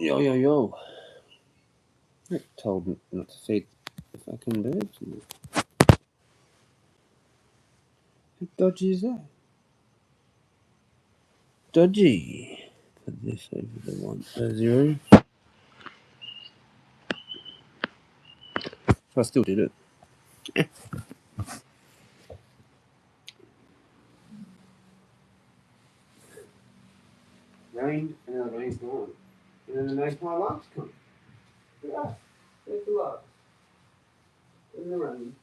Yo, yo, yo. I told him not to feed the fucking birds. How dodgy is that? Dodgy. Put this over the 1 0. I still did it. Rained, and now the rain's gone. And then the magpie larks come. Look at that. There's the larks. In the rain.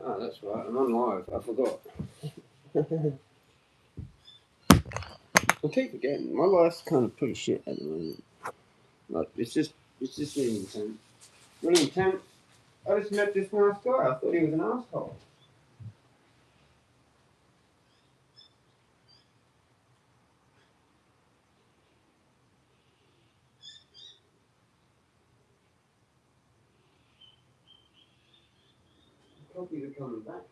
Oh, that's right. I'm on live. I forgot. I keep forgetting. My life's kind of pretty shit at the moment. Like, it's just really intense. Really intense. I just met this nice guy. I thought he was an asshole. Copies are coming back.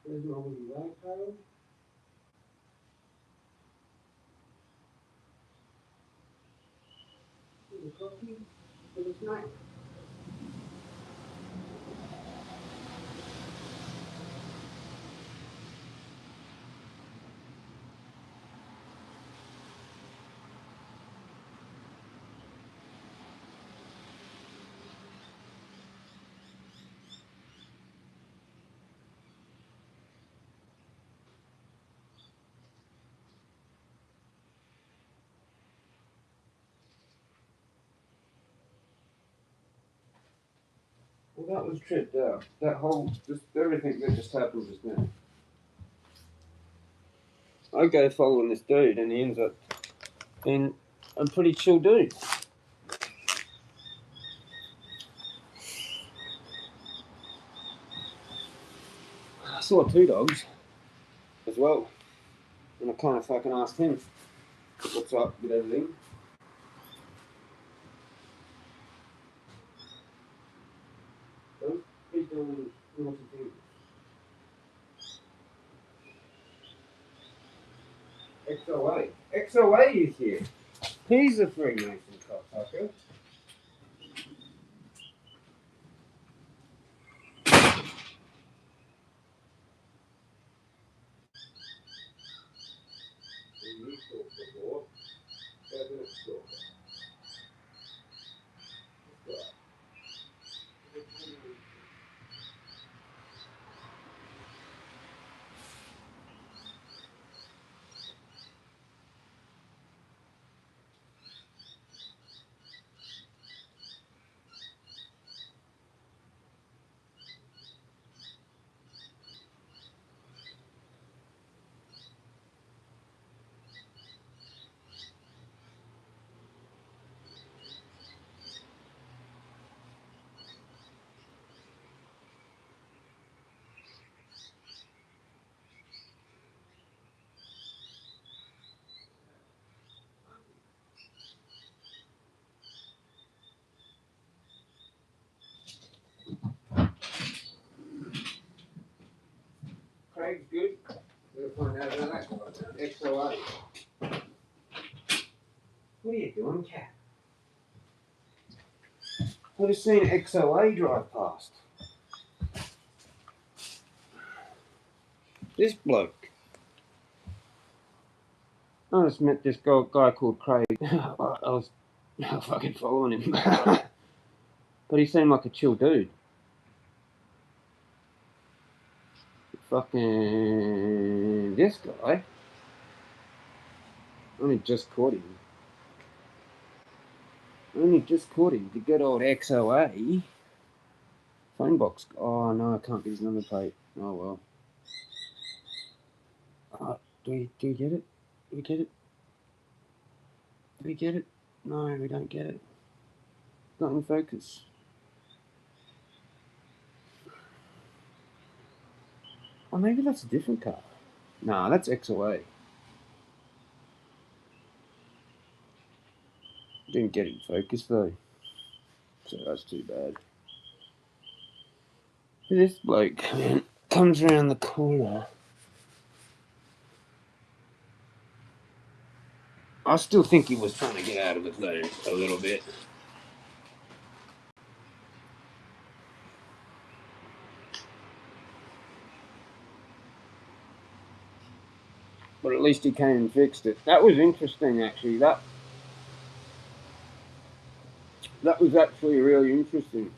There's no Woody Wagtail. There's a copy. There's a snack. Well, that was tripped out. That whole, just everything that just happened just now. I go following this dude, and he ends up being a pretty chill dude. I saw 2 dogs as well, and I kind of fucking asked him what's up with everything. So he's doing naughty things. XOA. XOA is here. He's a Freemason cocksucker. You talked before. There's an stalker. Craig's good. We'll find out about that guy. XOA. What are you doing, cat? I just seen XOA drive past. This bloke. I just met this guy called Craig. I was fucking following him. But he seemed like a chill dude. Fucking this guy. Only just caught him. The good old XOA. Phone box. Oh no, I can't get his number plate. Oh well. Do we get it? Do we get it? Do we get it? No, we don't get it. Not in focus. Oh, maybe that's a different car. Nah, that's XOA. Didn't get it in focus though. So that's too bad. This bloke comes around the corner. I still think he was trying to get out of it though, a little bit. But at least he came and fixed it. That was interesting, actually. That was actually really interesting.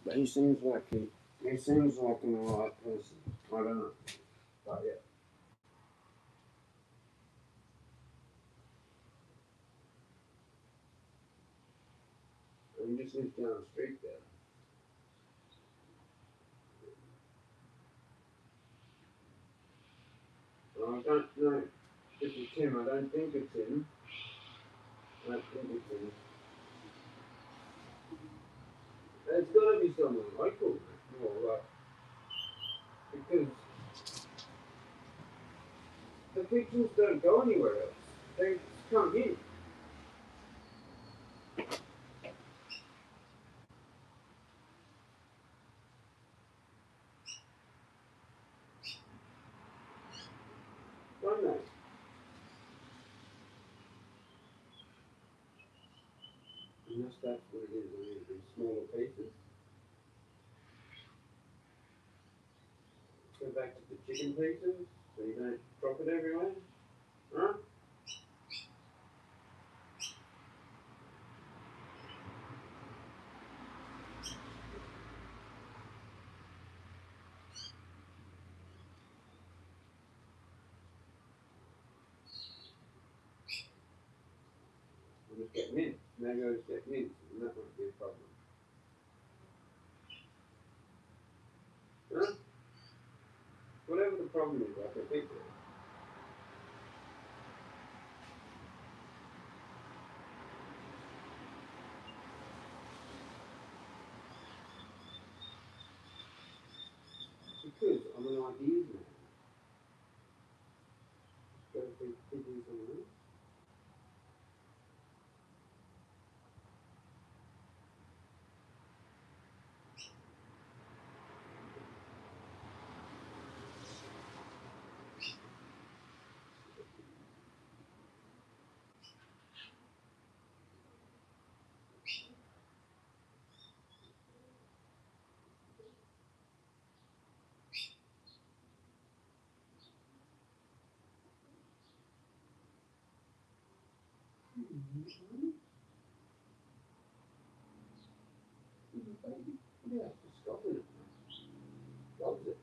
But he seems like an alright person. I don't know. But yeah. He just lives down the street there. I don't know. This is Tim. I don't think it's him. I don't think it's him. There's got to be someone local. More like, because the pictures don't go anywhere else. They just come in. Don't they? Unless that's what it is. In smaller pieces. Go back to the chicken pieces so you don't drop it everywhere. Huh? We'll just get mince. Maybe I'll just get mince and that won't be a problem. Huh? Whatever the problem is, I can fix it. Because I'm an ideas man. Go for thinking someone else. Yeah, just stop it. Loves it.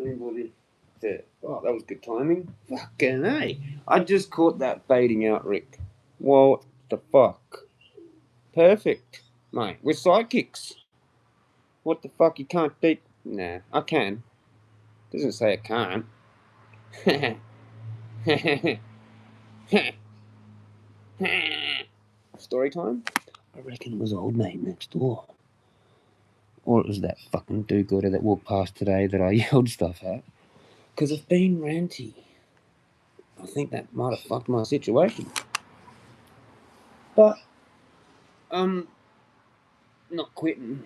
anybody there. Oh, that was good timing. Fucking hey. I just caught that baiting out, Rick. What the fuck? Perfect. Mate, we're sidekicks. What the fuck, you can't beat... Nah, I can. Doesn't say I can't. Story time? I reckon it was old mate next door. Or it was that fucking do-gooder that walked past today that I yelled stuff at. Because I've been ranty. I think that might have fucked my situation. But, not quitting.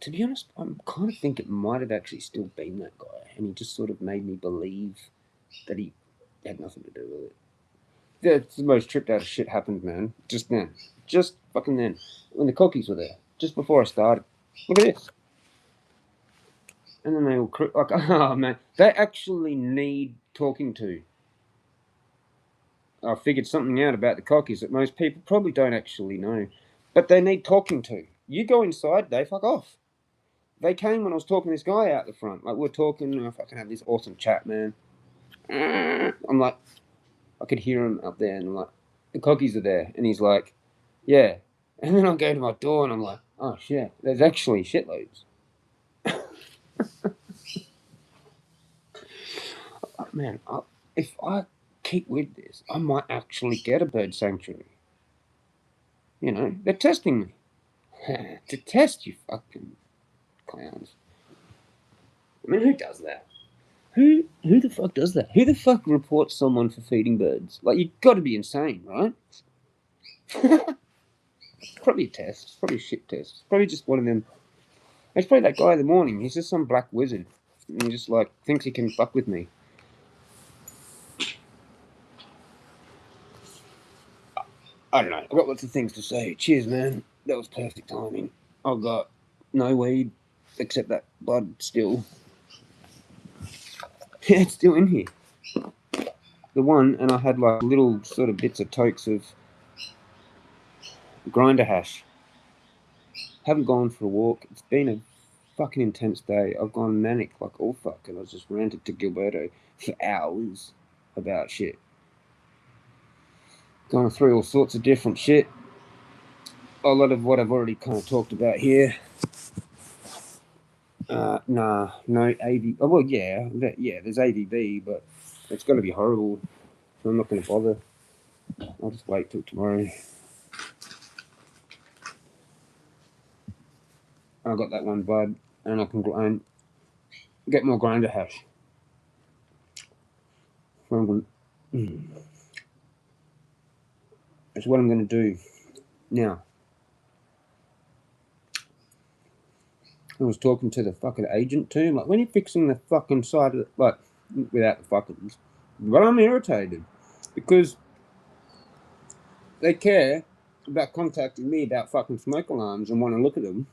To be honest, I kind of think it might have actually still been that guy. And he just sort of made me believe that he had nothing to do with it. That's the most tripped out of shit happened, man. Just then. Just fucking then. When the cookies were there. Just before I started. Look at this. And then they all like, oh man. They actually need talking to. I figured something out about the cockies that most people probably don't actually know. But they need talking to. You go inside, they fuck off. They came when I was talking to this guy out the front. Like, we're talking, I fucking have this awesome chat, man. I'm like, I could hear him up there, and I'm like, the cockies are there. And he's like, yeah. And then I go to my door, and I'm like, oh shit, there's actually shitloads. Man, if I keep with this, I might actually get a bird sanctuary. You know, they're testing me. To test you fucking clowns. I mean, who does that? Who the fuck does that? Who the fuck reports someone for feeding birds? Like, you've got to be insane, right? Probably a test. Probably a shit test. Probably just one of them. It's probably that guy in the morning. He's just some black wizard. And he just, like, thinks he can fuck with me. I don't know. I've got lots of things to say. Cheers, man. That was perfect timing. I've got no weed except that bud still. Yeah, it's still in here. The one, and I had like little sort of bits of tokes of grinder hash. Haven't gone for a walk. It's been a fucking intense day. I've gone manic like all fuck, and I just ranted to Gilberto for hours about shit. Going through all sorts of different shit. A lot of what I've already kind of talked about here. No AV. Oh, well, yeah, there's AVB, but it's going to be horrible. So I'm not going to bother. I'll just wait till tomorrow. I got that one bud, and I can get more grinder hash. That's what I'm going to do now. I was talking to the fucking agent too. Like, when are you fixing the fucking side of it? Like, without the fucking. But I'm irritated because they care about contacting me about fucking smoke alarms and want to look at them.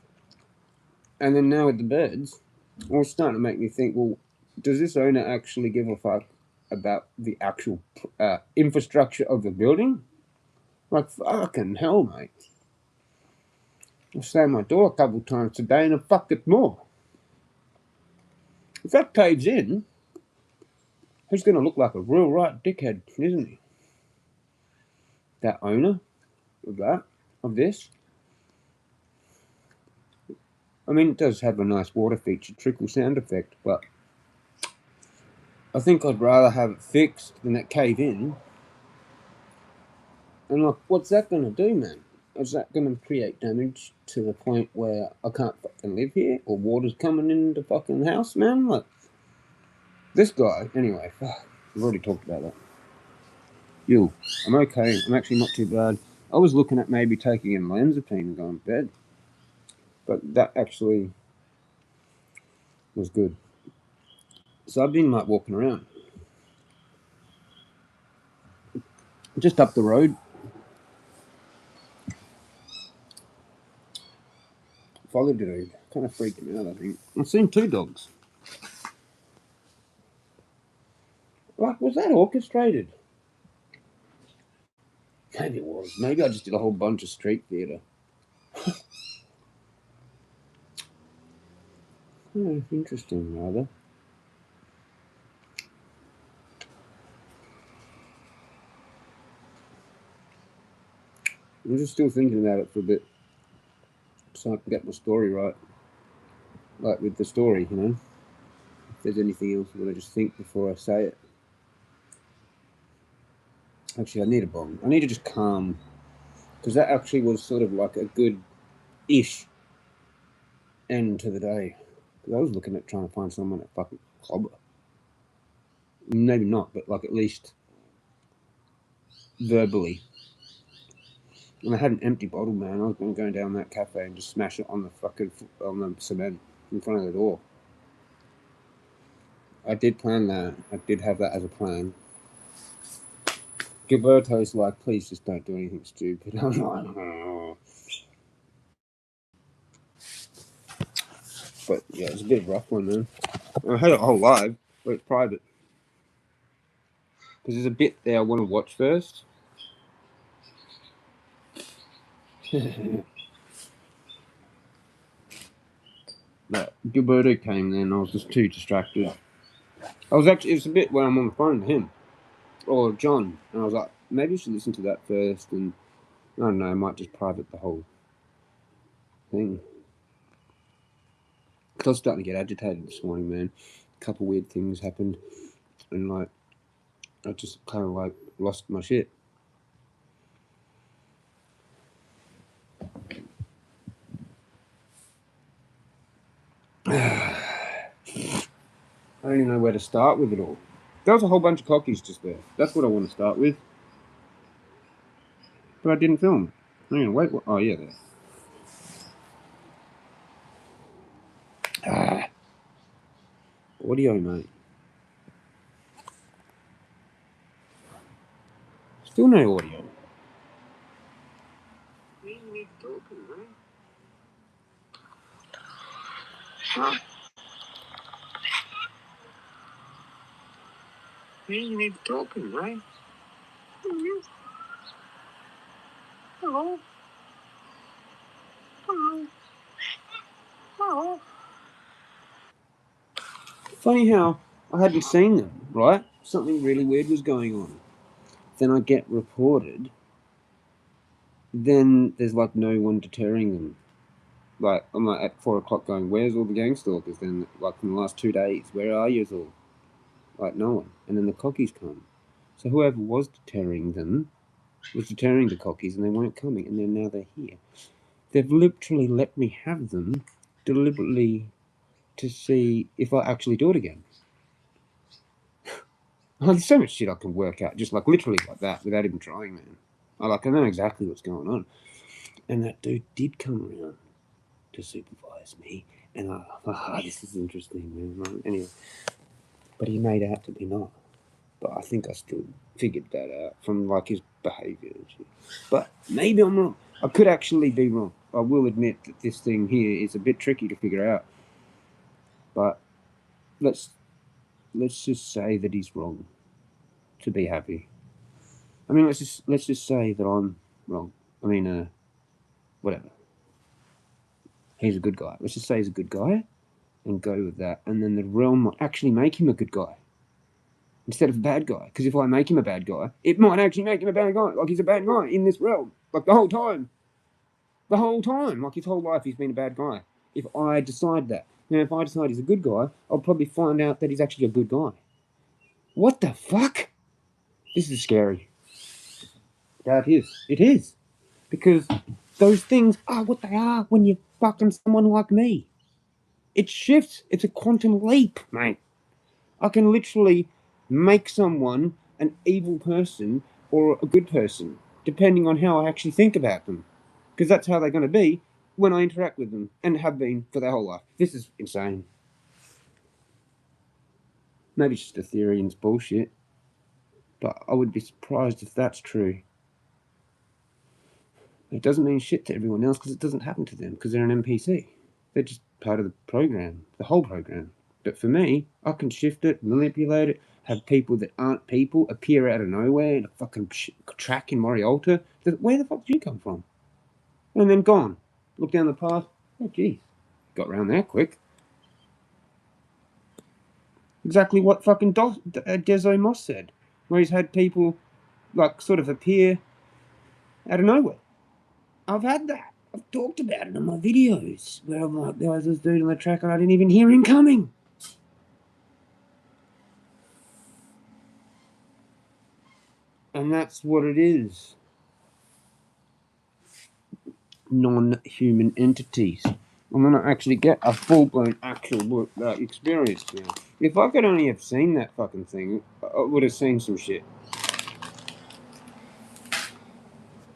And then now with the birds, it's starting to make me think, well, does this owner actually give a fuck about the actual infrastructure of the building? Like, fucking hell, mate. I slammed my door a couple of times today and I fucked it more. If that caves in, he's going to look like a real right dickhead, isn't he? That owner of this. I mean, it does have a nice water feature, trickle sound effect, but I think I'd rather have it fixed than it cave in. And like, what's that going to do, man? Is that going to create damage to the point where I can't fucking live here? Or water's coming into the fucking house, man? Like, this guy, anyway, fuck, I've already talked about that. I'm okay. I'm actually not too bad. I was looking at maybe taking in Lanzapine and going to bed. But that actually was good. So I've been like walking around. Just up the road. Followed it. Kind of freaked him out, I think. I've seen 2 dogs. Like, was that orchestrated? Maybe it was. Maybe I just did a whole bunch of street theatre. Oh, interesting, rather. I'm just still thinking about it for a bit, so I can get my story right. Like with the story, you know. If there's anything else I want to just think before I say it. Actually, I need a bong. I need to just calm, because that actually was sort of like a good-ish end to the day. Because I was looking at trying to find someone at fucking clobber. Maybe not, but like at least verbally. And I had an empty bottle, man. I was going to go down that cafe and just smash it on the cement in front of the door. I did plan that. I did have that as a plan. Gilberto's like, please just don't do anything stupid. I'm like, oh. But yeah, it's a bit of a rough one, man. I had it whole live, but it's private. Because there's a bit there I want to watch first. But Gilberto came then, I was just too distracted. It was a bit when I'm on the phone to him, or John, and I was like, maybe you should listen to that first, and I don't know, I might just private the whole thing. Because I was starting to get agitated this morning, man. A couple weird things happened, and like, I just kind of like lost my shit. I don't even know where to start with it all. There was a whole bunch of cockies just there. That's what I want to start with. But I didn't film it. Hang on, wait. Oh, yeah, there. Audio, mate. Still no audio. You need to talk, right? Huh? You need to talk, right? Hello. Hello. Hello. Funny how I hadn't seen them, right? Something really weird was going on. Then I get reported. Then there's like no one deterring them. Like I'm like at 4 o'clock going, where's all the gang stalkers? Then like in the last 2 days, where are you all? Like no one. And then the cockies come. So whoever was deterring them was deterring the cockies, and they weren't coming, and then now they're here. They've literally let me have them deliberately to see if I actually do it again. There's so much shit I can work out, just like literally like that, without even trying, man. I know exactly what's going on. And that dude did come around to supervise me, and this is interesting, man. Anyway, but he made out to be not. But I think I still figured that out from like his behaviour and shit. But maybe I'm wrong. I could actually be wrong. I will admit that this thing here is a bit tricky to figure out. But let's just say that he's wrong to be happy. I mean, let's just say that I'm wrong. I mean, whatever. He's a good guy. Let's just say he's a good guy and go with that. And then the realm might actually make him a good guy instead of a bad guy. Because if I make him a bad guy, it might actually make him a bad guy. Like he's a bad guy in this realm. Like the whole time. The whole time. Like his whole life he's been a bad guy. If I decide that. Now, if I decide he's a good guy, I'll probably find out that he's actually a good guy. What the fuck? This is scary. Yeah, it is. It is. Because those things are what they are when you're fucking someone like me. It shifts. It's a quantum leap, mate. I can literally make someone an evil person or a good person, depending on how I actually think about them. Because that's how they're going to be when I interact with them, and have been for their whole life. This is insane. Maybe it's just a theory and it's bullshit, but I would be surprised if that's true. It doesn't mean shit to everyone else because it doesn't happen to them because they're an NPC. They're just part of the program, the whole program. But for me, I can shift it, manipulate it, have people that aren't people appear out of nowhere in a fucking track in Morialta. Where the fuck did you come from? And then gone. Look down the path. Oh, geez. Got around there quick. Exactly what fucking Deso Moss said, where he's had people like sort of appear out of nowhere. I've had that. I've talked about it in my videos where I'm like, there was this dude on the track and I didn't even hear him coming. And that's what it is. Non-human entities. I'm gonna actually get a full-blown actual experience now. If I could only have seen that fucking thing, I would have seen some shit.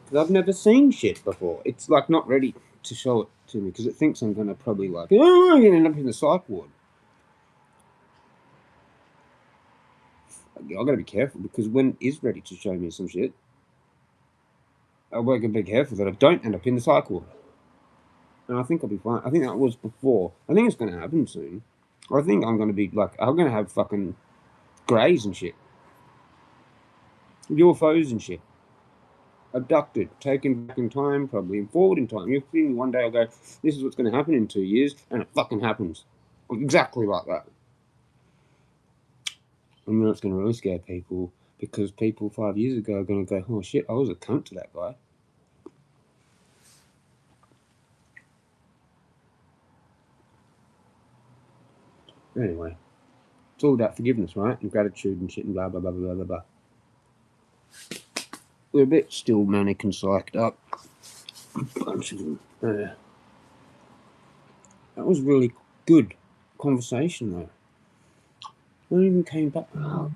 Because I've never seen shit before. It's like not ready to show it to me because it thinks I'm gonna probably like, oh, I'm gonna end up in the psych ward. I gotta be careful because when it is ready to show me some shit, I gotta be careful that I don't end up in the psych ward. And I think I'll be fine. I think that was before. I think it's gonna happen soon. I think I'm gonna be like, I'm gonna have fucking greys and shit. UFOs and shit. Abducted, taken back in time, probably and forward in time. You'll see me one day, I'll go, this is what's going to happen in 2 years, and it fucking happens. Exactly like that. And then it's going to really scare people because people 5 years ago are going to go, oh shit, I was a cunt to that guy. Anyway, it's all about forgiveness, right? And gratitude and shit and blah, blah, blah, blah, blah, blah. We're a bit still manic and psyched up. A bunch of them. That was really good conversation, though. I even came back. Oh,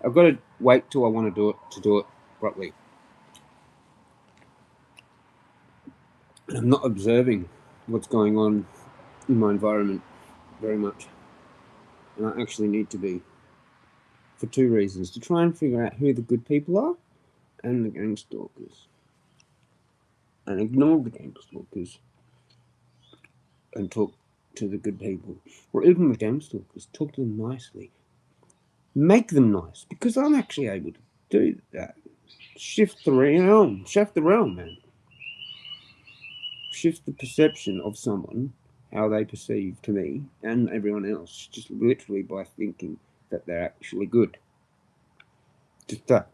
I've got to wait till I want to do it properly. And I'm not observing what's going on in my environment very much. And I actually need to be for 2 reasons. To try and figure out who the good people are and the gang stalkers. And ignore the gang stalkers and talk to the good people. Or even the gang stalkers, talk to them nicely. Make them nice, because I'm actually able to do that. Shift the realm, man. Shift the perception of someone, how they perceive to me and everyone else, just literally by thinking that they're actually good. Just that.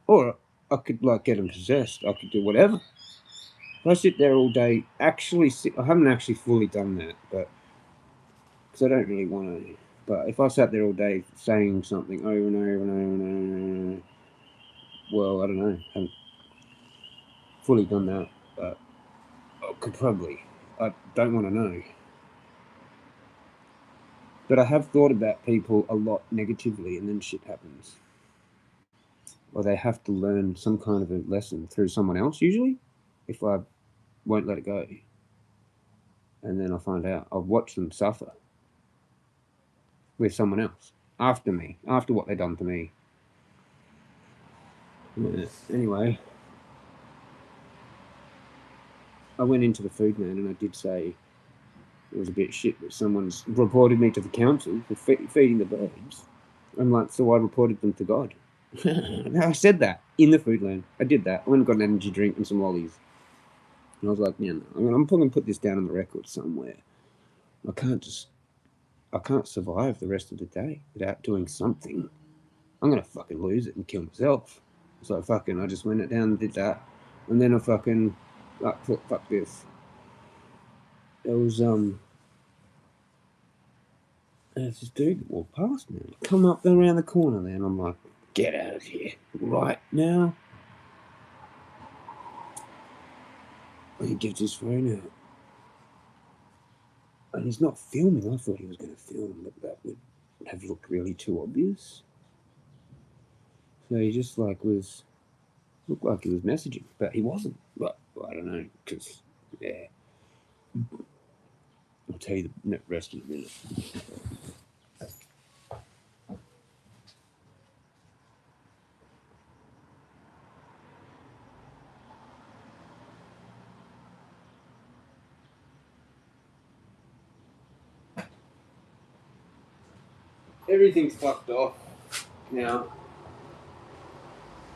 Or I could like get them possessed. I could do whatever. If I sit there all day, I haven't actually fully done that, but because I don't really want to. But if I sat there all day saying something over and over and over and over and over, well, I don't know. I haven't fully done that, but I could probably. I don't want to know. But I have thought about people a lot negatively, and then shit happens. Or they have to learn some kind of a lesson through someone else, usually, if I won't let it go. And then I find out. I've watched them suffer with someone else after me, after what they've done to me. Yeah. Anyway, I went into the food man and I did say it was a bit shit that someone's reported me to the council for feeding the birds. I'm like, so I reported them to God. I said that in the food lane. I did that. I went and got an energy drink and some lollies. And I was like, yeah, no, I'm probably going to put this down on the record somewhere. I can't survive the rest of the day without doing something. I'm going to fucking lose it and kill myself. So I just went it down and did that. And then I fucking, like, fuck this. There's this dude that walked past me. Come up around the corner there, and I'm like, get out of here right now. He gives his phone out. And he's not filming. I thought he was going to film, but that would have looked really too obvious. So he just looked like he was messaging, but he wasn't. But I don't know, because, yeah. I'll tell you the rest in a minute. Everything's fucked off now.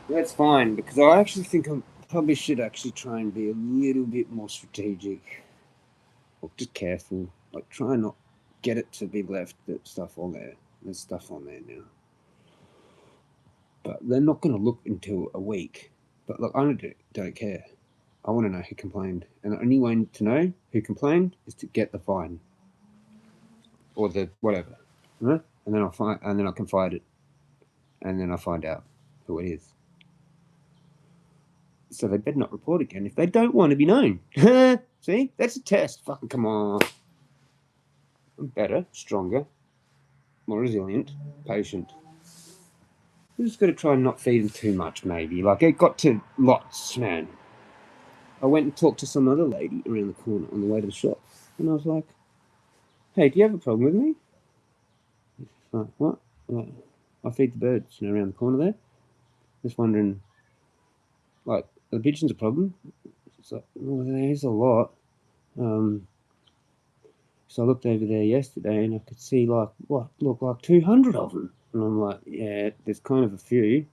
That's fine, because I actually think I probably should actually try and be a little bit more strategic. Or just careful. Like, try not get it to be left that stuff on there. There's stuff on there now. But they're not going to look until a week. But look, I don't care. I want to know who complained. And the only way to know who complained is to get the fine. Or the whatever. Right? And then I can find it. And then I find out who it is. So they better not report again if they don't want to be known. See? That's a test. Fucking come on. I'm better, stronger, more resilient, patient. I'm just got to try and not feed them too much, maybe. Like, it got to lots, man. I went and talked to some other lady around the corner on the way to the shop. And I was like, hey, do you have a problem with me? Like, what? Like, I feed the birds, around the corner there. Just wondering, like, are the pigeons a problem? It's like, well, there's a lot. So I looked over there yesterday and I could see, like, what looked like 200 of them. And I'm like, yeah, there's kind of a few.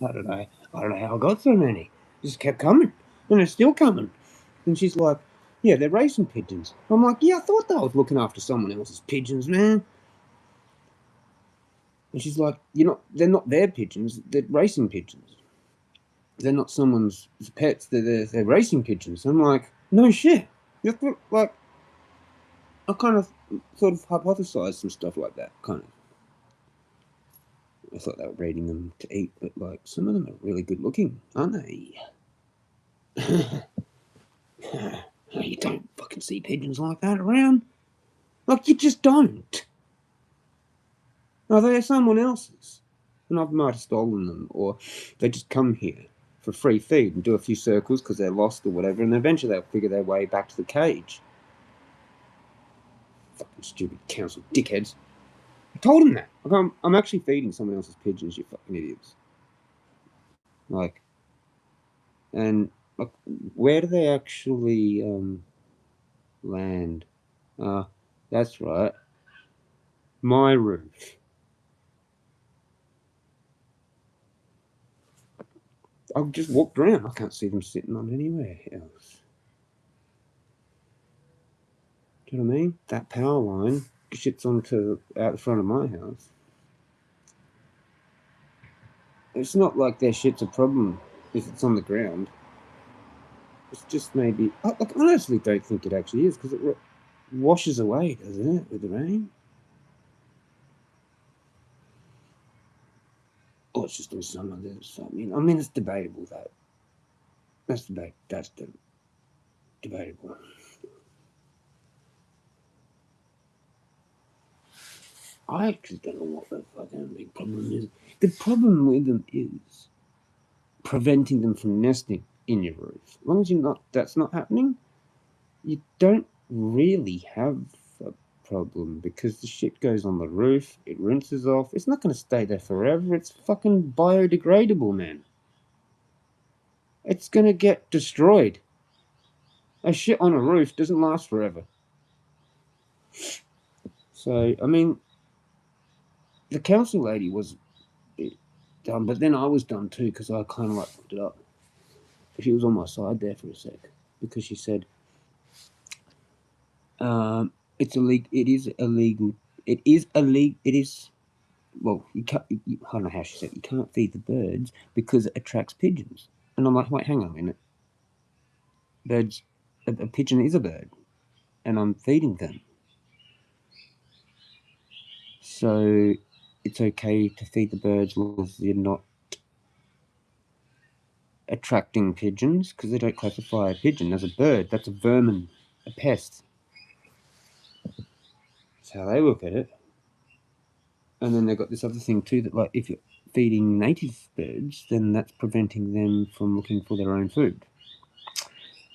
I don't know how I got so many. Just kept coming. And they're still coming. And she's like, yeah, they're racing pigeons. I'm like, yeah, I thought that I was looking after someone else's pigeons, man. And she's like, they're not their pigeons, they're racing pigeons. They're not someone's pets, they're racing pigeons. I'm like, no shit. Like, I kind of sort of hypothesized some stuff like that, kind of. I thought they were breeding them to eat, but, like, some of them are really good looking, aren't they? You don't fucking see pigeons like that around. Like, you just don't. No, they're someone else's. And I might have stolen them, or they just come here for free feed and do a few circles because they're lost or whatever, and eventually they'll figure their way back to the cage. Fucking stupid council dickheads. I told them that. Like, I'm actually feeding someone else's pigeons, you fucking idiots. Like, and like, where do they actually land? That's right. My roof. I've just walked around. I can't see them sitting on anywhere else. Do you know what I mean? That power line shits onto out the front of my house. It's not like their shit's a problem if it's on the ground. It's just maybe. I honestly don't think it actually is because it washes away, doesn't it, with the rain? Or it's just on some others. I mean, it's debatable though. That's debatable. I actually don't know what the fucking big problem is. The problem with them is preventing them from nesting in your roof. As long as that's not happening, you don't really have a problem because the shit goes on the roof, it rinses off. It's not going to stay there forever. It's fucking biodegradable, man. It's going to get destroyed. A shit on a roof doesn't last forever. So, I mean, the council lady was done, but then I was done too because I kind of like looked it up. She was on my side there for a sec because she said, it's illegal. It is illegal. It is illegal. It is. Well, you can't. I don't know how she said it. You can't feed the birds because it attracts pigeons. And I'm like, wait, hang on a minute. Birds. A pigeon is a bird, and I'm feeding them. So it's okay to feed the birds as long as you're not attracting pigeons because they don't classify a pigeon as a bird. That's a vermin, a pest. That's how they look at it. And then they've got this other thing too that, like, if you're feeding native birds, then that's preventing them from looking for their own food.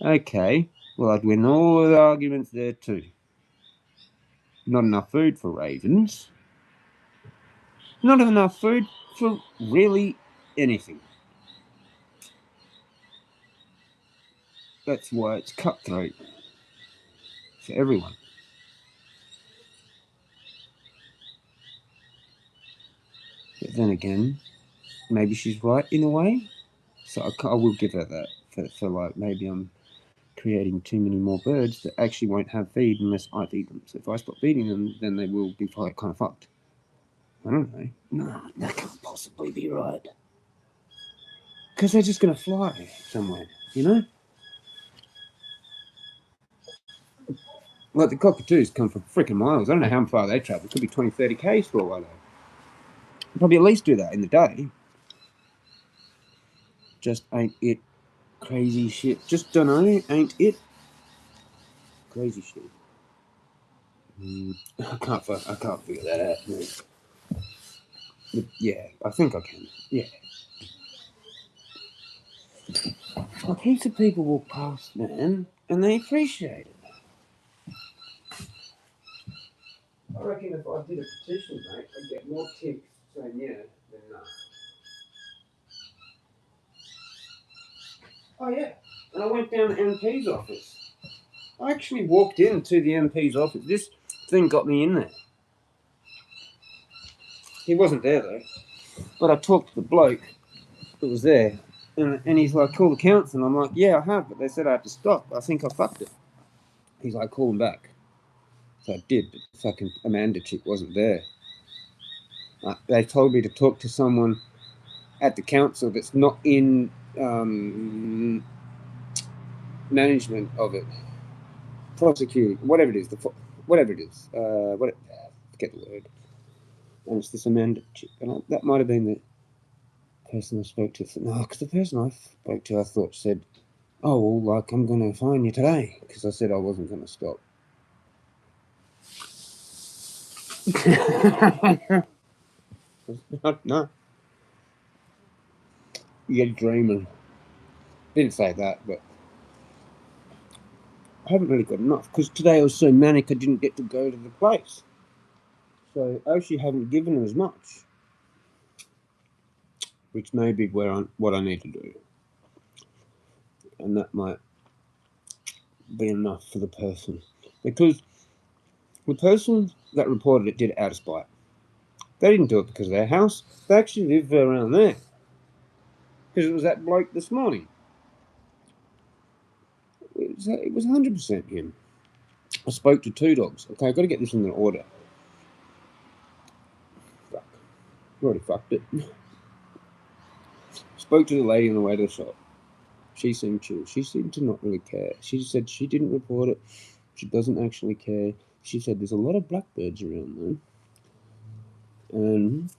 Okay, well, I'd win all the arguments there too. Not enough food for ravens. Not enough food for really anything. That's why it's cutthroat for everyone. But then again, maybe she's right in a way. So I will give her that for like maybe I'm creating too many more birds that actually won't have feed unless I feed them. So if I stop feeding them, then they will be kind of fucked. I don't know. No, that can't possibly be right. Because they're just going to fly somewhere, you know? Like the cockatoos come from freaking miles. I don't know how far they travel. It could be 20, 30 Ks for all I know. Probably at least do that in the day. Just ain't it. Crazy shit. Just don't know. Ain't it. Crazy shit. I can't figure that out, man. But yeah, I think I can. Yeah. Like heaps of people walk past, man, and they appreciate it. I reckon if I did a petition, mate, I'd get more ticks saying yeah than no. Oh yeah, and I went down to MP's office. I actually walked into the MP's office. This thing got me in there. He wasn't there though, but I talked to the bloke that was there, and he's like, call the council. And I'm like, yeah, I have, but they said I had to stop. I think I fucked it. He's like, call him back. So I did, but the fucking Amanda chick wasn't there. They told me to talk to someone at the council that's not in management of it, prosecuting, whatever it is, forget the word. And it's this Amanda chick, and that might have been the person I spoke to. No, because the person I spoke to, I thought said, "Oh, well, like I'm going to fine you today," because I said I wasn't going to stop. No, you're dreaming. Didn't say that, but I haven't really got enough because today I was so manic I didn't get to go to the place. So I actually haven't given as much, which may be what I need to do, and that might be enough for the person, because the person that reported it did it out of spite. They didn't do it because of their house. They actually live around there because it was that bloke this morning. It was 100% him. I spoke to 2 dogs. Okay, I've got to get this in the order. Fuck. I've already fucked it. Spoke to the lady on the way to the shop. She seemed chill. She seemed to not really care. She said she didn't report it. She doesn't actually care. She said there's a lot of blackbirds around there. And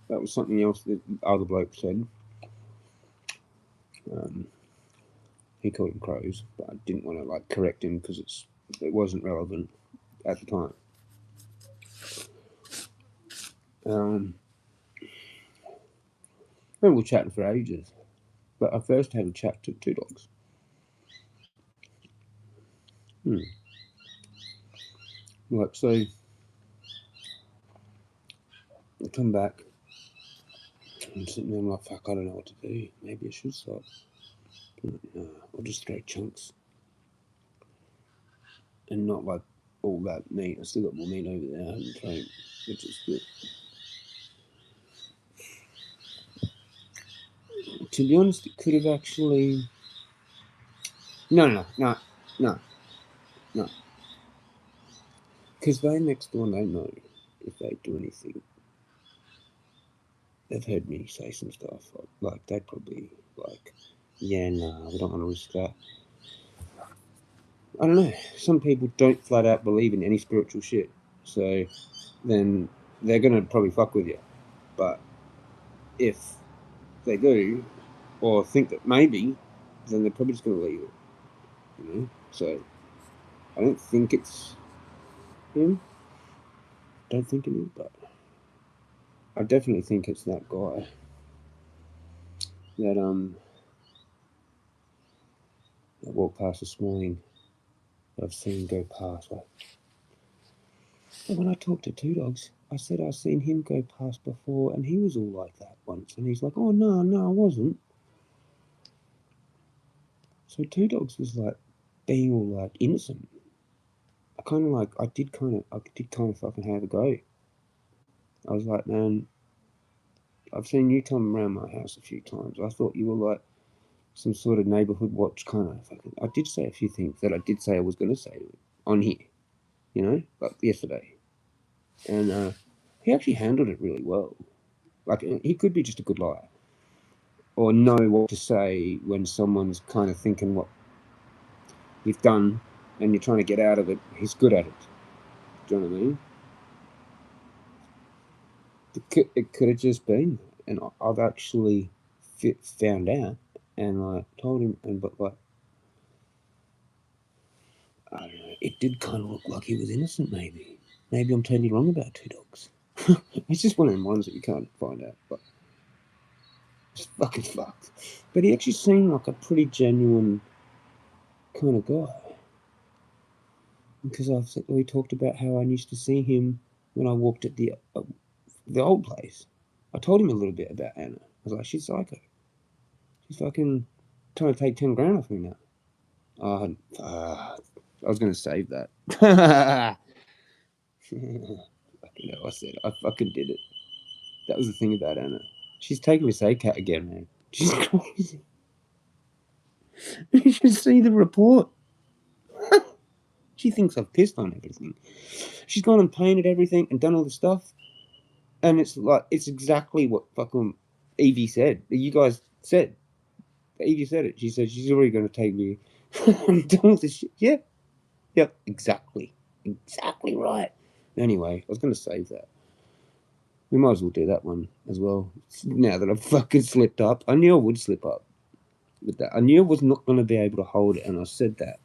that was something else that the other bloke said. He called them crows, but I didn't want to correct him because it wasn't relevant at the time. And we were chatting for ages, but I first had a chat to 2 dogs. So I come back. I'm sitting there, I'm like, fuck, I don't know what to do. Maybe I should stop. No, I'll just throw chunks. And not all that meat. I still got more meat over there I haven't thrown, which is good. To be honest, it could have actually... No. Because they next door, they know if they do anything. They've heard me say some stuff. They'd probably yeah, no, we don't want to risk that. I don't know. Some people don't flat out believe in any spiritual shit. So then they're going to probably fuck with you. But if they do, or think that maybe, then they're probably just going to leave it. You know? So I don't think it's him. Don't think it is, but I definitely think it's that guy that walked past this morning. I've seen go past. When I talked to 2 dogs, I said I've seen him go past before, and he was all like that once. And he's like, "Oh no, I wasn't." So 2 dogs was being all innocent. I did kind of fucking have a go. I was like, man, I've seen you come around my house a few times. I thought you were some sort of neighborhood watch kind of fucking. I did say a few things that I did say I was going to say on here, you know, like yesterday, and he actually handled it really well. Like he could be just a good liar, or know what to say when someone's kind of thinking what you've done and you're trying to get out of it. He's good at it. Do you know what I mean? It could have just been, and I've actually found out, and I told him, but like, I don't know, it did kind of look like he was innocent. Maybe I'm totally wrong about two dogs. It's just one of them ones that you can't find out, but it's fucking fucked. But he actually seemed like a pretty genuine kind of guy, because we talked about how I used to see him when I walked at the old place. I told him a little bit about Anna. I was like, she's psycho. She's fucking trying to take 10 grand off me now. I was going to save that. Fucking hell, I fucking did it. That was the thing about Anna. She's taking Miss A-Cat again, man. She's crazy. You should see the report. She thinks I've pissed on everything. She's gone and painted everything and done all the stuff. And it's like, it's exactly what fucking Evie said. You guys said. Evie said it. She said she's already going to take me and do all this shit. Yeah. Yep, exactly. Exactly right. Anyway, I was going to save that. We might as well do that one as well. Now that I've fucking slipped up. I knew I would slip up with that. I knew I was not going to be able to hold it, and I said that.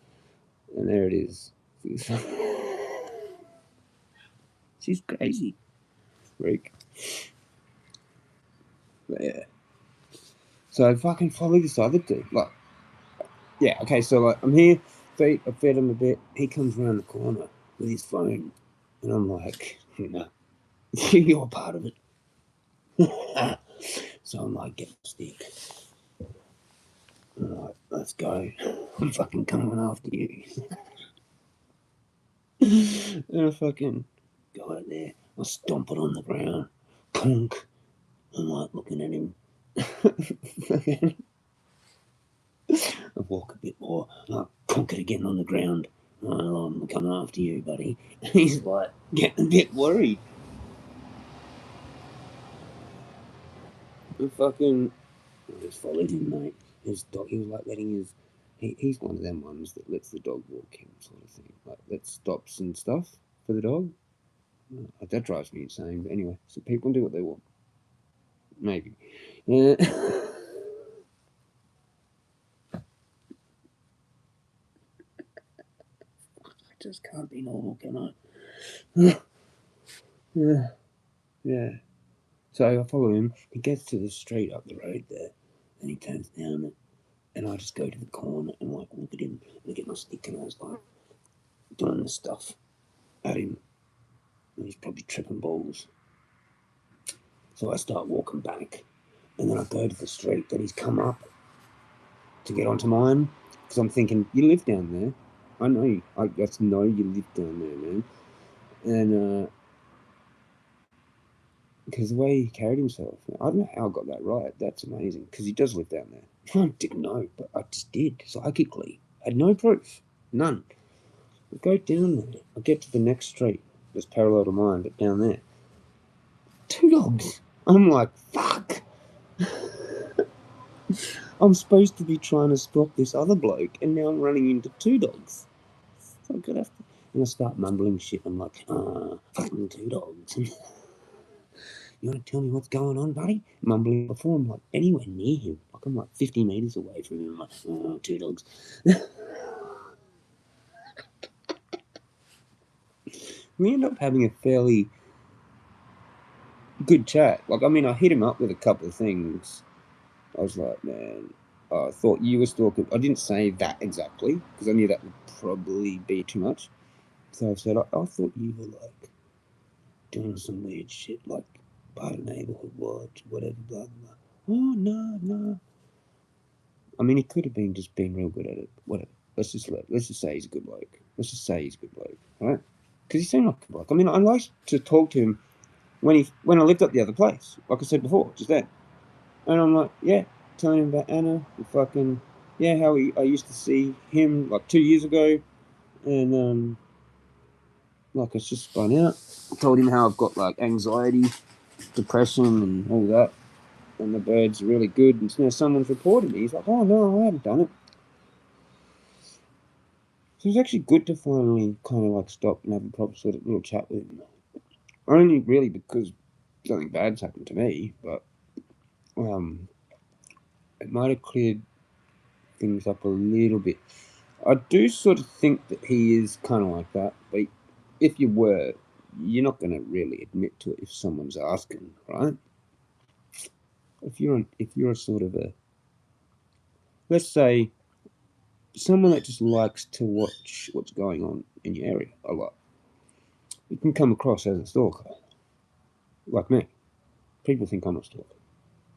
And there it is. She's crazy. Freak. But yeah. So I fucking follow this other dude. Like, yeah, okay, so like, I'm here, I fed him a bit. He comes around the corner with his phone. And I'm like, no, you're part of it. So I'm like, get the stick. I'm like, let's go. I'm fucking coming after you. And I fucking go out there. I stomp it on the ground. Conk. I'm like looking at him. I walk a bit more. I conk it again on the ground. Oh, I'm coming after you, buddy. He's like getting a bit worried. I just followed him, mate. His dog, he was like letting his. He's one of them ones that lets the dog walk him, sort of thing. Like, lets stops and stuff for the dog. That drives me insane. But anyway, so people do what they want. Maybe. Yeah. I just can't be normal, can I? Yeah. So I follow him. He gets to the street up the road there, and he turns down it. And I just go to the corner and like look at him, and get my stick, and I was like doing this stuff at him. And he's probably tripping balls. So I start walking back, and then I go to the street that he's come up to get onto mine, because I'm thinking, you live down there. I know you. I just know you live down there, man. And because the way he carried himself, I don't know how I got that right. That's amazing, because he does live down there. I didn't know, but I just did, psychically. I had no proof. None. I go down there. I get to the next street that's parallel to mine, but down there. 2 dogs. I'm like, fuck. I'm supposed to be trying to stop this other bloke, and now I'm running into 2 dogs. So I'm gonna have to. And I start mumbling shit. I'm like, fucking 2 dogs. You want to tell me what's going on, buddy? Mumbling before I'm like anywhere near him. Like I'm like 50 meters away from him. I'm like, 2 dogs. We end up having a fairly good chat. Like, I mean, I hit him up with a couple of things. I was like, man, I thought you were stalking. I didn't say that exactly, because I knew that would probably be too much. So I said, I thought you were like doing some weird shit, like part of neighborhood watch, whatever, blah, blah. Oh, no. I mean, he could have been just being real good at it. Whatever. Let's just say he's a good bloke. Right? Because he seemed like a bloke. I mean, I liked to talk to him when I lived at the other place, like I said before, just then. And I'm like, yeah, telling him about Anna. How I used to see him like 2 years ago, and like it's just spun out. I told him how I've got like anxiety, depression, and all that, and the bird's really good. And now someone's reported me. He's like, "Oh no, I haven't done it." So it's actually good to finally kind of like stop and have a proper sort of little chat with him. Only really because something bad's happened to me, but um, it might have cleared things up a little bit. I do sort of think that he is kind of like that, but if you were, you're not going to really admit to it if someone's asking, right? If you're a sort of a, let's say, someone that just likes to watch what's going on in your area a lot, you can come across as a stalker, like me. People think I'm a stalker,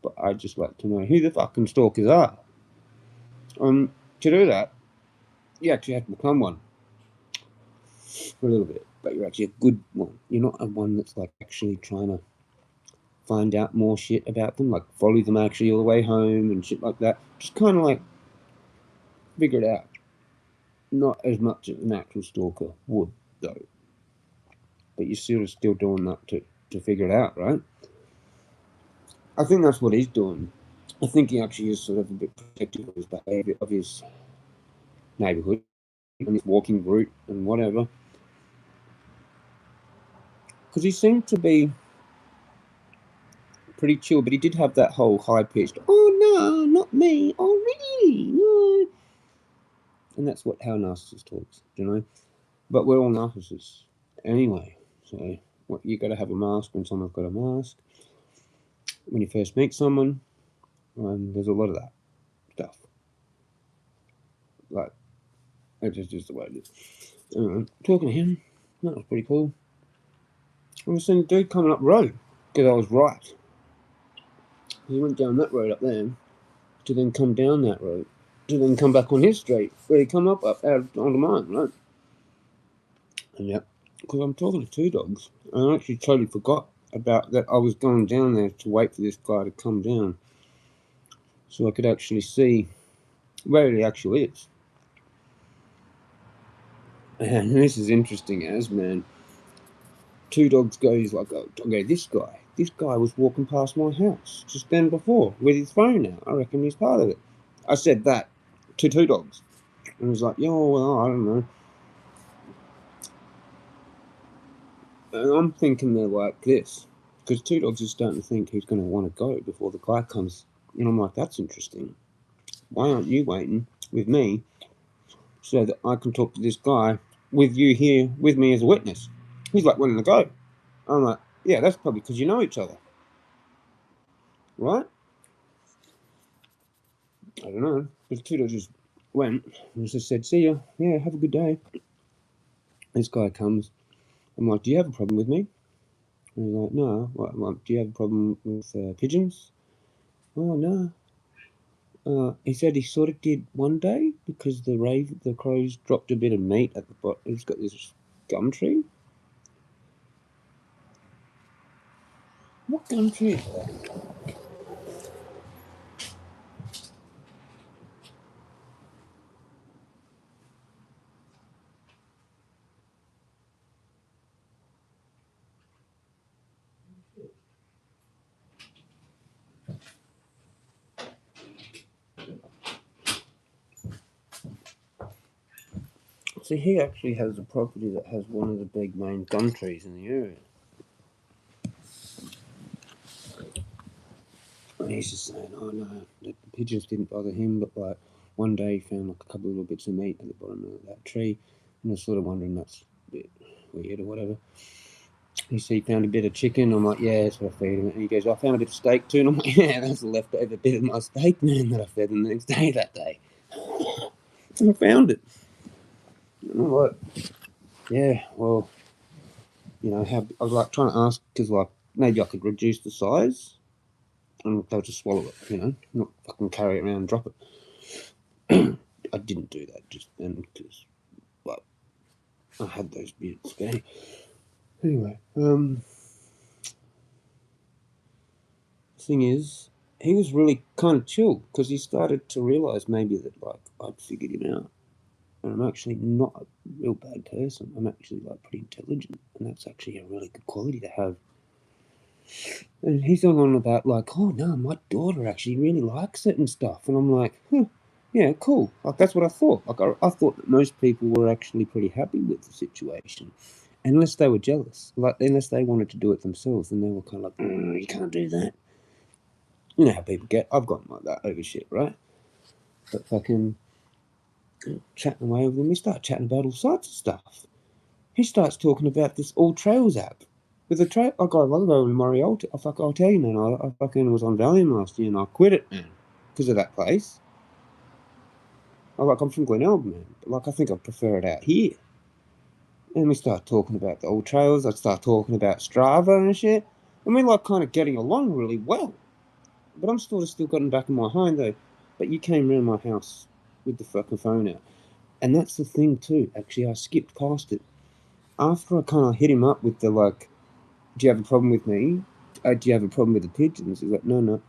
but I just like to know who the fucking stalkers are. To do that, you actually have to become one for a little bit, but you're actually a good one. You're not a one that's like actually trying to find out more shit about them, like follow them actually all the way home and shit like that. Just kind of like figure it out. Not as much as an actual stalker would, though. But you're sort of still doing that to figure it out, right? I think that's what he's doing. I think he actually is sort of a bit protective of his behaviour, of his neighbourhood, and his walking route and whatever. Because he seemed to be pretty chill, but he did have that whole high pitched, "Oh no, not me, oh really, no." And that's how a narcissist talks, you know? But we're all narcissists anyway. So you got to have a mask when someone's got a mask. When you first meet someone, there's a lot of that stuff. Like, it's just the way it is. Anyway, talking to him, that was pretty cool. I was seeing a dude coming up the road because I was right. He went down that road up there to then come down that road to then come back on his street where he come up out onto mine, right? And yeah, because I'm talking to two dogs, I actually totally forgot about that. I was going down there to wait for this guy to come down so I could actually see where he actually is. And this is interesting as, man. Two dogs goes like, oh, okay, this guy was walking past my house just then before with his phone out. I reckon he's part of it. I said that to two dogs. And he was like, yo, well, I don't know. And I'm thinking they're like this. Because two dogs are starting to think he's going to want to go before the guy comes. And I'm like, that's interesting. Why aren't you waiting with me so that I can talk to this guy with you here with me as a witness? He's like wanting to go. I'm like, yeah, that's probably because you know each other, right? I don't know. But two dogs just went and just said, see ya. Yeah, have a good day. This guy comes. I'm like, do you have a problem with me? And he's like, no. What, do you have a problem with pigeons? Oh, no. He said he sort of did one day because the crows dropped a bit of meat at the bottom. He's got this gum tree. What gum tree is that? See, he actually has a property that has one of the big main gum trees in the area. And he's just saying, oh no, the pigeons didn't bother him, but like one day he found like a couple of little bits of meat at the bottom of that tree, and I was sort of wondering that's a bit weird or whatever. He found a bit of chicken. I'm like, yeah, that's what I feed him. And he goes, I found a bit of steak too. And I'm like, yeah, that's a leftover bit of my steak, man, that I fed him the next day that day. I found it. And I'm like, yeah, well, I was like trying to ask because like maybe I could reduce the size and they'll just swallow it, not fucking carry it around and drop it. I didn't do that just then because, well, I had those bits. But anyway, the thing is, he was really kind of chill because he started to realise maybe that like I'd figured him out, and I'm actually not a real bad person. I'm actually like pretty intelligent, and that's actually a really good quality to have. And he's going on about like, oh no, my daughter actually really likes it and stuff, and I'm like, yeah, cool. Like that's what I thought. Like I thought that most people were actually pretty happy with the situation, unless they were jealous. Like unless they wanted to do it themselves, and they were kind of like, you can't do that. You know how people get. I've gotten like that over shit, right? But fucking chatting away with him, we start chatting about all sorts of stuff. He starts talking about this All Trails app. With the trail, I got a while ago with Morialty. I'll tell you, man, I fucking was on Valium last year and I quit it, man, because of that place. I'm from Glenelg, man, but like I think I prefer it out here. And we start talking about the All Trails. I start talking about Strava and shit. And we're like kind of getting along really well. But I'm still got him back in my hind though. But you came round my house with the fucking phone out. And that's the thing too. Actually, I skipped past it. After I kind of hit him up with the like, do you have a problem with me? Do you have a problem with the pigeons? He's like, no, no.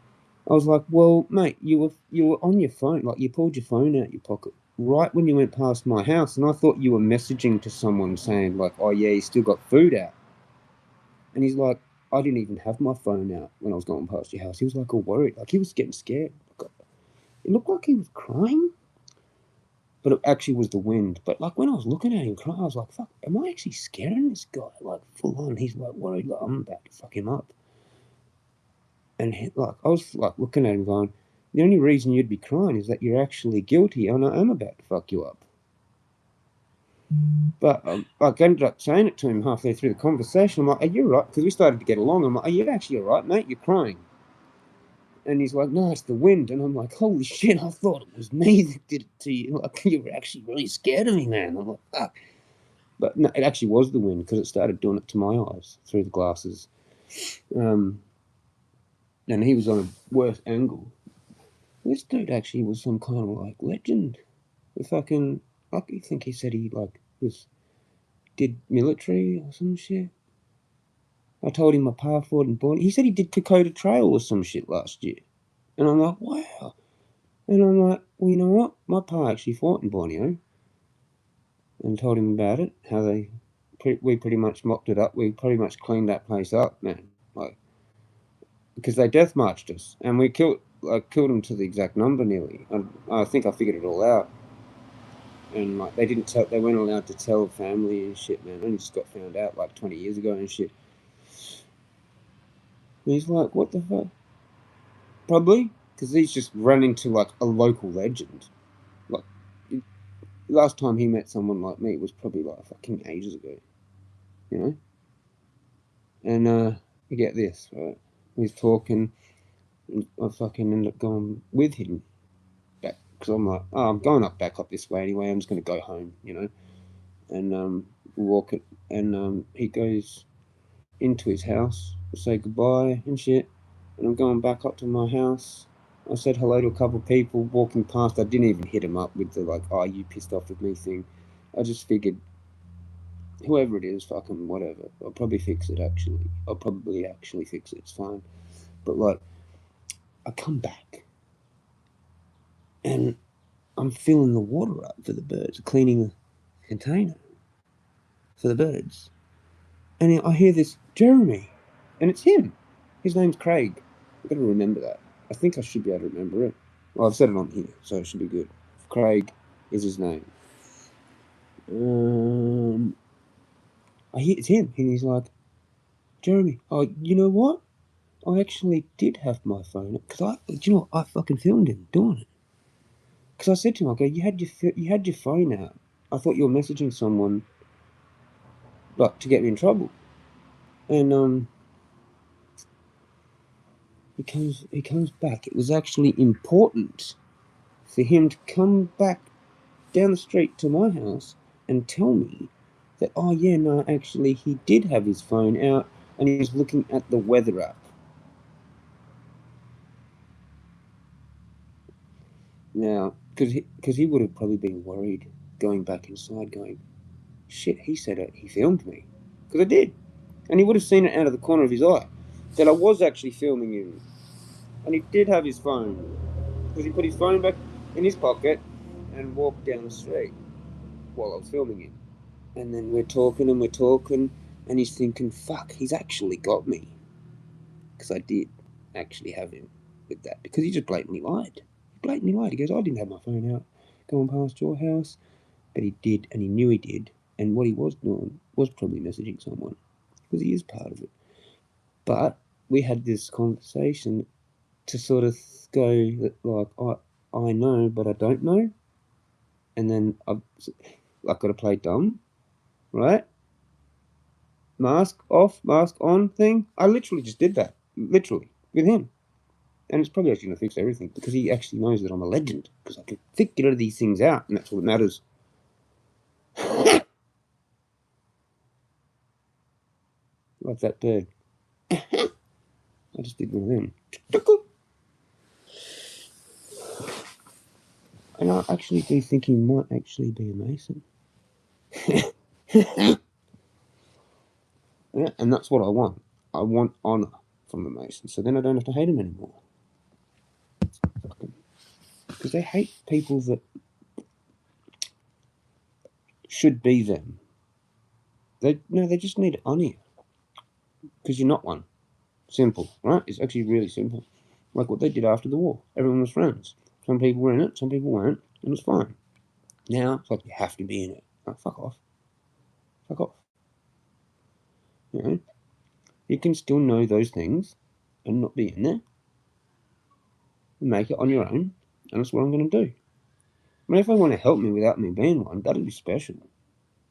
I was like, well, mate, you were on your phone, like you pulled your phone out your pocket right when you went past my house, and I thought you were messaging to someone saying like, oh yeah, you still got food out. And he's like, I didn't even have my phone out when I was going past your house. He was like all worried, like he was getting scared. It looked like he was crying, but it actually was the wind. But like when I was looking at him crying, I was like, fuck, am I actually scaring this guy? Like full on, he's like worried, like I'm about to fuck him up. And like I was like looking at him going, the only reason you'd be crying is that you're actually guilty and I am about to fuck you up. But I ended up saying it to him halfway through the conversation. I'm like, are you right? Because we started to get along. I'm like, are you actually all right, mate? You're crying. And he's like, no, it's the wind. And I'm like, holy shit, I thought it was me that did it to you. Like, you were actually really scared of me, man. I'm like, fuck. But no, it actually was the wind because it started doing it to my eyes through the glasses. And he was on a worse angle. This dude actually was some kind of like legend. The fucking, I think he said he like did military or some shit. I told him my pa fought in Borneo. He said he did Dakota Trail or some shit last year. And I'm like, wow. And I'm like, well, you know what? My pa actually fought in Borneo. And told him about it, how we pretty much mopped it up. We pretty much cleaned that place up, man. Like, because they death marched us. And we killed them to the exact number nearly. I think I figured it all out. And like they weren't allowed to tell family and shit, man. I only just got found out like 20 years ago and shit. And he's like, what the fuck? Probably because he's just run into like a local legend. Like last time he met someone like me was probably like fucking ages ago, you know. And you get this, right? He's talking, and I fucking end up going with him back because I'm like, oh, I'm going back up this way anyway. I'm just gonna go home, you know. And walk it, and he goes into his house, say goodbye and shit. And I'm going back up to my house. I said hello to a couple of people walking past. I didn't even hit him up with the like, oh, you pissed off with me thing. I just figured, whoever it is, fucking whatever. I'll probably fix it actually. I'll probably actually fix it. It's fine. But like, I come back and I'm filling the water up for the birds, cleaning the container for the birds. And I hear this Jeremy, and it's him. His name's Craig. I've got to remember that. I think I should be able to remember it. Well, I've said it on here, so it should be good. Craig is his name. I hear it's him, and he's like, Jeremy, oh, you know what? I actually did have my phone because you know, I fucking filmed him doing it. Because I said to him, I go, you had your phone out. I thought you were messaging someone, like to get me in trouble. And he comes back. It was actually important for him to come back down the street to my house and tell me that, oh yeah, no, actually he did have his phone out and he was looking at the weather app. Now, because he would have probably been worried going back inside, going, shit, he said it, he filmed me, because I did, and he would have seen it out of the corner of his eye that I was actually filming him And he did have his phone. Because he put his phone back in his pocket and walked down the street while I was filming him. And then we're talking, and he's thinking, fuck, he's actually got me. Because I did actually have him with that. Because he just blatantly lied. He goes, I didn't have my phone out going past your house. But he did, and he knew he did. And what he was doing was probably messaging someone. Because he is part of it. But we had this conversation to sort of go, like, I know, but I don't know. And then I've got to play dumb, right? Mask off, mask on thing. I literally just did that. Literally. With him. And it's probably actually going to fix everything because he actually knows that I'm a legend because I can figure these things out and that's what matters. Like that bird. I just did one of them. And I actually do think he might actually be a Mason. Yeah, and that's what I want. I want honour from the Masons, so then I don't have to hate him anymore. Because they hate people that should be them. They just need to honour you. Because you're not one. Simple, right? It's actually really simple. Like what they did after the war. Everyone was friends. Some people were in it, some people weren't, and it was fine. Now, it's like you have to be in it. Like, fuck off. Fuck off. You know? You can still know those things and not be in there. And make it on your own, and that's what I'm going to do. I mean, if they want to help me without me being one, that'd be special.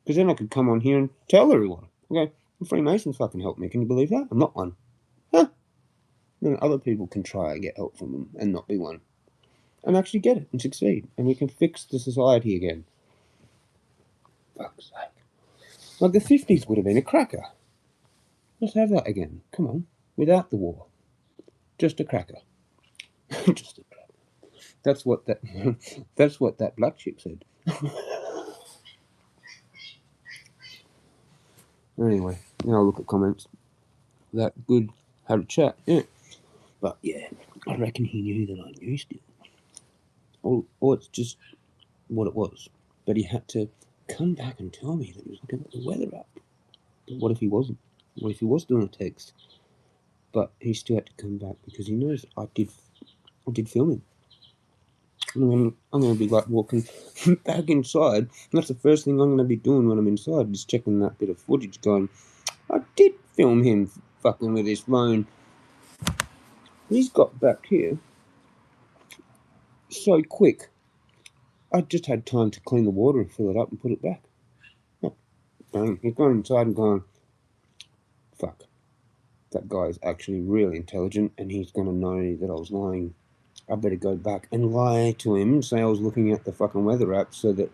Because then I could come on here and tell everyone. Okay, the Freemasons fucking help me. Can you believe that? I'm not one. Huh? Then other people can try and get help from them and not be one. And actually get it and succeed. And we can fix the society again. Fuck's sake. Like the 50s would have been a cracker. Let's have that again. Come on. Without the war. Just a cracker. Just a cracker. That's what that black chick said. Anyway, now I'll look at comments. That good had a chat, yeah. But yeah, I reckon he knew that I knew still. Or it's just what it was. But he had to come back and tell me that he was looking at the weather app. What if he wasn't? What if he was doing a text? But he still had to come back because he knows I did film him. I'm going to be like walking back inside. And that's the first thing I'm going to be doing when I'm inside, is checking that bit of footage going, I did film him fucking with his phone. He's got back here so quick. I just had time to clean the water and fill it up and put it back. Bang. He's gone inside and gone, fuck. That guy is actually really intelligent and he's going to know that I was lying. I better go back and lie to him, say I was looking at the fucking weather app so that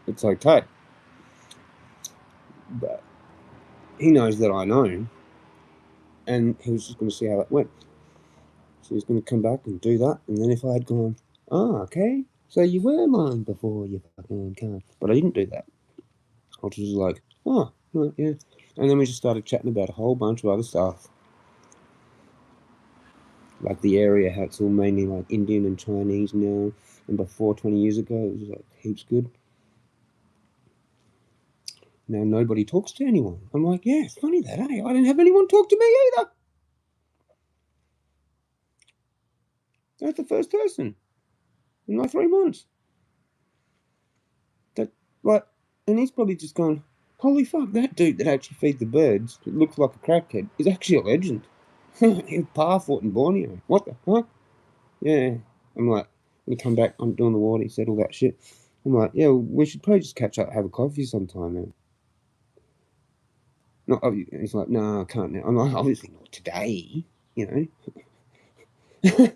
it's okay. But he knows that I know. And he was just going to see how that went. So he's going to come back and do that. And then if I had gone, okay, so you were lying before you fucking can't. But I didn't do that. I was just like, well, yeah. And then we just started chatting about a whole bunch of other stuff. Like the area, how it's all mainly like Indian and Chinese now. And before 20 years ago, it was like heaps good. Now nobody talks to anyone. I'm like, yeah, it's funny that, eh? I didn't have anyone talk to me either. That's the first person in like 3 months. That, like, and he's probably just gone, holy fuck, that dude that actually feeds the birds, that looks like a crackhead, is actually a legend. He's powerful in Borneo. What the fuck? Yeah. I'm like, when he come back, I'm doing the water, he said all that shit. I'm like, yeah, we should probably just catch up, have a coffee sometime, man. Not, he's like, no, I can't now. I'm like, obviously not today, you know.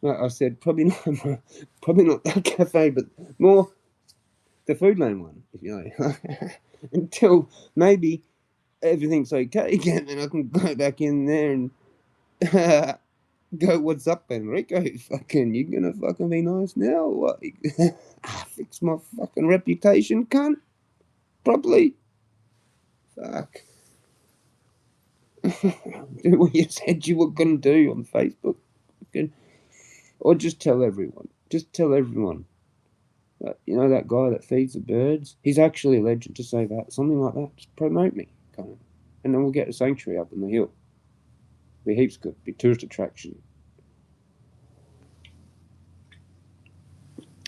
Like I said, probably not that cafe, but more the Food Lane one, you know. Until maybe everything's okay again, and I can go back in there and go, what's up, Enrico? Fucking, you gonna fucking be nice now? What? Fix my fucking reputation, cunt? Probably. Fuck. Do what you said you were gonna do on Facebook. Fucking Or just tell everyone. Just tell everyone. You know that guy that feeds the birds? He's actually a legend. Just say that. Something like that. Just promote me. Kind of. And then we'll get a sanctuary up in the hill. Be heaps good. Be tourist attraction.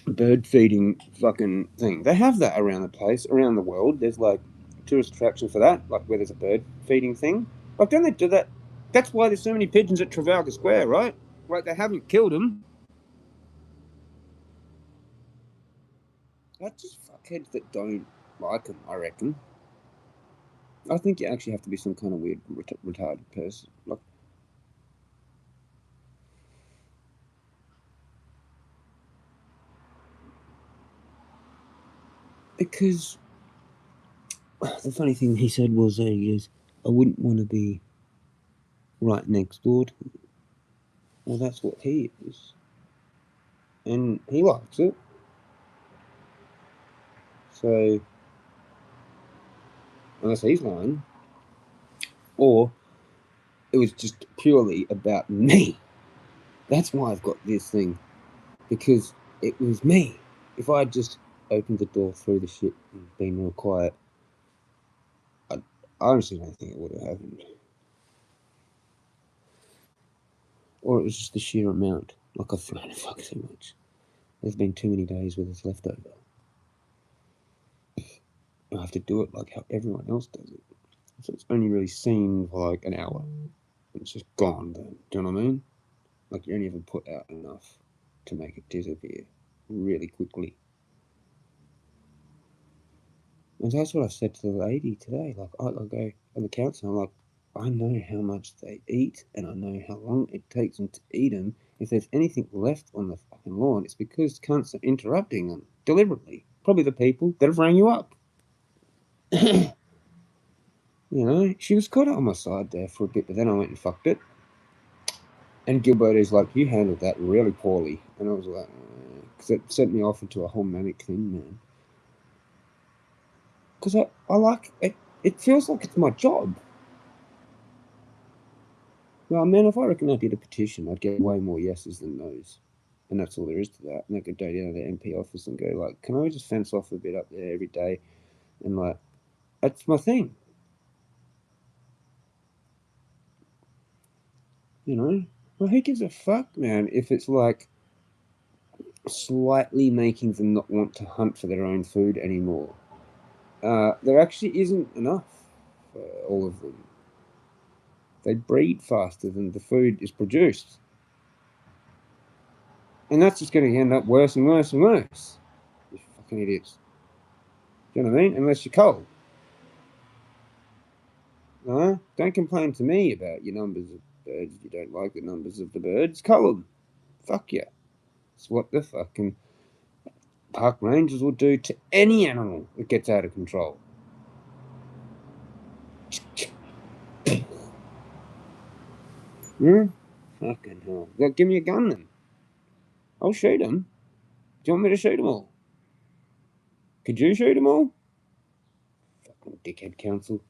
Bird feeding fucking thing. They have that around the place, around the world. There's like tourist attraction for that, like where there's a bird feeding thing. Like, don't they do that? That's why there's so many pigeons at Trafalgar Square, right? Like, they haven't killed them. That's just fuckheads that don't like them, I reckon. I think you actually have to be some kind of weird, retarded person. Like, because the funny thing he said was, he goes, I wouldn't want to be right next door to him. Well, that's what he is. And he likes it. So, unless he's lying, or it was just purely about me. That's why I've got this thing, because it was me. If I had just opened the door through the shit and been real quiet, I honestly don't think it would have happened. Or it was just the sheer amount. Like, I've thrown a fuck so much. There's been too many days where there's leftover. I have to do it like how everyone else does it. So it's only really seen for like an hour. It's just gone then. Do you know what I mean? Like, you only ever put out enough to make it disappear really quickly. And that's what I said to the lady today. Like, I go on the council, I'm like, I know how much they eat, and I know how long it takes them to eat them. If there's anything left on the fucking lawn, it's because cunts are interrupting them deliberately. Probably the people that have rang you up. You know, she was kind of on my side there for a bit, but then I went and fucked it. And Gilberto's like, you handled that really poorly. And I was like, because it sent me off into a whole manic thing, man. Because I like it. It feels like it's my job. Well, man, if I reckon I did a petition, I'd get way more yeses than no's. And that's all there is to that. And I could go down to the MP office and go, like, can I just fence off a bit up there every day? And, like, that's my thing. You know? Well, who gives a fuck, man, if it's, like, slightly making them not want to hunt for their own food anymore? There actually isn't enough for all of them. They breed faster than the food is produced. And that's just going to end up worse and worse and worse. You fucking idiots. Do you know what I mean? Unless you're cold. Don't complain to me about your numbers of birds if you don't like the numbers of the birds. Cull them. Fuck you. It's what the fucking park rangers will do to any animal that gets out of control. Fucking hell. Well, give me a gun then. I'll shoot them. Do you want me to shoot them all? Could you shoot them all? Fucking dickhead council.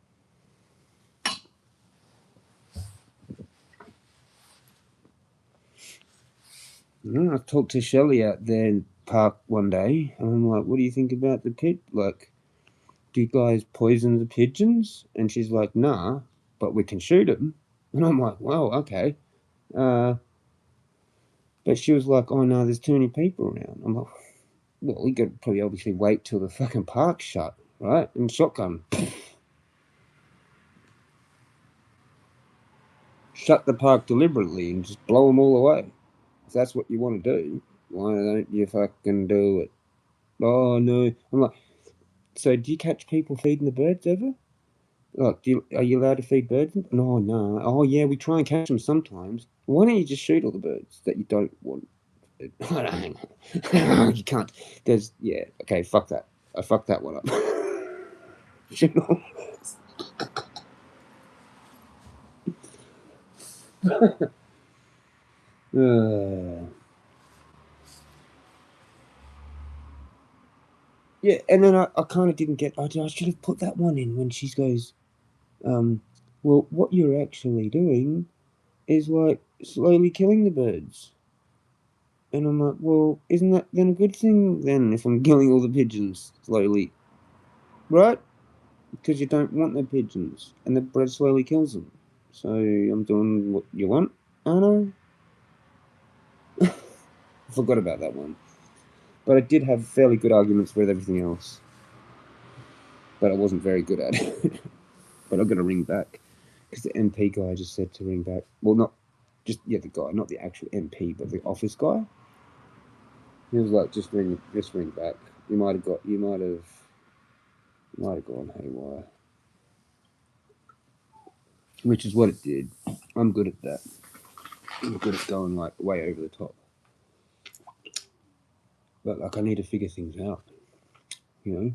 I talked to Shelley out there in the park one day, and I'm like, what do you think about the pit? Like, do you guys poison the pigeons? And she's like, nah, but we can shoot them. And I'm like, well, okay. But she was like, oh no, there's too many people around. I'm like, well, we could probably obviously wait till the fucking park's shut, right? And shotgun. Shut the park deliberately and just blow them all away. If that's what you want to do, why don't you fucking do it? Oh no. I'm like, so do you catch people feeding the birds ever? Like, are you allowed to feed birds? No, no. Oh yeah, we try and catch them sometimes. Why don't you just shoot all the birds that you don't want? Hang on. You can't. Okay, fuck that. I fucked that one up. Shoot all. Yeah, and then I kind of didn't get. I should have put that one in when she goes, well, what you're actually doing is like slowly killing the birds. And I'm like, well, isn't that then a good thing then if I'm killing all the pigeons slowly? Right? Because you don't want the pigeons, and the bread slowly kills them. So I'm doing what you want, aren't I? I forgot about that one. But I did have fairly good arguments with everything else. But I wasn't very good at it. But I'm going to ring back. Because the MP guy just said to ring back. Well, not just, yeah, the guy, not the actual MP, but the office guy. He was like, just ring back. You might have gone haywire. Which is what it did. I'm good at that. I'm good at going like way over the top. But like I need to figure things out, you know.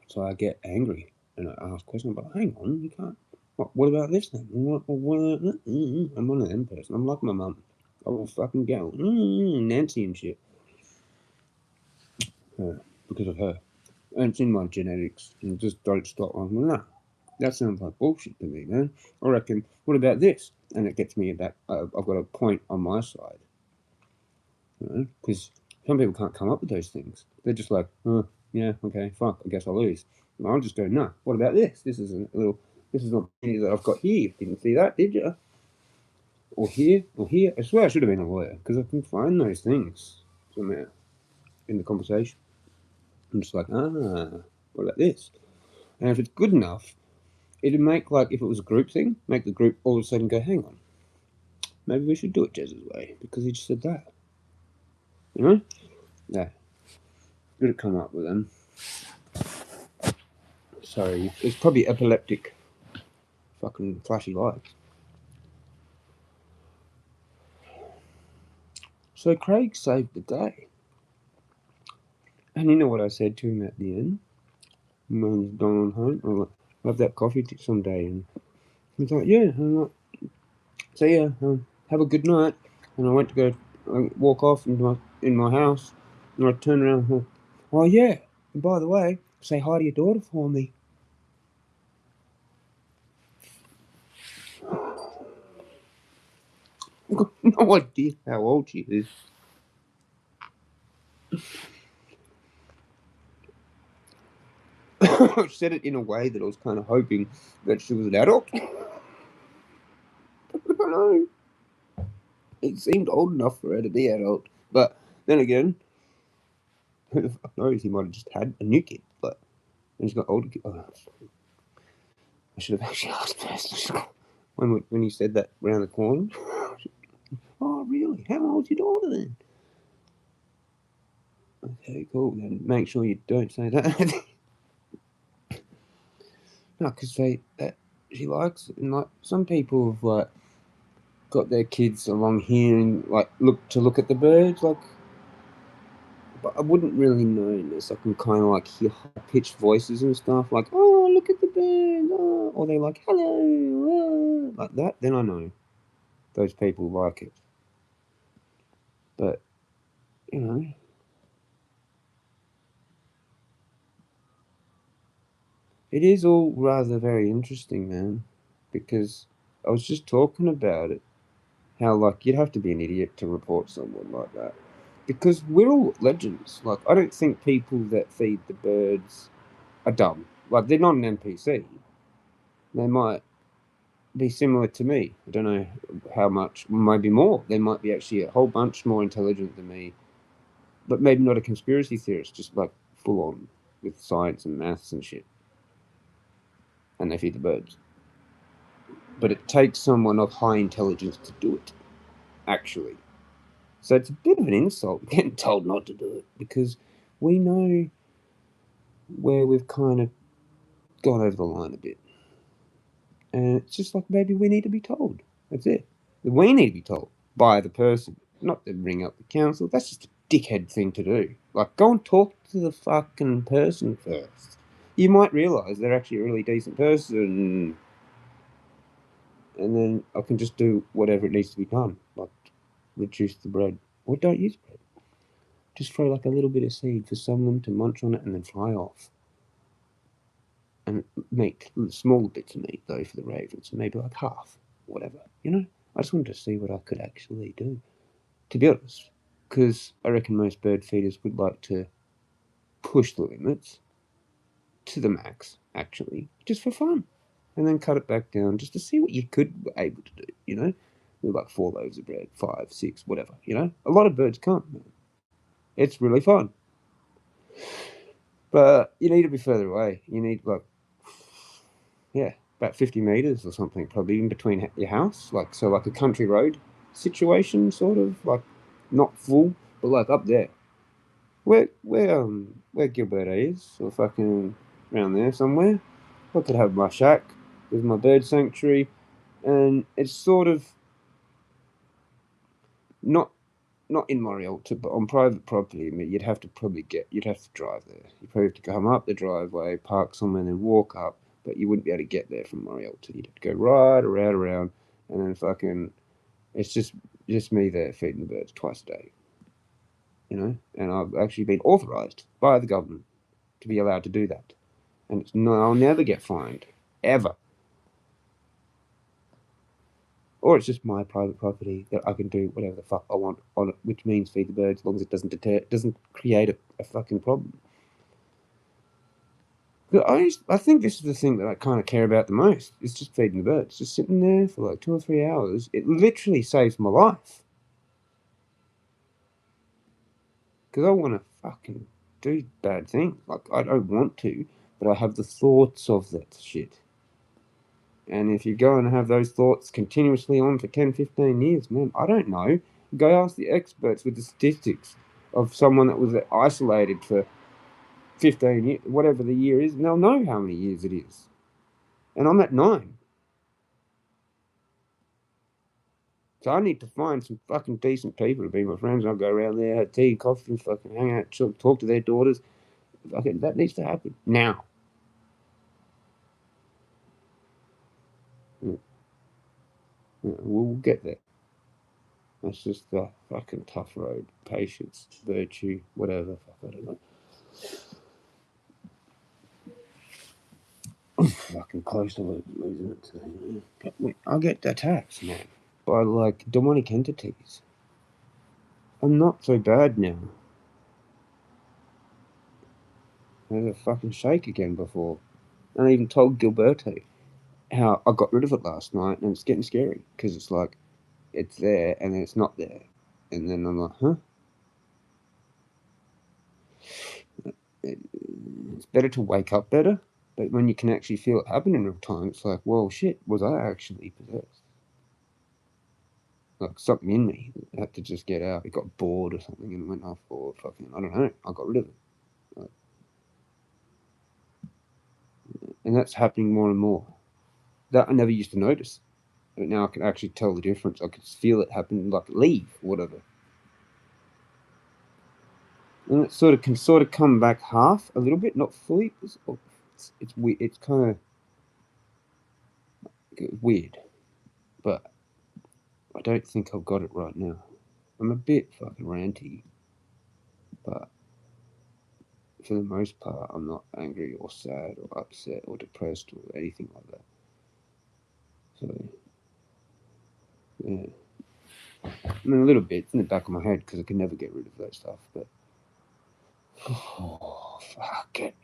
So I get angry and I ask questions. But hang on, you can't. What about this then? I'm one of them person. I'm like my mum. I will fucking go Nancy and shit. Because of her. And it's in my genetics. And just don't stop. I'm like, nah, that sounds like bullshit to me, man. I reckon, what about this? And it gets me that I've got a point on my side. You know? Because some people can't come up with those things. They're just like, oh, yeah, okay, fuck, I guess I'll lose. And I'll just go, no, what about this? This is an opportunity that I've got here. Didn't see that, did you? Or here. I swear I should have been a lawyer because I can find those things somewhere in the conversation. I'm just like, what about this? And if it's good enough, it'd make, like, if it was a group thing, make the group all of a sudden go, hang on, maybe we should do it Jezza's way because he just said that. You know? Yeah. Good at come up with them. Sorry, it's probably epileptic. Fucking flashy lights. So Craig saved the day. And you know what I said to him at the end? When I was going home? I was like, I'll have that coffee someday. And he's like, yeah. And I'm like, so yeah, have a good night. And I went to go walk off in my house. And I turned around and oh yeah, and by the way, say hi to your daughter for me. I've got no idea how old she is. I said it in a way that I was kind of hoping that she was an adult. I don't know. It seemed old enough for her to be adult. But then again, who the fuck knows? He might have just had a new kid. But then she's got older kids. Oh, I should have actually asked first. When you said that round the corner. Oh, really? How old's your daughter then? Okay, cool. Then make sure you don't say that. No, because she likes it. And like some people have like got their kids along here and like look at the birds. Like, but I wouldn't really know unless I can kind of like hear high pitched voices and stuff. Like, oh, look at the birds. Oh. Or they're like, hello, oh. Like that. Then I know those people like it. But you know. It is all rather very interesting, man, because I was just talking about it. How, like, you'd have to be an idiot to report someone like that. Because we're all legends. Like, I don't think people that feed the birds are dumb. Like, they're not an NPC. They might be similar to me. I don't know how much, maybe more. They might be actually a whole bunch more intelligent than me. But maybe not a conspiracy theorist, just like full on with science and maths and shit. And they feed the birds. But it takes someone of high intelligence to do it, actually. So it's a bit of an insult getting told not to do it because we know where we've kind of gone over the line a bit. And it's just like maybe we need to be told. That's it. We need to be told by the person, not to ring up the council. That's just a dickhead thing to do. Like, go and talk to the fucking person first. You might realise they're actually a really decent person. And then I can just do whatever it needs to be done. Like, reduce the bread. Or don't use bread. Just throw like a little bit of seed for someone to munch on it and then fly off. And make small bits of meat though for the ravens, maybe like half, whatever, you know? I just wanted to see what I could actually do, to be honest, because I reckon most bird feeders would like to push the limits to the max, actually, just for fun, and then cut it back down just to see what you could be able to do, you know? With like 4 loaves of bread, 5, 6, whatever, you know? A lot of birds can't, man. It's really fun. But you need to be further away. You need, like, yeah, about 50 metres or something, probably in between your house. Like, so like a country road situation, sort of, like, not full, but like up there. Where Gilberto is, or fucking around there somewhere. I could have my shack with my bird sanctuary, and it's sort of not in Morialta, but on private property. I mean, you'd have to drive there. You'd probably have to come up the driveway, park somewhere, and then walk up. But you wouldn't be able to get there from Morialta. You'd have to go right around, and then fucking. It's just me there feeding the birds twice a day. You know, and I've actually been authorised by the government to be allowed to do that, and I'll never get fined ever. Or it's just my private property that I can do whatever the fuck I want on it, which means feed the birds as long as it doesn't create a fucking problem. But I think this is the thing that I kind of care about the most. It's just feeding the birds. Just sitting there for like 2 or 3 hours. It literally saves my life. Because I want to fucking do bad things. Like, I don't want to, but I have the thoughts of that shit. And if you go and have those thoughts continuously on for 10, 15 years, man, I don't know. Go ask the experts with the statistics of someone that was isolated for 15 years, whatever the year is, and they'll know how many years it is. And I'm at 9. So I need to find some fucking decent people to be my friends. I'll go around there, have tea, coffee, and fucking hang out, talk to their daughters. Fucking, that needs to happen now. Yeah. Yeah, we'll get there. That's just the fucking tough road. Patience, virtue, whatever. Fuck, I don't know. I'm fucking close to losing it today. I'll get attacked, man, by like demonic entities. I'm not so bad now. There's a fucking shake again before. And I even told Gilberto how I got rid of it last night, and it's getting scary because it's like it's there and then it's not there, and then I'm like, huh? It's better to wake up better, but when you can actually feel it happen in real time, it's like, well, shit, was I actually possessed? Like something in me had to just get out. It got bored or something and went off, or fucking, I don't know. I got rid of it, like, and that's happening more and more. That I never used to notice, but now I can actually tell the difference. I can feel it happen, like leave, whatever. And it can come back half a little bit, not fully. It's weird. It's kind of weird, but I don't think I've got it right now. I'm a bit fucking ranty, but for the most part, I'm not angry or sad or upset or depressed or anything like that. So, yeah. I mean, a little bit. It's in the back of my head because I can never get rid of that stuff, but. Oh, fuck it.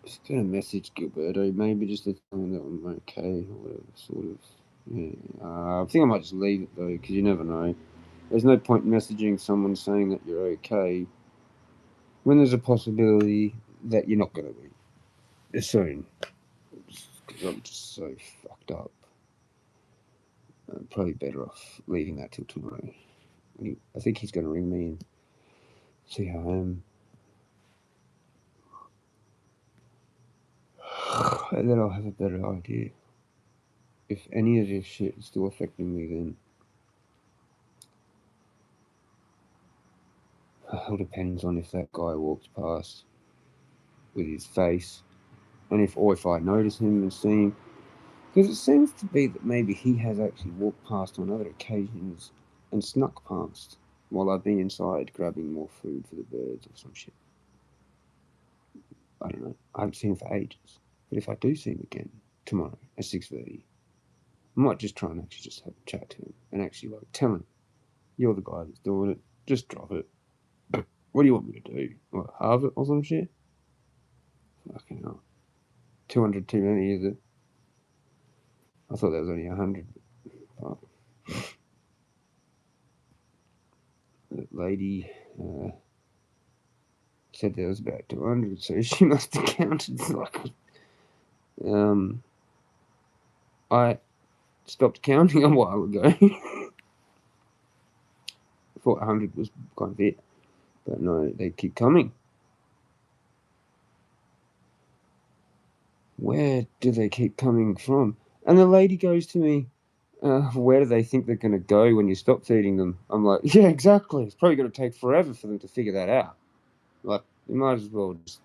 Just gonna message Gilberto, maybe just to tell him that I'm okay or whatever, sort of. Yeah. I think I might just leave it though, because you never know. There's no point messaging someone saying that you're okay when there's a possibility that you're not gonna be soon. Because I'm just so fucked up. I'm probably better off leaving that till tomorrow. I think he's gonna ring me and see how I am. And then I'll have a better idea. If any of this shit is still affecting me, then it all depends on if that guy walks past with his face, and if I notice him and see him, Because it seems to be that maybe he has actually walked past on other occasions and snuck past while I've been inside grabbing more food for the birds or some shit. I don't know. I haven't seen him for ages. But if I do see him again tomorrow at 6:30, I might just try and actually just have a chat to him and actually like tell him, you're the guy that's doing it. Just drop it. What do you want me to do? What, halve it or some shit? Fucking hell. 200 too many, is it? I thought that was only 100. But that lady said there was about 200, so she must have counted. Like, I stopped counting a while ago. I thought 100 was kind of it, but no, they keep coming. Where do they keep coming from? And the lady goes to me, where do they think they're going to go when you stop feeding them? I'm like, yeah, exactly. It's probably going to take forever for them to figure that out. Like, you might as well just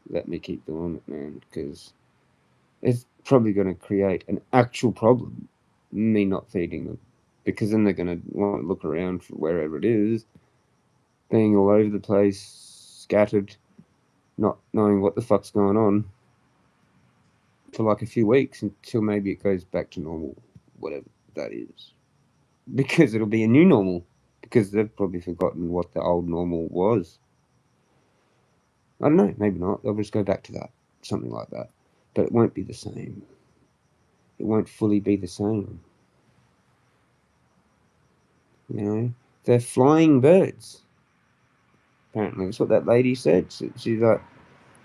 let me keep doing it, man, because it's probably going to create an actual problem, me not feeding them, because then they're going to want to look around for wherever it is, being all over the place, scattered, not knowing what the fuck's going on for like a few weeks until maybe it goes back to normal, whatever that is. Because it'll be a new normal, because they've probably forgotten what the old normal was. I don't know, maybe not. They'll just go back to that, something like that. But it won't be the same. It won't fully be the same. You know, they're flying birds. Apparently, that's what that lady said. She like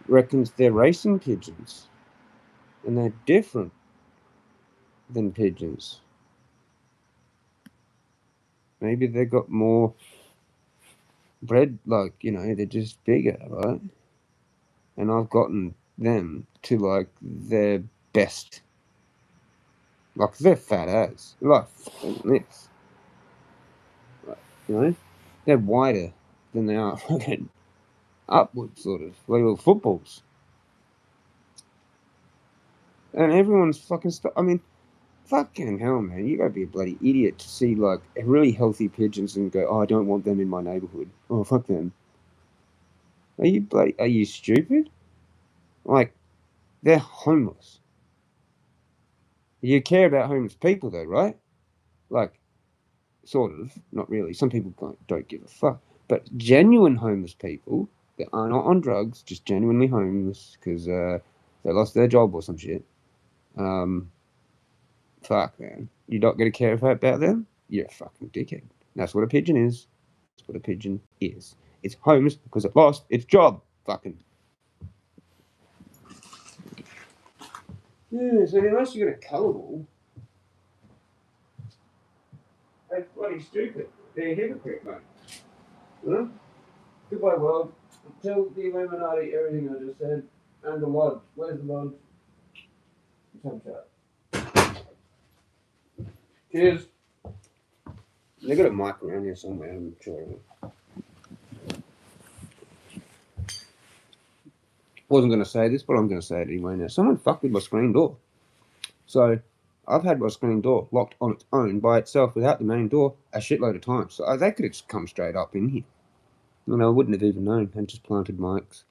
reckons they're racing pigeons, and they're different than pigeons. Maybe they got more bread, like, you know, they're just bigger, right? And I've gotten them to like their best. Like, they're fat as. Like this. Like, you know, they're wider than they are fucking upward, sort of, like little footballs. And everyone's fucking I mean, fucking hell, man. You gotta be a bloody idiot to see, like, really healthy pigeons and go, oh, I don't want them in my neighborhood. Oh, fuck them. Are you stupid? Like, they're homeless. You care about homeless people, though, right? Like, sort of. Not really. Some people don't give a fuck. But genuine homeless people that are not on drugs, just genuinely homeless because they lost their job or some shit. Fuck, man. You're not going to care about them? You're a fucking dickhead. That's what a pigeon is. That's what a pigeon is. It's homeless because it lost its job. Fucking. Yeah, so unless you're going to colourable, that's bloody stupid. They're a hypocrite, mate. Huh? Goodbye, world. Tell the Illuminati everything I just said. And the lodge. Where's the lodge? Let's have a chat. Cheers. They got a mic around here somewhere, I'm sure. Wasn't going to say this, but I'm going to say it anyway now. Someone fucked with my screen door. So I've had my screen door locked on its own by itself without the main door a shitload of times. So they could have come straight up in here. And I wouldn't have even known and just planted mics.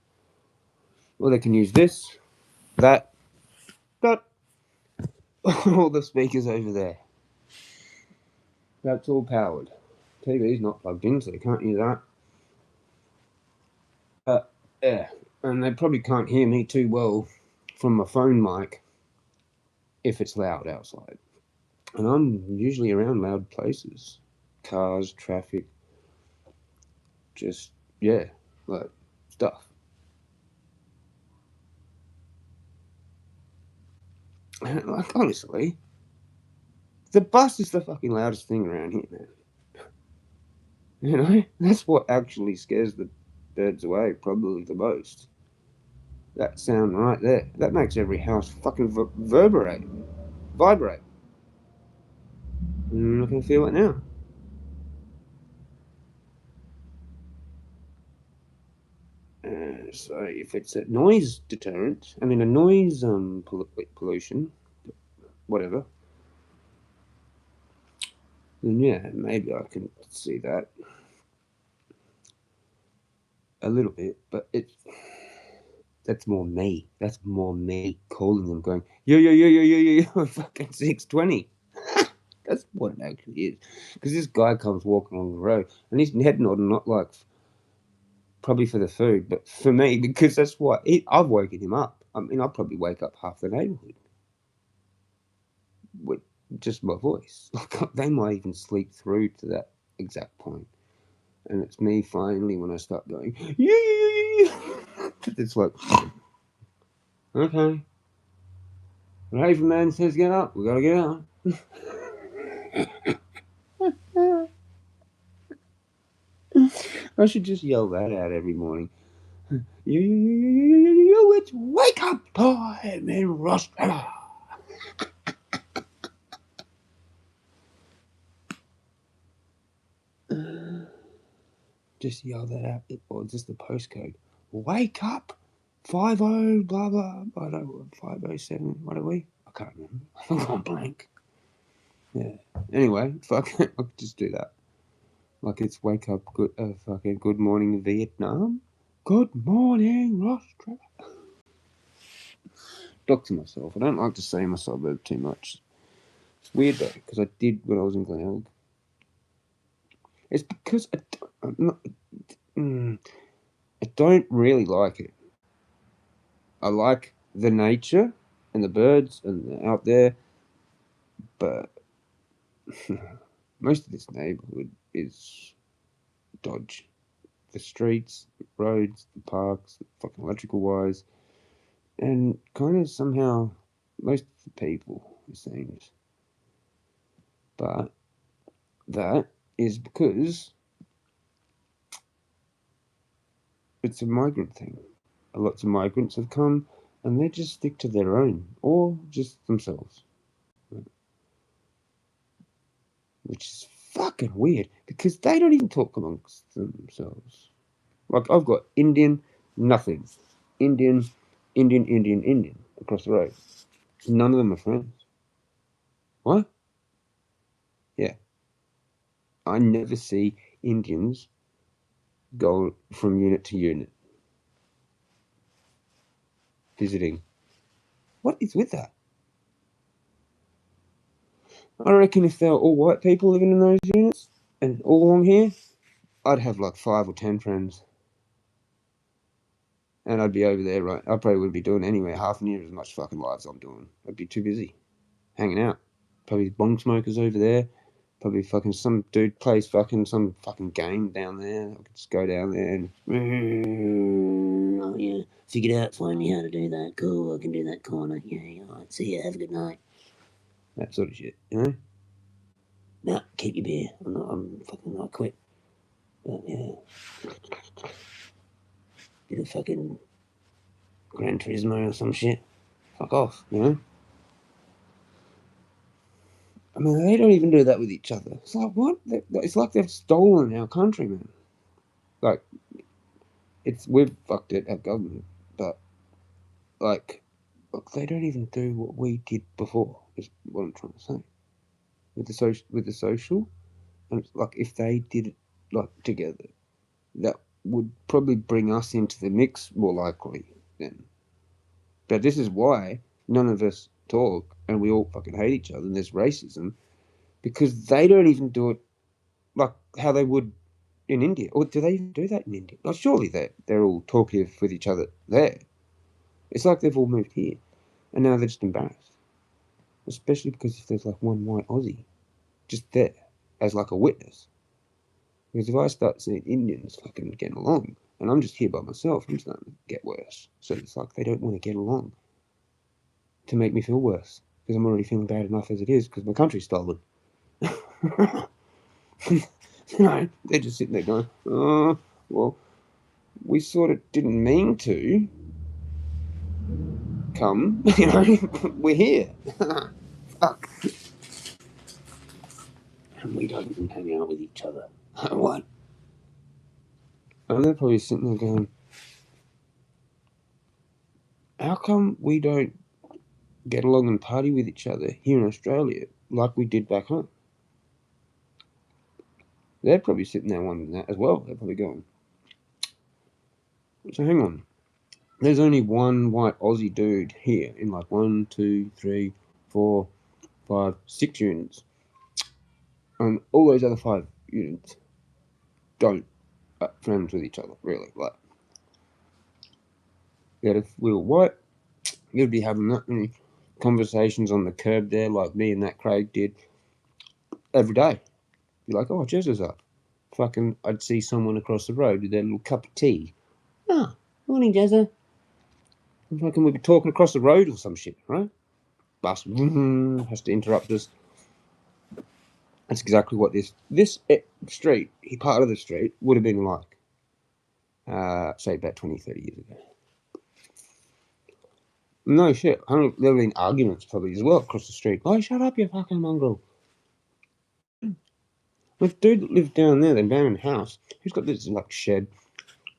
Or they can use this, that, all the speakers over there. That's all powered. TV's not plugged in, so they can't use that. Yeah, and they probably can't hear me too well from my phone mic if it's loud outside. And I'm usually around loud places. Cars, traffic, just, yeah, like, stuff. Like, honestly, the bus is the fucking loudest thing around here, man. You know, that's what actually scares the birds away, probably the most. That sound right there. That makes every house fucking vibrate. I can feel it now. So if it's a noise deterrent, I mean a noise pollution, whatever, then yeah, maybe I can see that a little bit. But that's more me. That's more me calling them, going, yo, fucking 620. That's what it actually is. Because this guy comes walking along the road, and he's head nodding, not like probably for the food, but for me, because that's what I've woken him up. I mean, I'll probably wake up half the neighborhood with just my voice. Like, they might even sleep through to that exact point. And it's me finally when I start going, yeah. It's like, okay. Right, if a man says get up, we gotta get up. I should just yell that out every morning. You, it's wake up time in Rostrella. Just yell that out, or just the postcode. Wake up, 50 blah blah. I don't know, 507. What are we? I can't remember. I'm gone blank. Yeah. Anyway, fuck it. I'll just do that. Like it's wake up, fucking good morning Vietnam. Good morning, Rostrella. Talk to myself. I don't like to say my suburb too much. It's weird though, because I did when I was in Glenelg. It's because I don't really like it. I like the nature and the birds and out there, but most of this neighborhood is dodge. The streets, the roads, the parks, the fucking electrical wires, and kind of somehow most of the people, it seems. But that is because it's a migrant thing. Lots of migrants have come and they just stick to their own or just themselves. Which is fucking weird because they don't even talk amongst themselves. Like I've got Indian, nothing. Indian across the road. None of them are friends. What? Yeah. I never see Indians go from unit to unit. Visiting. What is with that? I reckon if there were all white people living in those units and all along here, I'd have like 5 or 10 friends. And I'd be over there, right? I probably wouldn't be doing anywhere half near as much fucking lives I'm doing. I'd be too busy hanging out. Probably bong smokers over there. Probably fucking some dude plays fucking some fucking game down there. I could just go down there and oh yeah, figured out, find me how to do that. Cool, I can do that corner. Yeah, alright, see ya, have a good night. That sort of shit, you know? Nah, keep your beer. I'm fucking, I quit. But yeah. Did a fucking Gran Turismo or some shit. Fuck off, you know? I mean, they don't even do that with each other. It's like, what? It's like they've stolen our country, man. Like, we've fucked it, our government, but, like, look, they don't even do what we did before, is what I'm trying to say. With the social, and it's like, if they did it, like, together, that would probably bring us into the mix more likely then. But this is why none of us talk, and we all fucking hate each other, and there's racism, because they don't even do it like how they would in India. Or do they even do that in India? Well, surely they're all talkative with each other there. It's like they've all moved here, and now they're just embarrassed. Especially because if there's like one white Aussie just there as like a witness. Because if I start seeing Indians fucking getting along, and I'm just here by myself, I'm starting to get worse. So it's like they don't want to get along to make me feel worse. Because I'm already feeling bad enough as it is because my country's stolen. You know, they're just sitting there going, oh, well, we sort of didn't mean to come, you know, we're here. Fuck. And we don't even hang out with each other. What? And they're probably sitting there going, how come we don't get along and party with each other here in Australia like we did back home. They're probably sitting there wondering that as well. They're probably going, so hang on. There's only one white Aussie dude here in like 1, 2, 3, 4, 5, 6 units. And all those other 5 units don't friends with each other, really. Like, yeah, if we were white, you'd be having that many conversations on the curb there, like me and that Craig did every day. Be like, oh, Jezza's up. Fucking, I'd see someone across the road with their little cup of tea. Ah, morning, Jezza. And fucking, we'd be talking across the road or some shit, right? Bus has to interrupt us. That's exactly what this street, part of the street, would have been like, say, about 20, 30 years ago. No shit. There would have been arguments probably as well across the street. Oh, shut up, you fucking mongrel. This dude that lived down there, the abandoned house, he's got this like shed.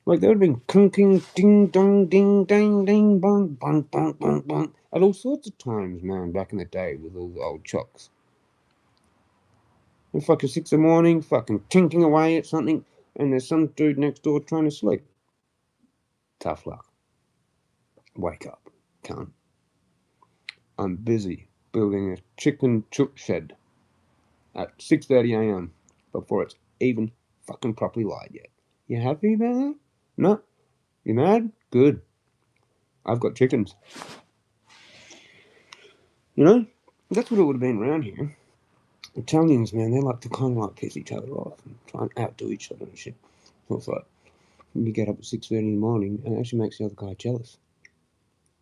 Like there would have been clunking, ding dong, ding dang, ding bong, bong, bong, bong, bong, at all sorts of times, man, back in the day with all the old chocks. And fucking 6 in the morning, fucking tinking away at something, and there's some dude next door trying to sleep. Tough luck. Wake up, cunt. I'm busy building a chicken chook shed at 6:30 a.m. before it's even fucking properly light yet. You happy about that? No? You mad? Good. I've got chickens. You know? That's what it would have been around here. Italians, man, they like to kind of like piss each other off and try and outdo each other and shit. So it's like, you get up at 6:30 in the morning and it actually makes the other guy jealous.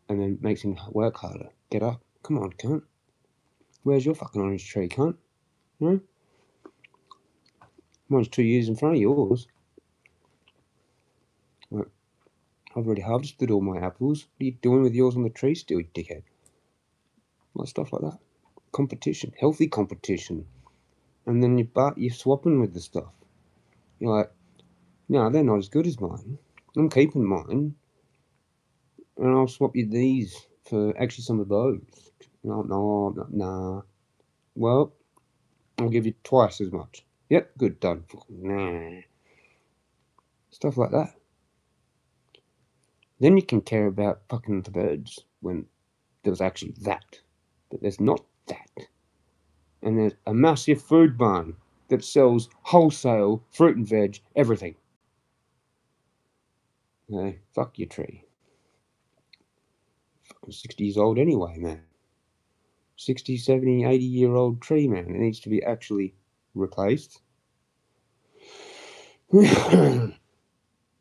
And then makes him work harder. Get up. Come on, cunt. Where's your fucking orange tree, cunt? You know? Mine's 2 years in front of yours. Like, I've already harvested all my apples. What are you doing with yours on the tree still, you dickhead? Like stuff like that. Competition. Healthy competition. And then you're swapping with the stuff. You're like, no, they're not as good as mine. I'm keeping mine. And I'll swap you these for actually some of those. No, nah. Well, I'll give you twice as much. Yep, good, done. Nah. Stuff like that. Then you can care about fucking the birds when there's actually that. But there's not that. And there's a massive food barn that sells wholesale fruit and veg, everything. Hey, fuck your tree. Fucking 60 years old anyway, man. 60, 70, 80-year-old tree, man. It needs to be actually replaced. I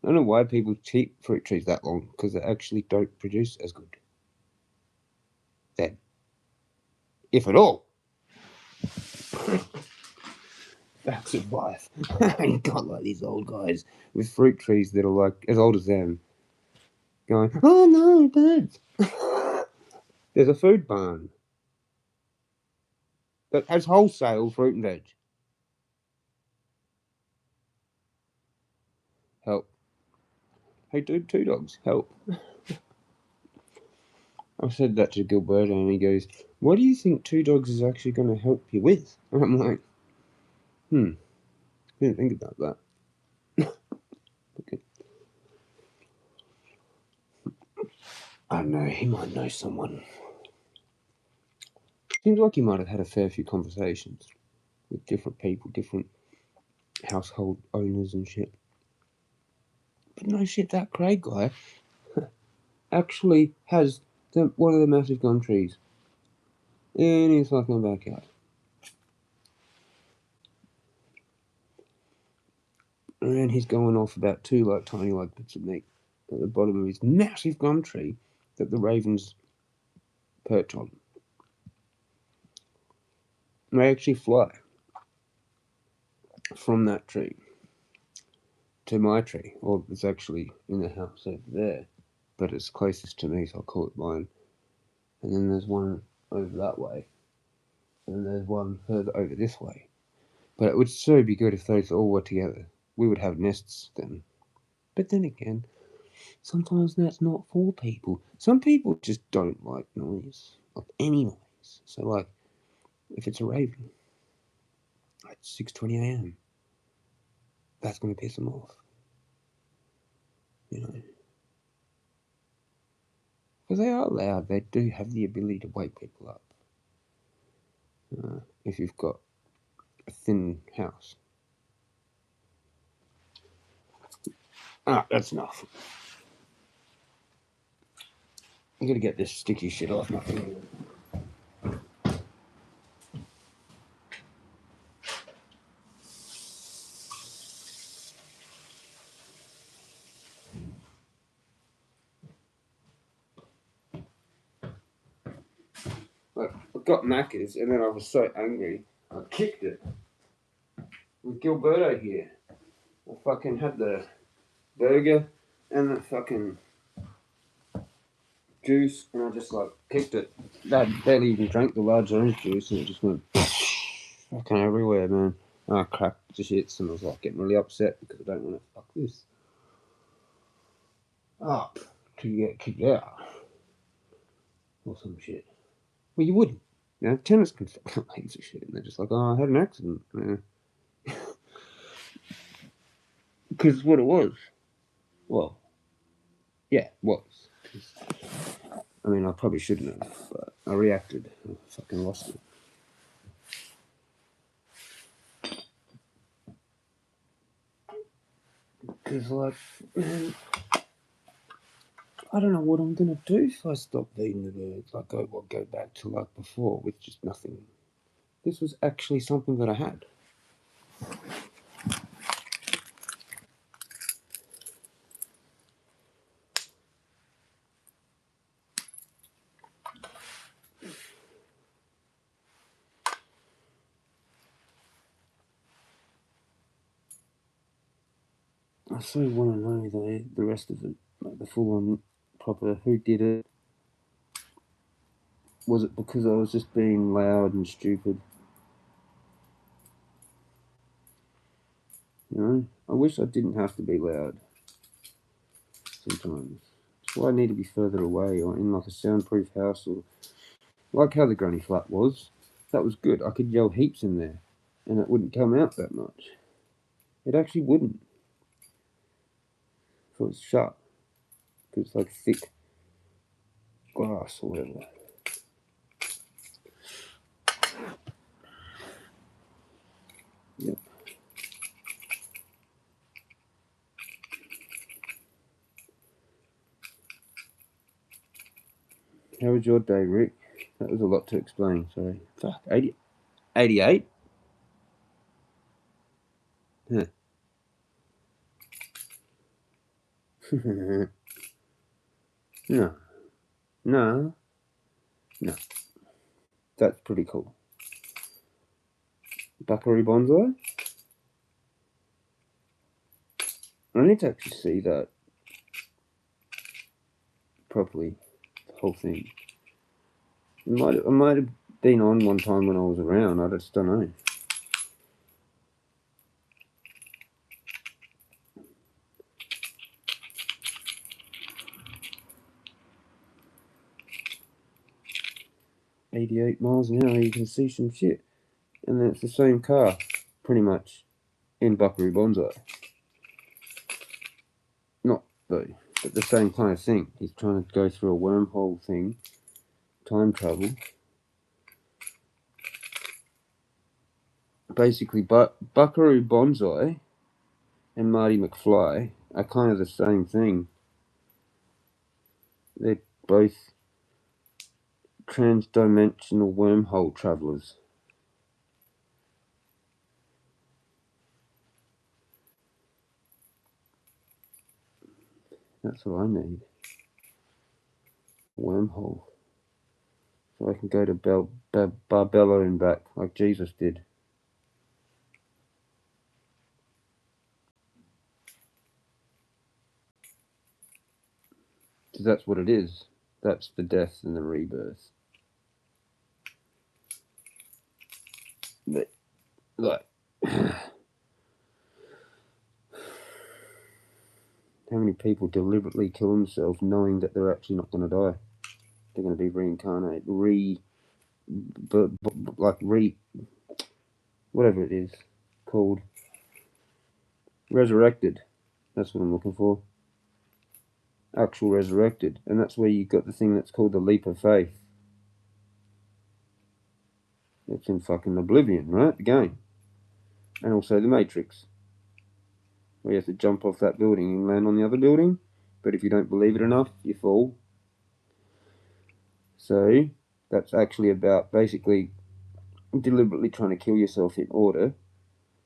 don't know why people keep fruit trees that long, because they actually don't produce as good. Then. If at all. Facts of life. You got like these old guys with fruit trees that are like as old as them going, oh no, birds. There's a food barn that has wholesale fruit and veg. Help. Hey dude, 2 dogs, help. I said that to Gilberto and he goes, what do you think 2 dogs is actually going to help you with? And I'm like, didn't think about that. Okay. I don't know, he might know someone. Seems like he might have had a fair few conversations with different people, different household owners and shit. But no shit, that Craig guy actually has one of the massive gum trees in his fucking backyard. And he's going off about 2 like tiny like bits of meat at the bottom of his massive gum tree that the ravens perch on. And they actually fly from that tree to my tree, or it's actually in the house over there, but it's closest to me, so I'll call it mine. And then there's one over that way, and then there's one further over this way. But it would so be good if those all were together. We would have nests then. But then again, sometimes that's not for people. Some people just don't like noise. like any noise. So like, if it's a raven at 6:20 a.m., that's going to piss them off, you know, because they are loud. They do have the ability to wake people up. If you've got a thin house. That's enough. I'm gonna get this sticky shit off my finger. I got Macca's and then I was so angry, I kicked it. With Gilberto here, I fucking had the burger and the fucking juice, and I just like kicked it. I barely even drank the large orange juice, and it just went fucking everywhere, man. And I cracked the shits, and I was like getting really upset because I don't want to fuck this up to get kicked out or some shit. Well, you wouldn't. You know, tennis can fucking heaps of shit, and they're just like, oh, I had an accident. Yeah. Because what it was. Well, yeah, it was. I mean, I probably shouldn't have, but I reacted. I fucking lost it. Because, like, man, I don't know what I'm going to do if I stop feeding the birds. Like, go back to like before with just nothing. This was actually something that I had. I so want to know the rest of it, like the full-on proper who did it. Was it because I was just being loud and stupid? You know, I wish I didn't have to be loud sometimes. That's why I need to be further away or in like a soundproof house, or like how the granny flat was. That was good. I could yell heaps in there and it wouldn't come out that much. It actually wouldn't if it was shut, because it's like thick glass or whatever. Yep. How was your day, Rick? That was a lot to explain, sorry. Fuck, 88? Huh. No. No. No. That's pretty cool. Buckaroo Bonsai? I need to actually see that properly, the whole thing. I might have been on one time when I was around, I just don't know. "88 miles an hour, you can see some shit." And then it's the same car, pretty much, in Buckaroo Bonsai. Not though, but the same kind of thing. He's trying to go through a wormhole thing, time travel. Basically, Buckaroo Bonsai and Marty McFly are kind of the same thing. They're both trans-dimensional wormhole travelers. That's what I need. Wormhole. So I can go to Barbella and back, like Jesus did. Because that's what it is. That's the death and the rebirth. But, like, how many people deliberately kill themselves knowing that they're actually not going to die? they're going to be reincarnated, whatever it is called, resurrected. That's what I'm looking for. Actual resurrected. And that's where you got the thing that's called the leap of faith. It's in fucking Oblivion, right? The game. And also the Matrix. Where you have to jump off that building and land on the other building. But if you don't believe it enough, you fall. So, that's actually about basically deliberately trying to kill yourself in order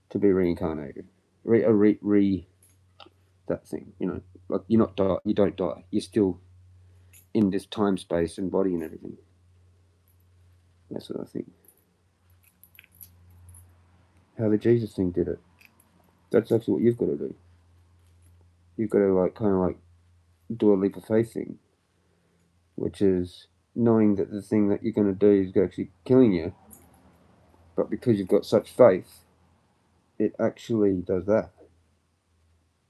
to be reincarnated. That thing, you know. Like, you don't die. You're still in this time, space, and body and everything. That's what I think. How the Jesus thing did it. That's actually what you've got to do. You've got to kind of do a leap of faith thing, which is knowing that the thing that you're going to do is actually killing you, but because you've got such faith, it actually does that,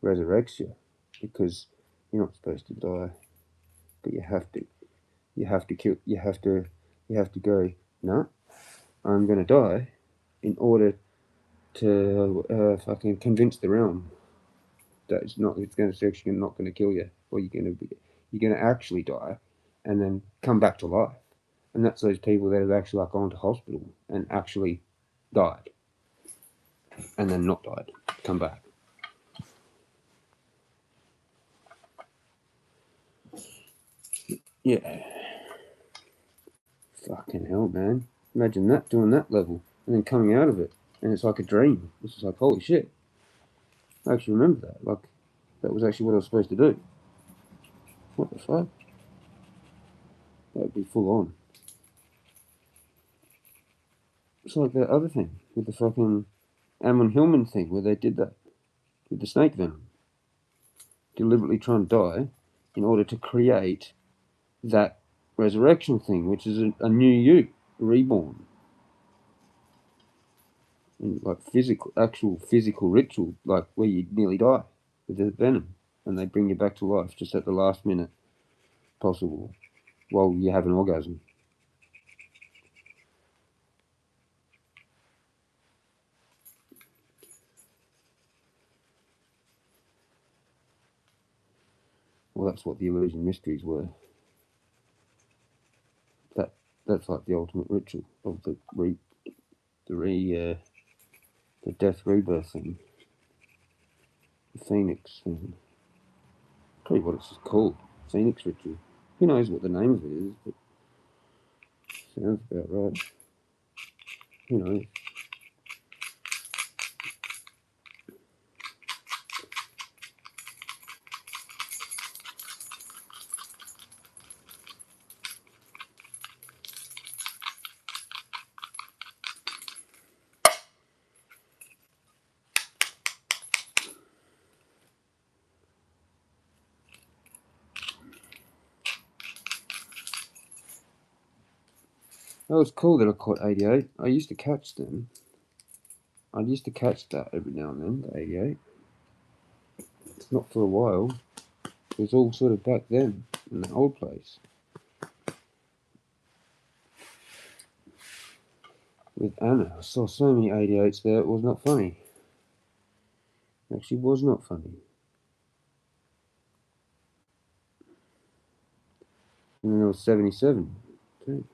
resurrects you, because you're not supposed to die, but you have to. You have to kill. You have to go. No, I'm going to die, in order to fucking convince the realm that it's actually not going to kill you, or you're going to actually die, and then come back to life. And that's those people that have actually gone to hospital and actually died, and then not died, come back. Yeah. Fucking hell, man. Imagine that, doing that level, and then coming out of it, and it's like a dream. It's just like, holy shit. I actually remember that. That was actually what I was supposed to do. What the fuck? That would be full on. It's like that other thing with the fucking Amon Hillman thing where they did that with the snake venom. Deliberately trying to die in order to create that resurrection thing, which is a new you, reborn. And actual physical ritual, like where you nearly die with the venom, and they bring you back to life just at the last minute possible while you have an orgasm. Well, that's what the Illusion Mysteries were. That's like the ultimate ritual of the death rebirth thing, the Phoenix thing. Tell you what it's called, Phoenix ritual. Who knows what the name of it is, but sounds about right. Who knows? Oh, it's cool that I caught 88. I used to catch them. I used to catch that every now and then, the 88. It's not for a while. It was all sort of back then, in the old place. With Anna, I saw so many 88s there, it was not funny. It actually was not funny. And then there was 77, too.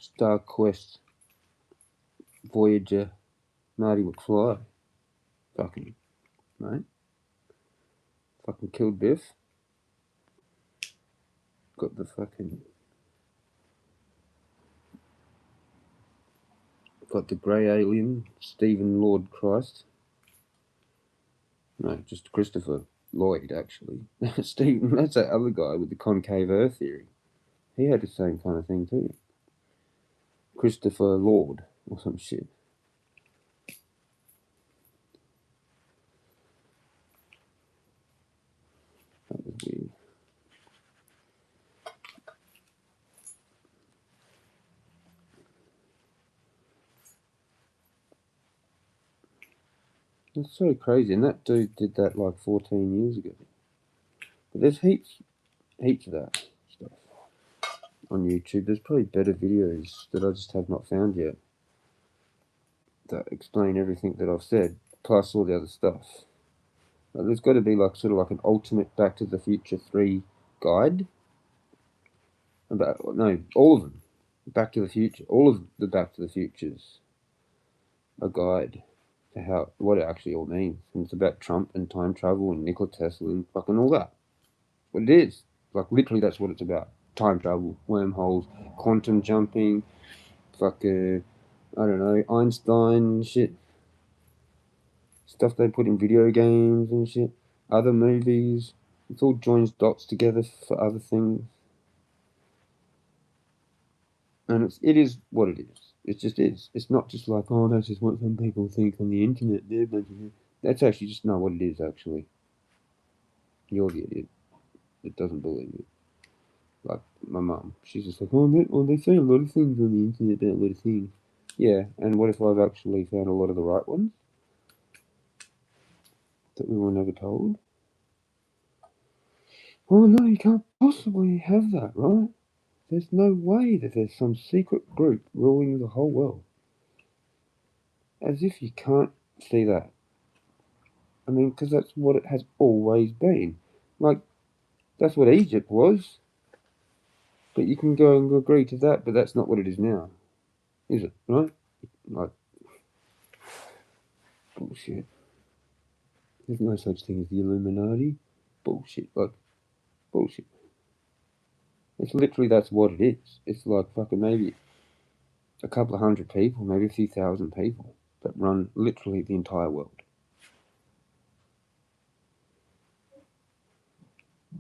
Star Quest, Voyager, Marty McFly. Fucking, right? Fucking killed Biff. Got the grey alien, Stephen Lord Christ. No, just Christopher Lloyd, actually. Stephen, that's that other guy with the concave Earth theory. He had the same kind of thing too. Christopher Lord, or some shit. That was weird. It's so crazy, and that dude did that like 14 years ago. But there's heaps of that stuff on YouTube. There's probably better videos that I just have not found yet that explain everything that I've said, plus all the other stuff. Like, there's got to be like sort of like an ultimate Back to the Future 3 guide. All of them. Back to the Future. All of the Back to the Futures. A guide to what it actually all means. And it's about Trump and time travel and Nikola Tesla and fucking all that. What it is. Like, literally, that's what it's about. Time travel, wormholes, quantum jumping, I don't know, Einstein shit. Stuff they put in video games and shit. Other movies. It all joins dots together for other things. And it is what it is. It just is. It's not just like, oh, that's just what some people think on the internet. That's actually just not what it is, actually. You're the idiot that doesn't believe it. Like my mum. She's just like, oh, they say a lot of things on the internet about a lot of things. Yeah, and what if I've actually found a lot of the right ones that we were never told? Oh, no, you can't possibly have that, right? There's no way that there's some secret group ruling the whole world. As if you can't see that. I mean, because that's what it has always been. Like, that's what Egypt was. But you can go and agree to that, but that's not what it is now. Is it, right? Like, bullshit. There's no such thing as the Illuminati. Bullshit. Like, bullshit. It's literally, that's what it is. It's like fucking maybe a couple of hundred people, maybe a few thousand people that run literally the entire world.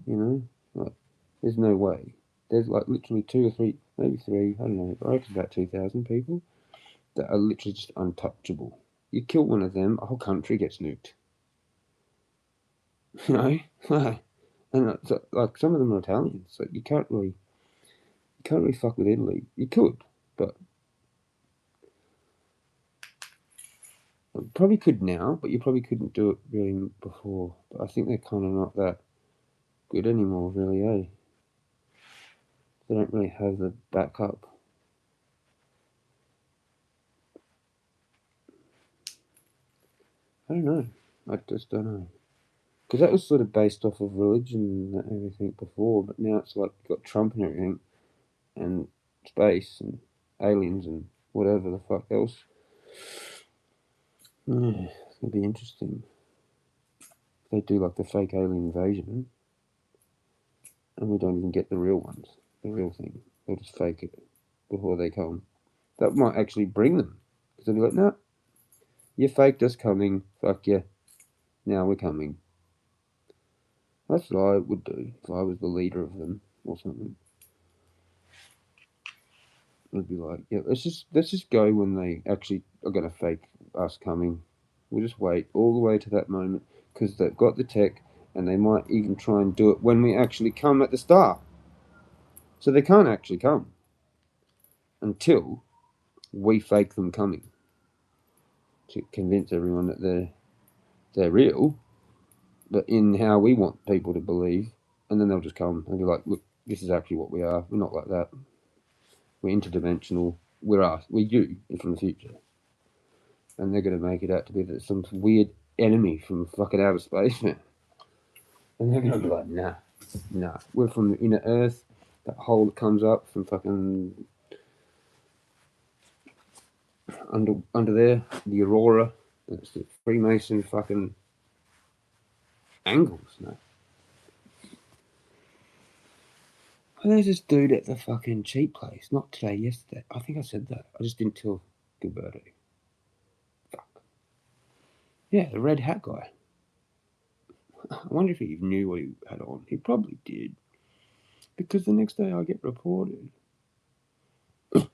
You know? Like, there's no way. There's like literally 2 or 3, maybe 3, I don't know, I reckon about 2,000 people that are literally just untouchable. You kill one of them, a whole country gets nuked. You know? And like some of them are Italians, so you can't really fuck with Italy. You could, but probably could now, but you probably couldn't do it really before. But I think they're kind of not that good anymore, really, eh? They don't really have the backup. I don't know. I just don't know. Because that was sort of based off of religion and everything before, but now it's like you've got Trump and everything, and space and aliens and whatever the fuck else. Yeah, it's gonna be interesting. They do like the fake alien invasion, and we don't even get the real ones, the real thing. They'll just fake it before they come. That might actually bring them, because they'll be like, no, you faked us coming, fuck you, now we're coming. That's what I would do if I was the leader of them or something. I'd be like, yeah, let's just go when they actually are gonna fake us coming. We'll just wait all the way to that moment because they've got the tech and they might even try and do it when we actually come at the start. So they can't actually come until we fake them coming to convince everyone that they're real, but in how we want people to believe, and then they'll just come and be like, look, this is actually what we are. We're not like that. We're interdimensional. We're us. We're you from the future. And they're going to make it out to be that some weird enemy from fucking outer space, man. And they're going to be like, nah. We're from the inner Earth. That hole that comes up from fucking under there, the aurora. That's the Freemason fucking angles, no. And there's this dude at the fucking cheap place. Not today, yesterday. I think I said that. I just didn't tell Gilberto. Fuck. Yeah, the red hat guy. I wonder if he even knew what he had on. He probably did. Because the next day I get reported. That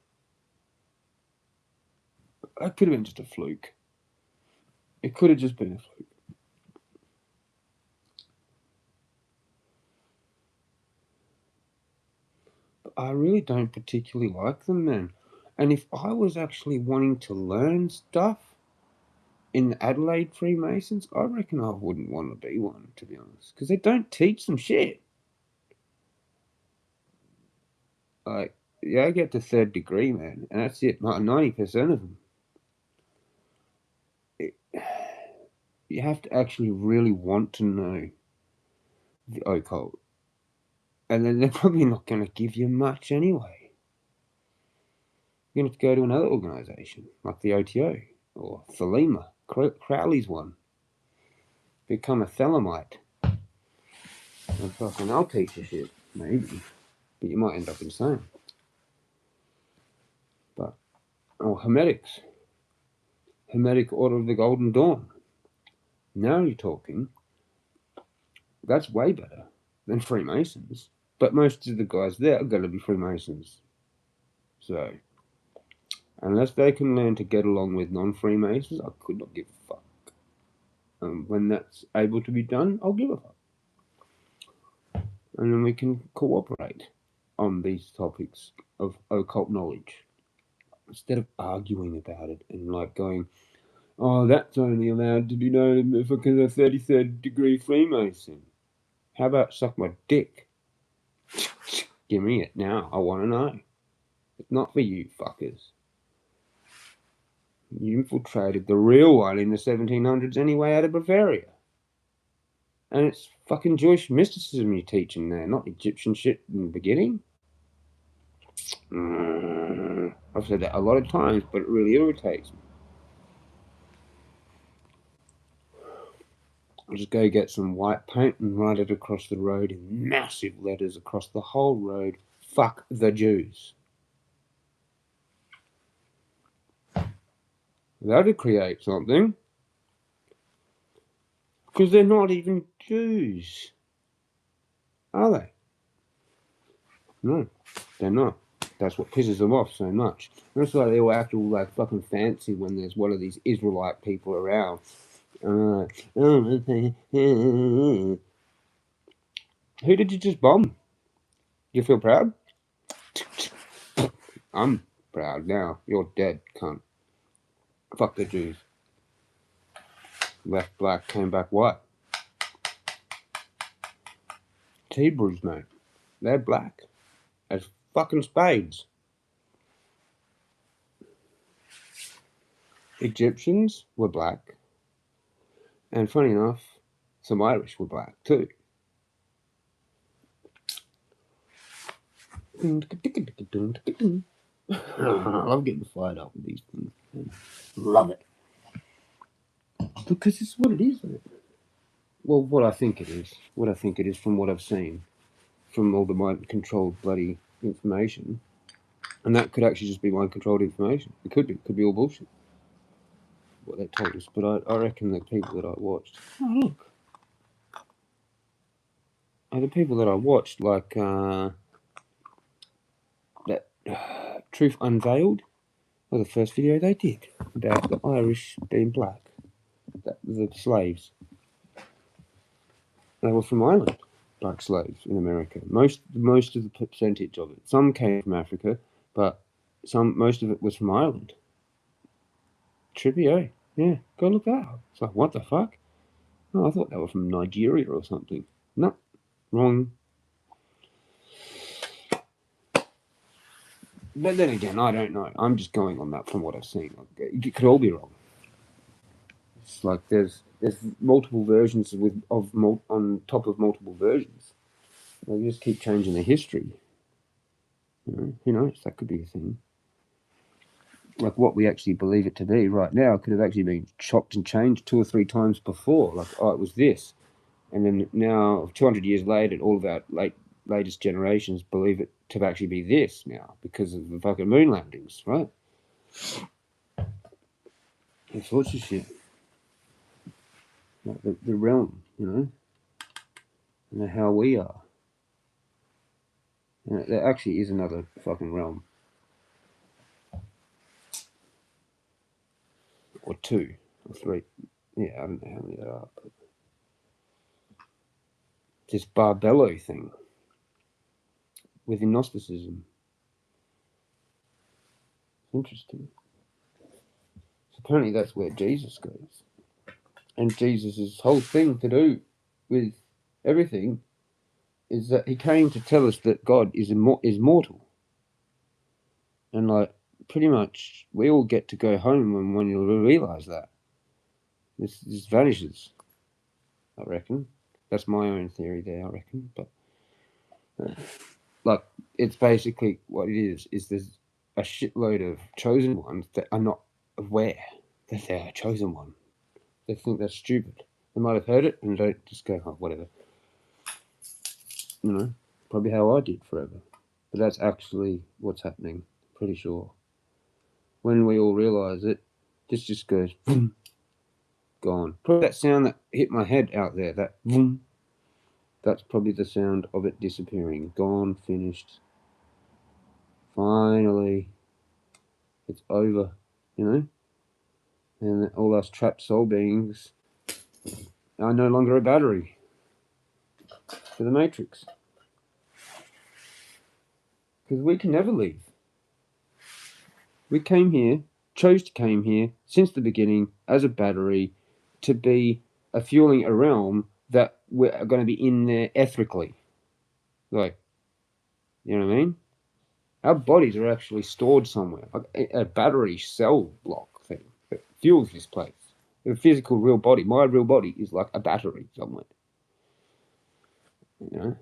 could have been just a fluke. It could have just been a fluke. But I really don't particularly like them, man. And if I was actually wanting to learn stuff, in the Adelaide Freemasons, I reckon I wouldn't want to be one, to be honest, because they don't teach them shit. Like, yeah, I get to 3rd degree, man, and that's it. 90% of them. You have to actually really want to know the occult, and then they're probably not going to give you much anyway. You're going to have to go to another organisation like the OTO or Thelema, Crowley's one. Become a Thelemite. And fucking, I'll teach you shit, maybe, but you might end up insane. But, or Hermetics. Hermetic Order of the Golden Dawn. Now you're talking. That's way better than Freemasons. But most of the guys there are going to be Freemasons. So, unless they can learn to get along with non-Freemasons, I could not give a fuck. When that's able to be done, I'll give a fuck. And then we can cooperate on these topics of occult knowledge. Instead of arguing about it and like going, oh, that's only allowed to be known because a 33rd degree Freemason. How about suck my dick? Give me it now. I want to know. It's not for you fuckers. You infiltrated the real one in the 1700s anyway out of Bavaria. And it's fucking Jewish mysticism you're teaching there, not Egyptian shit in the beginning. I've said that a lot of times, but it really irritates me. I'll just go get some white paint and write it across the road in massive letters across the whole road. Fuck the Jews. That'd create something. Because they're not even Jews. Are they? No, they're not. That's what pisses them off so much. That's why they all act all like fucking fancy when there's one of these Israelite people around. Who did you just bomb? You feel proud? I'm proud now. You're dead, cunt. Fuck the Jews. Left black, came back white. Hebrews, mate. They're black. As fucking spades. Egyptians were black. And funny enough, some Irish were black too. I love getting fired up with these things. Love it. Because it's what it is, isn't it? Well, what I think it is. What I think it is from what I've seen. From all the mind-controlled bloody information. And that could actually just be mind-controlled information. It could be. It could be all bullshit. What they told us. But I reckon the people that I watched... Oh, look. The people that I watched, like... that Truth Unveiled. Well, the first video they did. About the Irish being black. The slaves. They were from Ireland. Black slaves in America. Most of the percentage of it. Some came from Africa, but most of it was from Ireland. Trippy, eh? Yeah, go look that up. It's like, what the fuck? Oh, I thought they were from Nigeria or something. No, wrong. But then again, I don't know. I'm just going on that from what I've seen. It could all be wrong. It's like there's multiple versions on top of multiple versions. They just keep changing the history. You know, who knows? That could be a thing. Like what we actually believe it to be right now could have actually been chopped and changed 2 or 3 times before. Like, oh, it was this. And then now, 200 years later, all of our latest generations believe it to actually be this now because of the fucking moon landings, right? All sorts of shit. Like the realm, you know? And how we are. And there actually is another fucking realm. Or 2 or 3. Yeah, I don't know how many there are. But this Barbello thing with Gnosticism. Interesting. So apparently that's where Jesus goes. And Jesus' whole thing to do with everything is that he came to tell us that God is mortal. And like, pretty much, we all get to go home when you realise that. This vanishes, I reckon. That's my own theory there, I reckon. But, like, it's basically what it is there's a shitload of chosen ones that are not aware that they're a chosen one. They think that's stupid. They might have heard it and don't just go, oh, whatever. You know, probably how I did forever. But that's actually what's happening, pretty sure. When we all realise it, this just goes, boom, gone. Probably that sound that hit my head out there, that boom, that's probably the sound of it disappearing. Gone, finished. Finally, it's over, you know? And all us trapped soul beings are no longer a battery for the Matrix. Because we can never leave. We came here, chose to came here since the beginning as a battery to be a fueling a realm that we're going to be in there ethically. Like, you know what I mean? Our bodies are actually stored somewhere, like a battery cell block thing that fuels this place. The physical real body, my real body is like a battery somewhere. You know?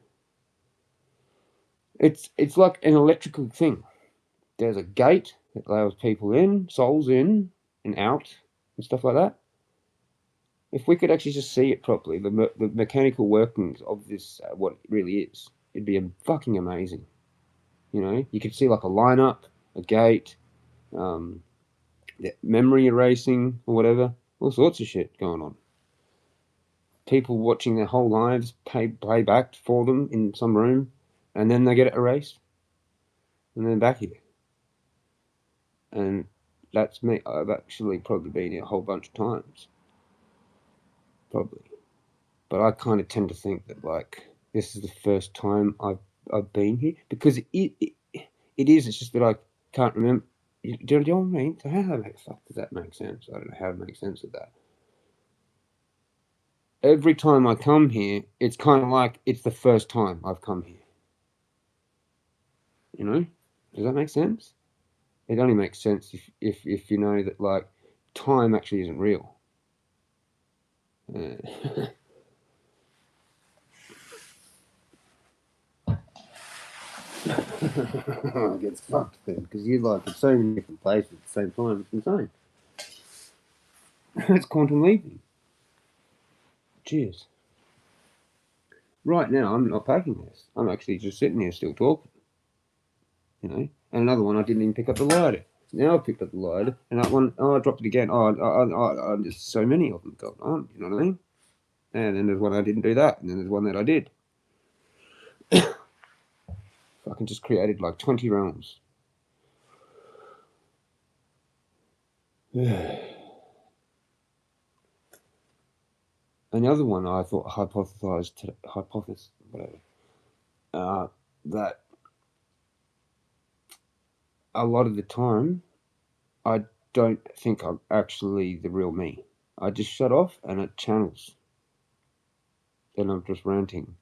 It's like an electrical thing. There's a gate that allows people in, souls in and out and stuff like that. If we could actually just see it properly, the mechanical workings of this, what it really is, it'd be fucking amazing. You know, you could see like a lineup, a gate, memory erasing or whatever, all sorts of shit going on. People watching their whole lives play back for them in some room, and then they get it erased, and then back here. And that's me. I've actually probably been here a whole bunch of times. Probably. But I kind of tend to think that, like, this is the first time I've been here. Because it is, it's just that I can't remember. Do you know what I mean? So how the fuck does that make sense? I don't know how to make sense of that. Every time I come here, it's kind of like it's the first time I've come here. You know? Does that make sense? It only makes sense if you know that, like, time actually isn't real. It gets fucked then, because you're like in so many different places at the same time. It's insane. It's quantum leaping. Cheers. Right now, I'm not packing this. I'm actually just sitting here still talking. You know? And another one, I didn't even pick up the lighter. Now I've picked up the lighter, and that one, I dropped it again. There's so many of them going on, you know what I mean? And then there's one I didn't do that, and then there's one that I did. Fucking just created like 20 realms. Another one I thought hypothesized, whatever, that a lot of the time, I don't think I'm actually the real me. I just shut off and it channels. Then I'm just ranting.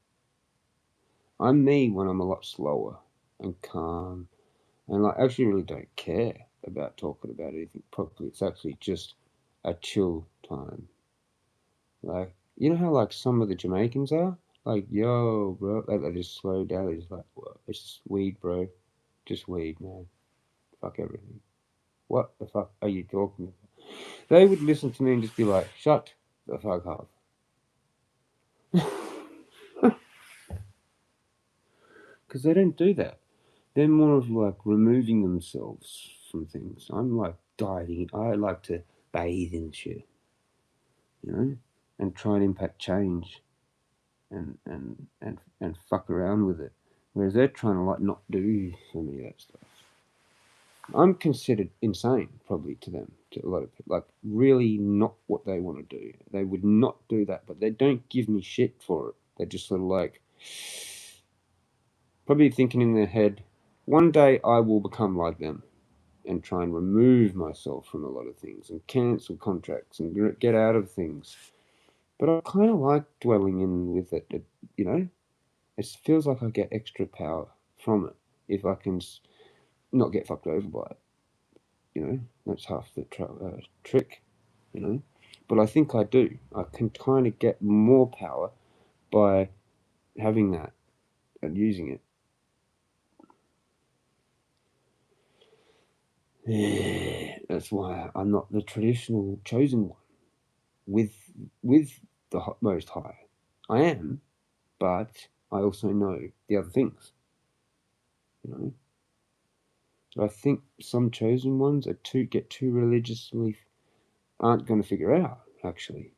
I'm me when I'm a lot slower and calm, and I actually really don't care about talking about anything properly. It's actually just a chill time. Like, you know how like some of the Jamaicans are? Like, yo, bro, they just slow down. They're just like, whoa, it's just weed, bro. Just weed, man. Fuck everything. What the fuck are you talking about? They would listen to me and just be like, shut the fuck up. Because they don't do that. They're more of like removing themselves from things. I'm like diving. I like to bathe in shit, you know, and try and impact change and fuck around with it. Whereas they're trying to like not do some of that stuff. I'm considered insane, probably to them, to a lot of people. Like, really not what they want to do. They would not do that, but they don't give me shit for it. They're just sort of like, probably thinking in their head, one day I will become like them and try and remove myself from a lot of things and cancel contracts and get out of things But I kind of like dwelling in with it, you know? It feels like I get extra power from it if I can not get fucked over by it, you know? That's half the trick, you know? But I think I do. I can kind of get more power by having that and using it. Yeah, that's why I'm not the traditional chosen one with the Most High. I am, but I also know the other things, you know. So I think some chosen ones get too religiously aren't going to figure it out actually.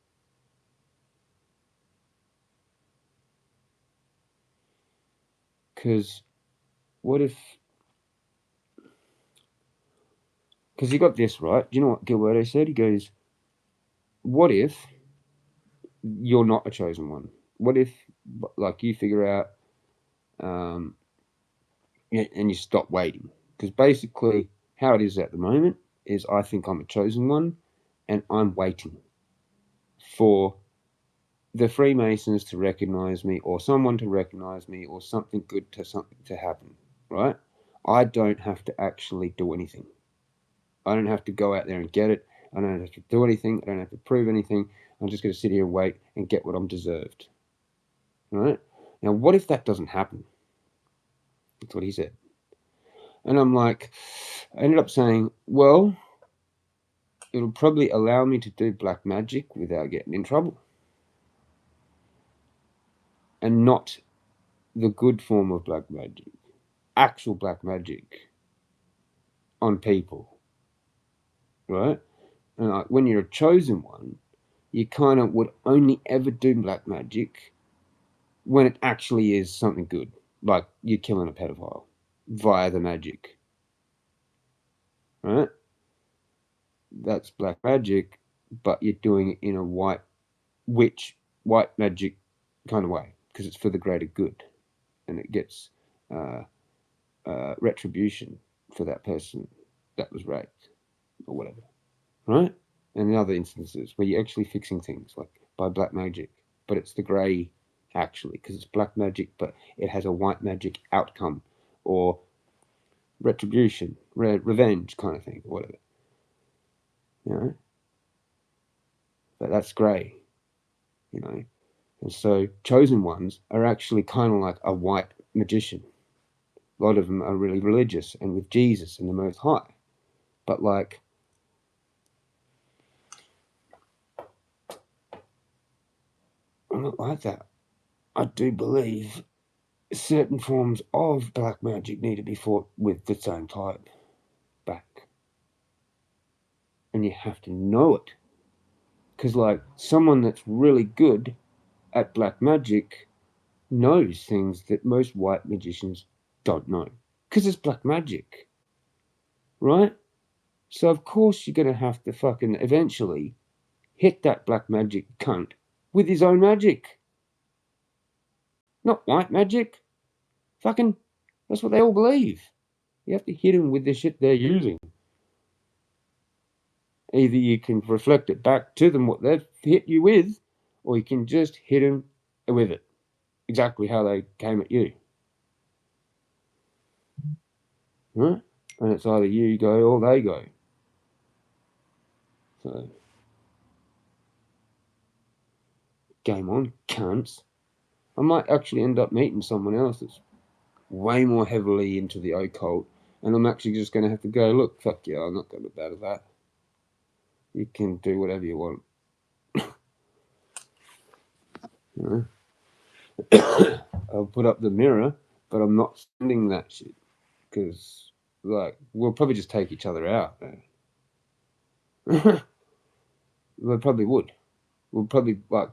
Because what if? Because he got this right. Do you know what Gilberto said? He goes, "What if you're not a chosen one? What if, like, you figure out, um, and you stop waiting? Because basically, how it is at the moment is, I think I'm a chosen one, and I'm waiting for the Freemasons to recognize me, or someone to recognize me, or something good to happen. Right? I don't have to actually do anything. I don't have to go out there and get it. I don't have to do anything. I don't have to prove anything. I'm just going to sit here and wait and get what I'm deserved." Right? Now, what if that doesn't happen? That's what he said. And I'm like, I ended up saying, well, it'll probably allow me to do black magic without getting in trouble. And not the good form of black magic, actual black magic on people. Right? And like, when you're a chosen one, you kind of would only ever do black magic when it actually is something good. Like you're killing a pedophile via the magic. Right? That's black magic, but you're doing it in a white magic kind of way because it's for the greater good, and it gets retribution for that person that was raped or whatever, right? And in other instances where you're actually fixing things like by black magic, but it's the grey actually because it's black magic, but it has a white magic outcome or retribution, revenge kind of thing, or whatever, you know. But that's grey, you know. And so chosen ones are actually kind of like a white magician. A lot of them are really religious and with Jesus and the Most High. But like, I'm not like that. I do believe certain forms of black magic need to be fought with the same type back. And you have to know it. Because like, someone that's really good at black magic knows things that most white magicians don't know. Because it's black magic. Right? So of course you're going to have to fucking eventually hit that black magic cunt with his own magic. Not white magic. Fucking, that's what they all believe. You have to hit him with the shit they're using. Either you can reflect it back to them what they've hit you with, or you can just hit them with it. Exactly how they came at you. Right? And it's either you go or they go. So, game on, cunts. I might actually end up meeting someone else that's way more heavily into the occult, and I'm actually just going to have to go, look, fuck yeah, I'm not going to battle that. You can do whatever you want. You know? I'll put up the mirror, but I'm not sending that shit, because, like, we'll probably just take each other out. We probably would. We'll probably, like,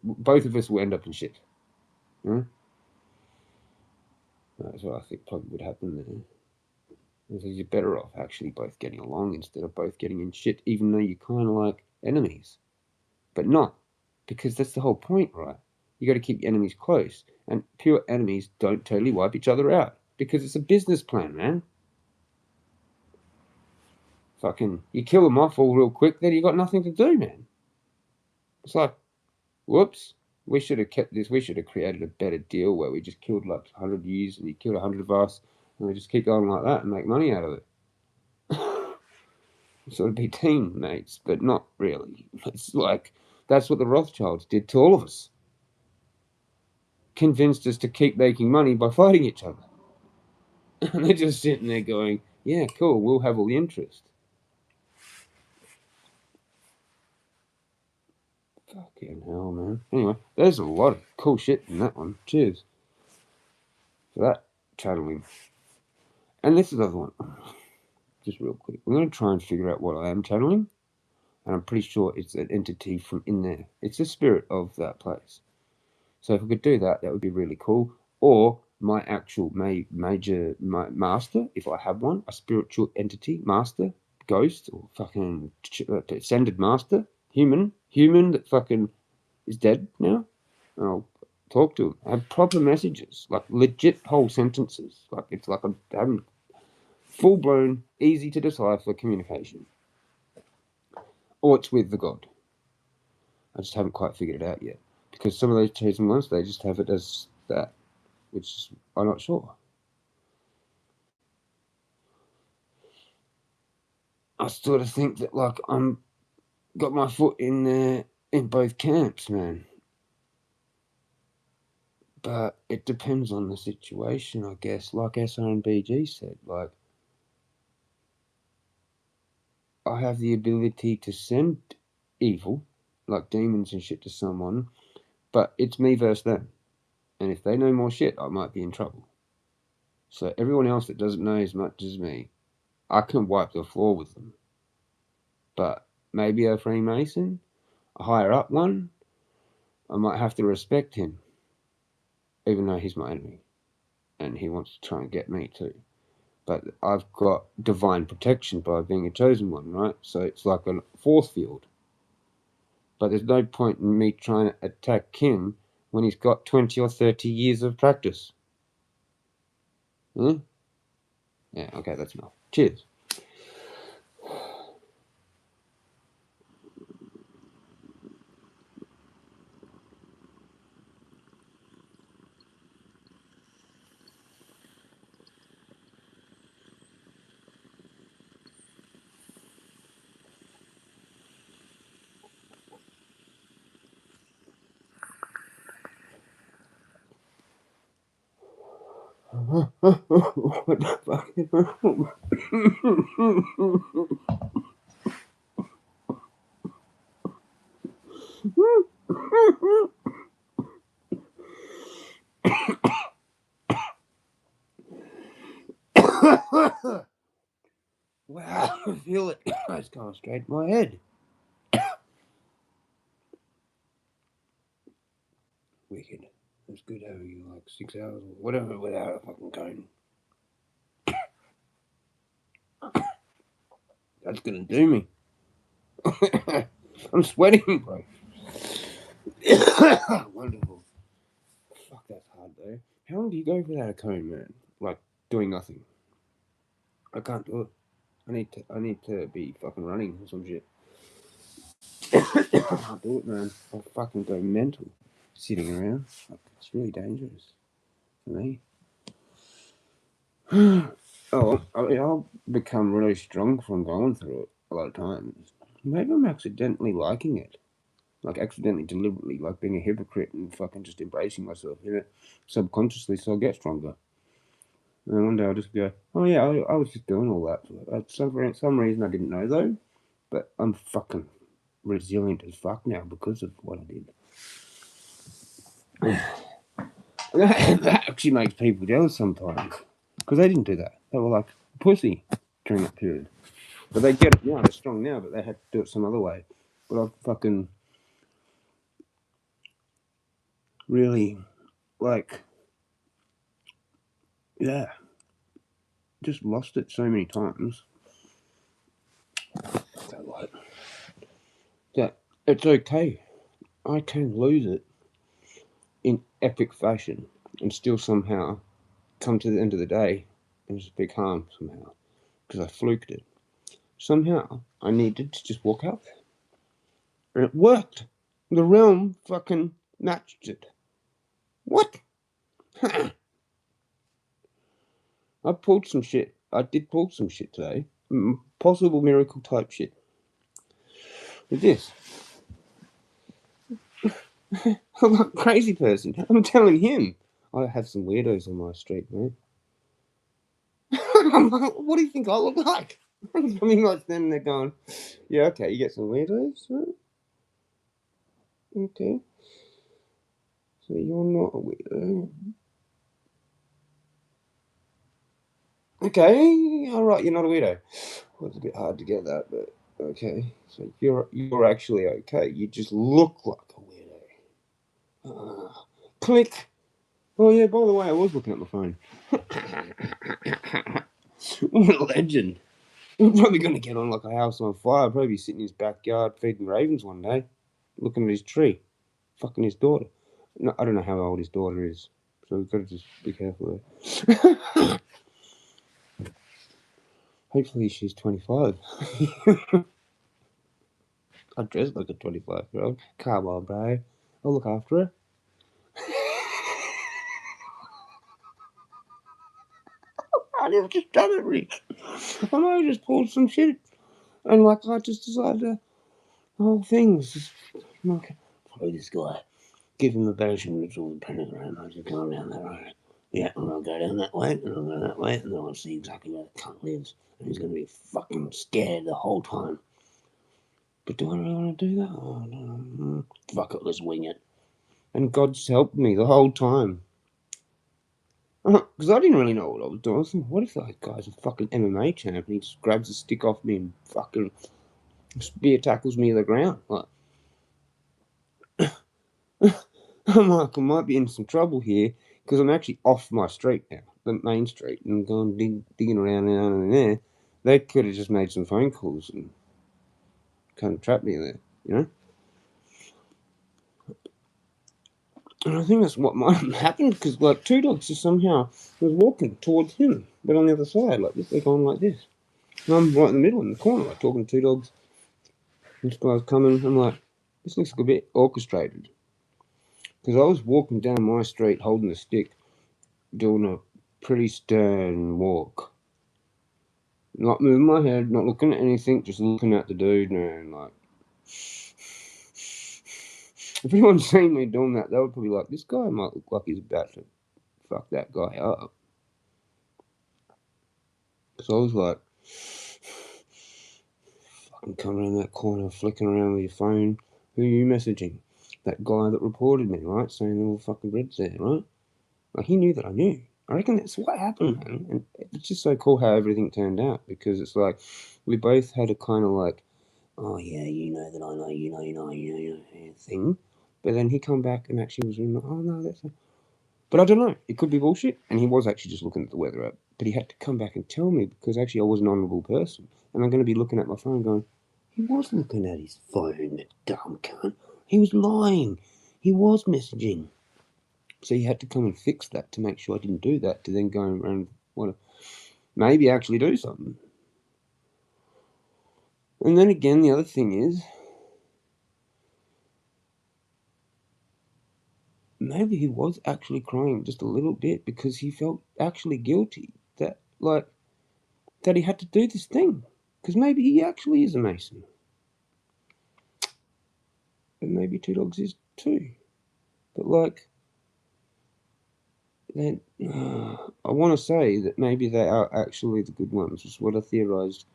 both of us will end up in shit. You know? That's what I think probably would happen there. So you're better off actually both getting along instead of both getting in shit, even though you're kind of like enemies. But not, because that's the whole point, right? You got to keep your enemies close, and pure enemies don't totally wipe each other out because it's a business plan, man. Fucking, you kill them off all real quick, then you got nothing to do, man. It's like Whoops. We should have kept this. We should have created a better deal where we just killed like 100 years and you killed 100 of us and we just keep going like that and make money out of it. Sort of be teammates, but not really. It's like, that's what the Rothschilds did to all of us. Convinced us to keep making money by fighting each other. And they're just sitting there going, yeah, cool, we'll have all the interest. Fucking hell, man. Anyway, there's a lot of cool shit in that one. Cheers for that channeling. And this is the other one. Just real quick. I'm going to try and figure out what I am channeling. And I'm pretty sure it's an entity from in there. It's the spirit of that place. So if we could do that, that would be really cool. Or my actual my master, if I have one, a spiritual entity, master, ghost, or fucking ascended master, human that fucking is dead now. And I'll talk to him. I have proper messages, like legit whole sentences. Like it's like I'm having full blown, easy to decipher communication. Or it's with the god. I just haven't quite figured it out yet. Because some of those chosen ones, they just have it as that, which I'm not sure. I sort of think that like I'm got my foot in there in both camps, man. But it depends on the situation, I guess. Like SRNBG said, like I have the ability to send evil, like demons and shit, to someone, but it's me versus them. And if they know more shit, I might be in trouble. So everyone else that doesn't know as much as me, I can wipe the floor with them. But maybe a Freemason, a higher up one, I might have to respect him, even though he's my enemy. And he wants to try and get me too. But I've got divine protection by being a chosen one, right? So it's like a force field. But there's no point in me trying to attack him when he's got 20 or 30 years of practice. Hmm? Yeah, okay, that's enough. Cheers. What the fuck? Wow, I feel it. It's going straight in my head. Wicked. It's good having you like 6 hours or whatever without a fucking cone. That's gonna do me. I'm sweating, bro. Wonderful. Fuck, that's hard though. How long do you go without a cone, man? Like doing nothing. I can't do it. I need to be fucking running or some shit. I can't do it, man. I'll fucking go mental sitting around. It's really dangerous for me. Oh, I'll become really strong from going through it a lot of times. Maybe I'm accidentally liking it. Like accidentally, deliberately, like being a hypocrite and fucking just embracing myself, you know, subconsciously, so I'll get stronger. And then one day I'll just go, oh yeah, I was just doing all that. For some reason I didn't know though, but I'm fucking resilient as fuck now because of what I did. That actually makes people jealous sometimes because they didn't do that. They were like pussy during that period. But they get it now. They're strong now, but they had to do it some other way. But I've fucking really, like, yeah, just lost it so many times. That it's okay. I can lose it in epic fashion and still somehow come to the end of the day and just be calm somehow because I fluked it. Somehow I needed to just walk out there. And it worked. The realm fucking matched it. What? I pulled some shit. I did pull some shit today. Possible miracle type shit. With this. I'm a crazy person. I'm telling him. I have some weirdos on my street, man. I'm like, what do you think I look like? I mean, like, then they're going, yeah, okay, you get some weirdos, right? Okay. So you're not a weirdo. Okay, alright, you're not a weirdo. Well, it's a bit hard to get that, but okay. So you're actually okay. You just look like a weirdo. Click. Oh yeah, by the way, I was looking at my phone. What a legend. We're probably going to get on like a house on fire. Probably be sitting in his backyard feeding ravens one day, looking at his tree, fucking his daughter. No, I don't know how old his daughter is, so we've got to just be careful there. Hopefully she's 25. I dress like a 25-year-old. Come on, bro. I'll look after her. I never just done it, Rick. I know I just pulled some shit. And like, I just decided to, the whole thing was just, like, follow this guy. Give him the version with all the pentagram. I just go down that road. Yeah, and I'll go down that way, and I'll go that way, and then I'll see exactly where the cunt lives. And he's going to be fucking scared the whole time. But do I really want to do that? Oh, no. Fuck it, let's wing it. And God's helped me the whole time. Because I didn't really know what I was doing. I was thinking, what if that guy's a fucking MMA champ and he just grabs a stick off me and fucking spear tackles me to the ground? Like, I'm like, I might be in some trouble here because I'm actually off my street now, the main street, and going digging around down in there. They could have just made some phone calls and kind of trapped me there, you know? And I think that's what might have happened because, like, two dogs just somehow was walking towards him, but on the other side, like this, they're going like this. And I'm right in the middle, in the corner, like talking to two dogs. This guy's coming. I'm like, this looks like a bit orchestrated. Because I was walking down my street holding a stick, doing a pretty stern walk. Not moving my head, not looking at anything, just looking at the dude, and like, if anyone's seen me doing that, they would probably be like, this guy might look like he's about to fuck that guy up. So I was like, fucking coming around that corner, flicking around with your phone. Who are you messaging? That guy that reported me, right? Saying all fucking red's there, right? Like, he knew that I knew. I reckon that's what happened, man. And it's just so cool how everything turned out because it's like we both had a kind of like, oh yeah, you know that I know, you know, thing. But then he come back and actually was like, oh no, that's. But I don't know. It could be bullshit. And he was actually just looking at the weather app. But he had to come back and tell me because actually I was an honourable person. And I'm going to be looking at my phone going, he was looking at his phone, that dumb cunt. He was lying. He was messaging. So you had to come and fix that to make sure I didn't do that, to then go around want to maybe actually do something. And then again, the other thing is, maybe he was actually crying just a little bit because he felt actually guilty that, like, that he had to do this thing. Because maybe he actually is a Mason. And maybe Two Dogs is too. But, like, then I want to say that maybe they are actually the good ones, which is what I theorised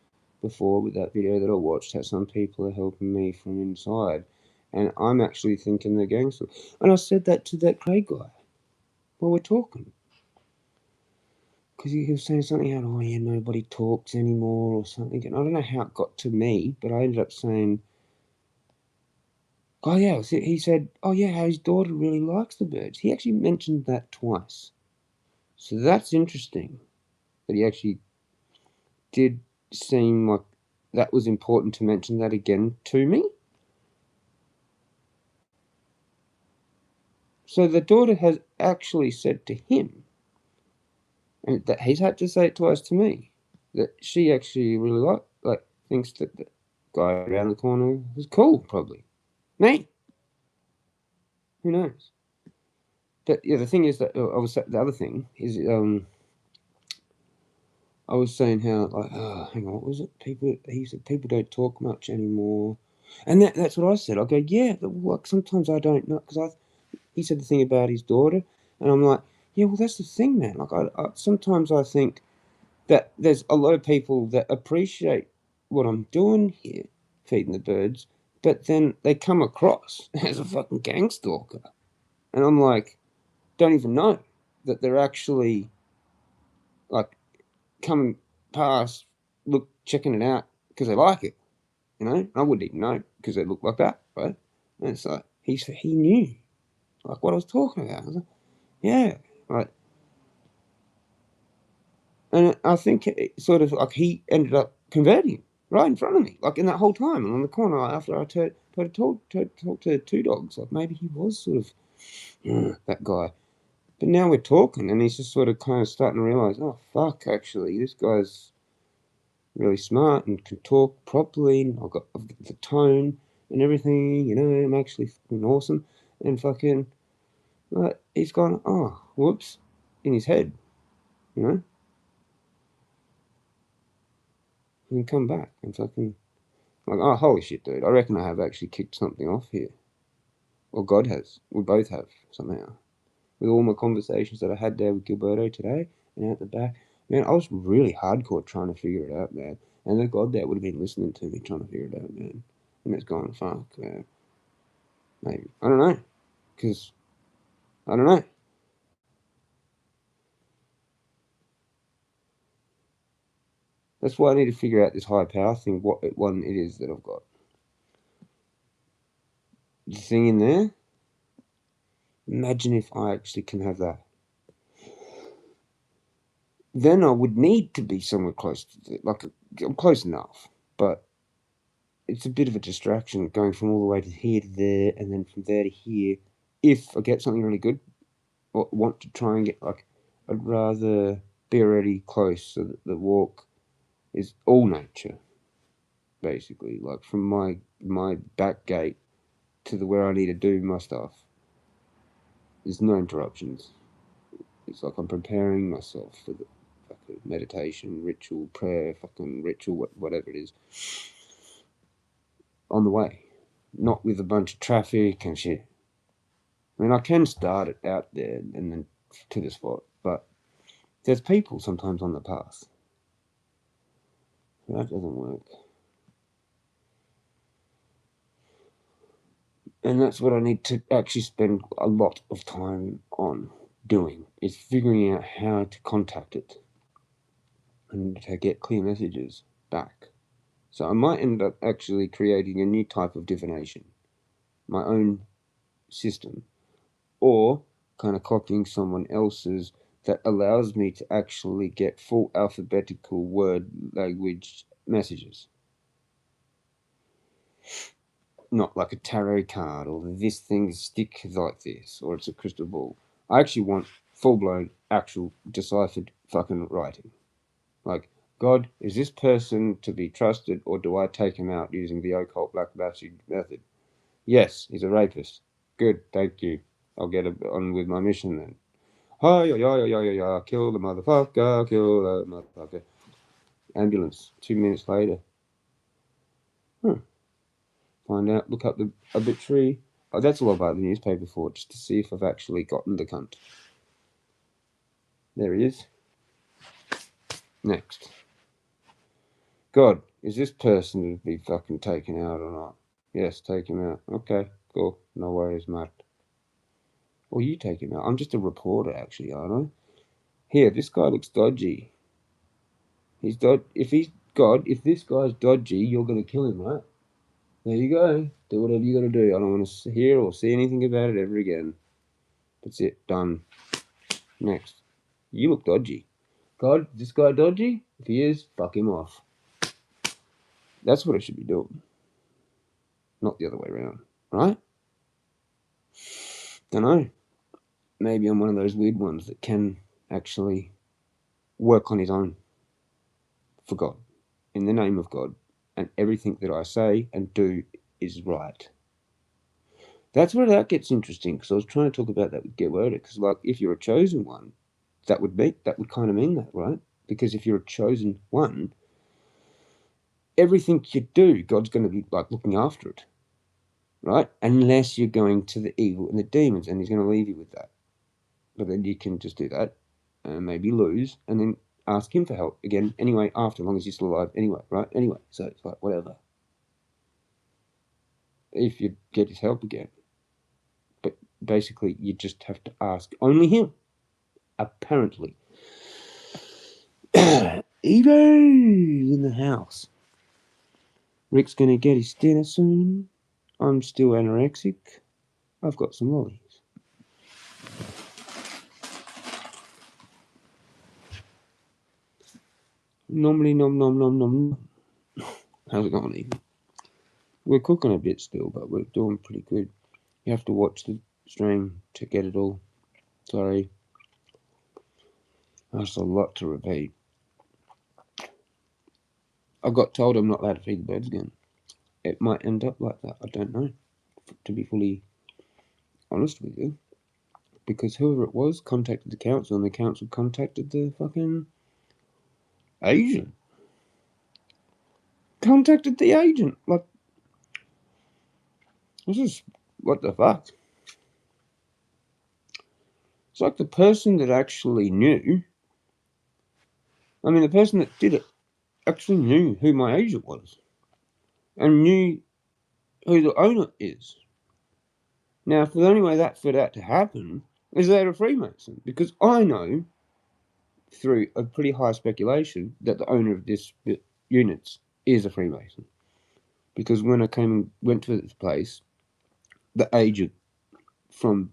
before with that video that I watched, how some people are helping me from inside. And I'm actually thinking they're gangsters. And I said that to that Craig guy while we're talking. Because he was saying something out, oh yeah, nobody talks anymore or something. And I don't know how it got to me, but I ended up saying, oh yeah, he said, oh yeah, how his daughter really likes the birds. He actually mentioned that twice. So that's interesting that he actually did seem like that was important to mention that again to me. So the daughter has actually said to him, and that he's had to say it twice to me, that she actually really like thinks that the guy around the corner is cool, probably. Me. Who knows? But yeah, the thing is that the other thing is I was saying how like hang on, what was it? He said people don't talk much anymore, and that's what I said. I go yeah, like sometimes I don't know because he said the thing about his daughter, and I'm like yeah, well that's the thing, man. Like I sometimes I think that there's a lot of people that appreciate what I'm doing here, feeding the birds, but then they come across as a fucking gang stalker, and I'm like don't even know that they're actually like coming past, look, checking it out because they like it. You know, I wouldn't even know because they look like that, right? And it's like he knew like what I was talking about. I was like, yeah, like, and I think it sort of like he ended up converting right in front of me, like in that whole time, and on the corner after I talked to two dogs, like maybe he was sort of that guy. But now we're talking, and he's just sort of kind of starting to realize, oh fuck, actually, this guy's really smart and can talk properly. And I've got the tone and everything. You know, I'm actually fucking awesome. And fucking, like, he's gone, oh, whoops, in his head. You know, he can come back and fucking like, oh, holy shit, dude! I reckon I have actually kicked something off here, or God has. We both have somehow. With all my conversations that I had there with Gilberto today and out the back, man, I was really hardcore trying to figure it out, man. And the God there would have been listening to me trying to figure it out, man. And it's gone, fuck, man. Maybe. I don't know. Because, I don't know. That's why I need to figure out this high power thing, what one it is that I've got. The thing in there, imagine if I actually can have that. Then I would need to be somewhere close to it. Like, I'm close enough. But it's a bit of a distraction going from all the way to here to there and then from there to here. If I get something really good or want to try and get, like, I'd rather be already close so that the walk is all nature, basically. Like, from my back gate to the where I need to do my stuff. There's no interruptions. It's like I'm preparing myself for the fucking meditation, ritual, prayer, fucking ritual, whatever it is, on the way. Not with a bunch of traffic and shit. I mean, I can start it out there and then to the spot, but there's people sometimes on the path. That doesn't work. And that's what I need to actually spend a lot of time on doing, is figuring out how to contact it and to get clear messages back. So I might end up actually creating a new type of divination, my own system, or kind of copying someone else's that allows me to actually get full alphabetical word language messages. Not like a tarot card or this thing stick like this or it's a crystal ball. I actually want full blown, actual, deciphered fucking writing. Like, God, is this person to be trusted or do I take him out using the occult black magic method? Yes, he's a rapist. Good, thank you. I'll get on with my mission then. Hi, yeah, kill the motherfucker, kill the motherfucker. Ambulance. 2 minutes later. Find out, look up the obituary. Oh, that's all I've got the newspaper for, just to see if I've actually gotten the cunt. There he is. Next. God, is this person to be fucking taken out or not? Yes, take him out. Okay, cool. No worries, mate. Or you take him out. I'm just a reporter, actually, aren't I? Here, this guy looks dodgy. He's if this guy's dodgy, you're gonna kill him, right? There you go. Do whatever you gotta do. I don't want to hear or see anything about it ever again. That's it. Done. Next. You look dodgy. God, is this guy dodgy? If he is, fuck him off. That's what I should be doing. Not the other way around. Right? Dunno. Maybe I'm one of those weird ones that can actually work on his own for God. In the name of God. And everything that I say and do is right. That's where that gets interesting, because I was trying to talk about that with Get Worded, because like if you're a chosen one, that would kind of mean that, right? Because if you're a chosen one, everything you do, God's going to be like looking after it, right? Unless you're going to the evil and the demons, and He's going to leave you with that. But then you can just do that, and maybe lose, and then ask Him for help again. Anyway, after, as long as you're still alive, anyway, right? Anyway, so it's like whatever. If you get His help again, but basically you just have to ask only Him. Apparently. Evo's in the house. Rick's gonna get his dinner soon. I'm still anorexic. I've got some lollies. Normally nom nom nom nom. How's it going, Ethan? We're cooking a bit still, but we're doing pretty good. You have to watch the stream to get it all. Sorry. That's a lot to repeat. I got told I'm not allowed to feed the birds again. It might end up like that. I don't know. To be fully honest with you. Because whoever it was contacted the council, and the council contacted the fucking agent. Contacted the agent. Like, this is, what the fuck? It's like the person that actually knew, I mean, the person that did it actually knew who my agent was. And knew who the owner is. Now, if the only way for that to happen is they're a Freemason. Because I know, through a pretty high speculation, that the owner of this units is a Freemason. Because when I went to this place, the agent from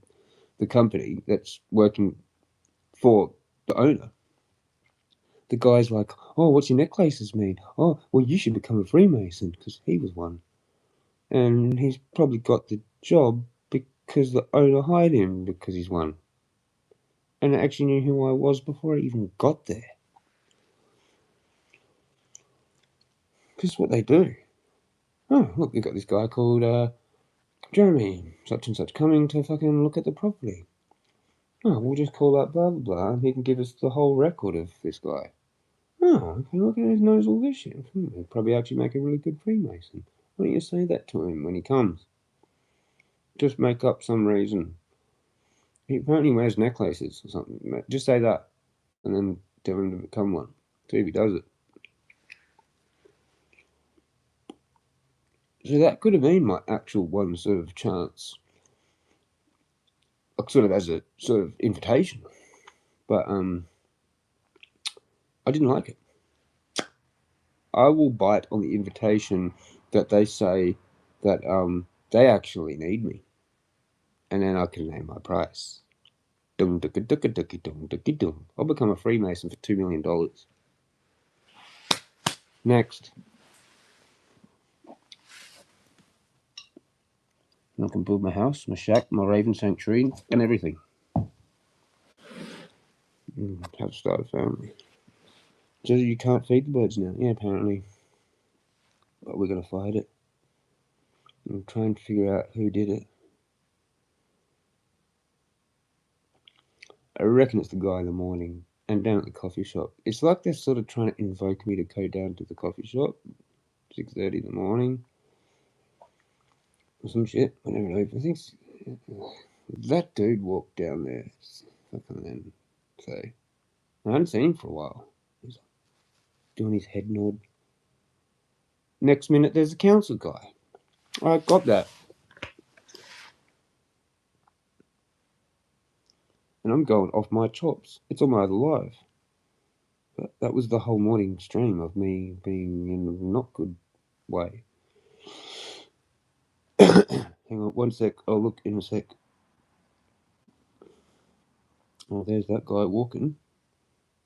the company that's working for the owner, the guy's like, oh, what's your necklaces mean? Oh, well, you should become a Freemason, because he was one. And he's probably got the job because the owner hired him because he's one. And I actually knew who I was before I even got there. Because what they do. Oh, look, we've got this guy called Jeremy, such and such, coming to fucking look at the property. Oh, we'll just call that blah, blah, blah, and he can give us the whole record of this guy. Oh, okay, look at his knows all this shit. He'll probably actually make a really good Freemason. Why don't you say that to him when he comes? Just make up some reason. He apparently wears necklaces or something. Just say that, and then tell him to become one. See if he does it. So that could have been my actual one sort of chance, sort of as a sort of invitation. But I didn't like it. I will bite on the invitation that they say that they actually need me, and then I can name my price. I'll become a Freemason for $2 million. Next. I can build my house, my shack, my raven sanctuary, and everything. Have to start a family. So you can't feed the birds now? Yeah, apparently. But we're going to fight it. I'm trying to figure out who did it. I reckon it's the guy in the morning and down at the coffee shop. It's like they're sort of trying to invoke me to go down to the coffee shop, 6:30 in the morning, or some shit. I don't know. I think that dude walked down there. Fucking then. So I hadn't seen him for a while. He's doing his head nod. Next minute, there's a council guy. I got that. And I'm going off my chops. It's on my other live. But that was the whole morning stream of me being in a not good way. Hang on 1 sec. I'll look in a sec. Oh, there's that guy walking.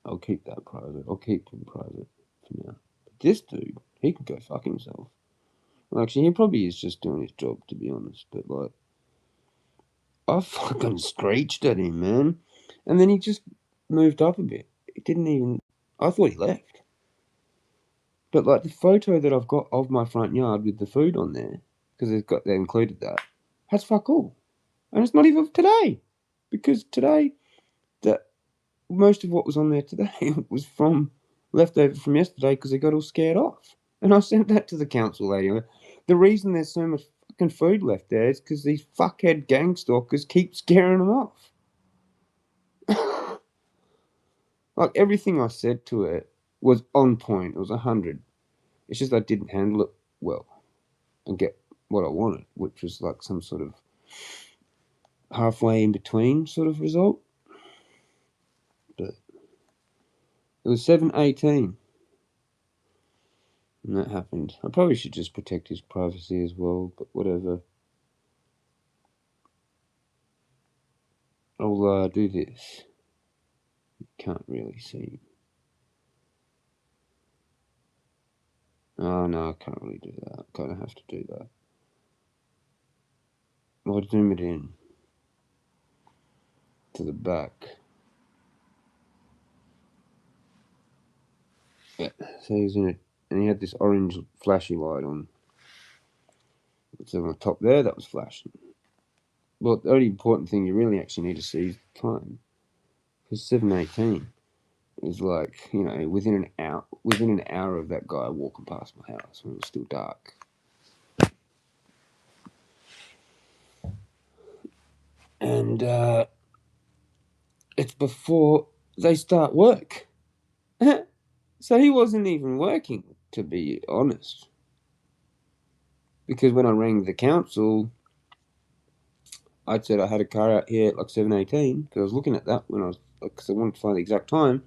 I'll keep that private. I'll keep him private for now. But this dude, he can go fuck himself. Well, actually, he probably is just doing his job, to be honest. But, like, I fucking screeched at him, man. And then he just moved up a bit. He didn't even... I thought he left. But, like, the photo that I've got of my front yard with the food on there, because they included that, has fuck all. And it's not even today. Because today, most of what was on there today was from leftover from yesterday because they got all scared off. And I sent that to the council lady. The reason there's so much fucking food left there is because these fuckhead gang stalkers keep scaring them off. Like, everything I said to it was on point. It was 100. It's just I didn't handle it well and get what I wanted, which was like some sort of halfway in between sort of result. But it was 7:18. And that happened. I probably should just protect his privacy as well, but whatever. I'll do this. You can't really see. Oh no, I can't really do that. I kind of have to do that. I'll zoom it in to the back. Yeah, so he's in it, and he had this orange flashy light on. So on the top there, that was flashing. Well, the only important thing you really actually need to see is the time. Because 7:18 is like, you know, within an hour of that guy walking past my house when it was still dark. And it's before they start work. So he wasn't even working, to be honest. Because when I rang the council, I said I had a car out here at like 7:18, because I was looking at that when I was, because I wanted to find the exact time.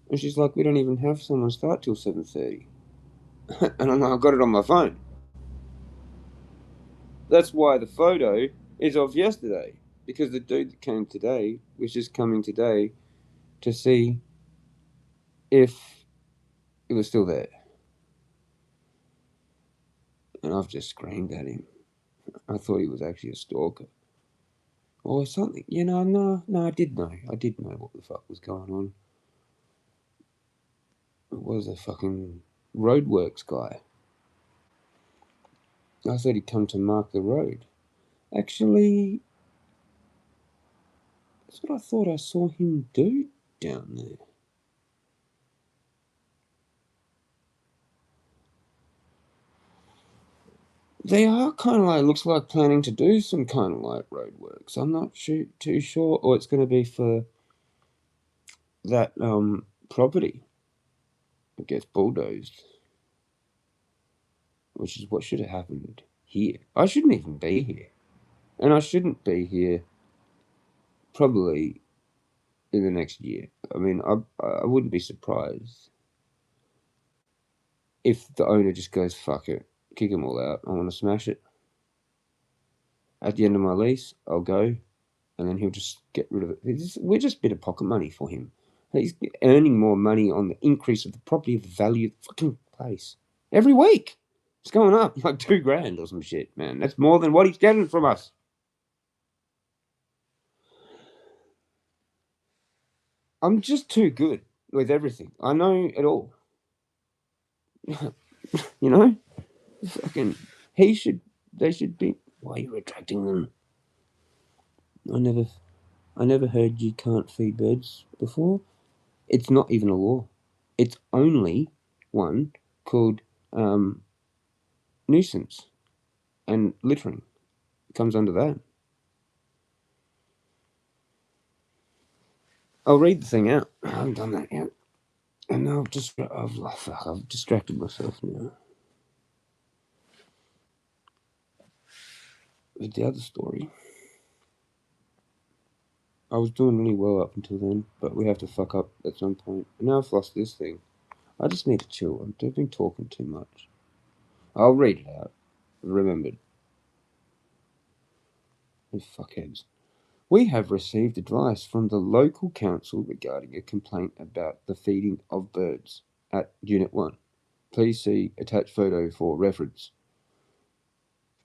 And she's like, we don't even have someone start till 7:30. And I'm like, I got it on my phone. That's why the photo is of yesterday. Because the dude that came today was just coming today to see if it was still there. And I've just screamed at him. I thought he was actually a stalker. Or something. You know, no, I did know. I did know what the fuck was going on. It was a fucking roadworks guy. I thought he'd come to mark the road. Actually, that's what I thought I saw him do down there. They are kind of like, looks like planning to do some kind of like roadworks. I'm not too sure. Or it's going to be for that property that gets bulldozed. Which is what should have happened here. I shouldn't even be here. And I shouldn't be here probably in the next year. I mean, I wouldn't be surprised if the owner just goes, fuck it, kick them all out, I want to smash it. At the end of my lease, I'll go, and then he'll just get rid of it. We're just a bit of pocket money for him. He's earning more money on the increase of the property, of the value of the fucking place. Every week. It's going up like $2,000 or some shit, man. That's more than what he's getting from us. I'm just too good with everything. I know it all. You know? Fucking, they should be. Why are you retracting them? I never heard you can't feed birds before. It's not even a law. It's only one called nuisance and littering. It comes under that. I'll read the thing out. I haven't done that yet. And now I've distracted myself now with the other story. I was doing really well up until then, but we have to fuck up at some point. And now I've lost this thing. I just need to chill. I've been talking too much. I'll read it out. Remembered. You fuckheads. We have received advice from the local council regarding a complaint about the feeding of birds at Unit 1. Please see attached photo for reference.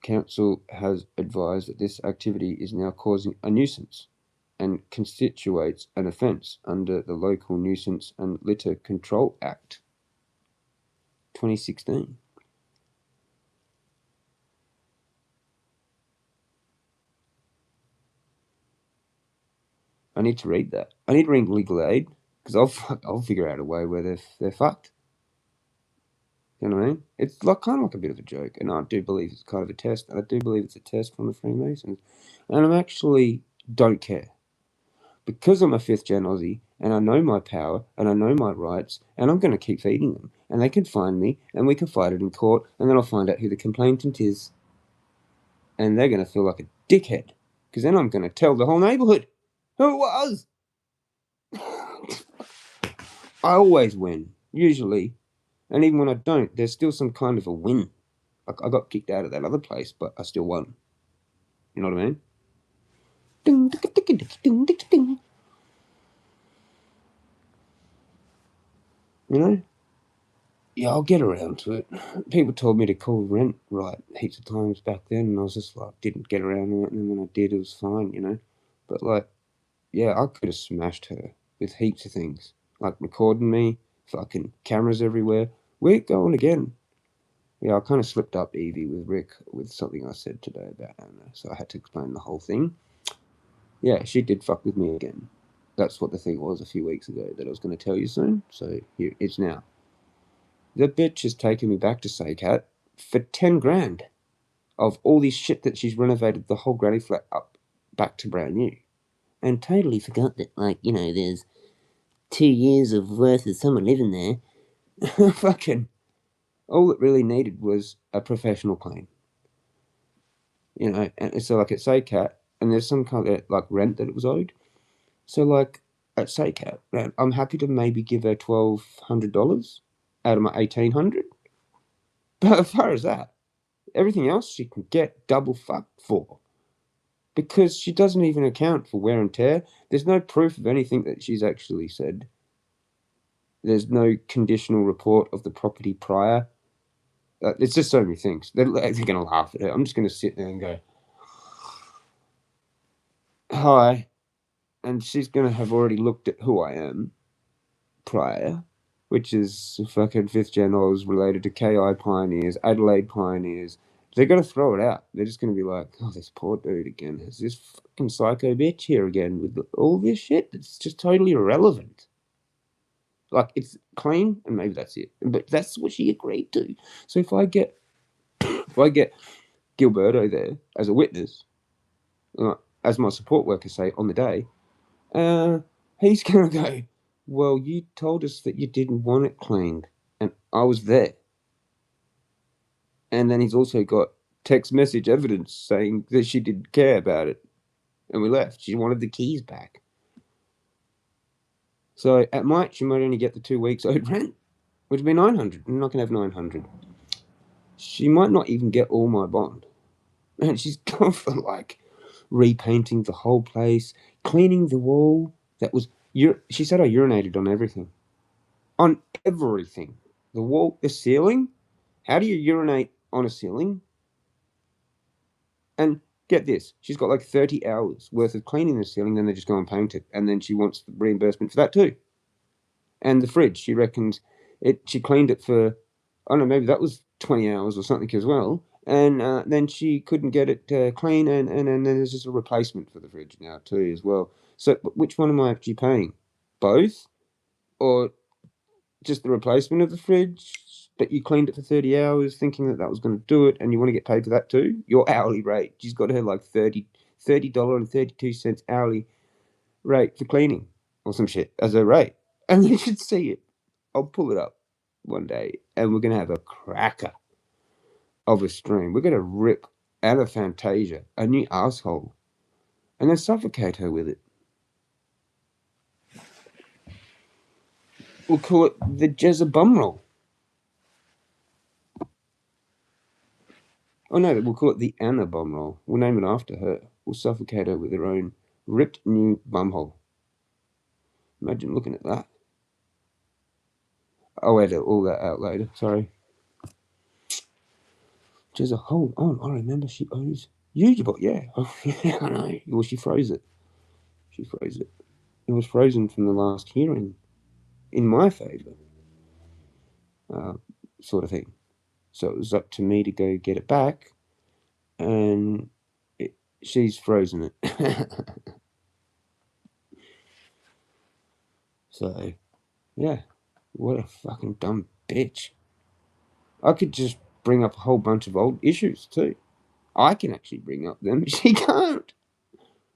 Council has advised that this activity is now causing a nuisance and constitutes an offence under the Local Nuisance and Litter Control Act 2016. I need to read that. I need to read legal aid because I'll figure out a way where they're fucked. You know what I mean? It's like kind of like a bit of a joke, and I do believe it's kind of a test, and I do believe it's a test from the Freemasons, and I actually don't care because I'm a fifth gen Aussie, and I know my power, and I know my rights, and I'm going to keep feeding them, and they can find me, and we can fight it in court, and then I'll find out who the complainant is, and they're going to feel like a dickhead, because then I'm going to tell the whole neighbourhood who it was. I always win, usually. And even when I don't, there's still some kind of a win. Like I got kicked out of that other place, but I still won. You know what I mean? Ding, ding, ding, ding, ding, ding, ding. You know? Yeah, I'll get around to it. People told me to call rent right heaps of times back then, and I was just like, didn't get around to it. And then when I did, it was fine, you know? But like, yeah, I could have smashed her with heaps of things. Like recording me, fucking cameras everywhere. We're going again. Yeah, I kind of slipped up Evie with Rick with something I said today about Anna, so I had to explain the whole thing. Yeah, she did fuck with me again. That's what the thing was a few weeks ago that I was going to tell you soon, so here it's now. The bitch has taken me back to Saycat for 10 grand of all this shit that she's renovated the whole granny flat up back to brand new. And totally forgot that, like, you know, there's 2 years of worth of someone living there. Fucking all it really needed was a professional clean. You know, and so like at Saycat, and there's some kind of like rent that it was owed. So like at Saycat, I'm happy to maybe give her $1,200 out of my $1,800. But as far as that, everything else she can get double fucked for. Because she doesn't even account for wear and tear. There's no proof of anything that she's actually said. There's no conditional report of the property prior. It's just so many things. They're going to laugh at her. I'm just going to sit there and go, hi. And she's going to have already looked at who I am prior, which is fucking fifth gen Oz related to KI pioneers, Adelaide pioneers. They're going to throw it out. They're just going to be like, oh, this poor dude again. Has this fucking psycho bitch here again with all this shit that's just totally irrelevant. Like, it's clean, and maybe that's it. But that's what she agreed to. So if I get Gilberto there as a witness, as my support worker say on the day, he's going to go, well, you told us that you didn't want it cleaned, and I was there. And then he's also got text message evidence saying that she didn't care about it, and we left. She wanted the keys back. So at might, she might only get the 2 weeks owed rent, which would be 900. I'm not going to have 900. She might not even get all my bond. And she's gone for like repainting the whole place, cleaning the wall that was... She said I urinated on everything. On everything. The wall, the ceiling. How do you urinate on a ceiling? And get this, she's got like 30 hours worth of cleaning the ceiling, then they just go and paint it. And then she wants the reimbursement for that too. And the fridge, she reckons she cleaned it for, I don't know, maybe that was 20 hours or something as well. And then she couldn't get it clean, and then there's just a replacement for the fridge now too as well. So which one am I actually paying? Both? Or just the replacement of the fridge, but you cleaned it for 30 hours thinking that was going to do it, and you want to get paid for that too? Your hourly rate. She's got her like $30.32 hourly rate for cleaning or some shit as her rate. And you should see it. I'll pull it up one day, and we're going to have a cracker of a stream. We're going to rip Anna Fantasia a new asshole and then suffocate her with it. We'll call it the Jezza Bum Roll. Oh no, we'll call it the Anna Bum Roll. We'll name it after her. We'll suffocate her with her own ripped new bumhole. Imagine looking at that. I'll edit all that out later, sorry. Jezza, hold on, I remember she owes you, but yeah. Oh, yeah, I know. Well, she froze it. She froze it. It was frozen from the last hearing in my favour, sort of thing. So it was up to me to go get it back, and she's frozen it. So, yeah, what a fucking dumb bitch. I could just bring up a whole bunch of old issues too. I can actually bring up them. She can't.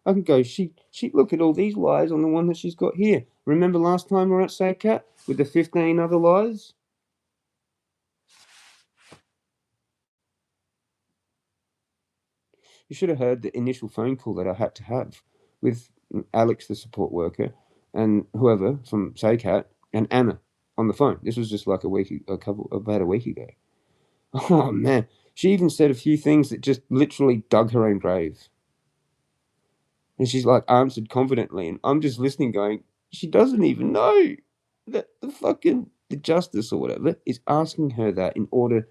I can go, she look at all these lies on the one that she's got here. Remember last time we were at SACAT with the 15 other lies? You should have heard the initial phone call that I had to have with Alex, the support worker, and whoever from SACAT, and Anna on the phone. This was just like about a week ago. Oh man, she even said a few things that just literally dug her own grave. And she's like answered confidently, and I'm just listening, going, she doesn't even know that the justice or whatever is asking her that in order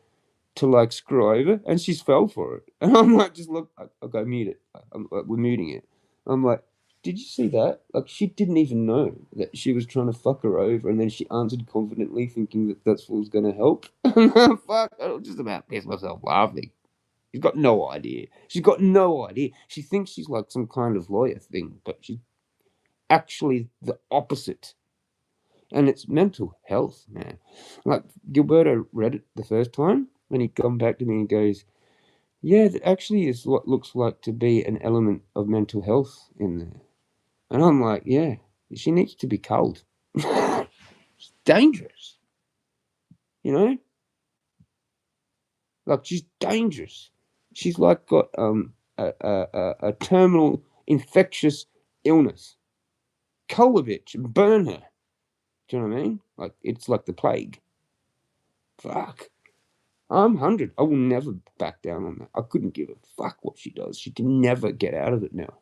to like screw over, and she's fell for it. And I'm like, just look, I'll go mute it. We're muting it. I'm like, did you see that? Like, she didn't even know that she was trying to fuck her over, and then she answered confidently, thinking that that's what was going to help. Fuck, I was just about pissed myself laughing. She's got no idea. She's got no idea. She thinks she's like some kind of lawyer thing, but she's actually the opposite. And it's mental health, man. Like, Gilberto read it the first time, and he'd come back to me and goes, yeah, that actually is what looks like to be an element of mental health in there. And I'm like, yeah, she needs to be culled. It's dangerous. You know? Like, she's dangerous. She's like got a terminal infectious illness. Cull a bitch and burn her. Do you know what I mean? Like, it's like the plague. Fuck. I'm 100. I will never back down on that. I couldn't give a fuck what she does. She can never get out of it now.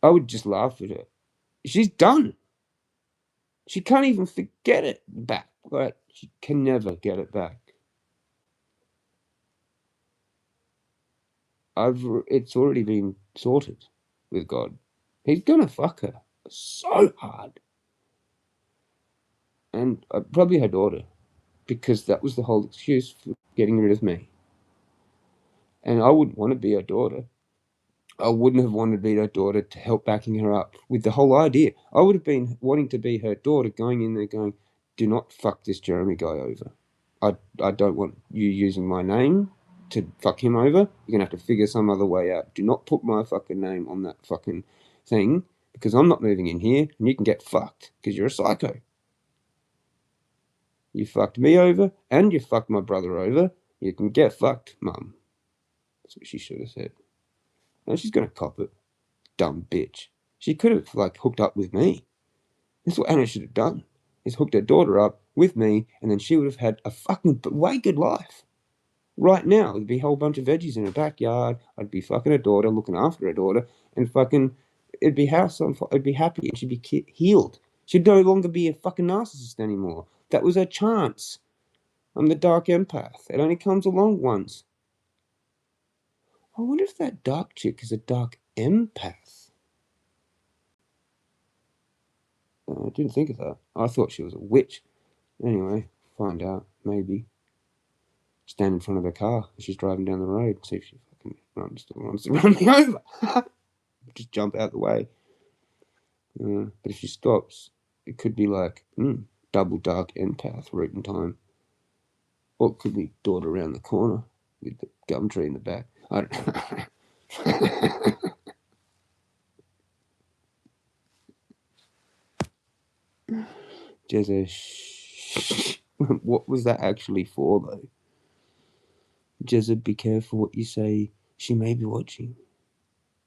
I would just laugh at her. She's done. She can't even forget it back. Like, she can never get it back. It's already been sorted with God. He's gonna fuck her so hard. And probably her daughter, because that was the whole excuse for getting rid of me. And I wouldn't want to be her daughter. I wouldn't have wanted to be her daughter to help backing her up with the whole idea. I would have been wanting to be her daughter, going in there going, do not fuck this Jeremy guy over. I don't want you using my name to fuck him over. You're going to have to figure some other way out. Do not put my fucking name on that fucking thing, because I'm not moving in here and you can get fucked because you're a psycho. You fucked me over and you fucked my brother over. You can get fucked, Mum. That's what she should have said. And she's going to cop it. Dumb bitch. She could have like hooked up with me. That's what Anna should have done. Is hooked her daughter up with me, and then she would have had a fucking way good life. Right now, there'd be a whole bunch of veggies in her backyard. I'd be fucking her daughter, looking after her daughter, and fucking it'd be house on fire. It'd be happy, and she'd be healed. She'd no longer be a fucking narcissist anymore. That was her chance. I'm the dark empath. It only comes along once. I wonder if that dark chick is a dark empath. I didn't think of that. I thought she was a witch. Anyway, find out, maybe. Stand in front of her car as she's driving down the road, see if she fucking wants to run me over. Just jump out the way. But if she stops, it could be like, double dark empath route in time. Or it could be daughter around the corner with the gum tree in the back. I don't know. Jezza, what was that actually for, though? Jezza, be careful what you say. She may be watching.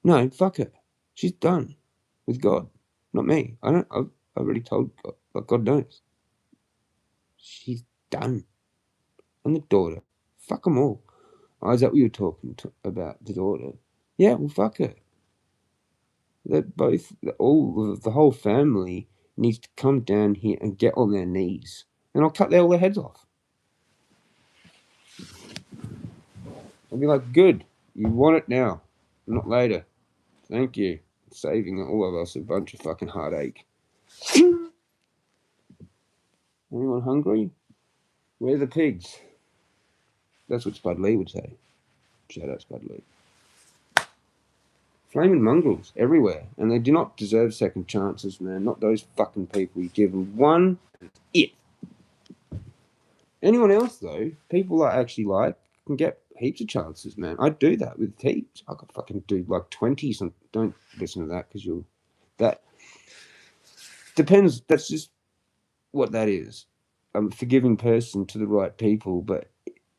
No, fuck her. She's done with God, not me. I've already told God, but God knows. She's done. And the daughter, fuck them all. Oh, is that what you were talking about, the daughter? Yeah, well, fuck her. They're both, all the whole family needs to come down here and get on their knees, and I'll cut all their heads off. I'll be like, good, you want it now, not later. Thank you. Saving all of us a bunch of fucking heartache. Anyone hungry? Where are the pigs? That's what Spud Lee would say. Shout out Spud Lee. flaming mongrels everywhere, and they do not deserve second chances, man. Not those fucking people. You give them one, it. Anyone else though, people I actually like, can get heaps of chances, man. I do that with heaps. I could fucking do like 20. Some don't listen to that because you'll. That depends. That's just what that is. I'm a forgiving person to the right people, but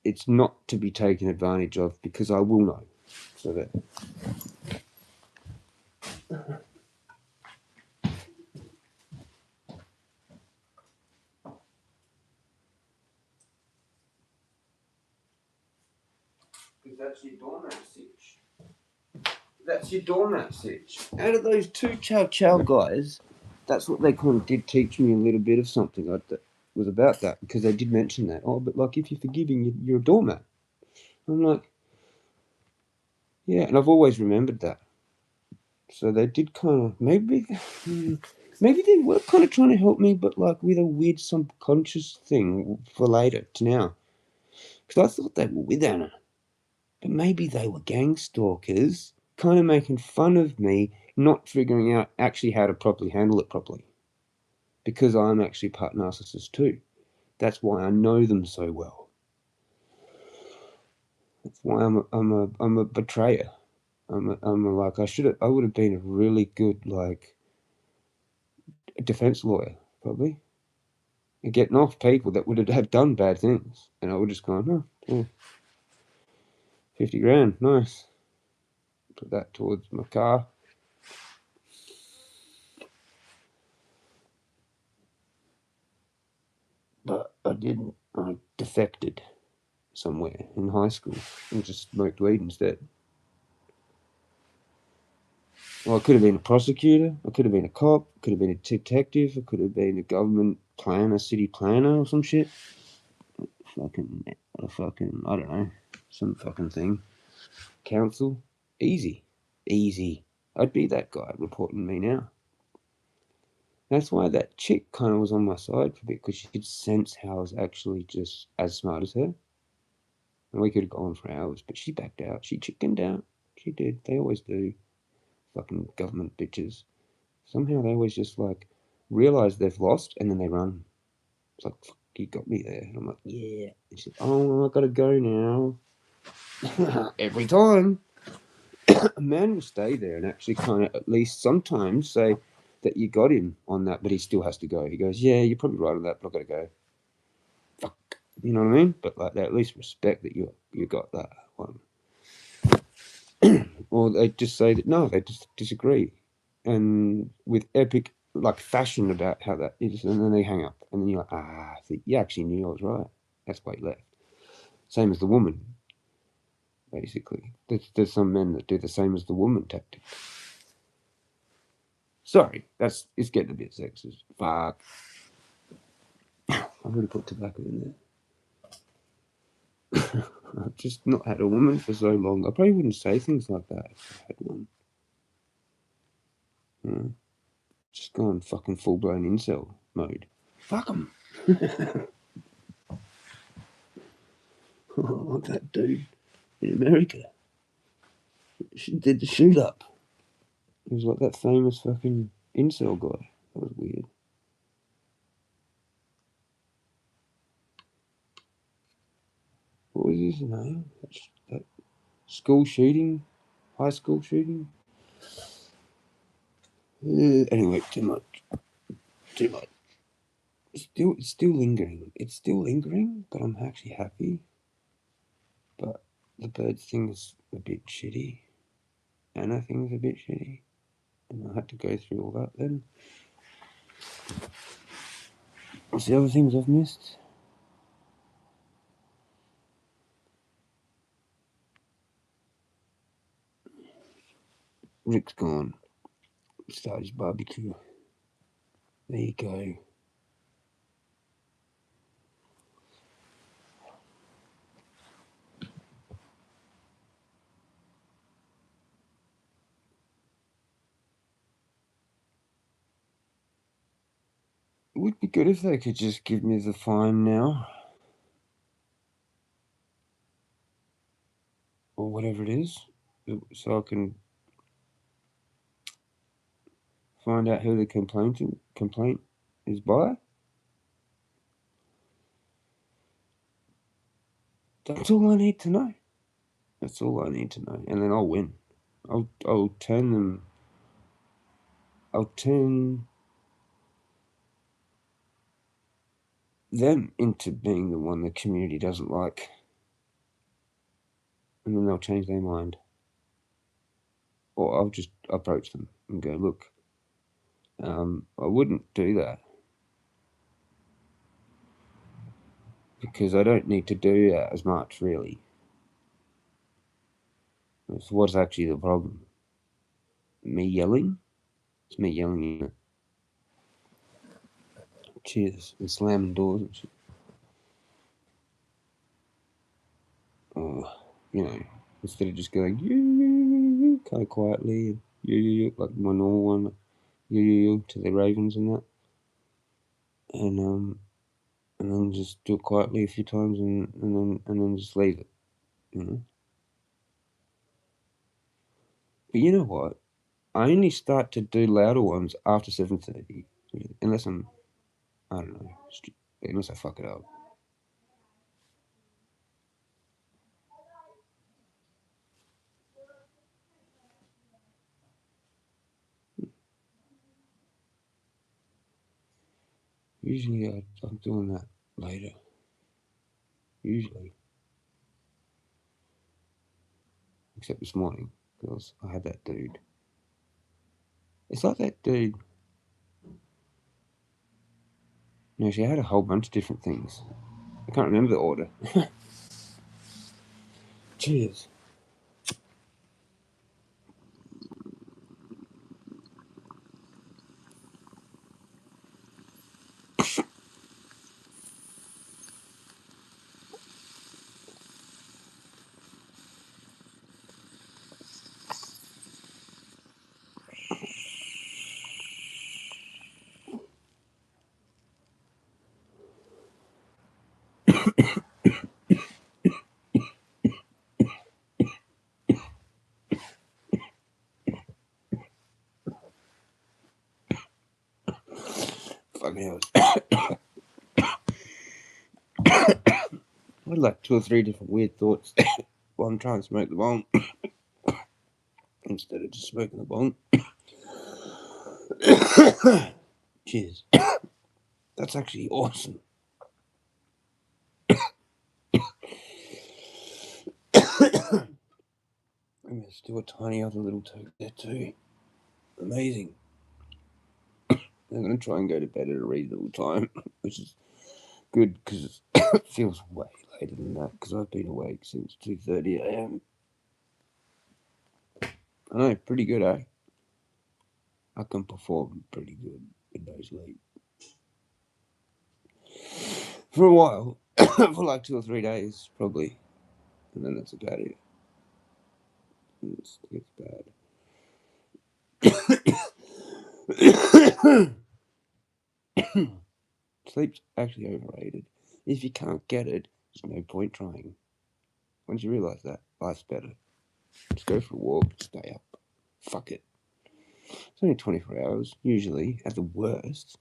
it's not to be taken advantage of because I will know. So that. Because that's your doormat sitch. That's your doormat sitch. Out of those two chow chow guys, that's what they kind of did teach me a little bit of something. That was about that because they did mention that. Oh, but like if you're forgiving, you're a doormat. I'm like, yeah, and I've always remembered that. So they did kind of maybe they were kind of trying to help me, but like with a weird subconscious thing for later to now. Because I thought they were with Anna, but maybe they were gang stalkers, kind of making fun of me, not figuring out actually how to properly handle it properly. Because I'm actually part narcissist too. That's why I know them so well. That's why I'm a betrayer. I would have been a really good like defense lawyer probably, and getting off people that would have done bad things, and I would just gone, oh, yeah, 50 grand, nice. Put that towards my car. But I didn't. I defected somewhere in high school and just smoked weed instead. Well, I could have been a prosecutor, I could have been a cop, I could have been a detective, I could have been a government planner, city planner or some shit. Fucking, I don't know, some fucking thing. Council, easy. I'd be that guy reporting me now. That's why that chick kind of was on my side for a bit, because she could sense how I was actually just as smart as her. And we could have gone for hours, but she backed out. She chickened out. She did. They always do. Fucking government bitches. Somehow they always just like realize they've lost and then they run. It's like, fuck, you got me there. And I'm like, yeah. And she's like, oh, I gotta go now. Every time. A man will stay there and actually kind of at least sometimes say that you got him on that, but he still has to go. He goes, yeah, you're probably right on that, but I've got to go. Fuck. You know what I mean? But like they at least respect that you got that one. Or they just say that no, they just disagree, and with epic like fashion about how that is, and then they hang up, and then you're like, see, you actually knew I was right. That's why you left. Same as the woman, basically. There's some men that do the same as the woman tactic. Sorry, it's getting a bit sexist. Fuck. I've already put tobacco in there. I've just not had a woman for so long. I probably wouldn't say things like that if I had one. Just gone fucking full blown incel mode. Fuck them. Like that dude in America. She did the shoot up. He was like that famous fucking incel guy. That was weird. What was his name? That school shooting? High school shooting? Anyway, too much. It's still lingering. It's still lingering, but I'm actually happy. But the bird thing's a bit shitty. Anna thing's a bit shitty. And I had to go through all that then. What's the other things I've missed? Rick's gone. Start his barbecue. There you go. It would be good if they could just give me the fine now. Or whatever it is. So I can find out who the complaint is by. That's all I need to know. That's all I need to know, and then I'll win. I'll turn them. I'll turn them into being the one the community doesn't like, and then they'll change their mind. Or I'll just approach them and go, look, I wouldn't do that because I don't need to do that as much, really. So what's actually the problem? Me yelling? It's me yelling. Cheers and slamming doors and shit. Instead of just going kind of quietly, like my normal one, to the ravens and that, and then just do it quietly a few times and then just leave it, But you know what? I only start to do louder ones after 7:30, unless I don't know, unless I fuck it up. Usually I'm doing that later. Usually. Except this morning, because I had that dude. It's like that dude. She had a whole bunch of different things. I can't remember the order. Cheers. Fucking hell. I had like 2 or 3 different weird thoughts while I'm trying to smoke the bong instead of just smoking the bong. Cheers. That's actually awesome. And there's still a tiny other little toke there too. Amazing. I'm going to try and go to bed at a reasonable time, which is good because it feels way later than that because I've been awake since 2:30 a.m. I know, pretty good, eh? I can perform pretty good with no sleep. For a while, for like 2 or 3 days, probably. And then that's about it. It's bad. Sleep's actually overrated. If you can't get it, there's no point trying. Once you realise that, life's better. Just go for a walk, stay up. Fuck it. It's only 24 hours, usually, at the worst.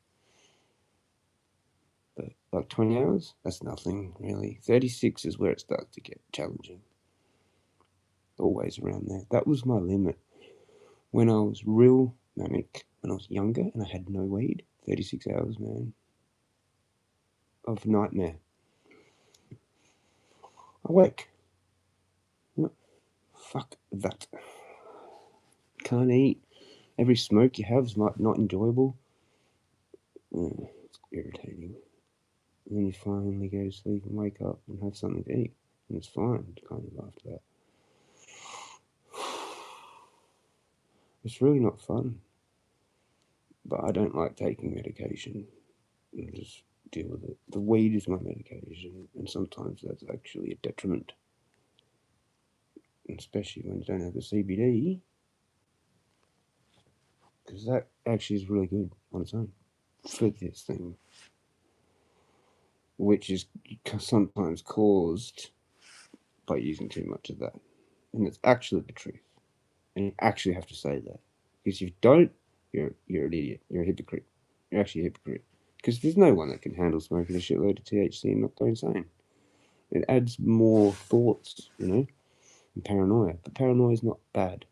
But like 20 hours, that's nothing, really. 36 is where it starts to get challenging. Always around there. That was my limit. When I was real manic, when I was younger and I had no weed, 36 hours, man, of nightmare. Awake. No, fuck that. Can't eat. Every smoke you have is not enjoyable. It's irritating. And then you finally go to sleep and wake up and have something to eat. And it's fine, kind of, after that. It's really not fun. But I don't like taking medication. I just deal with it. The weed is my medication, and sometimes that's actually a detriment. Especially when you don't have the CBD. Because that actually is really good on its own for this thing. Which is sometimes caused by using too much of that. And it's actually the truth. And you actually have to say that. Because if you don't, you're an idiot. You're a hypocrite. You're actually a hypocrite. Because there's no one that can handle smoking a shitload of THC and not go insane. It adds more thoughts, and paranoia. But paranoia is not bad.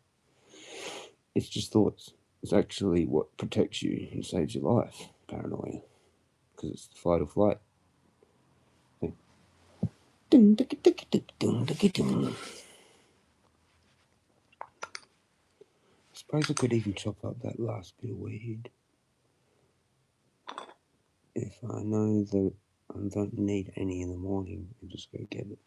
It's just thoughts. It's actually what protects you and saves your life, paranoia. Because it's fight or flight. I suppose I could even chop up that last bit of weed. If I know that I don't need any in the morning, I'll just go get it.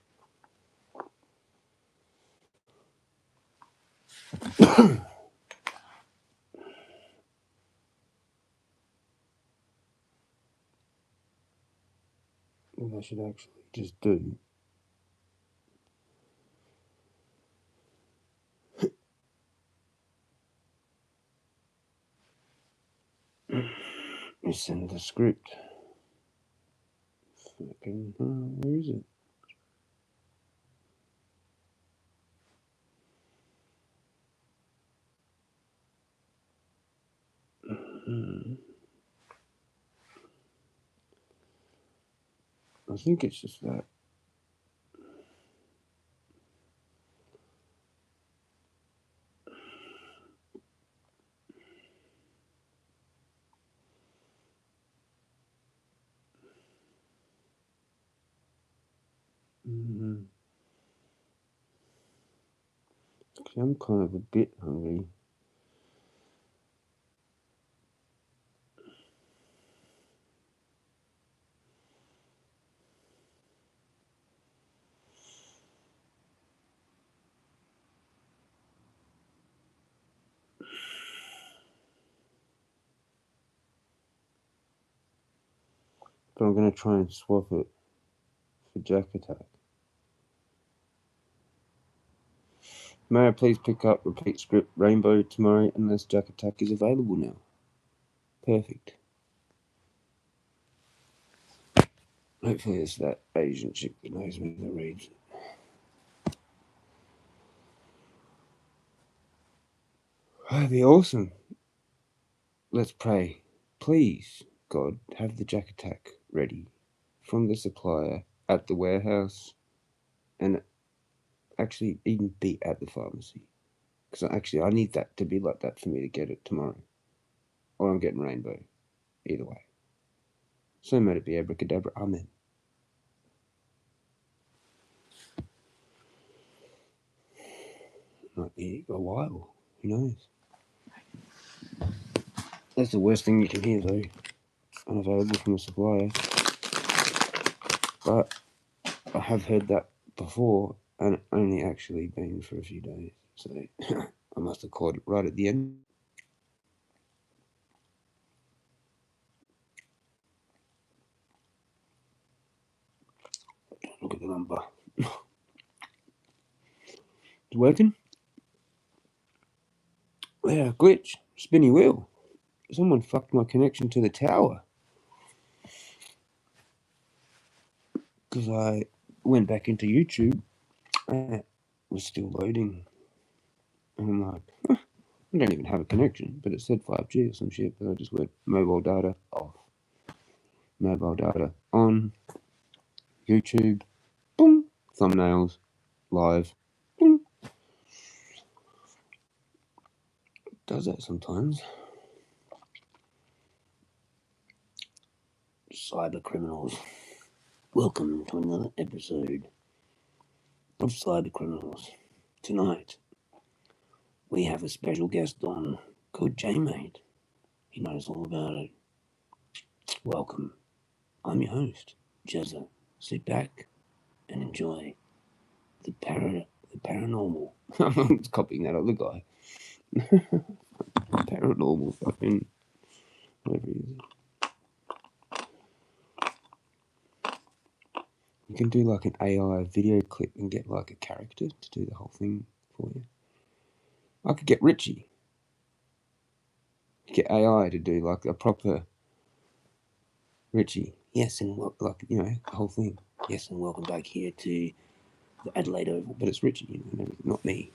What I should actually just do is send the script. Fucking, where is it? I think it's just that. I'm kind of a bit hungry. But I'm going to try and swap it for Jack Attack. May I please pick up repeat script Rainbow tomorrow unless Jack Attack is available now? Perfect. Hopefully it's that Asian chick that knows me that reads. That'd be awesome. Let's pray. Please, God, have the Jack Attack ready from the supplier at the warehouse and actually even be at the pharmacy. Because I need that to be like that for me to get it tomorrow. Or I'm getting Rainbow. Either way. So may it be abracadabra. Amen. Might be a while. Who knows? That's the worst thing you can hear though. Unavailable from the supplier. But I have heard that before and only actually been for a few days. So I must have caught it right at the end. Look at the number. It's working? Yeah, glitch. Spinny wheel. Someone fucked my connection to the tower. Because I went back into YouTube and it was still loading. And I'm like, I don't even have a connection, but it said 5G or some shit, but I just went mobile data off. Mobile data on. YouTube. Boom. Thumbnails. Live. Boom. Does that sometimes. Cyber criminals. Welcome to another episode of Cyber Criminals. Tonight, we have a special guest on called J-Mate. He knows all about it. Welcome. I'm your host, Jezza. Sit back and enjoy the paranormal. I'm copying that other guy. Paranormal fucking whatever he is. You can do like an AI video clip and get like a character to do the whole thing for you. I could get Richie. Get AI to do like a proper Richie. Yes, and like, the whole thing. Yes, and welcome back here to the Adelaide Oval. But it's Richie, not me.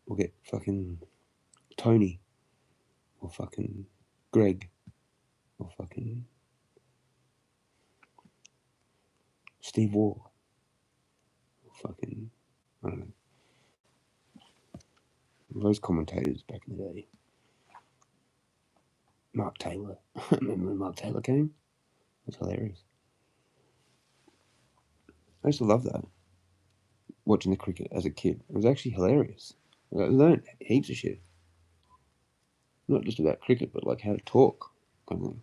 We'll get fucking Tony, or fucking Greg, or fucking Steve Waugh, or fucking, I don't know, those commentators back in the day. Mark Taylor. Remember when Mark Taylor came? It was hilarious. I used to love that, watching the cricket as a kid. It was actually hilarious. I learned heaps of shit. Not just about cricket, but like how to talk, kind of thing.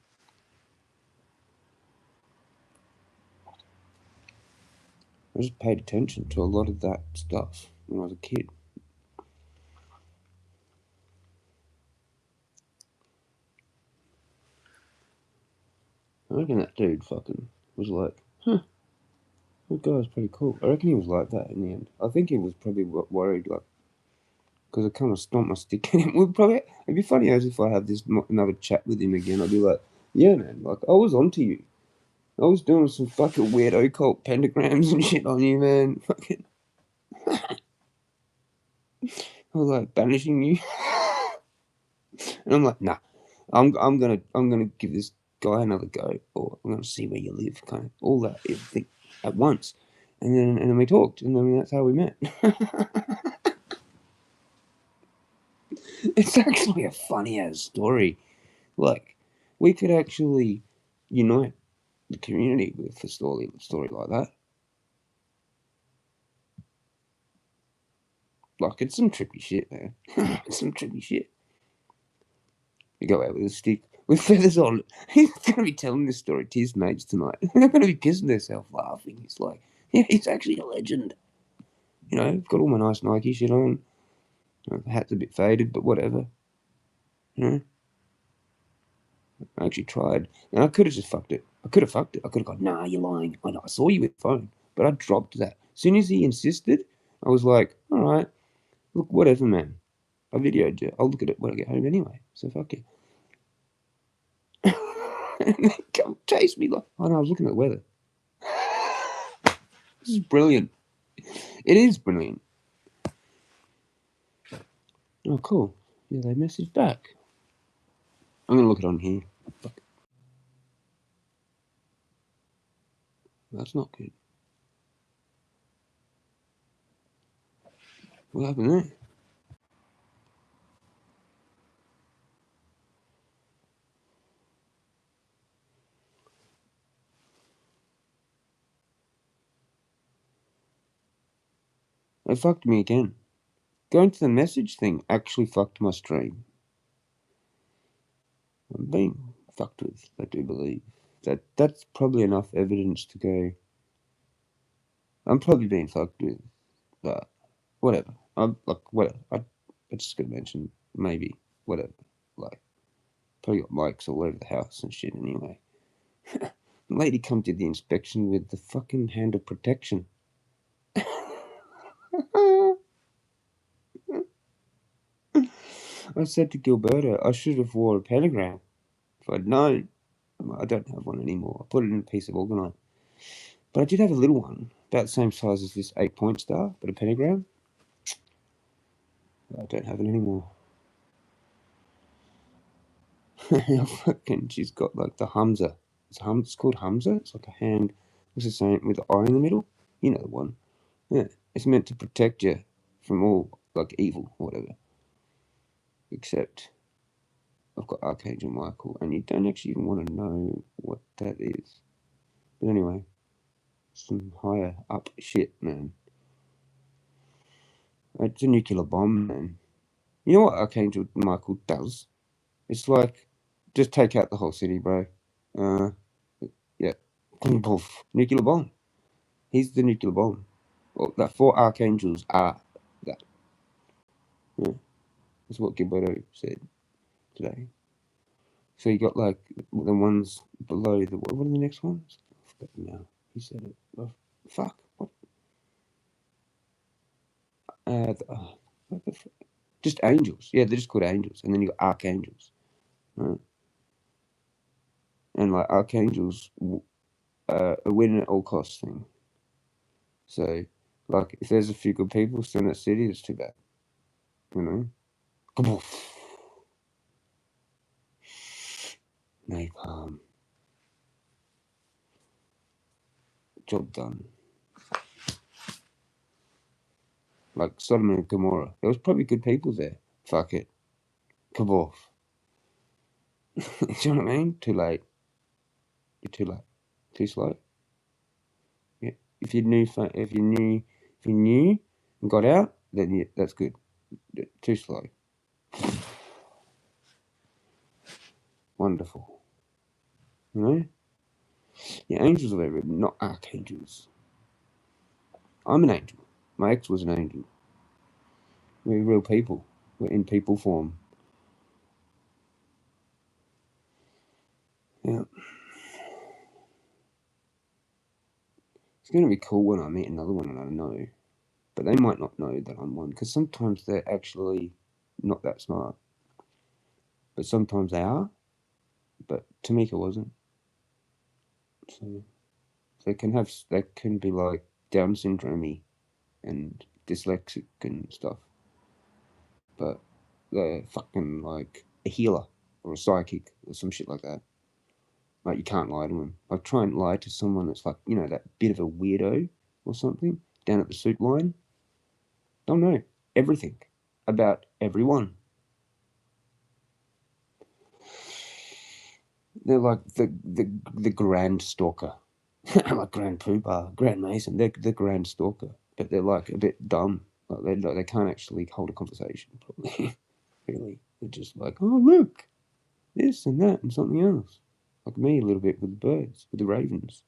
I just paid attention to a lot of that stuff when I was a kid. I reckon that dude fucking was like, huh, that guy's pretty cool. I reckon he was like that in the end. I think he was probably worried, like, because I kind of stomped my stick in him. It'd be funny as if I have this another chat with him again. I'd be like, yeah, man, like, I was onto you. I was doing some fucking weird occult pentagrams and shit on you, man. Fucking, I was like banishing you, and I'm like, nah, I'm gonna give this guy another go, or I'm gonna see where you live, kind of all that everything at once, and then we talked, and then that's how we met. It's actually a funny ass story. Like, we could actually unite the community with a story like that. Like, it's some trippy shit, man. It's some trippy shit. You go out with a stick with feathers on it. He's going to be telling this story to his mates tonight. They're going to be pissing themselves laughing. He's like, yeah, he's actually a legend. You know, I've got all my nice Nike shit on. The hat's a bit faded, but whatever. You know? I actually tried. And I could have just fucked it. I could have fucked it. I could have gone, nah, you're lying. I know, I saw you with the phone. But I dropped that. As soon as he insisted, I was like, all right, look, whatever, man. I videoed you. I'll look at it when I get home anyway. So fuck it. And they come chase me like, oh no, I was looking at the weather. This is brilliant. It is brilliant. Oh, cool. Yeah, they messaged back. I'm gonna look it on here. Fuck. That's not good. What happened there? They fucked me again. Going to the message thing actually fucked my stream. I'm being fucked with, I do believe. That's probably enough evidence to go, I'm probably being fucked with, but whatever. I'm like, whatever. I just gonna mention, maybe, whatever. Like, probably got mics all over the house and shit anyway. The lady come to the inspection with the fucking hand of protection. I said to Gilberto, I should have wore a pentagram if I'd known. I don't have one anymore. I put it in a piece of organite. But I did have a little one, about the same size as this 8-point star, but a pentagram. I don't have it anymore. Fucking, she's got like the Hamza. It's called Hamza. It's like a hand. It's the same with the eye in the middle. You know the one. Yeah, it's meant to protect you from all like evil or whatever. Except I've got Archangel Michael, and you don't actually even want to know what that is. But anyway, some higher up shit, man. It's a nuclear bomb, man. You know what Archangel Michael does? It's like, just take out the whole city, bro. Yeah. Nuclear bomb. He's the nuclear bomb. Well, the 4 archangels are that. Yeah. That's what Gilberto said today. So you got like the ones below the, what are the next ones? I forgot now. He said it. Oh, fuck. What? What the fuck? Just angels. Yeah, they're just called angels. And then you got archangels. Right? And like archangels, a win at all costs thing. So, like, if there's a few good people still in that city, it's too bad. You know? napalm. Job done. Like Sodom and Gomorrah. There was probably good people there. Fuck it. Kaboff. You know what I mean? Too late. You're too late. Too slow. Yeah. If you knew and got out, then yeah, that's good. Too slow. Wonderful. You know? Yeah, angels are very not archangels. I'm an angel. My ex was an angel. We're real people. We're in people form. Yeah. It's going to be cool when I meet another one and I know. But they might not know that I'm one. Because sometimes they're actually not that smart. But sometimes they are. But Tamika wasn't. So they can be like Down syndrome-y and dyslexic and stuff. But they're fucking like a healer or a psychic or some shit like that. Like, you can't lie to them. Like, try and lie to someone that's like, you know, that bit of a weirdo or something down at the soup line. They'll know everything about everyone. They're like the grand stalker. Like Grand Poobah, Grand Mason. They're the grand stalker. But they're like a bit dumb. Like they can't actually hold a conversation, probably. Really. They're just like, oh, look, this and that and something else. Like me a little bit with the birds, with the ravens.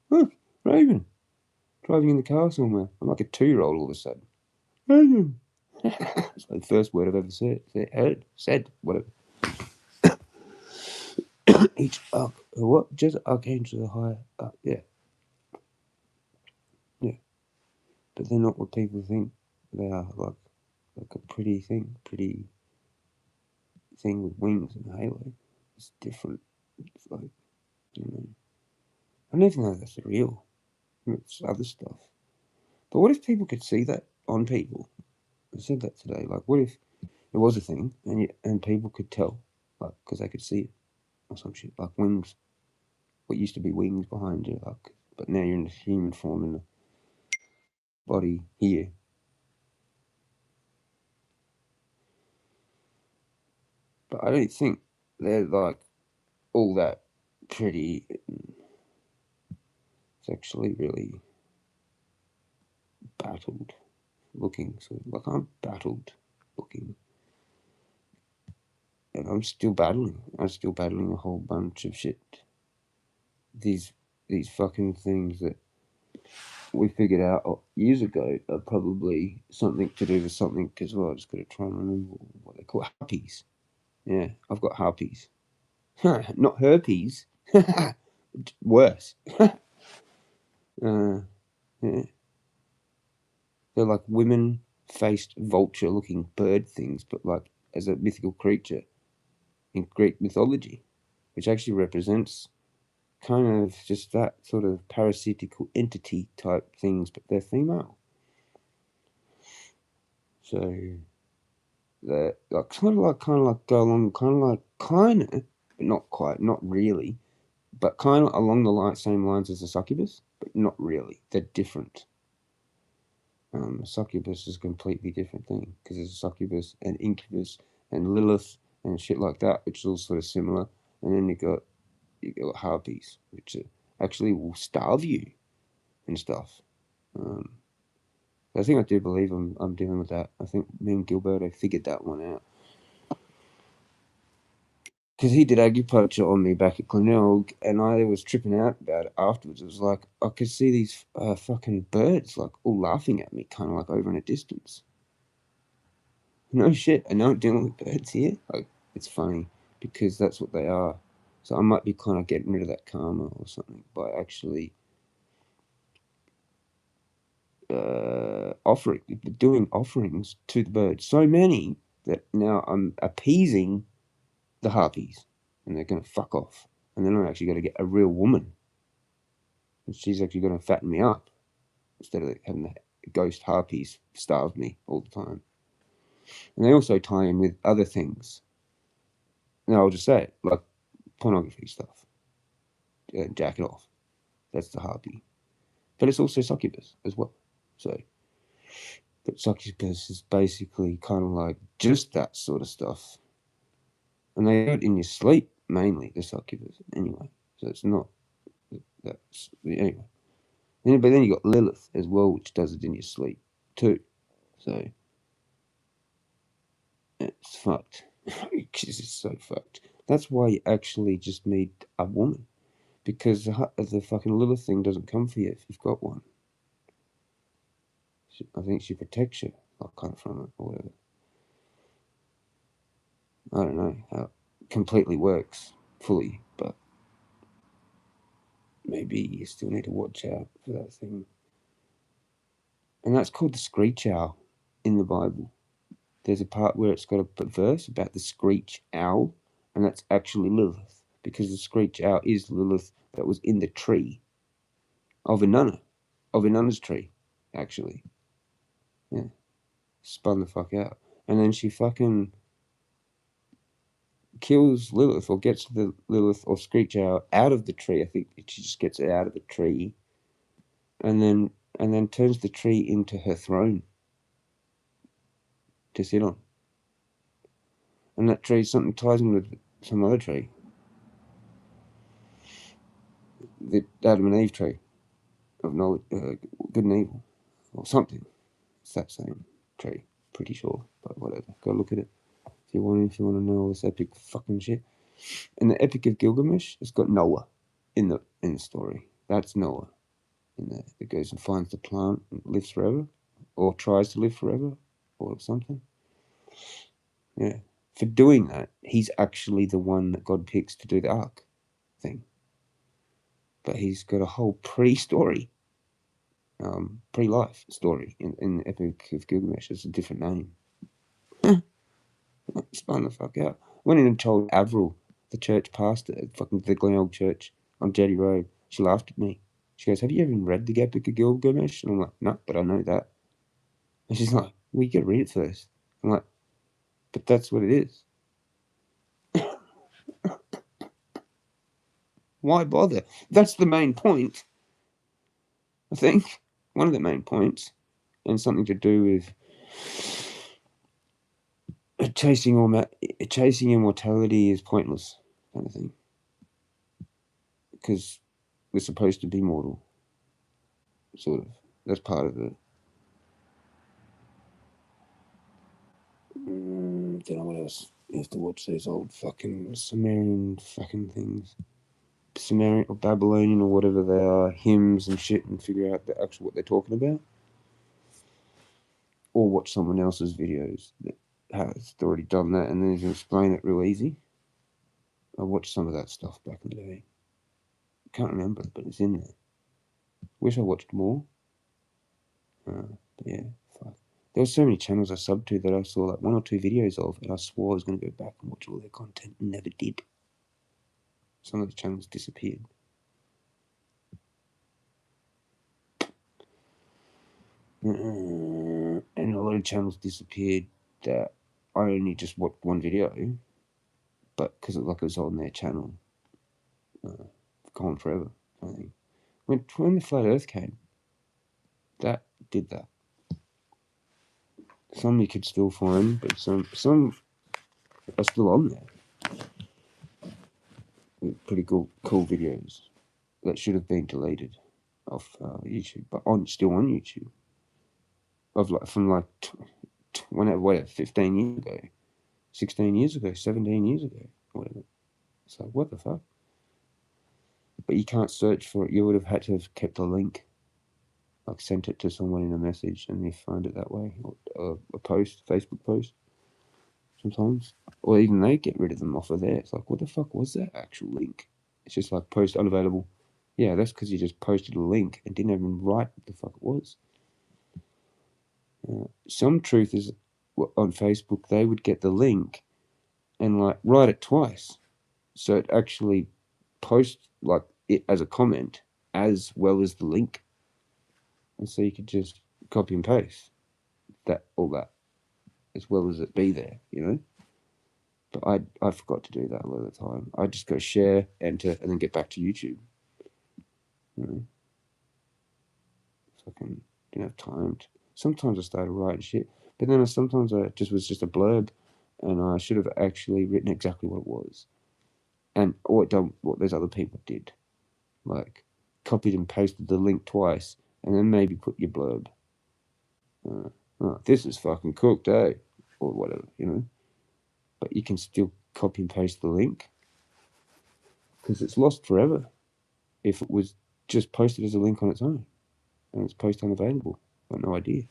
Oh, raven. Driving in the car somewhere. I'm like a 2-year-old all of a sudden. Raven. It's like the first word I've ever said, whatever. Each what? Just archangels are higher. Yeah. Yeah. But they're not what people think they are. Like a pretty thing with wings and a halo. It's different. It's like, you know, I don't even know that's real. It's other stuff. But what if people could see that on people? I said that today. Like, what if it was a thing and people could tell, like, because they could see it or some shit, like wings. What used to be wings behind you, like, but now you're in the human form in the body here. But I don't think they're like all that pretty. It's actually really battled looking. So like I'm battled looking, and I'm still battling. I'm still battling a whole bunch of shit. These fucking things that we figured out years ago are probably something to do with something as well. I just got to try and remember what they're called. Harpies. Yeah, I've got harpies. Not herpes. Worse. Yeah. They're like women-faced vulture-looking bird things, but like as a mythical creature in Greek mythology, which actually represents kind of just that sort of parasitical entity type things, but they're female. So they're like kind of like go along, kind of, but not quite, not really, but kind of along the same lines as a succubus, but not really. They're different. Succubus is a completely different thing because there's a succubus and incubus and Lilith and shit like that, which is all sort of similar. And then you got harpies, which actually will starve you and stuff. I think I do believe I'm dealing with that. I think me and Gilberto figured that one out. Because he did acupuncture on me back at Glenelg, and I was tripping out about it afterwards. It was like, I could see these fucking birds, like, all laughing at me, kind of like over in a distance. No shit, I know I'm dealing with birds here. Like, it's funny, because that's what they are. So I might be kind of getting rid of that karma or something by actually doing offerings to the birds. So many that now I'm appeasing the harpies, and they're going to fuck off. And then I'm actually going to get a real woman, and she's actually going to fatten me up instead of having the ghost harpies starve me all the time. And they also tie in with other things. And I'll just say it, like pornography stuff, jacking off. That's the harpy, but it's also succubus as well. So, but succubus is basically kind of like just that sort of stuff, and they do it in your sleep mainly. The succubus, anyway. So it's not that's anyway. But then you got Lilith as well, which does it in your sleep too. So it's fucked. This is so fucked. That's why you actually just need a woman, because the fucking Lilith thing doesn't come for you if you've got one. I think she protects you, like, kind of from it or whatever. I don't know how it completely works fully, but maybe you still need to watch out for that thing. And that's called the screech owl in the Bible. There's a part where it's got a verse about the screech owl, and that's actually Lilith, because the screech owl is Lilith that was in the tree of Inanna's tree, actually. Yeah. Spun the fuck out. And then she fucking kills Lilith, or gets the Lilith or screech owl out of the tree. I think she just gets it out of the tree, and then turns the tree into her throne to sit on. And that tree something ties in with some other tree, the Adam and Eve tree of knowledge, good and evil, or something. It's that same tree, pretty sure, but whatever. Go look at it if you want to know all this epic fucking shit. And the Epic of Gilgamesh, it's got Noah in the story. That's Noah in there. That goes and finds the plant and lives forever, or tries to live forever, or something. Yeah. For doing that, he's actually the one that God picks to do the ark thing. But he's got a whole pre-story, pre-life story in the Epic of Gilgamesh. It's a different name. Spun the fuck out. Went in and told Avril, the church pastor at fucking the Glenelg Church on Jetty Road. She laughed at me. She goes, "Have you ever read the Epic of Gilgamesh?" And I'm like, "No, but I know that." And she's like, "Well, you gotta read it first." I'm like, "But that's what it is." Why bother? That's the main point, I think. One of the main points. And something to do with chasing immortality is pointless, kind of thing. Because we're supposed to be mortal, sort of. That's part of it. Don't know what else. You have to watch those old fucking Sumerian fucking things. Sumerian or Babylonian or whatever they are, hymns and shit, and figure out what they're talking about. Or watch someone else's videos that has already done that, and then you can explain it real easy. I watched some of that stuff back in the day. Can't remember, but it's in there. Wish I watched more. But yeah, fuck. There were so many channels I subbed to that I saw like 1 or 2 videos of, and I swore I was going to go back and watch all their content, and never did. Some of the channels disappeared. And a lot of channels disappeared that I only just watched one video, but because it was on their channel, gone forever. I think when the flat Earth came, that did that. Some you could still find, but some are still on there. With pretty cool videos that should have been deleted off YouTube, but still on YouTube. From 15 years ago, 16 years ago, 17 years ago, whatever. It's like, what the fuck? But you can't search for it. You would have had to have kept a link, like sent it to someone in a message, and they find it that way, or a Facebook post sometimes, or even they get rid of them off of there. It's like, what the fuck was that actual link? It's just like post unavailable. Yeah, that's because you just posted a link and didn't even write what the fuck it was. Some truth is on Facebook, they would get the link and like write it twice, so it actually posts like it as a comment as well as the link, and so you could just copy and paste all that as well as it be there, But I forgot to do that a lot of the time. I just go share, enter, and then get back to YouTube. You know? Fucking didn't have time to. Sometimes I started writing shit, but then sometimes I just was just a blurb, and I should have actually written exactly what it was, and or done what those other people did, like copied and pasted the link twice, and then maybe put your blurb. Oh, this is fucking cooked, eh? Or whatever, you know. But you can still copy and paste the link because it's lost forever if it was just posted as a link on its own and it's post unavailable. Got no idea.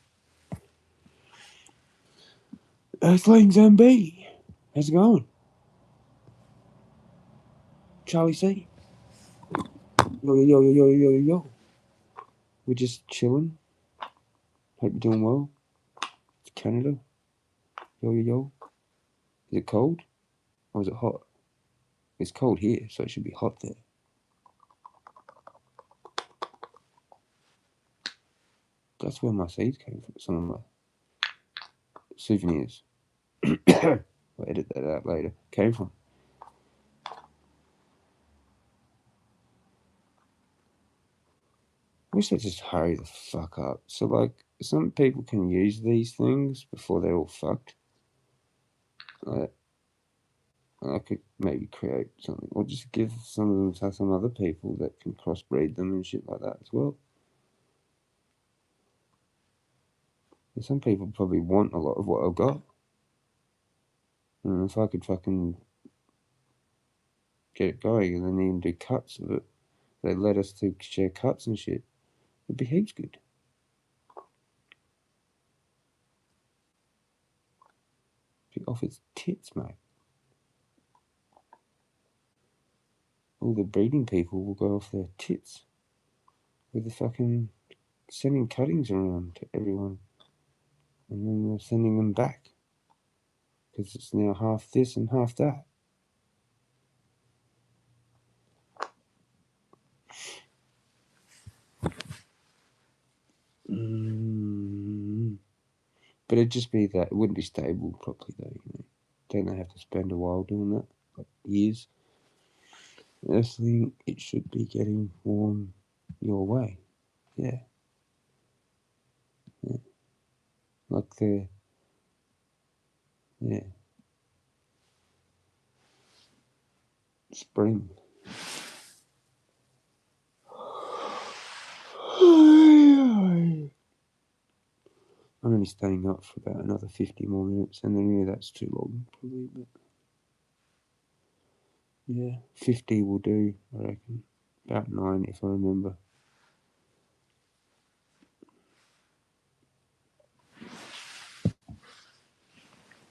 Earthling Zombie, how's it going? Charlie C. Yo, yo, yo, yo, yo, yo, yo. We're just chilling. Hope you're doing well. It's Canada. Yo, yo, yo. Is it cold? Or is it hot? It's cold here, so it should be hot there. That's where my seeds came from. Some of my souvenirs. I'll edit that out later. Came from. I wish they'd just hurry the fuck up. So, like, some people can use these things before they're all fucked. I could maybe create something, or just give some of them to some other people that can crossbreed them and shit like that as well. And some people probably want a lot of what I've got. And if I could fucking get it going and then even do cuts of it, they let us to share cuts and shit, it'd be heaps good. Be off its tits, mate. All the breeding people will go off their tits with the fucking sending cuttings around to everyone, and then they're sending them back because it's now half this and half that. But it'd just be that it wouldn't be stable properly though. You know, don't they have to spend a while doing that, like years? Honestly, it should be getting warm your way. Yeah. Like the, yeah, spring. I'm only staying up for about another 50 more minutes, and then that's too long, probably. But yeah, 50 will do, I reckon. About 9 if I remember.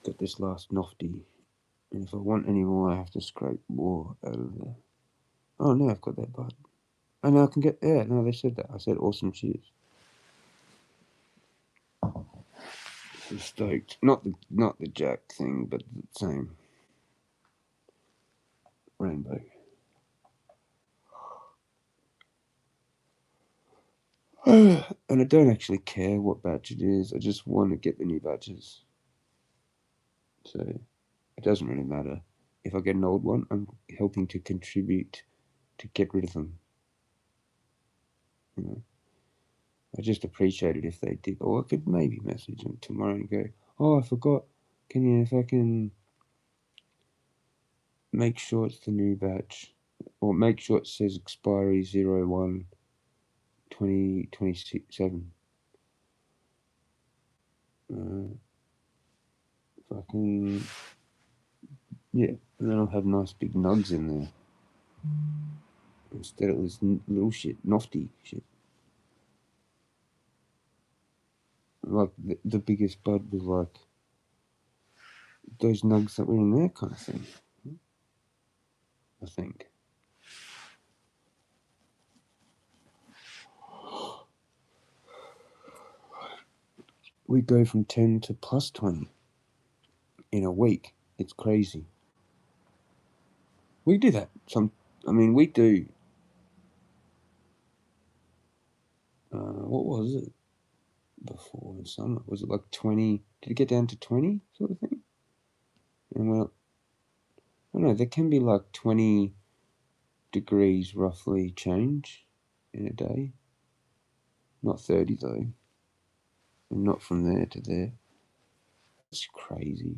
Got this last nofty, and if I want any more, I have to scrape more out of there. Oh, now I've got that bud. Oh, now I can get, yeah, no, they said that. I said awesome, cheers. I'm stoked. Not the jack thing, but the same rainbow. And I don't actually care what batch it is. I just want to get the new batches. So it doesn't really matter. If I get an old one, I'm helping to contribute to get rid of them. You know, I just appreciate it if they did. Or I could maybe message them tomorrow and go, "Oh, I forgot. If I can make sure it's the new batch, or make sure it says expiry 01/2027. Fucking yeah, and then I'll have nice big nugs in there instead of this little shit, nofty shit. Like the biggest bud was like those nugs that were in there, kind of thing. I think. We go from 10 to plus 20 in a week. It's crazy. We do that. We do. What was it before the summer? Was it like 20? Did it get down to 20 sort of thing? And well, don't know, there can be like 20 degrees roughly change in a day. Not 30 though. And not from there to there. It's crazy.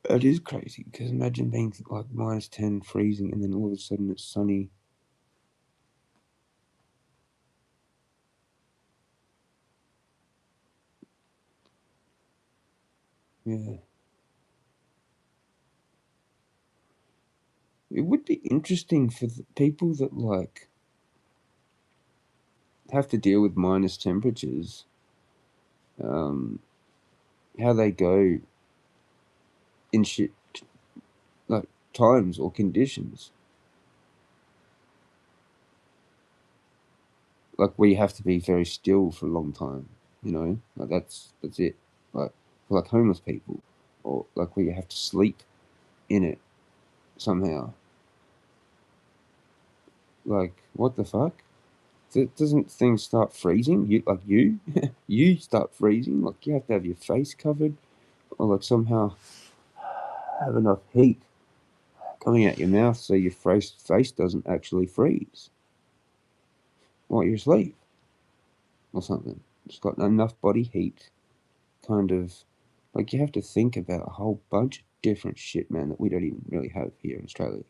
It is crazy, because imagine being like -10 freezing and then all of a sudden it's sunny. Yeah. It would be interesting for the people that like have to deal with minus temperatures, how they go in shit like times or conditions. Like where you have to be very still for a long time, you know? Like that's it. Like for like homeless people. Or like where you have to sleep in it somehow. Like, what the fuck? Doesn't things start freezing? You start freezing. Like you have to have your face covered, or like somehow have enough heat coming out your mouth so your face doesn't actually freeze while you're asleep, or something. It's got enough body heat, kind of. Like you have to think about a whole bunch of different shit, man, that we don't even really have here in Australia.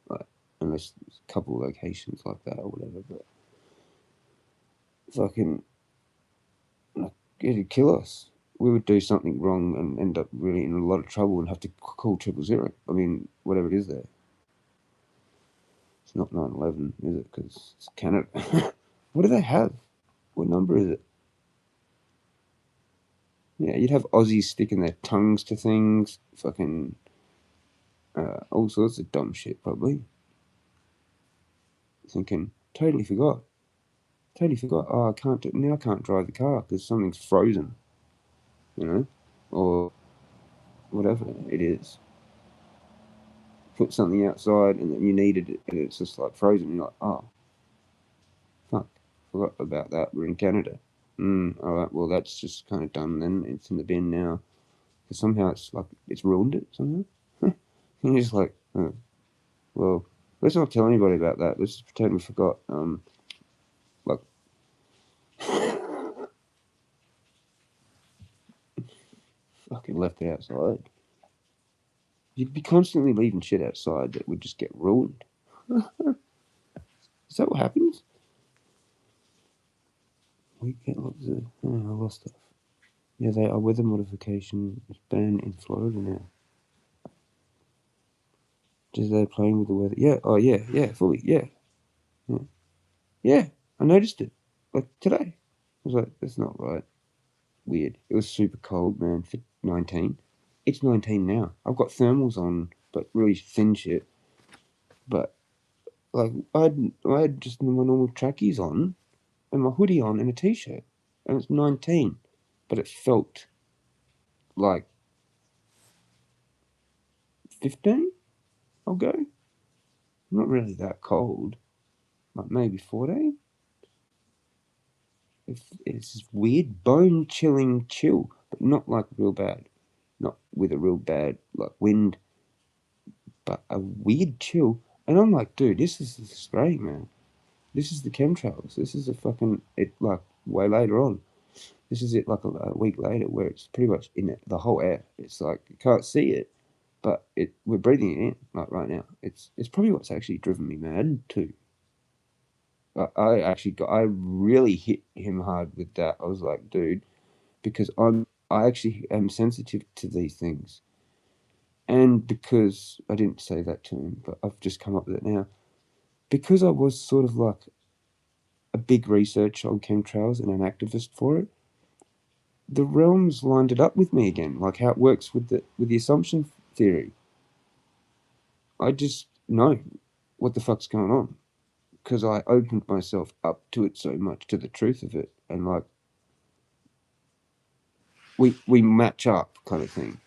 Like, unless there's a couple of locations like that or whatever, but fucking, like, it'd kill us. We would do something wrong and end up really in a lot of trouble and have to call 000. I mean, whatever it is there. It's not 9/11, is it? Because it's Canada. What do they have? What number is it? Yeah, you'd have Aussies sticking their tongues to things, fucking all sorts of dumb shit, probably. Thinking, totally forgot. Totally forgot. Oh, I can't drive the car because something's frozen, you know? Or whatever it is. Put something outside and then you needed it and it's just like frozen. You're like, oh, fuck, forgot about that. We're in Canada. All right, well, that's just kind of done then. It's in the bin now. Because somehow it's like, it's ruined it somehow. And you're just like, oh, well, let's not tell anybody about that. Let's just pretend we forgot. Like, fucking left it outside. You'd be constantly leaving shit outside that would just get ruined. Is that what happens? We can't look the. Oh, I lost stuff. Yeah, they are weather modification is banned in Florida now. Just they're playing with the weather. Yeah. Oh yeah. Yeah. Fully. Yeah. Yeah. Yeah. I noticed it. Like today. I was like, that's not right. Weird. It was super cold, man. For 19. It's 19 now. I've got thermals on, but really thin shit. But like I had just my normal trackies on and my hoodie on and a t-shirt, and it's 19, but it felt like 15. I'll go. Not really that cold. Like maybe 14. It's this weird bone chilling chill, but not like real bad. Not with a real bad like wind, but a weird chill. And I'm like, dude, this is Australia, man. This is the chemtrails. This is a fucking it like way later on. This is it like a week later where it's pretty much in it, the whole air. It's like you can't see it, but we're breathing it in like right now. It's probably what's actually driven me mad too. I really hit him hard with that. I was like, dude, because I actually am sensitive to these things, and because I didn't say that to him, but I've just come up with it now. Because I was sort of like a big researcher on chemtrails and an activist for it, the realms lined it up with me again, like how it works with the assumption theory. I just know what the fuck's going on because I opened myself up to it so much, to the truth of it, and like we match up kind of thing.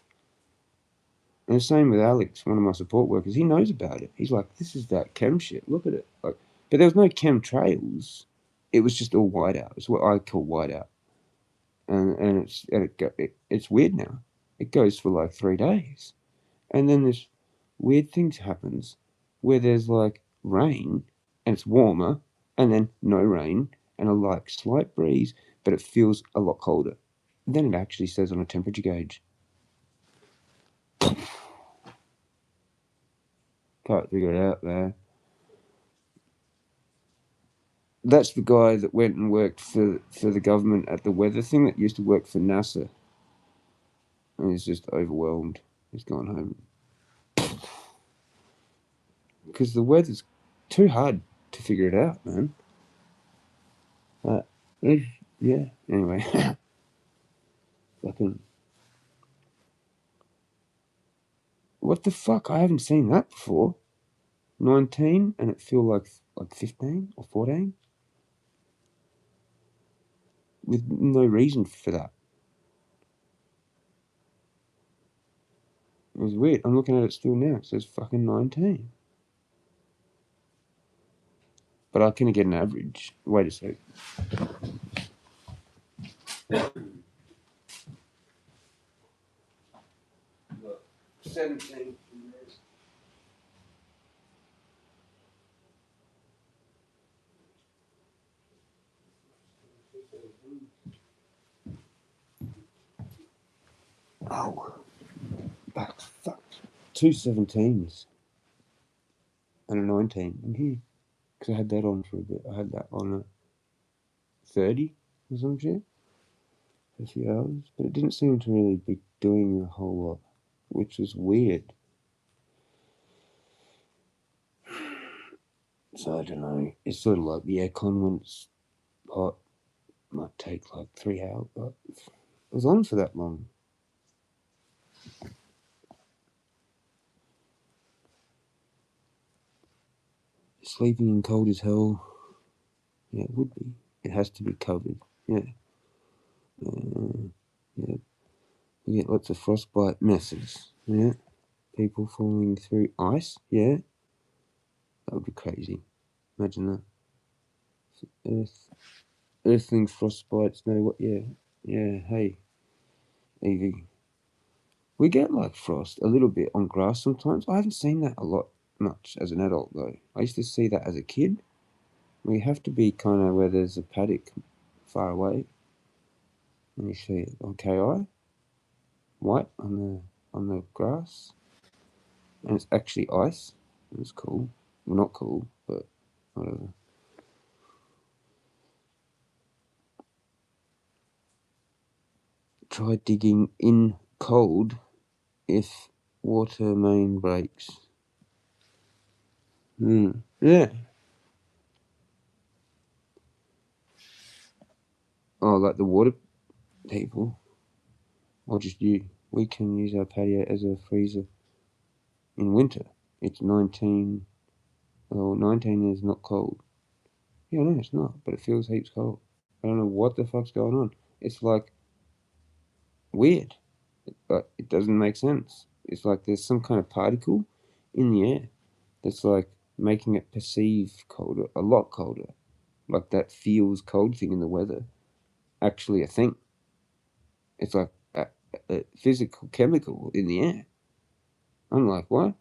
And the same with Alex, one of my support workers. He knows about it. He's like, this is that chem shit. Look at it. Like, but there was no chemtrails. It was just all whiteout. It's what I call whiteout. And it's weird now. it goes for like 3 days. And then this weird thing happens where there's like rain and it's warmer, and then no rain and a like slight breeze, but it feels a lot colder. Then it actually says on a temperature gauge. Can't figure it out there. That's the guy that went and worked for the government at the weather thing that used to work for NASA. And he's just overwhelmed. He's gone home. Because the weather's too hard to figure it out, man. Yeah, anyway. Fucking. What the fuck? I haven't seen that before. 19 and it feel like 15 or 14? With no reason for that. It was weird. I'm looking at it still now. It says fucking 19. But I can get an average. Wait a sec. 17. Oh. Fuck. 2 17s. And a 19 in here. Because I had that on for a bit. I had that on a 30 or some shit. For a few hours. But it didn't seem to really be doing a whole lot. Which was weird. So I don't know. It's sort of like the aircon when it's hot. Might take like 3 hours. But it was on for that long. Sleeping in cold as hell. Yeah, it would be. It has to be covered. Yeah. Yeah. You get lots of frostbite messes. Yeah. People falling through ice. Yeah. That would be crazy. Imagine that. Earthlings, frostbites, no what? Yeah. Yeah. Hey, Evie. We get like frost a little bit on grass sometimes. I haven't seen that a lot much as an adult though. I used to see that as a kid. We have to be kind of where there's a paddock far away. Let me see it on KI. White on the grass. And it's actually ice. It's cool. Well, not cool, but whatever. Try digging in cold if water main breaks. Yeah. Oh, like the water people. Or just you. We can use our patio as a freezer in winter. It's 19. Oh, 19 is not cold. Yeah, no, it's not. But it feels heaps cold. I don't know what the fuck's going on. It's like weird. But it doesn't make sense. It's like there's some kind of particle in the air that's like making it perceive colder, a lot colder. Like that feels cold thing in the weather, actually a thing. It's like a physical chemical in the air. I'm like, what?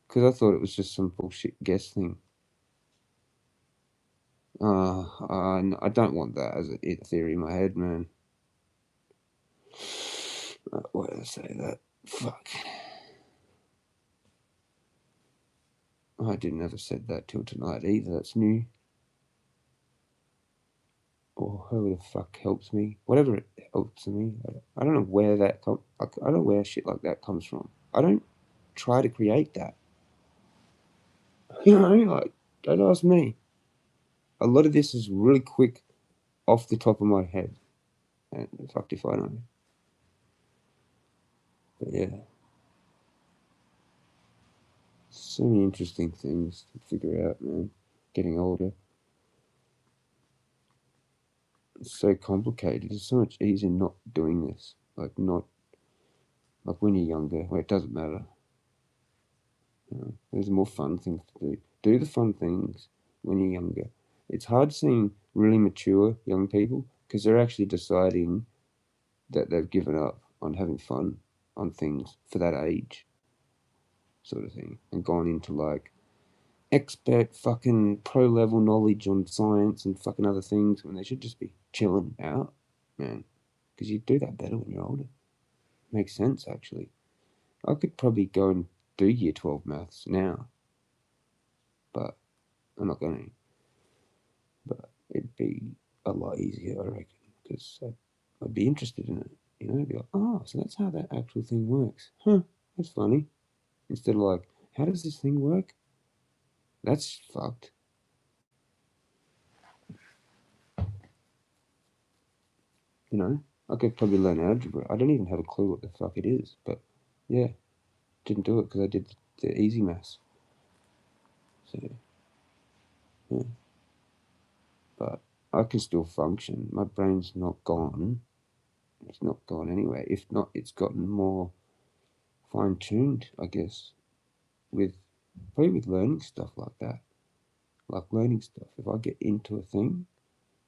Because I thought it was just some bullshit guess thing. I don't want that as a theory in my head, man. Why did I say that? Fuck. I didn't ever said that till tonight either. That's new. Or whoever the fuck helps me. Whatever it helps me. I don't know where that comes. I don't know where shit like that comes from. I don't try to create that. You know, like, don't ask me. A lot of this is really quick off the top of my head. And fucked if I know. But yeah. So many interesting things to figure out, man. Getting older. It's so complicated. It's so much easier not doing this. Like when you're younger, where it doesn't matter. You know, there's more fun things to do. Do the fun things when you're younger. It's hard seeing really mature young people because they're actually deciding that they've given up on having fun on things for that age, sort of thing, and gone into like expert fucking pro level knowledge on science and fucking other things when they should just be chilling out, man. Because you do that better when you're older. Makes sense, actually. I could probably go and do year 12 maths now, but I'm not going to. But it'd be a lot easier, I reckon, because I'd be interested in it. You know, I'd be like, oh, so that's how that actual thing works. Huh, that's funny. Instead of like, how does this thing work? That's fucked. You know, I could probably learn algebra. I don't even have a clue what the fuck it is, but yeah, didn't do it because I did the easy maths. So, yeah. But I can still function. My brain's not gone. It's not gone anyway. If not, it's gotten more fine-tuned, I guess, probably with learning stuff like that. Like learning stuff. If I get into a thing,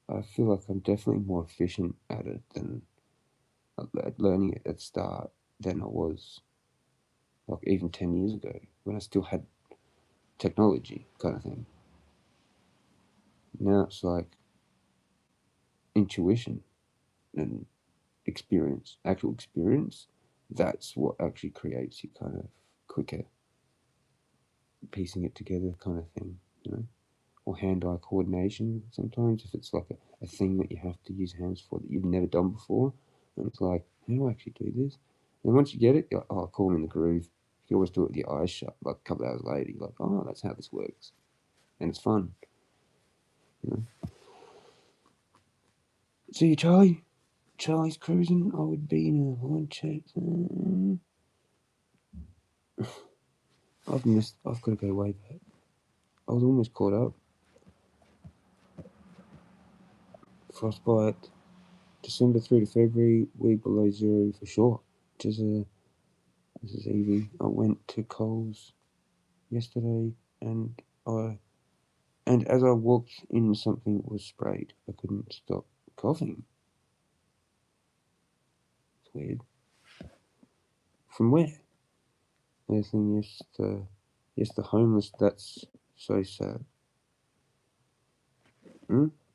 I feel like I'm definitely more efficient at it than at learning it at the start than I was like even 10 years ago when I still had technology kind of thing. Now it's like intuition and experience, actual experience. That's what actually creates you kind of quicker piecing it together kind of thing, you know? Or hand-eye coordination sometimes if it's like a thing that you have to use hands for that you've never done before. And it's like, how do I actually do this? And once you get it, you're like, oh, cool, I'm in the groove. You always do it with your eyes shut. Like a couple of hours later, you're like, oh, that's how this works. And it's fun, you know? See you, Charlie. Charlie's cruising. I would be in a line check. I've got to go way back. I was almost caught up. Frostbite. December through to February, week below zero for sure. This is Evie. I went to Coles yesterday and as I walked in something was sprayed. I couldn't stop coughing. It's weird. From where? The thing yes the homeless, that's so sad.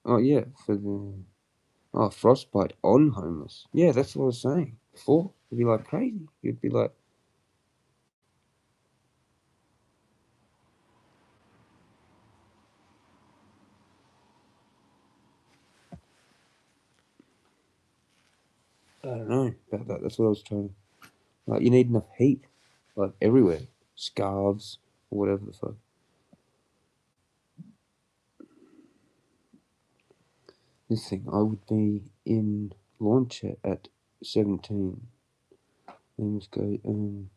Oh yeah, for the frostbite on homeless. Yeah, that's what I was saying before. It'd be like crazy. You'd be like, I don't know about that. That's what I was trying to. Like, you need enough heat, like everywhere, scarves or whatever the fuck. This thing, I would be in launcher at 17. Let's go.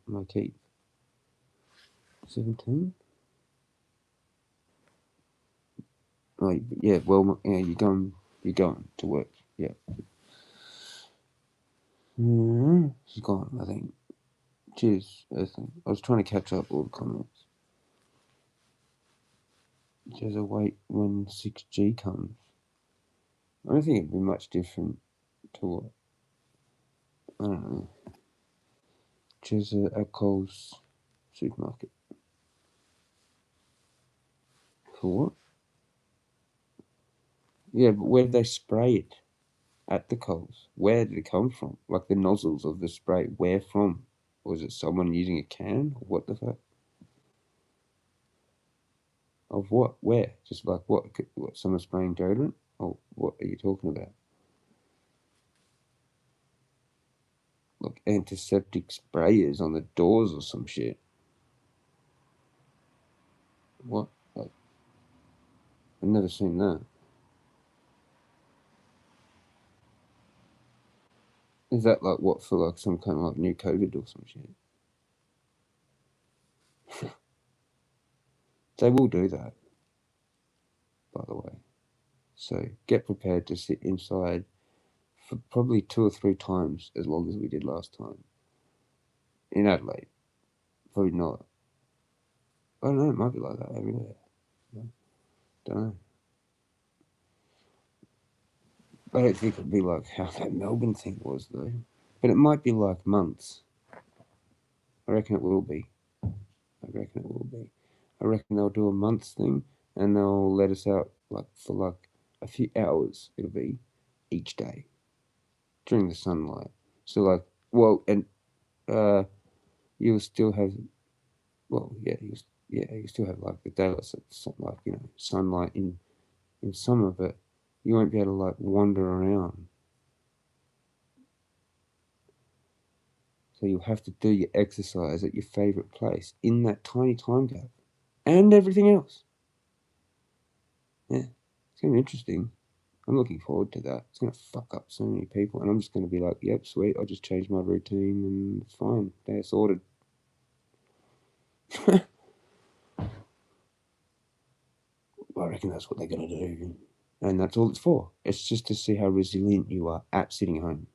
My keep. 17. Oh yeah. Well, yeah. You're going. You're going to work. Yeah. She's gone. I think. Cheers. I was trying to catch up all the comments. Jezza, wait when 6G comes. I don't think it'd be much different to what. I don't know. Jezza at Coles supermarket. For what? Yeah, but where did they spray it? At the Coles. Where did it come from? Like the nozzles of the spray. Where from? Was it someone using a can? Or what the fuck? Of what? Where? Just like what? What? Someone spraying deodorant? Or what are you talking about? Like antiseptic sprayers on the doors or some shit. What? Like, I've never seen that. Is that like what for like some kind of like new COVID or some shit? They will do that, by the way. So get prepared to sit inside for probably 2 or 3 times as long as we did last time. In Adelaide. Probably not. I don't know, it might be like that everywhere. Don't know. I don't think it'd be like how that Melbourne thing was though. But it might be like months. I reckon it will be. I reckon they'll do a month's thing and they'll let us out like for like a few hours. It'll be each day during the sunlight. So like, well, and you'll still have, well, yeah, you still have like the daylight, like sunlight in some of it. You won't be able to like wander around. So you'll have to do your exercise at your favourite place in that tiny time gap. And everything else. Yeah, it's going to be interesting. I'm looking forward to that. It's going to fuck up so many people. And I'm just going to be like, yep, sweet. I'll just change my routine and it's fine. They're sorted. I reckon that's what they're going to do. And that's all it's for. It's just to see how resilient you are at sitting home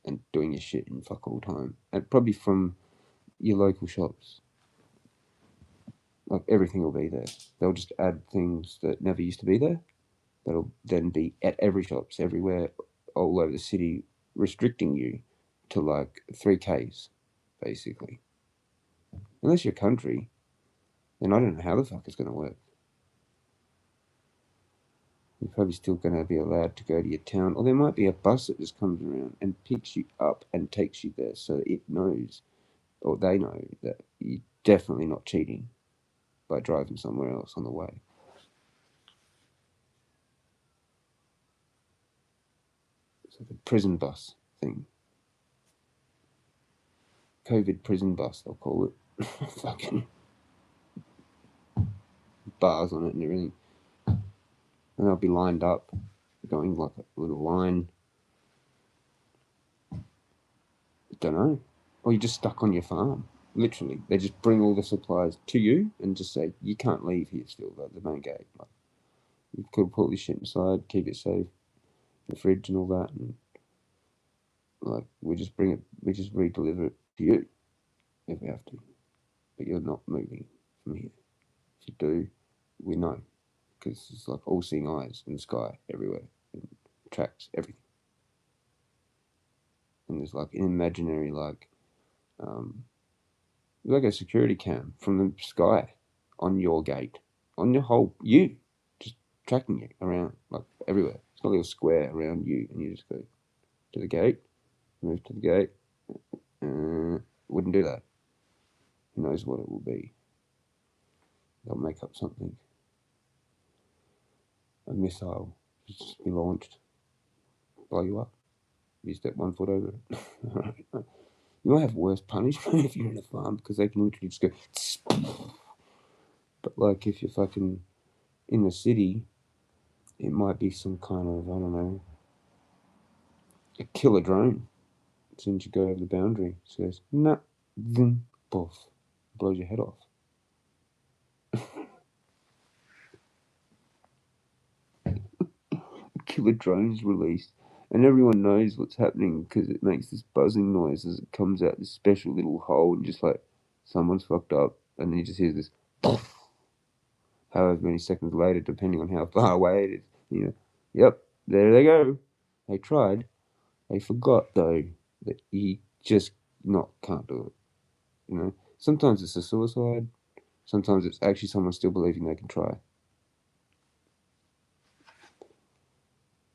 and doing your shit in fuck all time. And probably from your local shops. Like everything will be there. They'll just add things that never used to be there. That'll then be at every shops everywhere all over the city, restricting you to like 3Ks, basically. Unless you're country, then I don't know how the fuck it's going to work. You're probably still going to be allowed to go to your town, or there might be a bus that just comes around and picks you up and takes you there, so it knows, or they know, that you're definitely not cheating by driving somewhere else on the way. It's like a prison bus thing. COVID prison bus, they'll call it. Fucking bars on it and everything. And they'll be lined up, going like a little line. Don't know. Or you're just stuck on your farm. Literally. They just bring all the supplies to you and just say, you can't leave here still, like the main gate. Like, you could put this shit inside, keep it safe, the fridge and all that. And like, we just re-deliver it to you if we have to. But you're not moving from here. If you do, we know. Because it's like all seeing eyes in the sky everywhere. And tracks everything. And there's like an imaginary like a security cam from the sky on your gate, on your whole just tracking you around like everywhere. It's got a little square around you, and you just go to the gate, move to the gate. Wouldn't do that. Who knows what it will be? They'll make up something. A missile just be launched, blow you up. You step 1 foot over it. You might have worse punishment if you're in a farm because they can literally just go. But like if you're fucking in the city, it might be some kind of, I don't know, a killer drone. As soon as you go over the boundary, it goes, nah, then, poof, blows your head off. Killer drone's released, and everyone knows what's happening because it makes this buzzing noise as it comes out this special little hole, and just like someone's fucked up, and then you just hear this poof. However many seconds later, depending on how far away it is, yep, there they go. They tried. They forgot though that you just can't do it. Sometimes it's a suicide. Sometimes it's actually someone still believing they can try.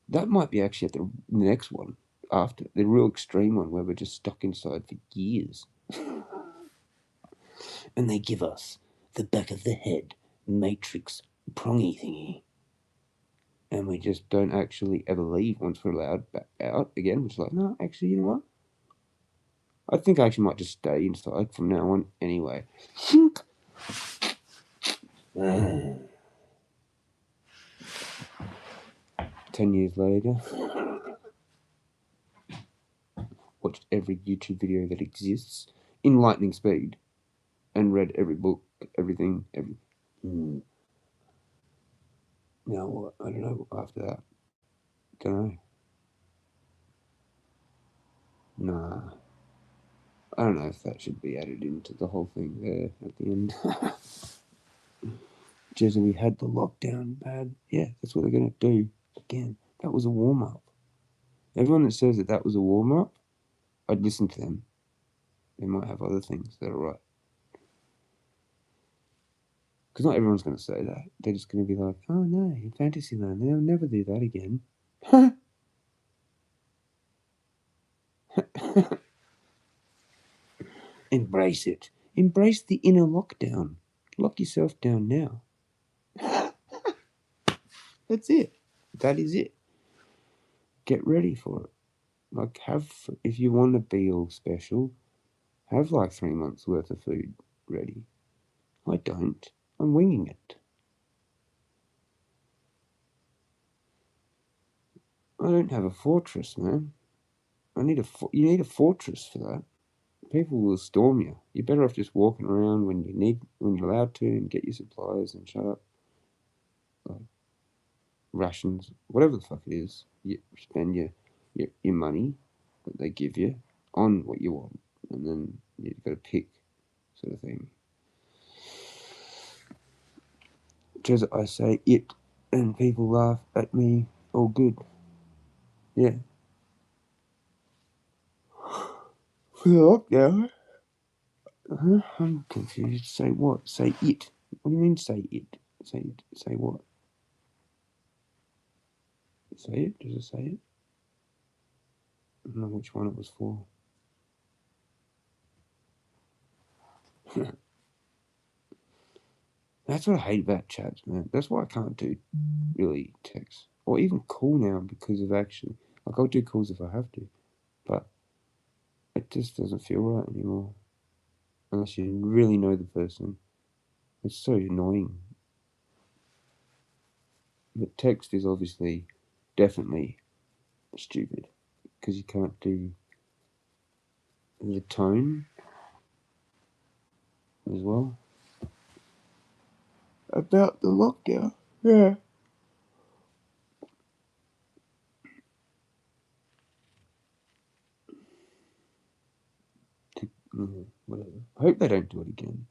That might be actually at the next one after the real extreme one where we're just stuck inside for years. And they give us the back of the head matrix prongy thingy. And we just don't actually ever leave once we're allowed back out again. We're just like, no, actually, you know what? I think I actually might just stay inside from now on anyway. 10 years later, watched every YouTube video that exists in lightning speed and read every book, everything. Now what? I don't know after that. Don't know. Nah. I don't know if that should be added into the whole thing there at the end. Jezza, we had the lockdown bad. Yeah, that's what they're going to do again. That was a warm-up. Everyone that says that that was a warm-up, I'd listen to them. They might have other things that are right. Because not everyone's going to say that. They're just going to be like, oh no, in Fantasyland, they'll never do that again. Embrace it. Embrace the inner lockdown. Lock yourself down now. That's it. That is it. Get ready for it. Like, if you want to be all special, have like 3 months worth of food ready. I don't. I'm winging it. I don't have a fortress, man. You need a fortress for that. People will storm you. You're better off just walking around when you're allowed to, and get your supplies and shut up. Like, rations, whatever the fuck it is. You spend your money that they give you on what you want, and then you've got to pick, sort of thing. Jezza, I say it, and people laugh at me. All good. Yeah. For the lockdown? I'm confused. Say what? Say it. What do you mean say it? Say what? Say it? Does it say it? I don't know which one it was for. That's what I hate about chats, man. That's why I can't do really text or even call now, because of actually, like, I'll do calls if I have to, but it just doesn't feel right anymore unless you really know the person. It's so annoying. But text is obviously definitely stupid because you can't do the tone as well. About the lockdown, yeah. Whatever. I hope they don't do it again.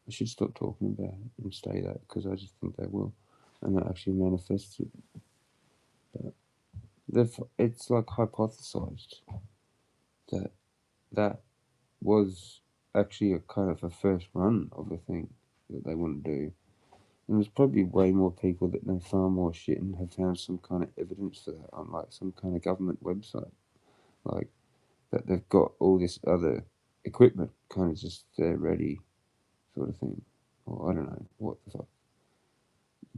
I should stop talking about it and say that, because I just think they will, and that actually manifests it. But it's like hypothesized that was actually a kind of a first run of a thing that they want to do. And there's probably way more people that know far more shit and have found some kind of evidence for that on like some kind of government website. Like that they've got all this other equipment kind of just there ready, sort of thing. Or I don't know, what the fuck.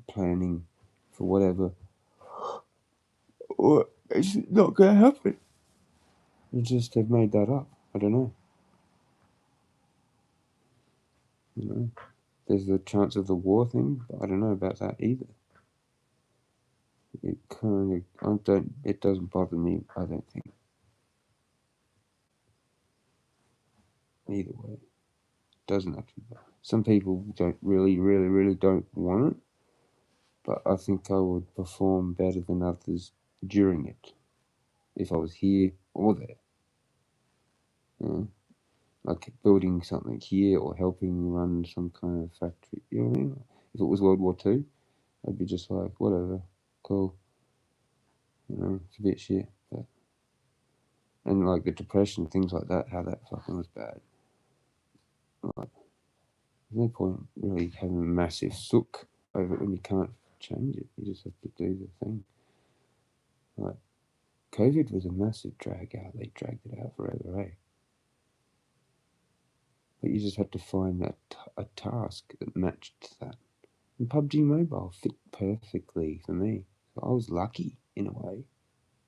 Planning for whatever. Or it's not going to happen. They just have made that up. I don't know. You know, there's the chance of the war thing, but I don't know about that either. It kind of, it doesn't bother me, I don't think. Either way, it doesn't actually. Some people don't really don't want it, but I think I would perform better than others during it if I was here or there. You know? Like building something here or helping run some kind of factory. You know what I mean? If it was World War II, I'd be just like, whatever, cool. You know, it's a bit shit. But, and like the depression, things like that, how that fucking was bad. Like, there's no point really having a massive sook over it when you can't change it. You just have to do the thing. Like, COVID was a massive drag out. They dragged it out forever, eh? But you just had to find a task that matched that. And PUBG Mobile fit perfectly for me. So I was lucky in a way.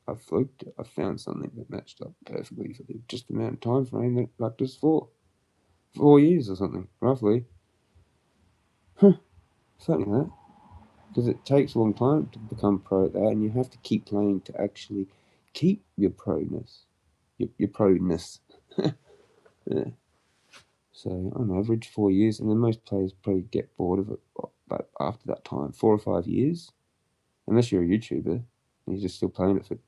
I fluked it. I found something that matched up perfectly for the just amount of time frame that like just 4 years or something, roughly. Something like that. Because it takes a long time to become pro at that, and you have to keep playing to actually keep your proness. Your proness. Yeah. So on average 4 years, and then most players probably get bored of it. But after that time, 4 or 5 years, unless you're a YouTuber and you're just still playing it for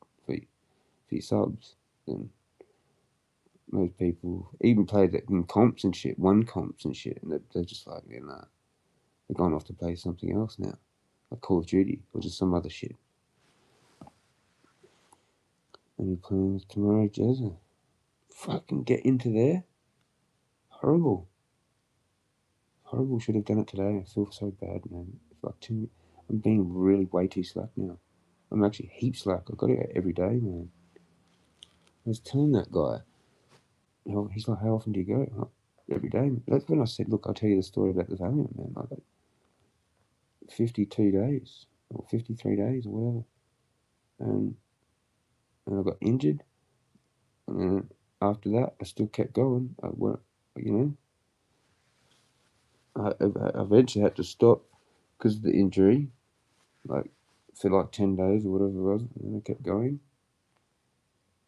your subs, then most people even play that in comps and shit, won comps and shit, and they're just like, yeah, nah, they're going off to play something else now, like Call of Duty or just some other shit. Any plans tomorrow, Jezza? Fucking get into there. Horrible. Horrible. Should have done it today. I feel so bad, man. I'm being really way too slack now. I'm actually heap slack. I've got to go every day, man. I was telling that guy, he's like, how often do you go? Like, every day. That's when I said, look, I'll tell you the story about the Valiant, man. Like 52 days or 53 days or whatever. And I got injured. And then after that, I still kept going. I eventually had to stop because of the injury, like for like 10 days or whatever it was. And then I kept going.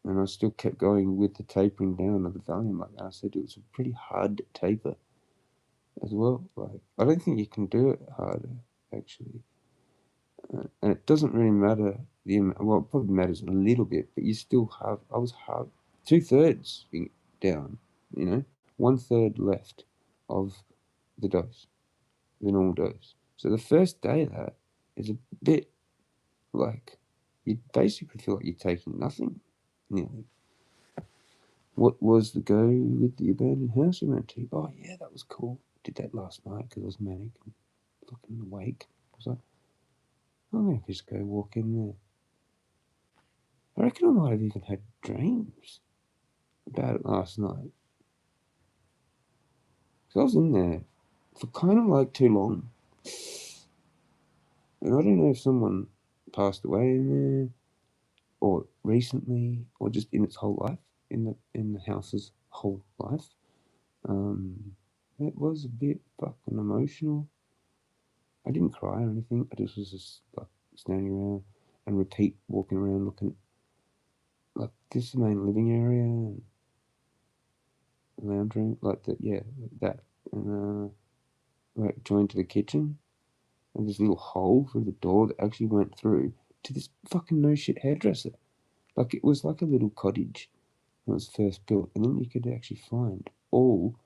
And I still kept going with the tapering down of the Valium. Like I said, it was a pretty hard taper as well. Like I don't think you can do it harder, actually. And it doesn't really matter the amount. Well, it probably matters a little bit, but you still have. I was half, 2/3 down. 1/3 left of the dose, the normal dose. So the first day of that is a bit like you basically feel like you're taking nothing, nearly. What was the go with the abandoned house you went to? Oh yeah, that was cool. Did that last night because I was manic and fucking awake. I was like, I'm gonna just go walk in there. I reckon I might have even had dreams about it last night. Because I was in there for kind of like too long. And I don't know if someone passed away in there or recently or just in its whole life, in the house's whole life. It was a bit fucking emotional. I didn't cry or anything. I just was just like standing around and walking around looking like this is the main living area and lounge room, like that. And like joined to the kitchen and this little hole through the door that actually went through to this fucking no shit hairdresser. Like it was like a little cottage when it was first built, and then you could actually find all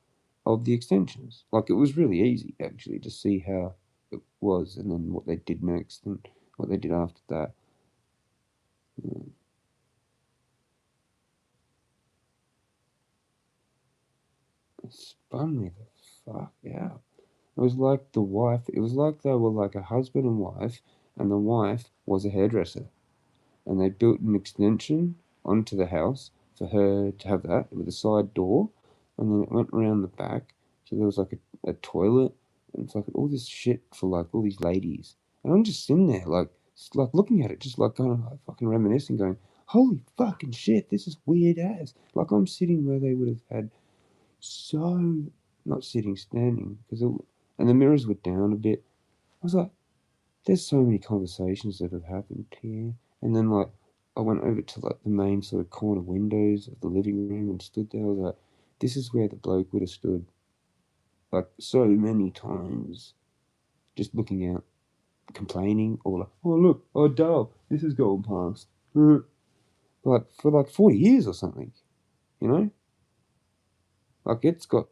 of the extensions. Like it was really easy actually to see how it was, and then what they did next and what they did after that. Yeah. It spun me the fuck out. It was like the wife. It was like they were like a husband and wife, and the wife was a hairdresser, and they built an extension onto the house for her to have that with a side door, and then it went around the back. So there was like a toilet and fucking all this shit for like all these ladies. And I'm just sitting there like looking at it, just like kind of like fucking reminiscing, going, "Holy fucking shit, this is weird as." Like I'm sitting where they would have had so not sitting, standing, and the mirrors were down a bit. I was like, there's so many conversations that have happened here. And then like I went over to like the main sort of corner windows of the living room and stood there. I was like, this is where the bloke would have stood like so many times, just looking out, complaining, or like, oh look, oh Dale, this is going past. Like for like 40 years or something, you know? Like it's got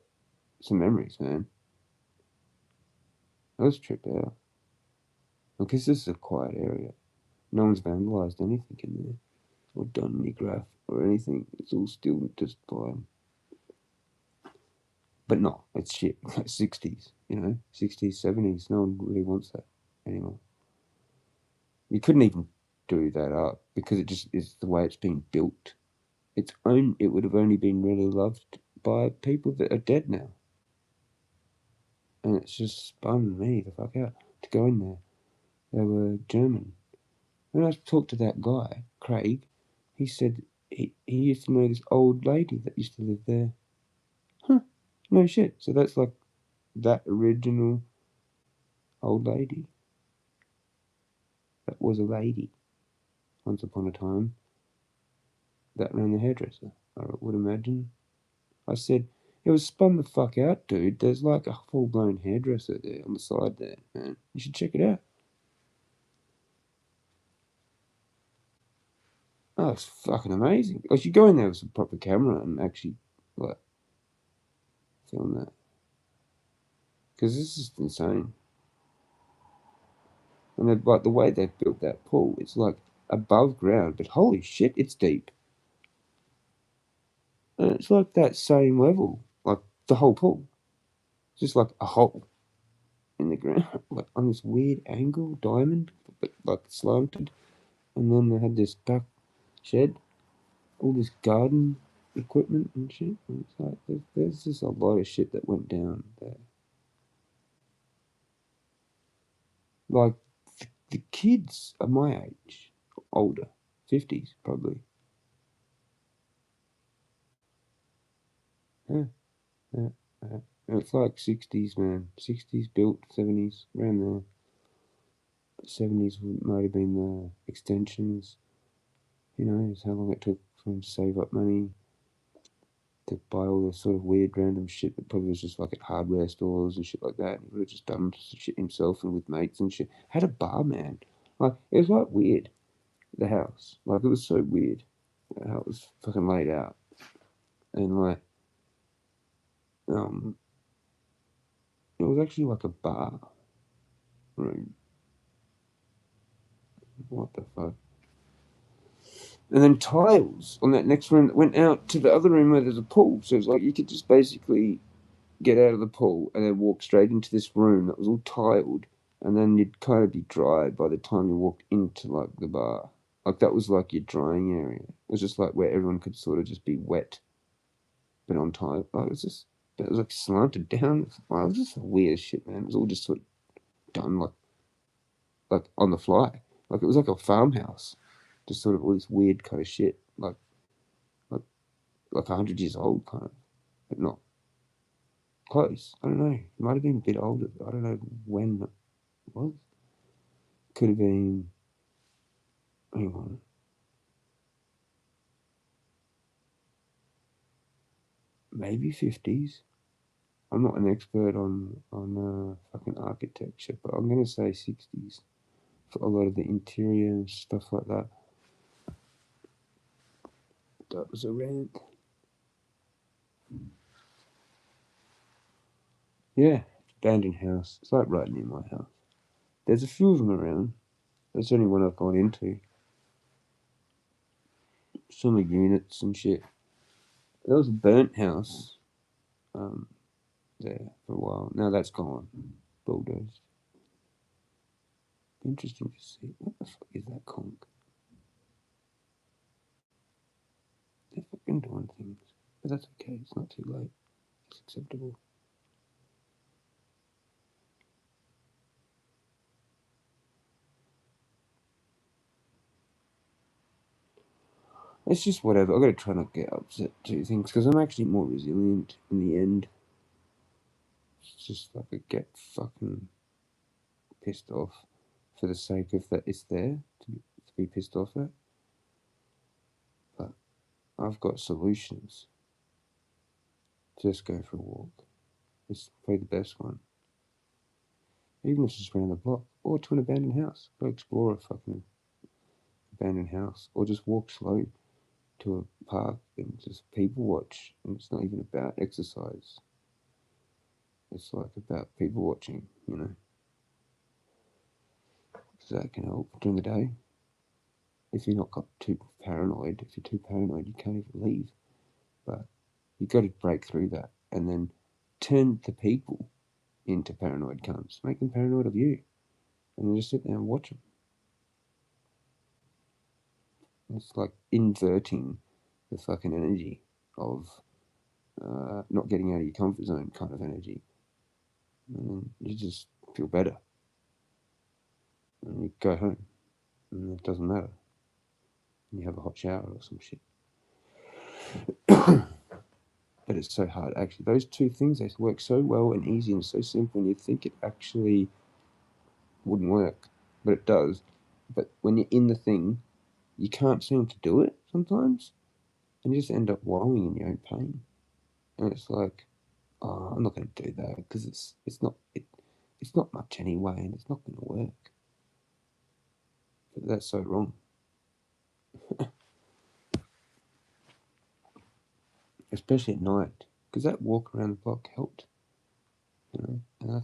some memories, man. I was tripped out. Because this is a quiet area. No one's vandalised anything in there or done any graff or anything. It's all still just fine. But no, it's shit. 60s, 60s, 70s. No one really wants that anymore. You couldn't even do that up because it just is the way it's been built. It would have only been really loved by people that are dead now. And it's just spun me the fuck out to go in there. They were German. When I talked to that guy, Craig, he said he used to know this old lady that used to live there. Huh, no shit. So that's like that original old lady. That was a lady once upon a time that ran the hairdresser, I would imagine. I said, it was spun the fuck out, dude. There's like a full blown hairdresser there on the side there, man. You should check it out. Oh, it's fucking amazing. I should go in there with some proper camera and actually, like, film that. Because this is insane. And like the way they built that pool, it's like above ground, but holy shit, it's deep. And it's like that same level, like the whole pool, just like a hole in the ground, like on this weird angle, diamond, but like slanted. And then they had this back shed, all this garden equipment and shit. And it's like there's just a lot of shit that went down there. Like the kids are my age, older, 50s probably. Yeah, yeah, yeah. And it's like 60s, man. 60s built, 70s, around there. 70s might have been the extensions. You know, it's how long it took for him to save up money to buy all this sort of weird random shit that probably was just like at hardware stores and shit like that. He would have just done shit himself and with mates and shit. Had a bar, man. Like, it was like weird, the house. Like, it was so weird how it was fucking laid out. And like, um, it was actually like a bar room. What the fuck? And then tiles on that next room that went out to the other room where there's a pool. So it's like you could just basically get out of the pool and then walk straight into this room that was all tiled, and then you'd kind of be dry by the time you walked into like the bar. Like that was like your drying area. It was just like where everyone could sort of just be wet, but on tile. Like, it was like slanted down. It was just the weirdest shit, man. It was all just sort of done like on the fly. Like it was like a farmhouse, just sort of all this weird kind of shit, like like 100 years old, kind of, but not close. I don't know. It might have been a bit older. I don't know when it was. Could have been. Hang on. Maybe 50s. I'm not an expert on fucking architecture, but I'm gonna say 60s for a lot of the interior and stuff like that. That was around. Yeah, abandoned house. It's like right near my house. There's a few of them around. That's the only one I've gone into. Some of units and shit. There was a burnt house um, there for a while. Now that's gone. Bulldozed. Interesting to see. What the fuck is that conch? They're fucking doing things. But that's okay. It's not too late. It's acceptable. It's just whatever. I gotta try not to get upset to things because I'm actually more resilient in the end. It's just like I get fucking pissed off for the sake of that it's there to be pissed off at. But I've got solutions. Just go for a walk. It's probably the best one. Even if it's just around the block or to an abandoned house. Go explore a fucking abandoned house or just walk slow to a park and just people watch. And it's not even about exercise. It's like about people watching, you know. So that can help during the day. If you're not got too paranoid, if you're too paranoid, you can't even leave. But you've got to break through that and then turn the people into paranoid cunts. Make them paranoid of you. And then just sit there and watch them. It's like inverting the fucking energy of not getting out of your comfort zone kind of energy. And then you just feel better. And you go home. And it doesn't matter. And you have a hot shower or some shit. But it's so hard. Actually, those two things, they work so well and easy and so simple, and you think it actually wouldn't work, but it does. But when you're in the thing, you can't seem to do it sometimes, and you just end up wallowing in your own pain. And it's like, oh, I'm not going to do that because it's not much anyway, and it's not going to work. But that's so wrong. Especially at night, because that walk around the block helped, you know. And I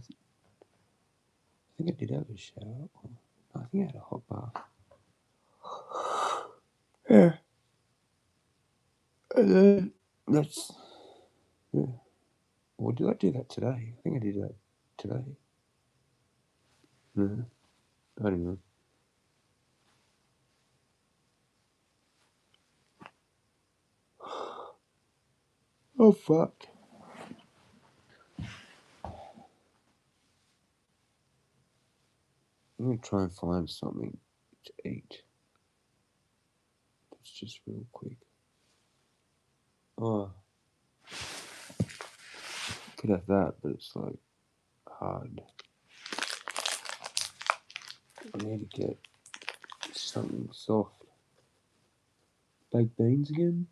think I did have a shower. I think I had a hot bath. Yeah. And then That's, yeah. Or did I do that today? I think I did that today. No, I don't know. Oh, fuck. I'm gonna try and find something to eat. It's just real quick. Oh, could have that, but it's like hard. I need to get something soft. Baked beans again?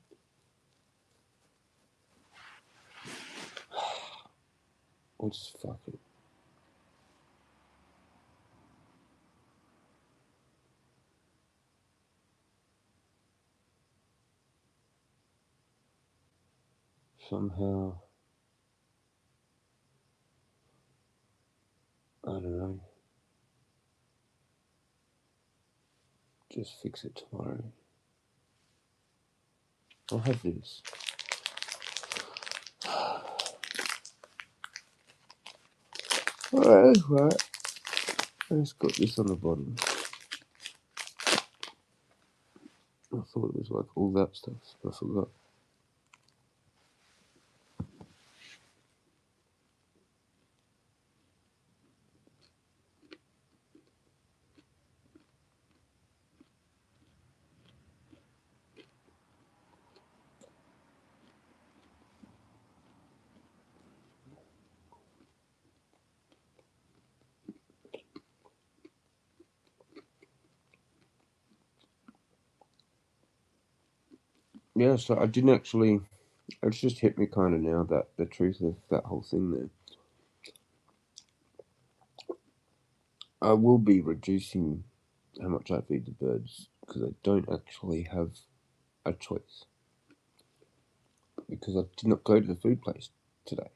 Or just fuck it. Somehow, I don't know. Just fix it tomorrow. I'll have this. Alright, right. I just got this on the bottom. I thought it was like all that stuff, but I forgot. Yeah, so I didn't actually. It's just hit me kind of now that the truth of that whole thing there. I will be reducing how much I feed the birds because I don't actually have a choice. Because I did not go to the food place today.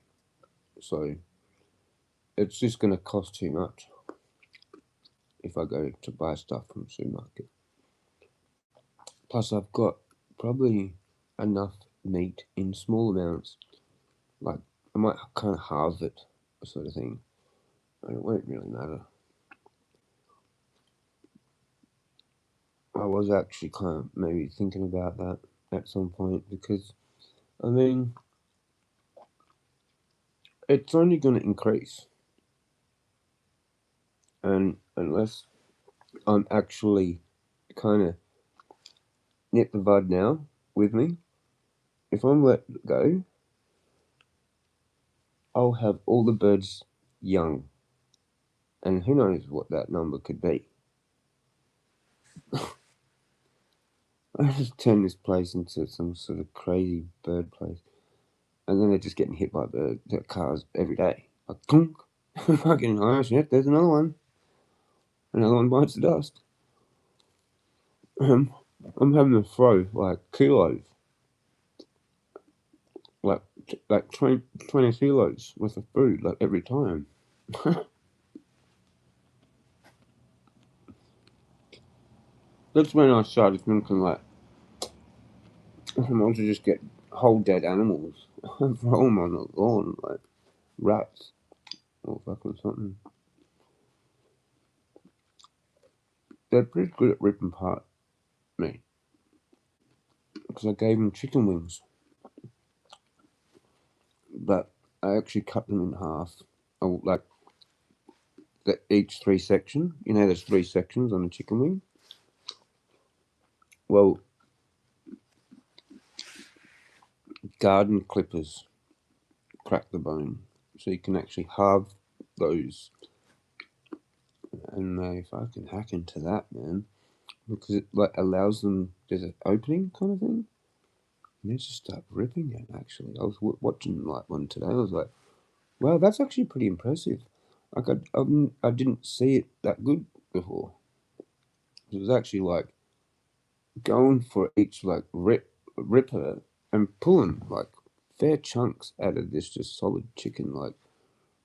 So it's just going to cost too much if I go to buy stuff from the supermarket. Plus, I've got probably enough meat in small amounts. Like, I might kind of halve it, sort of thing. And it won't really matter. I was actually kind of maybe thinking about that at some point because, I mean, it's only going to increase. And unless I'm actually kind of nip the bud now with me, if I'm let go, I'll have all the birds young. And who knows what that number could be. I just turn this place into some sort of crazy bird place. And then they're just getting hit by cars every day. Like, clunk. Fucking, oh shit, there's another one. Another one bites the dust. I'm having to throw like kilos. Like 20 kilos worth of food, like every time. That's when I started thinking, like, I want to just get whole dead animals and throw them on the lawn, like rats or fucking something. They're pretty good at ripping apart me because I gave them chicken wings, but I actually cut them in half. Oh, like each three section. You know, there's three sections on a chicken wing. Well, garden clippers crack the bone, so you can actually halve those, and they fucking hack into that, man, because it like allows them. There's an opening kind of thing. And they just start ripping it. Actually, I was watching like one today. I was like, "Wow, that's actually pretty impressive." Like I didn't see it that good before. It was actually like going for each like ripper and pulling like fair chunks out of this just solid chicken, like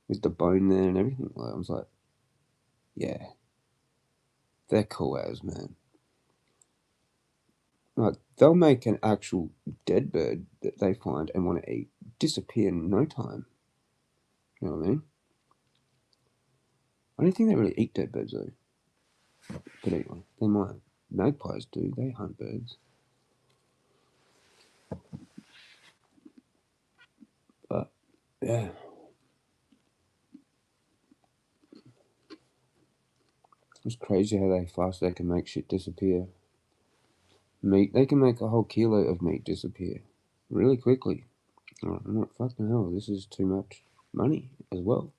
with the bone there and everything. Like I was like, yeah, they're cool as, man. Like, they'll make an actual dead bird that they find and want to eat disappear in no time. You know what I mean? I don't think they really eat dead birds though. But anyway, they might. Magpies do. They hunt birds. But yeah, it's crazy how fast they can make shit disappear. Meat. They can make a whole kilo of meat disappear really quickly. I'm like, fucking hell, this is too much money as well.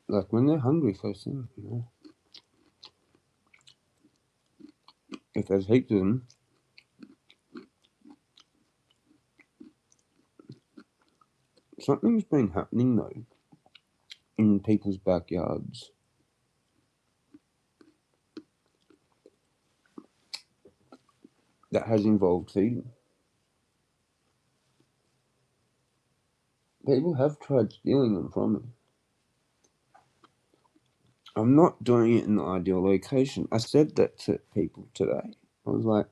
Like, when they're hungry first thing, you know. If there's heaps of them, something's been happening though in people's backyards that has involved feeding. People have tried stealing them from me. I'm not doing it in the ideal location. I said that to people today. I was like,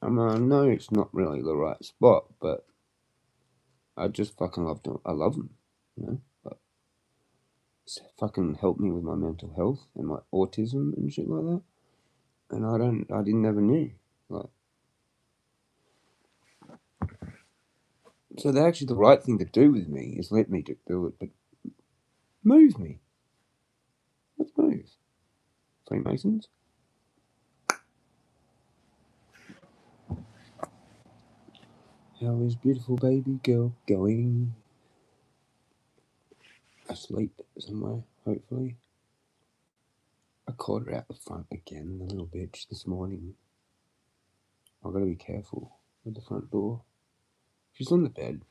I know it's not really the right spot, but I just fucking love them. I love them, you know. But it's fucking helped me with my mental health and my autism and shit like that. And I didn't never knew. Like, so actually the right thing to do with me is let me do it, but move me. Let's move. Freemasons. How is beautiful baby girl going? Asleep somewhere, hopefully. I caught her out the front again, the little bitch, this morning. I've got to be careful with the front door. She's on the bed.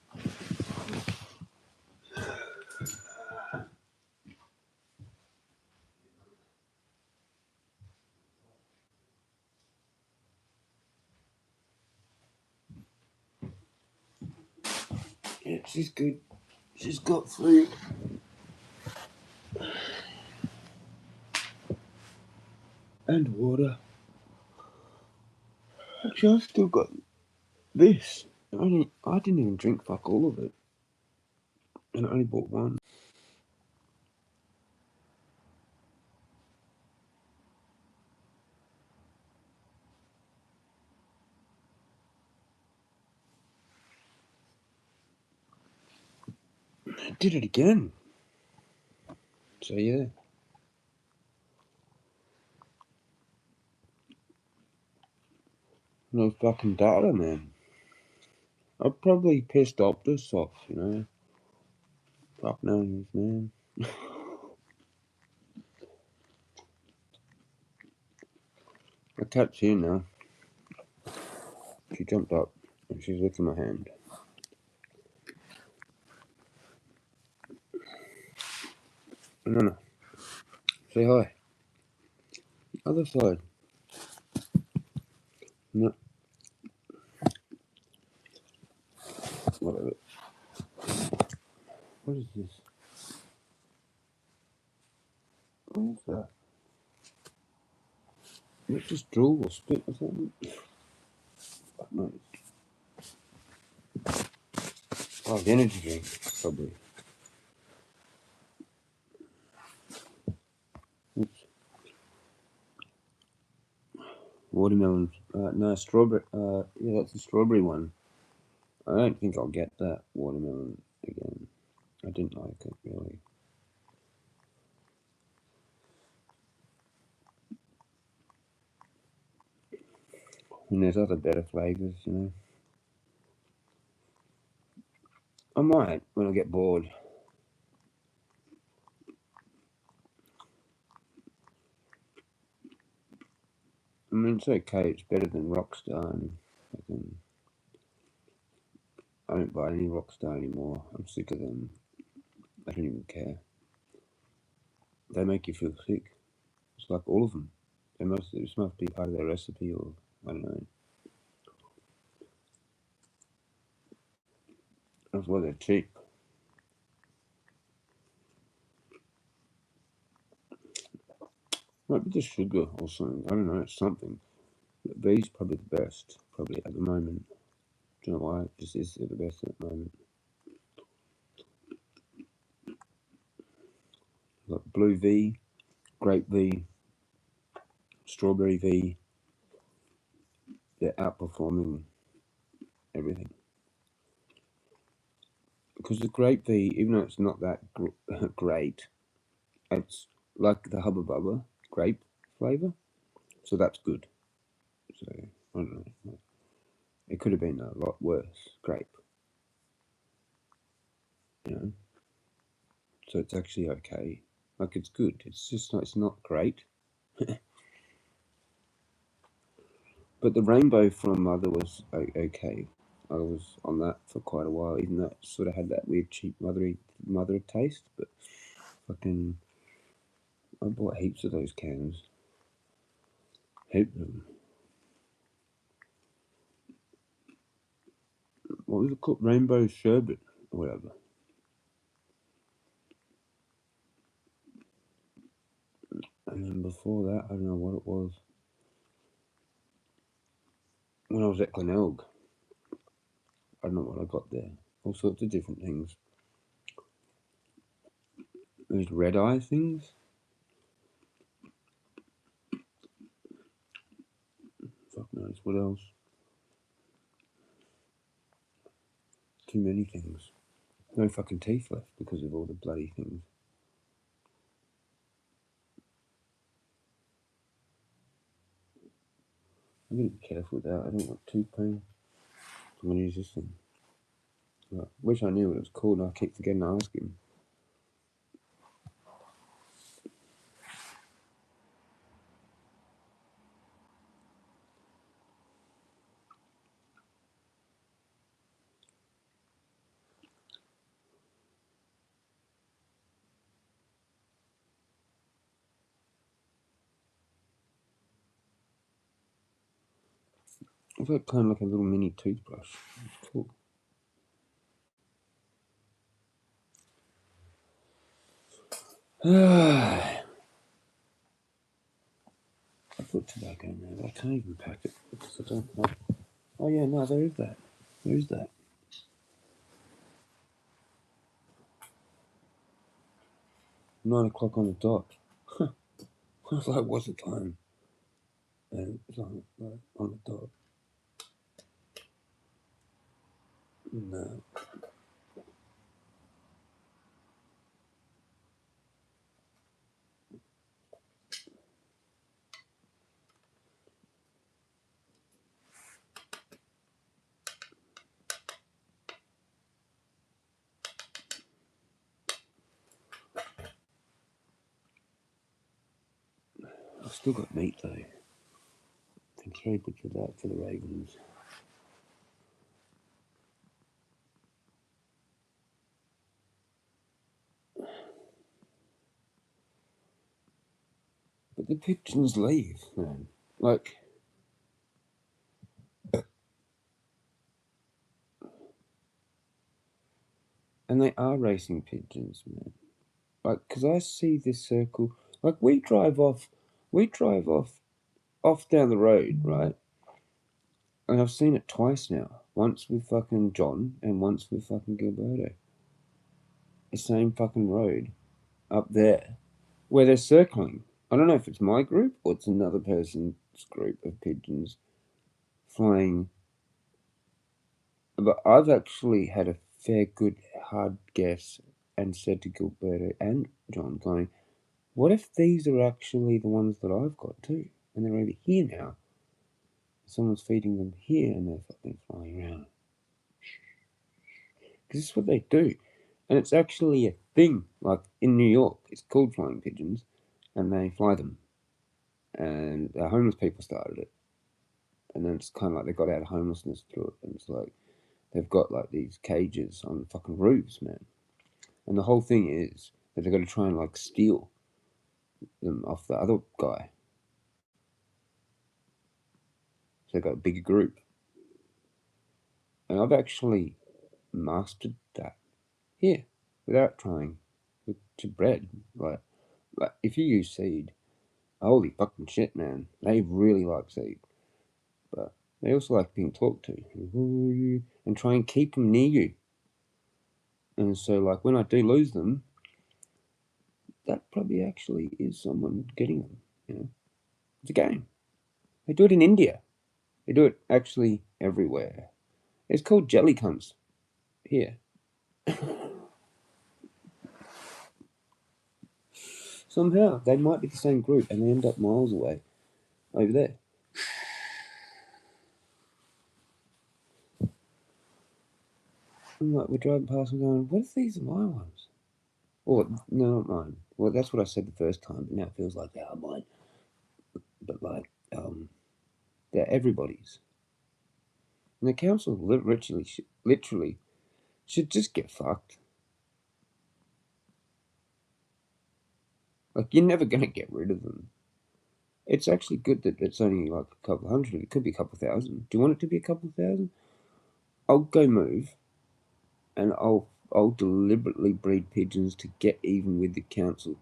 Yeah, she's good. She's got food. And water. Actually, I've still got this. I didn't even drink fuck all of it. And I only bought one. I did it again. So yeah. No fucking data, man. I probably pissed Optus off, you know. Fuck knows, man. My cat's here now. She jumped up and she's licking my hand. No. Say hi. Other side. No. Whatever. What is this? What is that? It's just drool or spit or something? Fuck knows. Oh, the energy drink, probably. Oops. Watermelon. No, strawberry. Yeah, that's the strawberry one. I don't think I'll get that watermelon again. I didn't like it, really. And there's other better flavours, you know. I might, when I get bored. I mean, it's okay. It's better than Rockstar. And I don't buy any Rockstar anymore. I'm sick of them. I don't even care. They make you feel sick. It's like all of them. This must be part of their recipe, or I don't know. That's why they're cheap. Might be the sugar or something. I don't know. It's something. But V's probably the best. Probably at the moment. Don't know why. It just is the best at the moment. Like blue V, grape V, strawberry V. They're outperforming everything. Because the grape V, even though it's not that great, it's like the Hubba Bubba grape flavour. So that's good. So, I don't know. It could have been a lot worse grape. You know? So it's actually okay. Like, it's good. It's just not, it's not great. But the rainbow from Mother was okay. I was on that for quite a while, even though it sort of had that weird cheap mother taste. But fucking, I bought heaps of those cans. Heaps of them. What was it called? Rainbow sherbet or whatever. And then before that, I don't know what it was. When I was at Glenelg, I don't know what I got there. All sorts of different things. Those red eye things. Fuck knows what else. Too many things. No fucking teeth left because of all the bloody things. I'm gonna be careful with that. I don't want tooth pain. I'm gonna use this thing. I wish I knew what it was called and I keep forgetting to ask him. It's like kind of like a little mini toothbrush. It's cool. I put tobacco in there, but I can't even pack it because I don't know. Oh yeah, no, there is that. There is that. 9 o'clock on the dot. I was like, what's the time? And it's on the dot. No. I've still got meat though. Thanks very much for that for the Ravens. But the pigeons leave, man. Like, and they are racing pigeons, man. Like, because I see this circle. Like, we drive off down the road, right? And I've seen it twice now. Once with fucking John and once with fucking Gilberto. The same fucking road up there where they're circling. I don't know if it's my group or it's another person's group of pigeons flying. But I've actually had a fair good hard guess and said to Gilberto and John, going, what if these are actually the ones that I've got too? And they're over here now. Someone's feeding them here and they're fucking flying around. Because this is what they do. And it's actually a thing. Like in New York, it's called flying pigeons and they fly them. And the homeless people started it. And then it's kind of like they got out of homelessness through it. And it's like they've got like these cages on fucking roofs, man. And the whole thing is that they've got to try and like steal them off the other guy. So they've got a bigger group. And I've actually mastered that here without trying to bread. Like if you use seed, Holy fucking shit, man. They really like Zeke. But they also like being talked to. And try and keep them near you. And so, like, when I do lose them, that probably actually is someone getting them, you know. It's a game. They do it in India. They do it actually everywhere. It's called jelly cunts here. Somehow, they might be the same group and they end up miles away over there. And like, we're driving past and going, what if these are my ones? Or, no, not mine. Well, that's what I said the first time, but now it feels like they are mine. But, like, they're everybody's. And the council literally should just get fucked. Like, you're never going to get rid of them. It's actually good that it's only like a couple hundred. It could be a couple thousand. Do you want it to be a couple thousand? I'll go move, and I'll deliberately breed pigeons to get even with the council.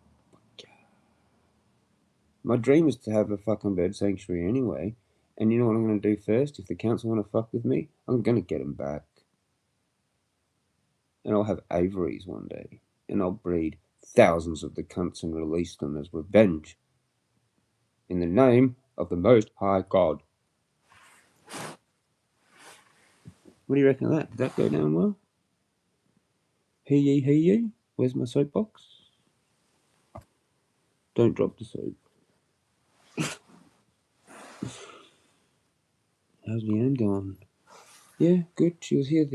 My dream is to have a fucking bird sanctuary anyway. And you know what I'm going to do first? If the council want to fuck with me, I'm going to get them back. And I'll have aviaries one day. And I'll breed thousands of the cunts and release them as revenge. In the name of the Most High God. What do you reckon of that? Did that go down well? Hear ye, hear ye? Where's my soapbox? Don't drop the soap. How's Leanne going? Yeah, good. She was here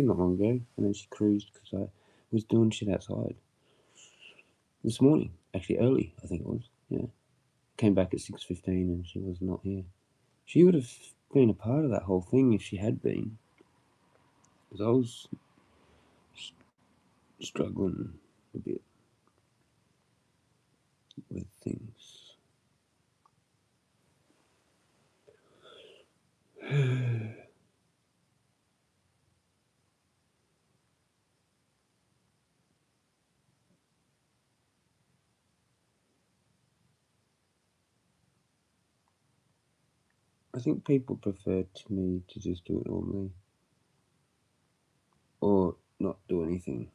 not long ago, and then she cruised because I was doing shit outside this morning. Actually, early, I think it was. Yeah, came back at 6:15, and she was not here. She would have been a part of that whole thing if she had been, because I was struggling a bit with things. I think people prefer to me to just do it normally, or not do anything.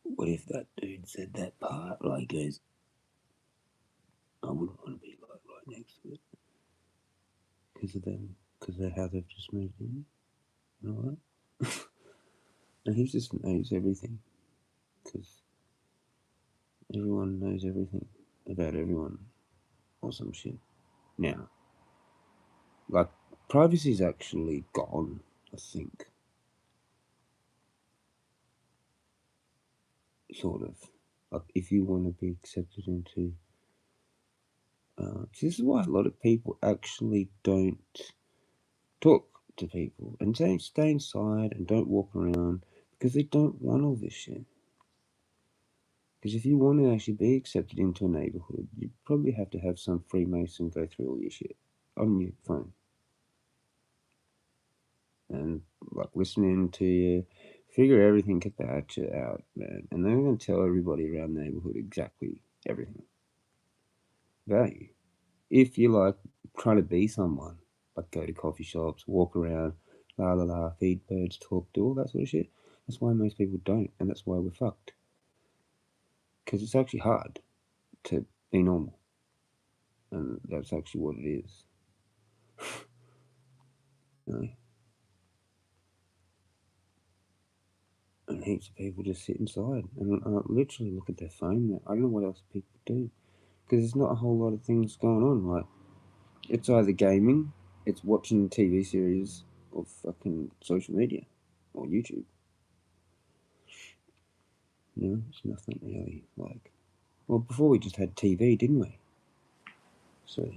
What if that dude said that part like goes, I wouldn't want to be like right next to it because of them, because of how they've just moved in and all that. And he just knows everything because everyone knows everything about everyone or some shit. Now, like, privacy's actually gone, I think. Sort of. Like, if you want to be accepted into. This is why a lot of people actually don't talk to people and stay inside and don't walk around because they don't want all this shit. Because if you want to actually be accepted into a neighborhood, you probably have to have some Freemason go through all your shit on your phone. And like listening to you, figure everything about you out, man. And they're going to tell everybody around the neighborhood exactly everything about you. If you like trying to be someone, like go to coffee shops, walk around, la la la, feed birds, talk, do all that sort of shit. That's why most people don't, and that's why we're fucked. Because it's actually hard to be normal, and that's actually what it is. You know? And heaps of people just sit inside and literally look at their phone. I don't know what else people do, because there's not a whole lot of things going on. Like, it's either gaming, it's watching TV series, or fucking social media, or YouTube. You know, it's nothing really like. Well, before we just had TV, didn't we? So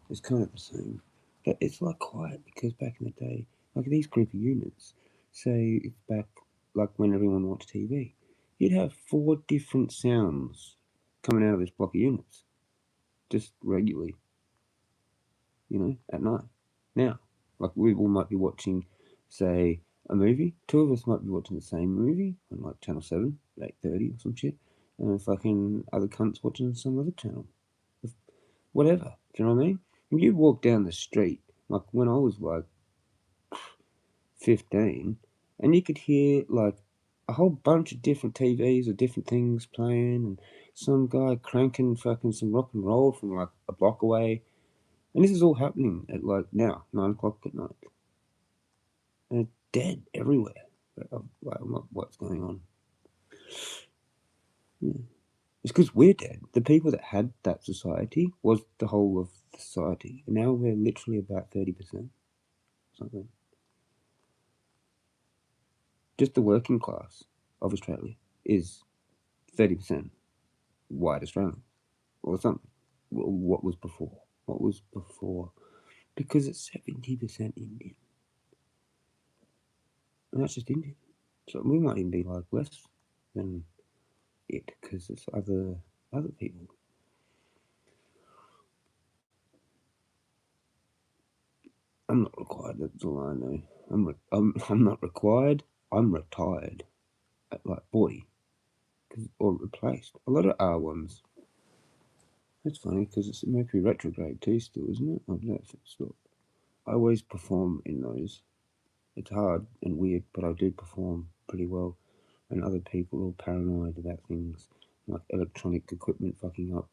it's kind of the same. But it's like quiet because back in the day, like these group of units, say it's back like when everyone watched TV, you'd have 4 different sounds coming out of this block of units just regularly, you know, at night. Now, Like we all might be watching, say, a movie. Two of us might be watching the same movie on like Channel 7 at 8:30 or some shit, and fucking other cunts watching some other channel. Whatever. Do you know what I mean? When you walk down the street, like when I was like 15, and you could hear like a whole bunch of different TVs or different things playing, and some guy cranking fucking some rock and roll from like a block away. And this is all happening at like now, 9 o'clock at night. And it's dead everywhere. Like, what's going on? Yeah. It's because we're dead. The people that had that society was the whole of society. And now we're literally about 30%. Something. Just the working class of Australia is 30% white Australian or something. What was before? What was before? Because it's 70% Indian. And that's just Indian. So we might even be like less than it because it's other people. I'm not required. That's all I know. I'm not required. I'm retired at like 40, or replaced. A lot of R1s. That's funny because it's Mercury retrograde too, still, isn't it? I don't know if it's still. I always perform in those. It's hard and weird, but I do perform pretty well. And other people are all paranoid about things like electronic equipment fucking up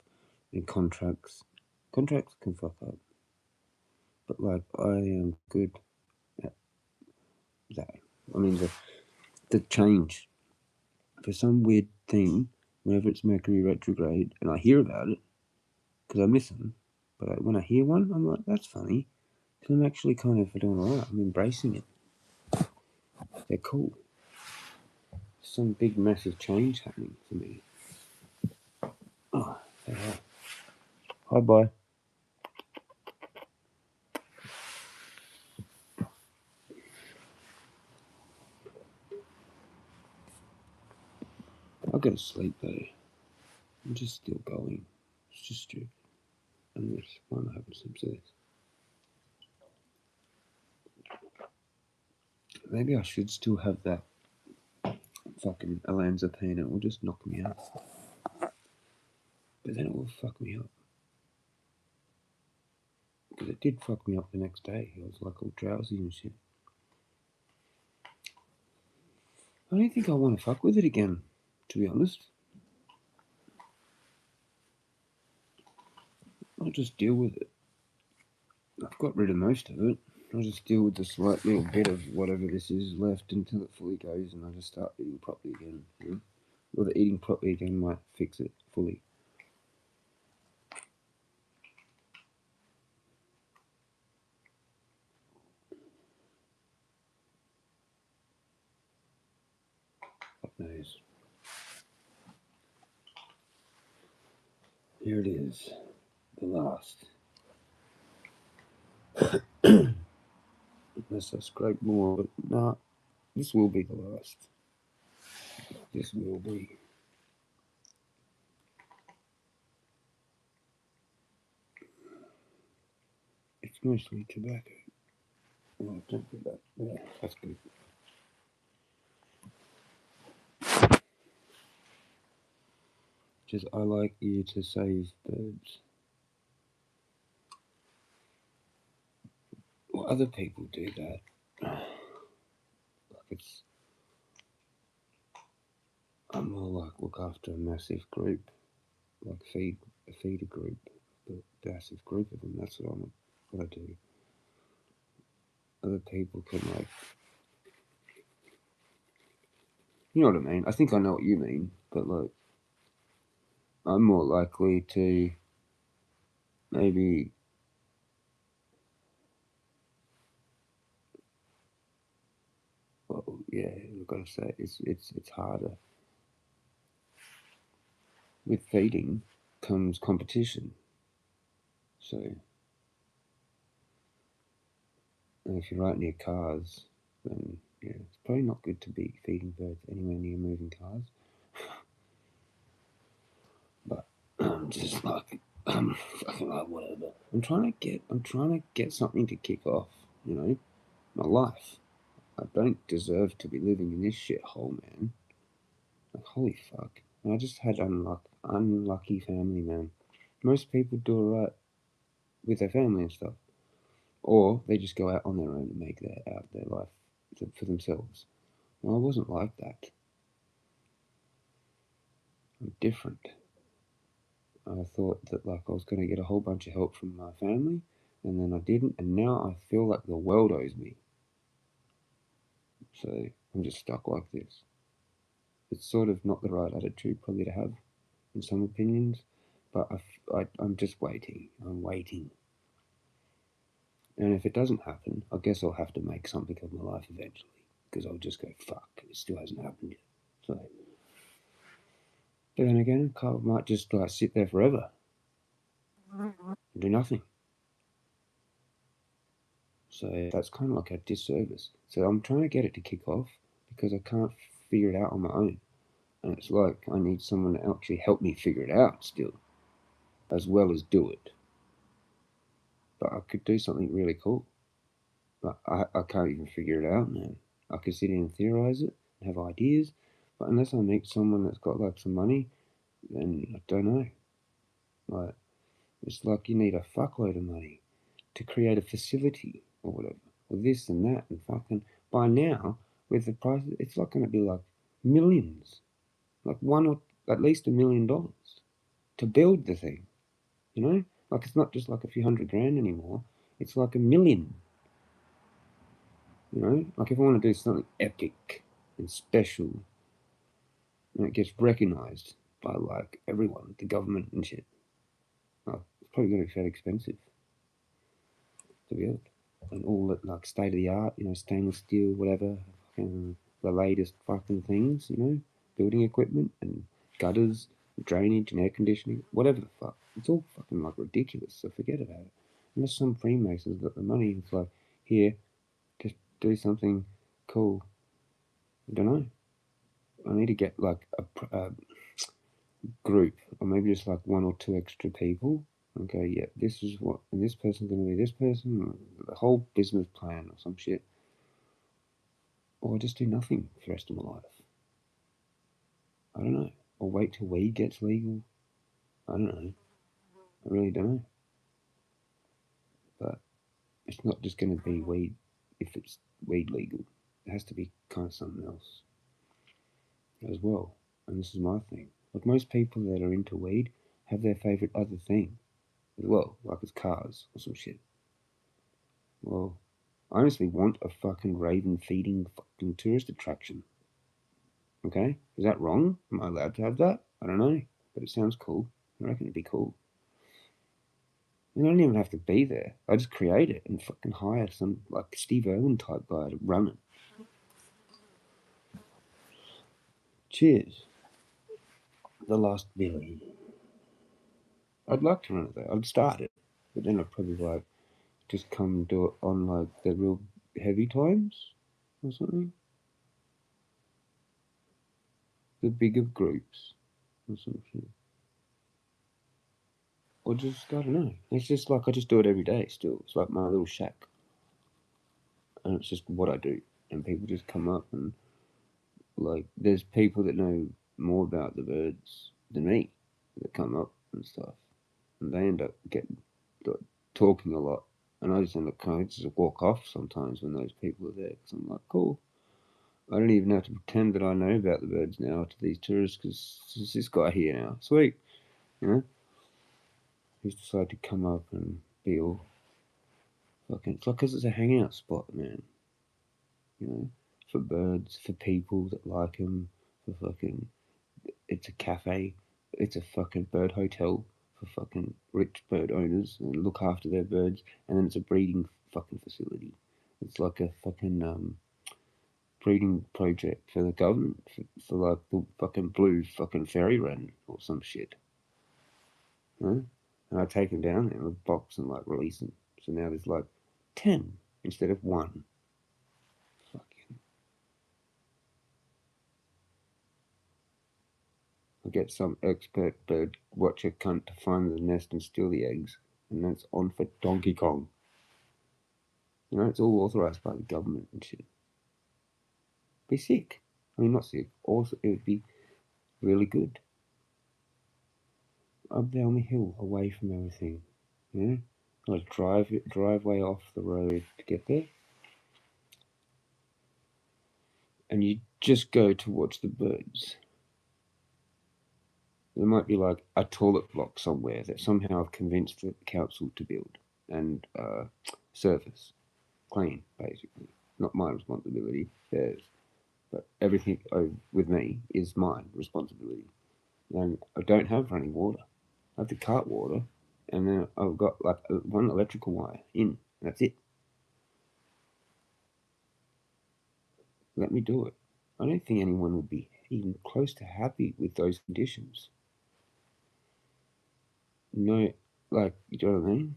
and contracts. Contracts can fuck up, but like I am good at that. I mean, the change for some weird thing, whenever it's Mercury retrograde, and I hear about it because I miss them, but when I hear one, I'm like, that's funny. Because I'm actually kind of doing alright. I'm embracing it. They're cool. Some big massive change happening for me. Oh, they are. Hi, bye. I'll go to sleep though. I'm just still going. It's just stupid. Unless one happens upstairs. Maybe I should still have that fucking olanzapine. It will just knock me out. But then it will fuck me up. Because it did fuck me up the next day. I was like all drowsy and shit. I don't think I want to fuck with it again, to be honest. I'll just deal with it. I've got rid of most of it. I'll just deal with the slight little bit of whatever this is left until it fully goes, and I just start eating properly again. You know? Or the eating properly again might fix it fully. God knows. Here it is. The last. Unless I scrape more, but nah, this will be the last. This will be. It's mostly tobacco. Oh, don't do that. Yeah, that's good. Just I like you to save birds. Well, other people do that. Like it's. I'm more like look after a massive group, like feed a group, a massive group of them. That's what I do. Other people can like, you know what I mean. I think I know what you mean, but like, I'm more likely to maybe. Well, yeah, I've got to say it's harder. With feeding comes competition. So, if you're right near cars, then yeah, it's probably not good to be feeding birds anywhere near moving cars. But I'm just like, fucking like whatever. I'm trying to get something to kick off. you know, my life. I don't deserve to be living in this shithole, man. Like, holy fuck. And I just had unlucky family, man. Most people do alright with their family and stuff. Or they just go out on their own and make their life for themselves. Well, I wasn't like that. I'm different. I thought that like I was going to get a whole bunch of help from my family, and then I didn't, and now I feel like the world owes me. So I'm just stuck like this. It's sort of not the right attitude probably to have in some opinions, but I'm just waiting. I'm waiting. And if it doesn't happen, I guess I'll have to make something of my life eventually, because I'll just go, fuck, it still hasn't happened yet. So, but then again, Carl might just like sit there forever and do nothing. So that's kind of like a disservice. So I'm trying to get it to kick off because I can't figure it out on my own. And it's like I need someone to actually help me figure it out still, as well as do it. But I could do something really cool. But I can't even figure it out, man. I could sit here and theorize it and have ideas, but unless I meet someone that's got like some money, then I don't know. Like it's like you need a fuckload of money to create a facility or whatever, or this and that, and fucking by now with the price, it's like going to be like millions, like one or at least $1 million to build the thing. You know, like it's not just like a few hundred grand anymore. It's like a million. You know, like if I want to do something epic and special, and it gets recognized by like everyone, the government and shit, like, it's probably going to be fairly expensive to build. And all that like state of the art, you know, stainless steel, whatever, the latest fucking things, you know, building equipment and gutters, drainage and air conditioning, whatever the fuck. It's all fucking like ridiculous. So forget about it. Unless some Freemasons got the money, it's like here, just do something cool. I don't know. I need to get like a group, or maybe just like one or two extra people. Okay, yeah, this is what, and this person's gonna be this person, the whole business plan or some shit. Or just do nothing for the rest of my life. I don't know. Or wait till weed gets legal. I don't know. I really don't know. But it's not just going to be weed if it's weed legal. It has to be kind of something else as well. And this is my thing. Like most people that are into weed have their favorite other thing as well, like it's cars or some shit. Well, I honestly want a fucking raven feeding fucking tourist attraction. Okay? Is that wrong? Am I allowed to have that? I don't know. But it sounds cool. I reckon it'd be cool. You don't even have to be there. I just create it and fucking hire some like Steve Irwin type guy to run it. Cheers. The last billion. I'd like to run it though. I'd start it. But then I'd probably like just come and do it on like the real heavy times or something. The bigger groups or something. Or just I don't know. It's just like I just do it every day still. It's like my little shack. And it's just what I do. And people just come up and like there's people that know more about the birds than me that come up and stuff, and they end up getting like, talking a lot, and I just end up kind of just walk off sometimes when those people are there because I'm like, cool. I don't even have to pretend that I know about the birds now to these tourists because there's this guy here now. Sweet, you know. He's decided to come up and be all fucking. It's like because it's a hangout spot, man. You know, for birds, for people that like them, for fucking it's a cafe, it's a fucking bird hotel for fucking rich bird owners and look after their birds, and then it's a breeding fucking facility. It's like a fucking breeding project for the government for like the fucking blue fucking fairy wren or some shit. Huh? And I take them down there in a box and like release them. So now there's like 10 instead of one. Fucking. I get some expert bird watcher cunt to find the nest and steal the eggs, and that's on for Donkey Kong. You know, it's all authorised by the government and shit. Be sick. I mean, not sick. Also, it would be really good. Up there on the hill, away from everything. You know, like driveway off the road to get there, and you just go to watch the birds. There might be like a toilet block somewhere that somehow I've convinced the council to build and service, clean, basically. Not my responsibility, theirs. But everything with me is my responsibility. And I don't have running water. I have to cart water, and then I've got like one electrical wire in. That's it. Let me do it. I don't think anyone would be even close to happy with those conditions. No, like, you know what I mean?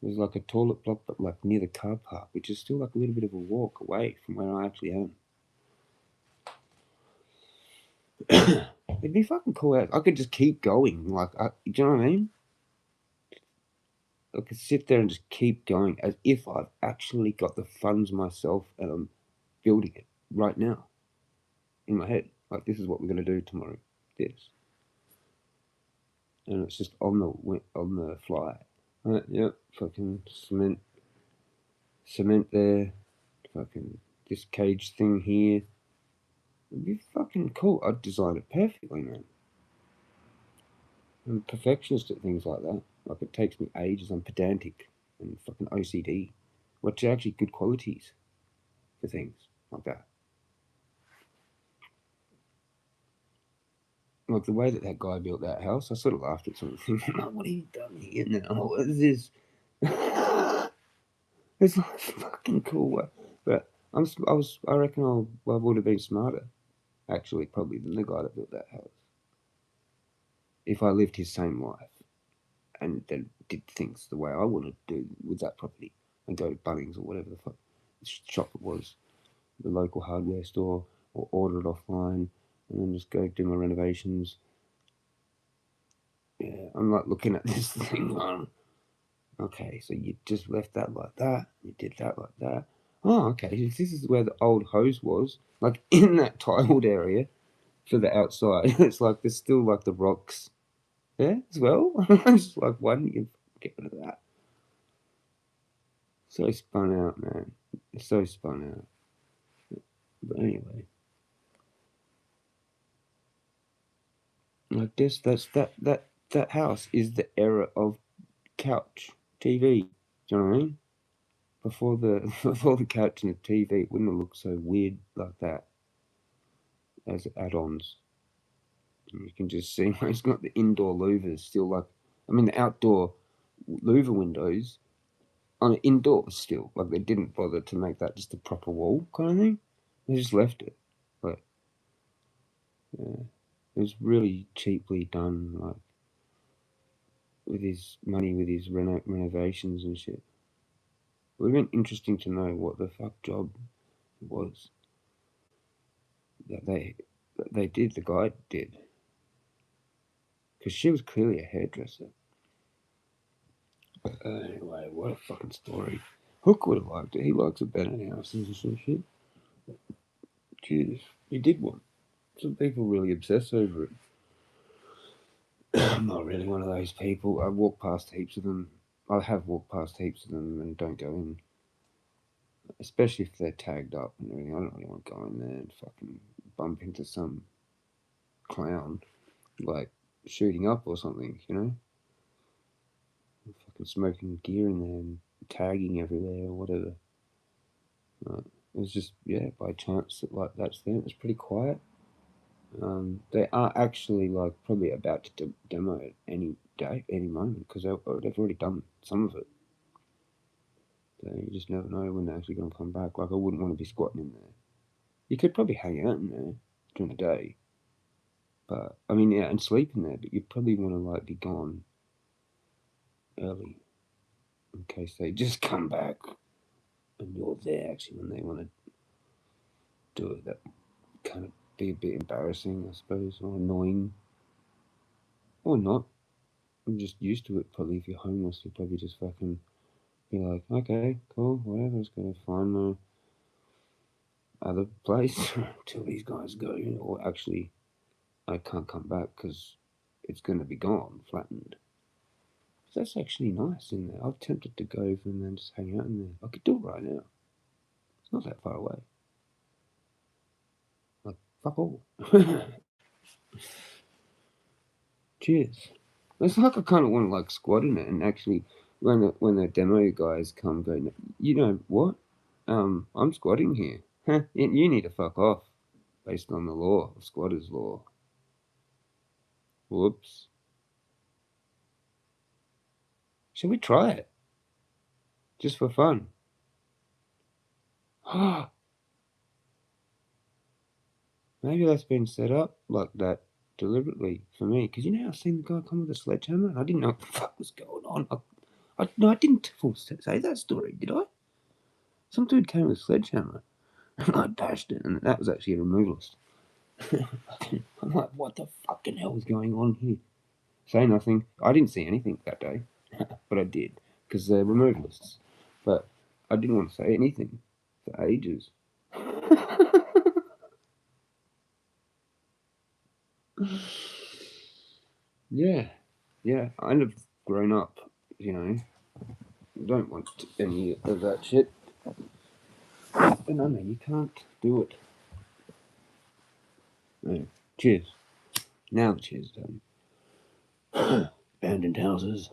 There's like a toilet block, but like near the car park, which is still like a little bit of a walk away from where I actually am. It'd be fucking cool. I could just keep going. Like, do you know what I mean? I could sit there and just keep going as if I've actually got the funds myself and I'm building it right now in my head. Like, this is what we're gonna do tomorrow. This, and it's just on the fly. Yep, fucking cement there. Fucking this cage thing here. It'd be fucking cool. I'd design it perfectly, man. I'm a perfectionist at things like that. Like, it takes me ages. I'm pedantic and fucking OCD, which are actually good qualities for things like that. Like the way that guy built that house, I sort of laughed at something. What have you done here now? What is this? It's like fucking cool, but I reckon I would have been smarter, actually, probably than the guy that built that house, if I lived his same life and then did things the way I wanted to do with that property, and go to Bunnings or whatever the fuck shop it was, the local hardware store, or order it offline, and then just go do my renovations. Yeah, I'm like looking at this thing on. Okay, so you just left that like that, you did that like that. Oh, okay, this is where the old hose was, like in that tiled area for the outside. It's like there's still like the rocks there as well. It's like, why didn't you get rid of that? So spun out, man. It's so spun out. But anyway, I guess that house is the era of couch TV. Do you know what I mean? Before the before the couch and the TV, it wouldn't have looked so weird like that as add-ons. And you can just see it's got the indoor louvers still, like, I mean the outdoor louver windows on indoors still. Like, they didn't bother to make that just a proper wall kind of thing. They just left it. But yeah, it was really cheaply done, like with his money, with his renovations and shit. It would have been interesting to know what the fuck job it was that they did. The guy did, because she was clearly a hairdresser. Anyway, what a fucking story. Hook would have liked it. He likes abandoned houses and some shit. Jeez, he did one. Some people really obsess over it. I'm not really one of those people. I walk past heaps of them. I have walked past heaps of them and don't go in. Especially if they're tagged up and everything. I don't really want to go in there and fucking bump into some clown, like, shooting up or something, you know? Fucking smoking gear in there and tagging everywhere or whatever. It was just, yeah, by chance that, like, that's there. It was pretty quiet. They are actually, like, probably about to demo it any day, any moment, because they've already done some of it. So you just never know when they're actually going to come back. Like, I wouldn't want to be squatting in there. You could probably hang out in there during the day, but I mean, yeah, and sleep in there. But you'd probably want to, like, be gone early in case they just come back and you're there actually when they want to do it. That kind of be a bit embarrassing, I suppose, or annoying, or not. I'm just used to it. Probably if you're homeless, you probably just fucking be like, okay, cool, whatever. Just gotta find my other place till these guys go, or actually, I can't come back because it's gonna be gone, flattened. So that's actually nice in there. I'm tempted to go over and then just hang out in there. I could do it right now. It's not that far away. Like, fuck all. Cheers. It's like I kind of want to like squat in it and actually, when the demo guys come, go, you know what? I'm squatting here. You need to fuck off, based on the law, squatters' law. Whoops. Shall we try it? Just for fun. Maybe that's been set up like that deliberately for me. Because you know, I've seen the guy come with a sledgehammer and I didn't know what the fuck was going on. No, I didn't say that story, did I? Some dude came with a sledgehammer and I bashed it, and that was actually a removalist. I'm like, what the fucking hell is going on here? Say nothing. I didn't see anything that day, but I did because they're removalists. But I didn't want to say anything for ages. Yeah, yeah. I've grown up, you know. Don't want any of that shit. But no, you can't do it. No. Cheers. Now the cheers done. Abandoned houses.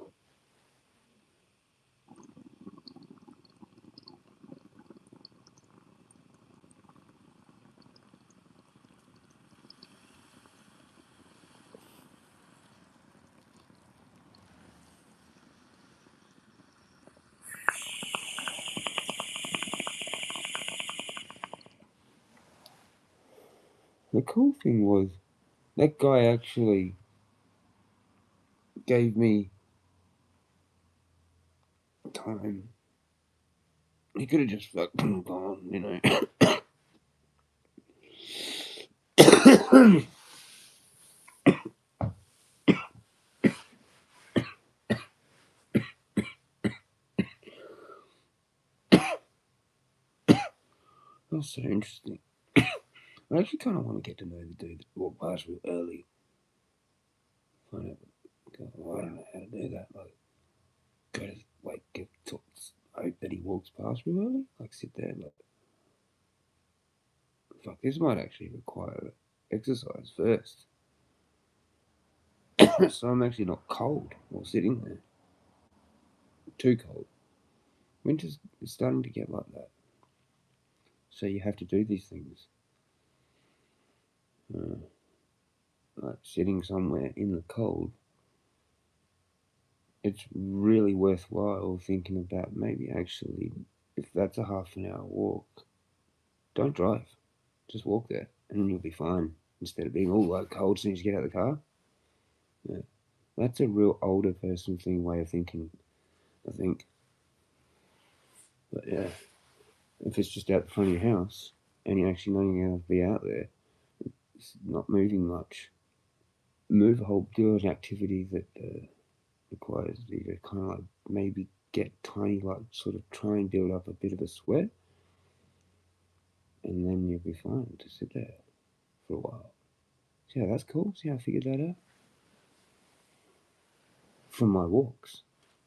The cool thing was that guy actually gave me time. He could have just fucking gone, you know. That's so interesting. I actually kind of want to get to know the dude that walked past real early. Find out. I don't know how to do that. Like, go to get talk. Hope that he walks past real early. Like, sit there and like, fuck. This might actually require exercise first, so I'm actually not cold while sitting there. Too cold. Winter's starting to get like that. So you have to do these things. Like sitting somewhere in the cold, it's really worthwhile thinking about maybe actually, if that's a half an hour walk, don't drive. Just walk there and you'll be fine. Instead of being all like cold as soon as you get out of the car. Yeah. That's a real older person thing way of thinking, I think. But yeah, if it's just out the front of your house and you actually know you're going to be out there, it's not moving much. Move a whole deal of activity that requires you to kind of like maybe get tiny, like sort of try and build up a bit of a sweat, and then you'll be fine to sit there for a while. So yeah, that's cool. See how I figured that out from my walks.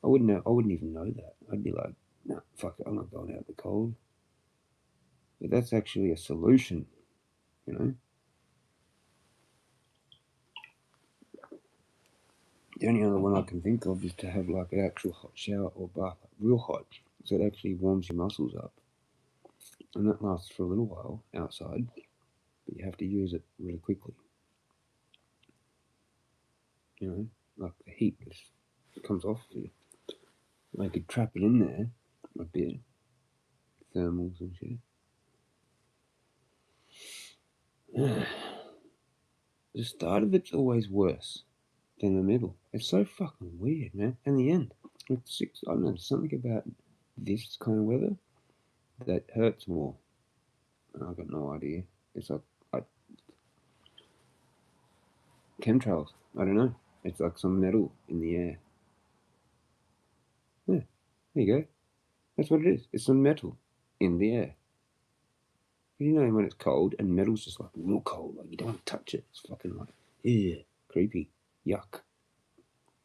I wouldn't know. I wouldn't even know that. I'd be like, nah, fuck it. I'm not going out in the cold. But that's actually a solution, you know. The only other one I can think of is to have like an actual hot shower or bath, like real hot, so it actually warms your muscles up, and that lasts for a little while outside, but you have to use it really quickly. You know, like the heat just comes off you. They could trap it in there a bit, thermals and shit. The start of it's always worse than the middle. It's so fucking weird, man. And the end, it's I don't know, something about this kind of weather that hurts more. I've got no idea. It's like chemtrails. I don't know. It's like some metal in the air. Yeah, there you go. That's what it is. It's some metal in the air. You know when it's cold and metal's just like real cold, like you don't want to touch it. It's fucking like, ew, creepy, yuck.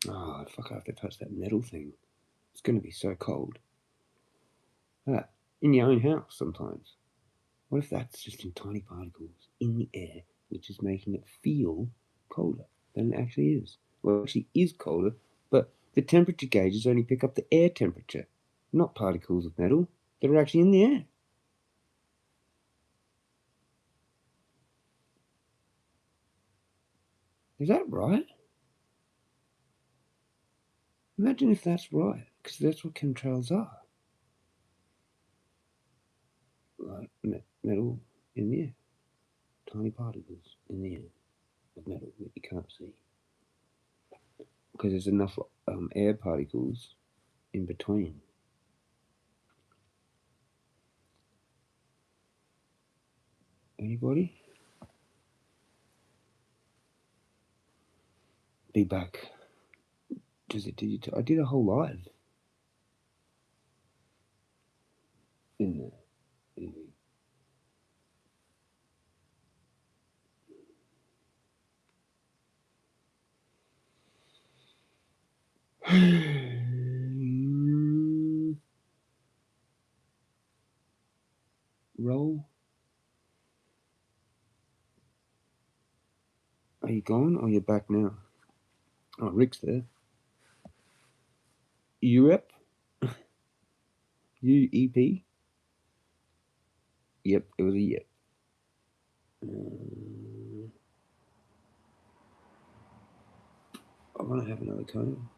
Oh, fuck, I have to touch that metal thing. It's going to be so cold. That, in your own house sometimes. What if that's just in tiny particles in the air, which is making it feel colder than it actually is? Well, it actually is colder, but the temperature gauges only pick up the air temperature, not particles of metal that are actually in the air. Is that right? Imagine if that's right, because that's what chemtrails are. Like metal in the air, tiny particles in the air of metal that you can't see. Because there's enough air particles in between. Anybody? Be back. I did a whole live in there. Roll. Are you gone or you're back now? Oh, Rick's there. Europe? UEP? Yep, it was a yep. I want to have another cone.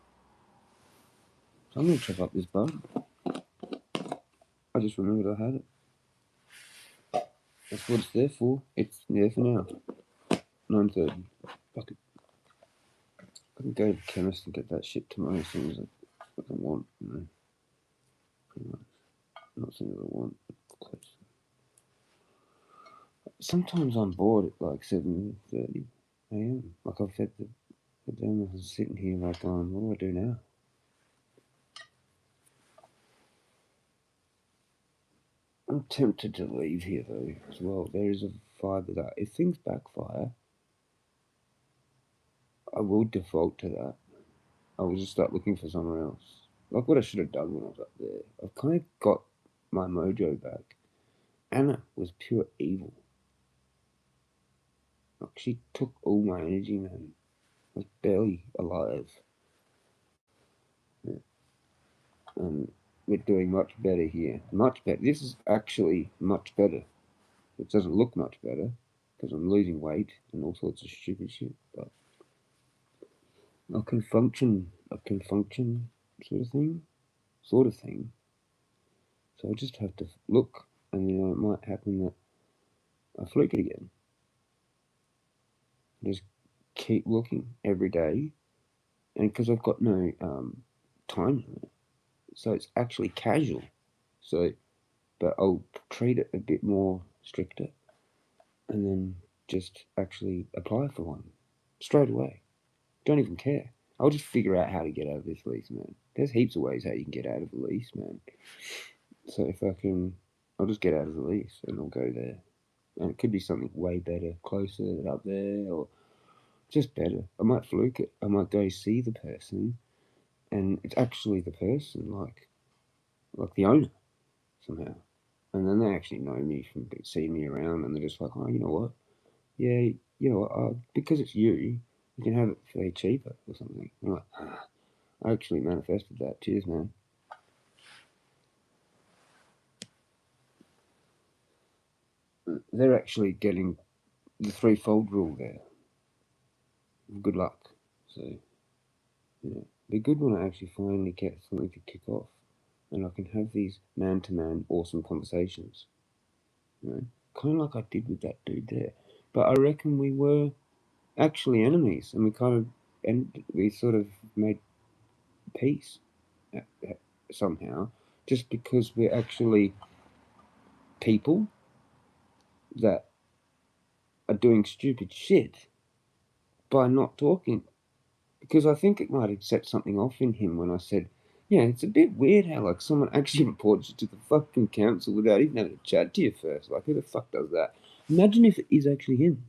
So I'm going to chop up this bun. I just remembered I had it. That's what it's there for. It's there for now. 9:30. Fuck it. I can go to the chemist and get that shit tomorrow as soon as I want. You know, pretty much. Not as soon as I want, but close. Sometimes I'm bored at like 7:30 a.m. Like I've had the them I was sitting here like going, what do I do now? I'm tempted to leave here though as well. There is a vibe of that. If things backfire, I will default to that. I will just start looking for somewhere else. Like what I should have done when I was up there. I've kind of got my mojo back. Anna was pure evil. Like she took all my energy, man. I was barely alive. Yeah. And we're doing much better here. Much better. This is actually much better. It doesn't look much better because I'm losing weight and all sorts of stupid shit. But I can function, sort of thing. So I just have to look, and it might happen that I fluke it again. Just keep looking every day, and because I've got no time limit, so it's actually casual. So, but I'll treat it a bit more stricter, and then just actually apply for one straight away. Don't even care. I'll just figure out how to get out of this lease, man. There's heaps of ways how you can get out of a lease, man. So if I can, I'll just get out of the lease and I'll go there. And it could be something way better, closer up there, or just better. I might fluke it. I might go see the person, and it's actually the person, like the owner somehow. And then they actually know me from seeing me around, and they're just like, oh, you know what? Yeah, you know what? Because it's you, you can have it for cheaper or something. I'm like, ah. I actually manifested that. Cheers, man. They're actually getting the threefold rule there. Good luck. So, yeah. Be good when I actually finally get something to kick off and I can have these man to man awesome conversations. You know? Kind of like I did with that dude there. But I reckon we were actually enemies and we sort of made peace somehow just because we're actually people that are doing stupid shit by not talking. Because I think it might have set something off in him when I said Yeah, it's a bit weird how like someone actually reports you to the fucking council without even having a chat to you first. Like, who the fuck does that? Imagine if it is actually him.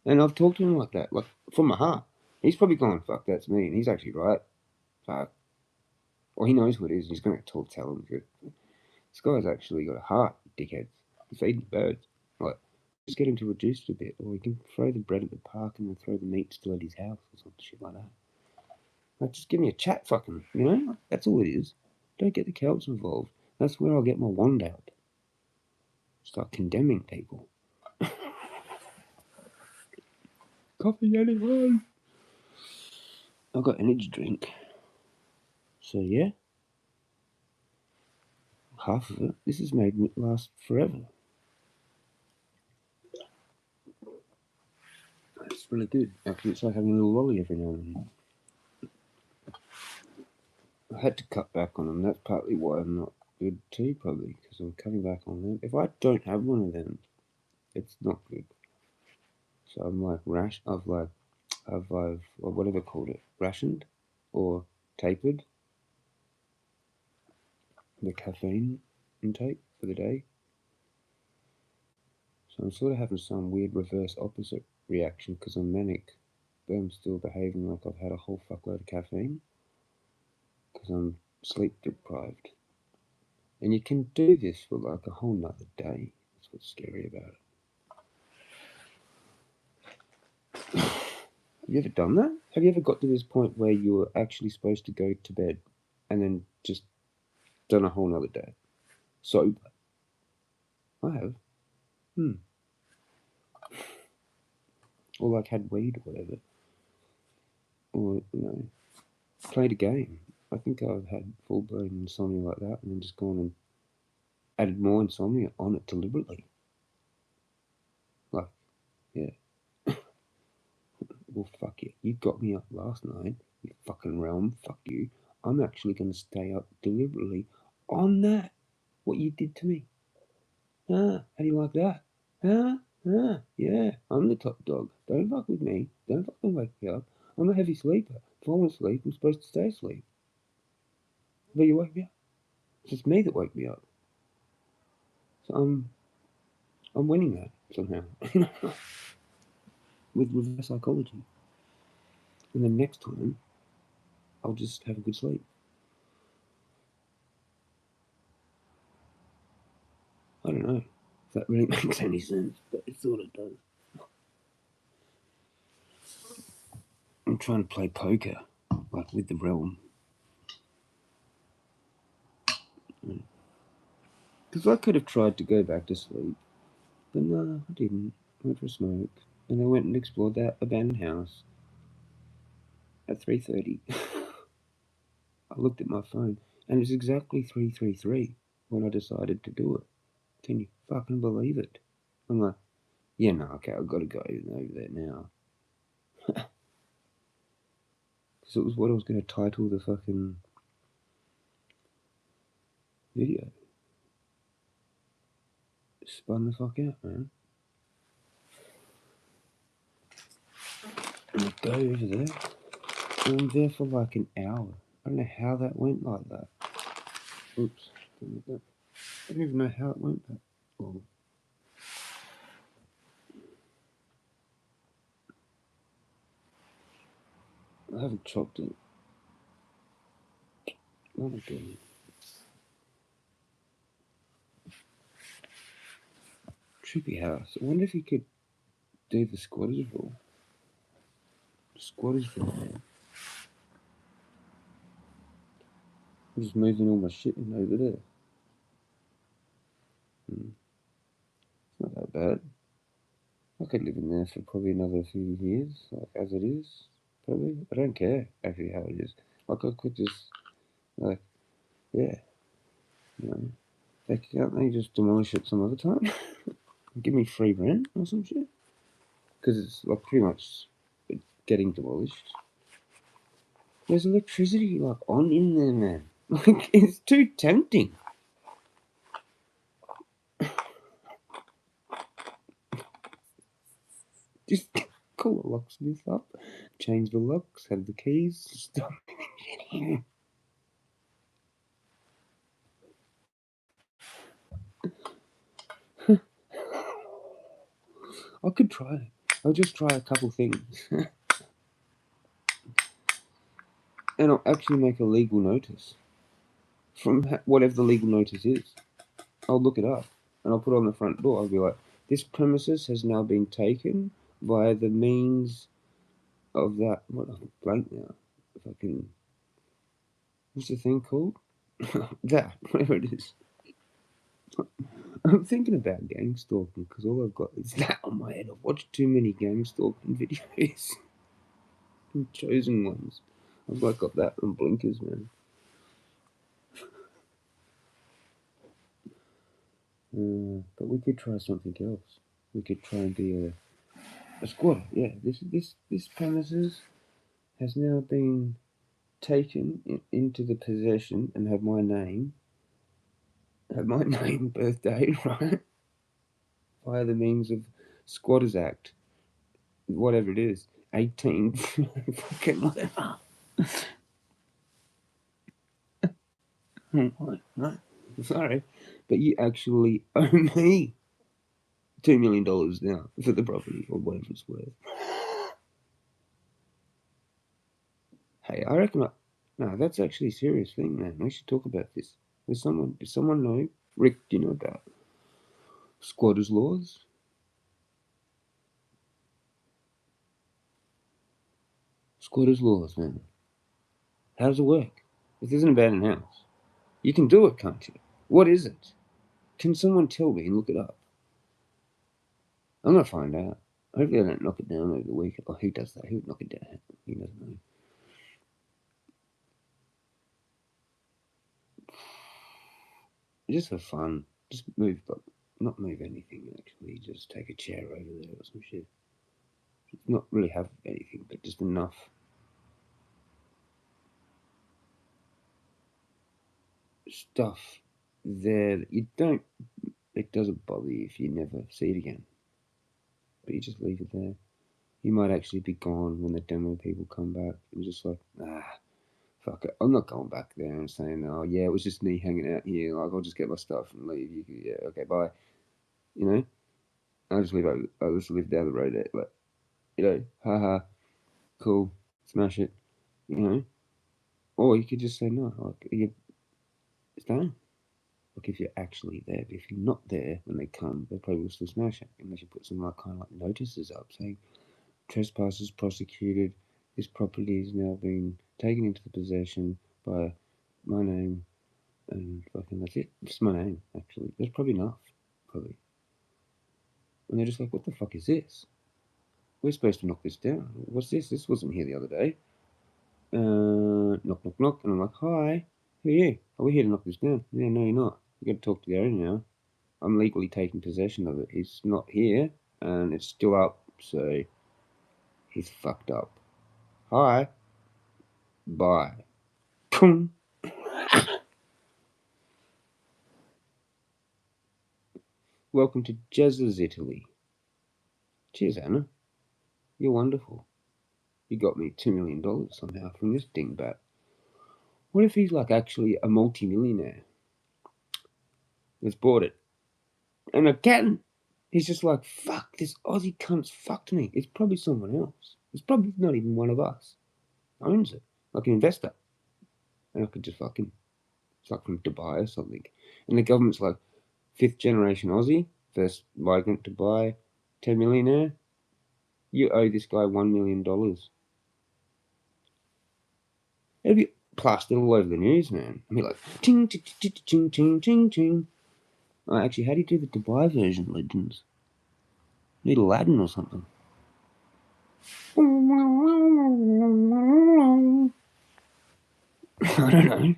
And I've talked to him like that, like from my heart. He's probably going, "Fuck, that's me," and he's actually right. Fuck. Well, he knows what it is. He's gonna tell him. This guy's actually got a heart, dickheads. He's feeding the birds. Like, just get him to reduce it a bit, or we can throw the bread at the park and then throw the meat still at his house or some shit like that. Like, just give me a chat, fucking, you know? That's all it is. Don't get the council involved. That's where I'll get my wand out. Start condemning people. Coffee, anyone? I've got energy drink. So, yeah. Half of it. This has made me last forever. It's really good. Actually, it's like having a little lolly every now and then. I had to cut back on them. That's partly why I'm not good too, probably, because I'm cutting back on them. If I don't have one of them, it's not good. So I'm like I've or whatever called it, rationed or tapered the caffeine intake for the day. So I'm sort of having some weird reverse opposite reaction because I'm manic, but I'm still behaving like I've had a whole fuckload of caffeine because I'm sleep deprived. And you can do this for like a whole nother day. That's what's scary about it. Have you ever done that? Have you ever got to this point where you were actually supposed to go to bed and then just done a whole nother day? So, I have. Hmm. Or like had weed or whatever. Or, played a game. I think I've had full blown insomnia like that and then just gone and added more insomnia on it deliberately. Like, yeah. Well, fuck it. You got me up last night, you fucking realm. Fuck you. I'm actually going to stay up deliberately on that. What you did to me. How do you like that? Yeah, I'm the top dog. Don't fuck with me. Don't fucking wake me up. I'm a heavy sleeper. If I want to sleep, I'm supposed to stay asleep. But you wake me up. It's just me that woke me up. So I'm winning that somehow. With reverse psychology. And then next time, I'll just have a good sleep. I don't know if that really makes any sense, but it sort of does. I'm trying to play poker, like with the realm. Because I could have tried to go back to sleep, but no, I didn't. I went for a smoke, and I went and explored that abandoned house at 3:30. I looked at my phone, and it's exactly 3:33 when I decided to do it. Can you fucking believe it? I'm like, yeah, no, okay, I've got to go over there now. Because it was what I was going to title the fucking video. Spun the fuck out, man. And I go over there, and I'm there for like an hour. I don't know how that went like that. Oops. I don't even know how it went that long. I haven't chopped it. Not again. Trippy house. I wonder if you could do the squatters rule. Squatters rule. I'm just moving all my shit in over there. It's not that bad. I could live in there for probably another few years, like as it is. Probably. I don't care actually how it is. Like I could just, like, yeah, you know. Can't they just demolish it some other time? Give me free rent or some shit? Because it's like pretty much getting demolished. There's electricity like on in there, man. Like it's too tempting. Just call a locksmith up, change the locks, have the keys, stop. I could try it. I'll just try a couple things. And I'll actually make a legal notice. From whatever the legal notice is. I'll look it up. And I'll put it on the front door. I'll be like, this premises has now been taken by the means of that. What, I'm blank now. If I can. What's the thing called? That, whatever it is. I'm thinking about gang stalking because all I've got is that on my head. I've watched too many gang stalking videos. Chosen ones. I've like got that on blinkers, man. But we could try something else. We could try and be a squatter. Yeah, this premises has now been taken into the possession and have my name, birthday, right? Via the means of Squatters Act, whatever it is, 18, fucking whatever. No, sorry, but you actually owe me $2 million now for the property or whatever it's worth. Hey, I reckon. No, that's actually a serious thing, man. We should talk about this. Does someone know? Rick, do you know about squatters' laws? Squatters' laws, man. How does it work? This isn't about an house. You can do it, can't you? What is it? Can someone tell me and look it up? I'm gonna find out. Hopefully I don't knock it down over the weekend. Oh, who does that? Who would knock it down? He doesn't know. Just for fun. Just move, but not move anything actually. Just take a chair over there or some shit. Not really have anything, but just enough. Stuff there that you don't. It doesn't bother you if you never see it again. But you just leave it there. You might actually be gone when the demo people come back. And just like, fuck it. I'm not going back there and saying, oh yeah, it was just me hanging out here. Like I'll just get my stuff and leave. Yeah, okay, bye. You know, I'll just live down the road. Like, you know, haha, cool, smash it. You know, or you could just say no. Like you stay. Like if you're actually there, but if you're not there when they come, they probably will still smash it unless you put some like kind of like notices up saying trespassers prosecuted. This property is now being taken into the possession by my name, and fucking that's it. Just my name, actually. That's probably enough, probably. And they're just like, what the fuck is this? We're supposed to knock this down. What's this? This wasn't here the other day. Knock, knock, knock. And I'm like, hi, who are you? Oh, we're here to knock this down. Yeah, no, you're not. You got to talk to the owner now. I'm legally taking possession of it. He's not here, and it's still up, so he's fucked up. Hi. Bye. Welcome to Jezza's Italy. Cheers, Anna. You're wonderful. You got me $2 million somehow from this dingbat. What if he's like actually a multi-millionaire that's bought it? And again, he's just like, fuck, this Aussie cunt's fucked me. It's probably someone else. It's probably not even one of us. Owns it. Like an investor. And I could just fucking, it's like from Dubai or something. And the government's like, 5th generation Aussie, first migrant to buy, 10 millionaire. You owe this guy $1 million. It'd be plastered all over the news, man. I'd be like, ting, ting, ting, ting, ting, ting, ting. Oh, actually, how do you do the Dubai version, Legends? Need Aladdin or something. I don't know.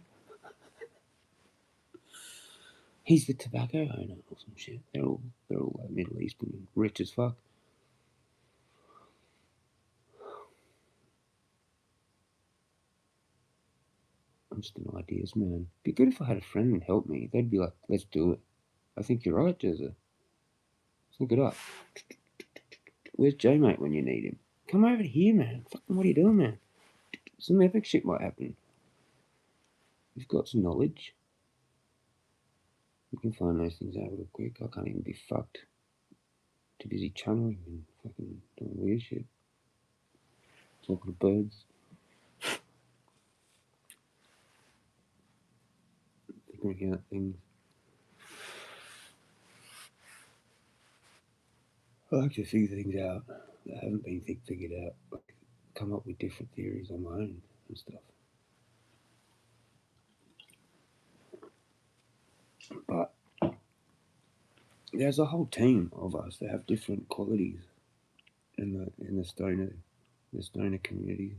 He's the tobacco owner or some shit. They're all like Middle Eastern, rich as fuck. I'm just an ideas man. Be good if I had a friend and help me. They'd be like, let's do it. I think you're right, Jezza. Let's look it up. Where's Joe, mate, when you need him? Come over here, man. Fucking what are you doing, man? Some epic shit might happen. You've got some knowledge. You can find those things out real quick. I can't even be fucked. Too busy channeling and fucking doing weird shit. Talking to birds. Figuring out things. I like to figure things out that haven't been figured out. Like, come up with different theories on my own and stuff. But there's a whole team of us that have different qualities in the stoner community.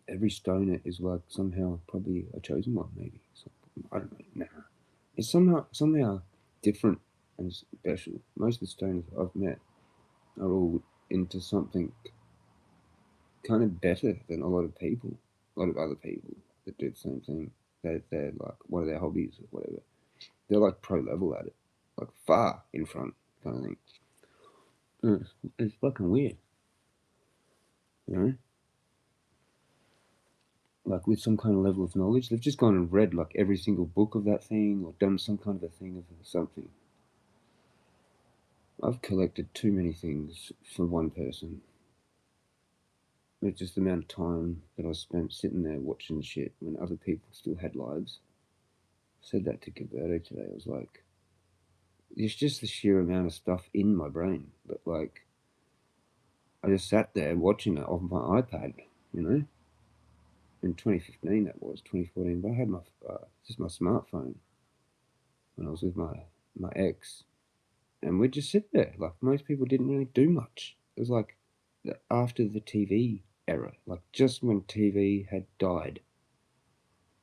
Every stoner is like somehow probably a chosen one, maybe. So, I don't know. Nah, it's somehow different and special. Most of the stoners I've met are all into something kind of better than a lot of other people that do the same thing. They're like one of their hobbies or whatever. They're like pro level at it, like far in front kind of thing. It's fucking weird, you know. Like with some kind of level of knowledge, they've just gone and read like every single book of that thing or done some kind of a thing of something. I've collected too many things for one person. It's just the amount of time that I spent sitting there watching shit when other people still had lives. I said that to Gilberto today. I was like, it's just the sheer amount of stuff in my brain. But like, I just sat there watching it off my iPad, you know. In 2015, that was 2014. But I had my just my smartphone when I was with my ex, and we'd just sit there. Like most people didn't really do much. It was like after the TV era, like just when TV had died,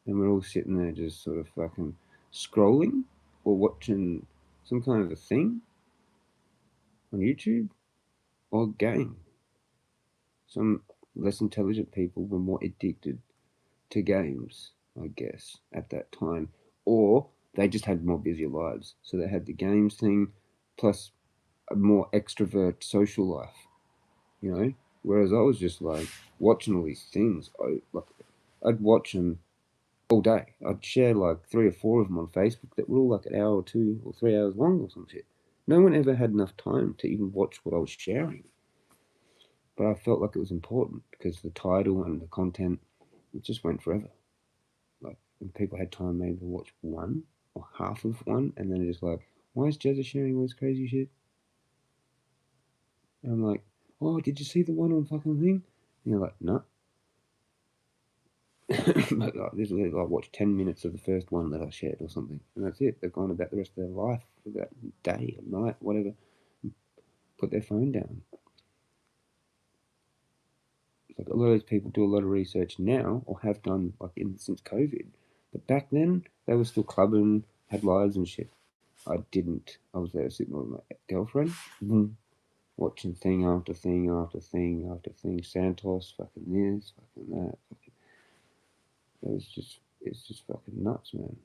and we're all sitting there just sort of fucking scrolling or watching some kind of a thing on YouTube or game. Some less intelligent people were more addicted to games, I guess, at that time, or they just had more busy lives, so they had the games thing plus a more extrovert social life, you know. Whereas I was just like watching all these things. I'd watch them all day. I'd share like 3 or 4 of them on Facebook that were all like an hour or 2 or 3 hours long or some shit. No one ever had enough time to even watch what I was sharing. But I felt like it was important because the title and the content, it just went forever. Like, and people had time maybe to watch one or half of one, and then they're just like, why is Jezza sharing all this crazy shit? And I'm like, oh, did you see the one on fucking thing? And you're like, no. But like, this is I watched 10 minutes of the first one that I shared or something, and that's it. They've gone about the rest of their life for that day or night, whatever, put their phone down. It's like a lot of those people do a lot of research now or have done like since COVID, but back then they were still clubbing, had lives and shit. I didn't. I was there sitting with my girlfriend, watching thing after thing after thing after thing. Santos, fucking this, fucking that. It's just fucking nuts, man.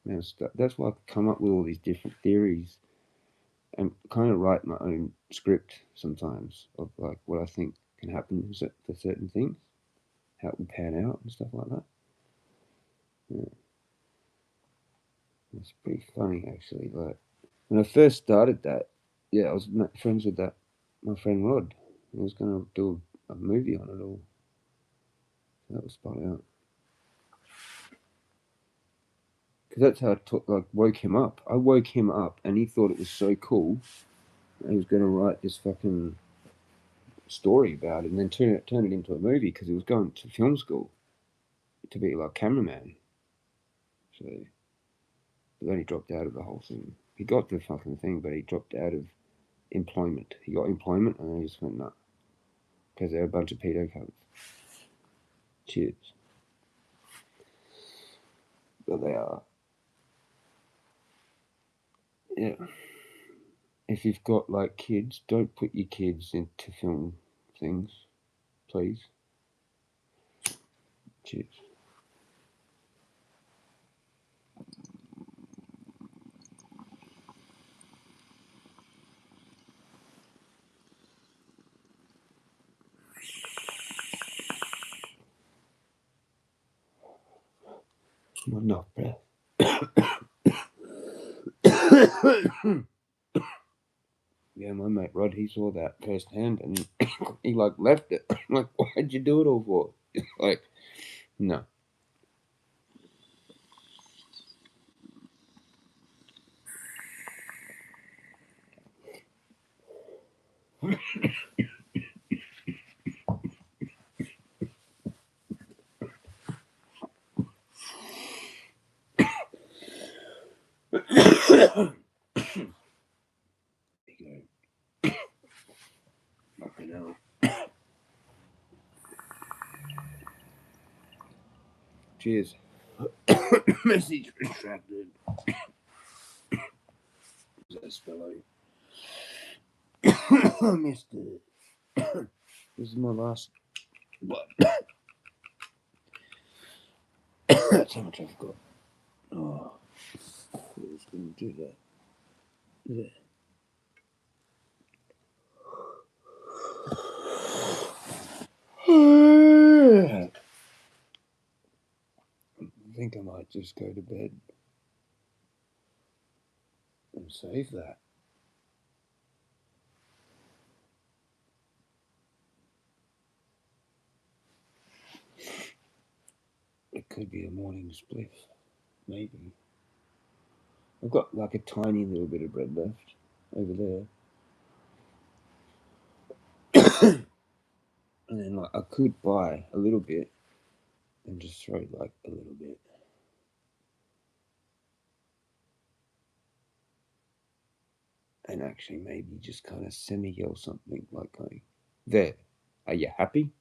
Man, that's why I come up with all these different theories and kind of write my own script sometimes of like what I think can happen for certain things, how it will pan out and stuff like that. Yeah, it's pretty funny actually. Like when I first started that, yeah, I was friends with my friend Rod. He was going to do a movie on it all. So that was spot out. Because that's how I woke him up. I woke him up, and he thought it was so cool. He was going to write this fucking story about it, and then turn it into a movie because he was going to film school to be like cameraman. So, but then he dropped out of the whole thing. He got the fucking thing, but he dropped out of employment. He got employment, and then he just went nuts because they're a bunch of pedo cunts. Cheers. But they are. Yeah. If you've got like kids, don't put your kids into film things, please. Cheers. Not enough breath. Yeah, my mate Rod, he saw that firsthand, and he like left it. I'm like, why'd you do it all for? Like, no. Fucking hell. Cheers. Message retracted. That spello. I missed it. This is my last. What? That's how much I've got. Oh, I was going to do that. There. I think I might just go to bed and save that. It could be a morning spliff, maybe. I've got like a tiny little bit of bread left over there. And then like I could buy a little bit and just throw like a little bit. And actually maybe just kind of semi-yell something like going, there, are you happy?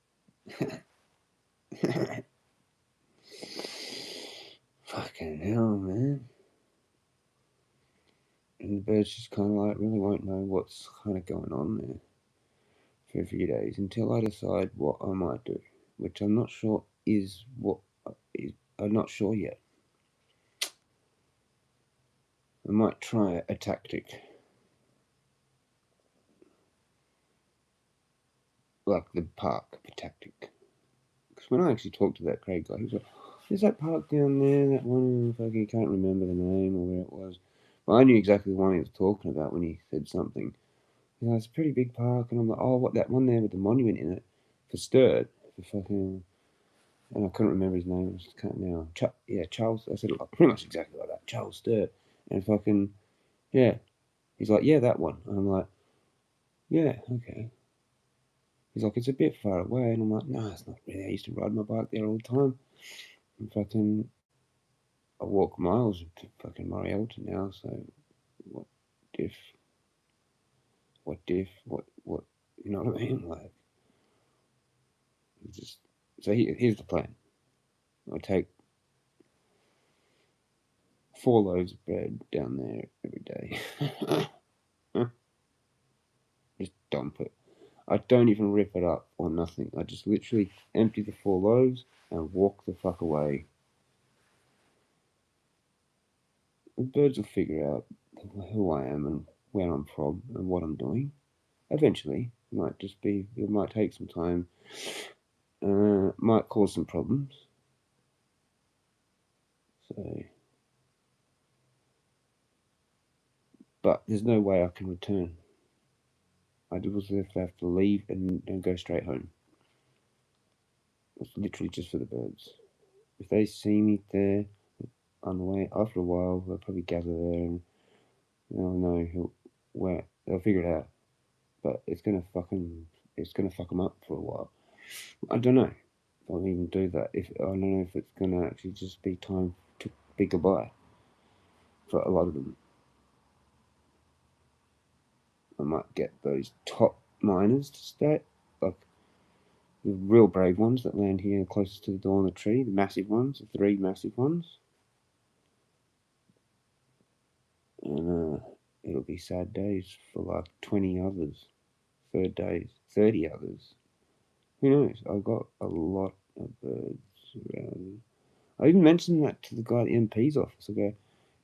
Fucking hell, man. And the birds just kind of like really won't know what's kind of going on there for a few days until I decide what I might do, which I'm not sure is what is. I'm not sure yet. I might try a tactic. Like the park tactic. Because when I actually talked to that Craig guy, he was like, there's that park down there, that one, I can't remember the name or where it was. But I knew exactly the one he was talking about when he said something. You know, it's a pretty big park, and I'm like, oh, what, that one there with the monument in it for Sturt, for fucking, and I couldn't remember his name, I just can't now. Yeah, Charles, I said it like, pretty much exactly like that, Charles Sturt, and fucking, yeah. He's like, yeah, that one. And I'm like, yeah, okay. He's like, it's a bit far away, and I'm like, no, it's not really. I used to ride my bike there all the time. And fucking, I walk miles to fucking Marialta now, so what diff? What diff? What, you know what I mean? Like, just, so here's the plan. I take 4 loaves of bread down there every day. Just dump it. I don't even rip it up or nothing. I just literally empty the 4 loaves and walk the fuck away. The birds will figure out who I am and where I'm from and what I'm doing. Eventually, it might take some time, might cause some problems. So, but there's no way I can return. I just have to leave and go straight home. It's literally just for the birds. If they see me there on the way, after a while, they'll probably gather there and they'll know where they'll figure it out. But it's gonna fuck them up for a while. I don't know if I'll even do that. I don't know if it's gonna actually just be time to be goodbye for a lot of them. I might get those top miners to stay, like the real brave ones that land here closest to the door on the tree, the massive ones, the 3 massive ones. And it'll be sad days for like 20 others, 30 others. Who knows? I've got a lot of birds around. I even mentioned that to the guy at the MP's office. I go,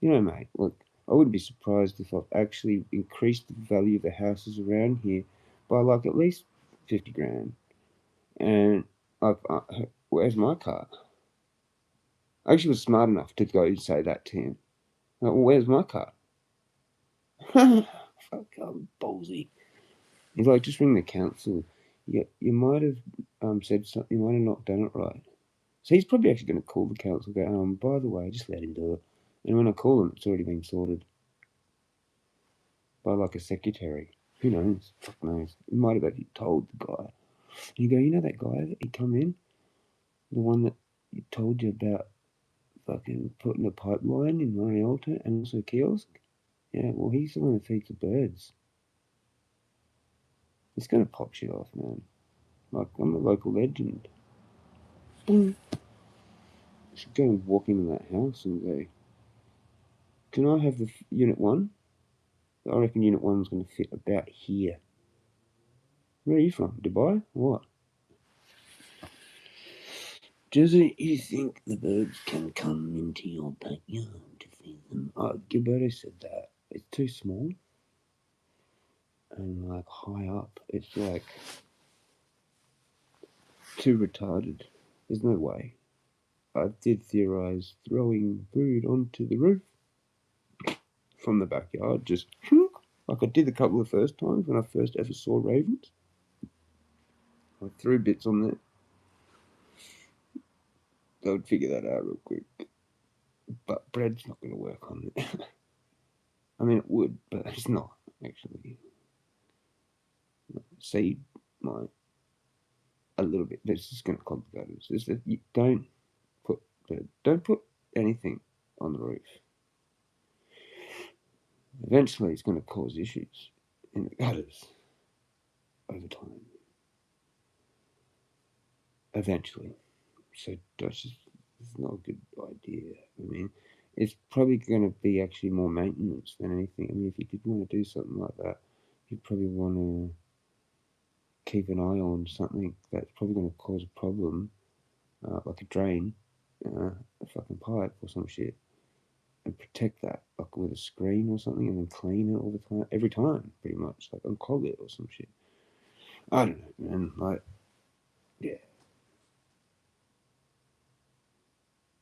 you know, mate, look, I wouldn't be surprised if I've actually increased the value of the houses around here by like at least 50 grand. And like, where's my car? I actually was smart enough to go and say that to him. Like, well, where's my car? fuck, I'm ballsy. He's like, just ring the council. You might have said something, you might have not done it right. So he's probably actually going to call the council and go, by the way, just let him do it. And when I call him, it's already been sorted by like a secretary. Who knows? Fuck knows. He might have actually told the guy. And you go, you know that guy that he come in? The one that he told you about fucking putting a pipeline in Marialta and also a kiosk? Yeah, well, he's the one that feeds the birds. It's going to pop shit off, man. Like, I'm a local legend. Boom. I should go and walk into that house and go, can I have the Unit 1? I reckon Unit 1's going to fit about here. Where are you from? Dubai? What? Jezza, you think the birds can come into your backyard to feed them? Oh, Gilberto said that. It's too small and like high up. It's like too retarded. There's no way. I did theorize throwing food onto the roof from the backyard, just like I did a couple of first times when I first ever saw ravens. I threw bits on there. I would figure that out real quick. But bread's not going to work on it. I mean, it would, but it's not, actually. Seed might. A little bit. But it's just going to clog the gutters. It's that you don't put anything on the roof. Eventually, it's going to cause issues in the gutters over time. Eventually. So that's just it's not a good idea. I mean, it's probably going to be actually more maintenance than anything. I mean, if you did want to do something like that, you'd probably want to keep an eye on something that's probably going to cause a problem, like a drain, a fucking pipe or some shit, and protect that, like with a screen or something, and then clean it all the time, every time, pretty much, like unclog it or some shit. I don't know, man. Like, yeah.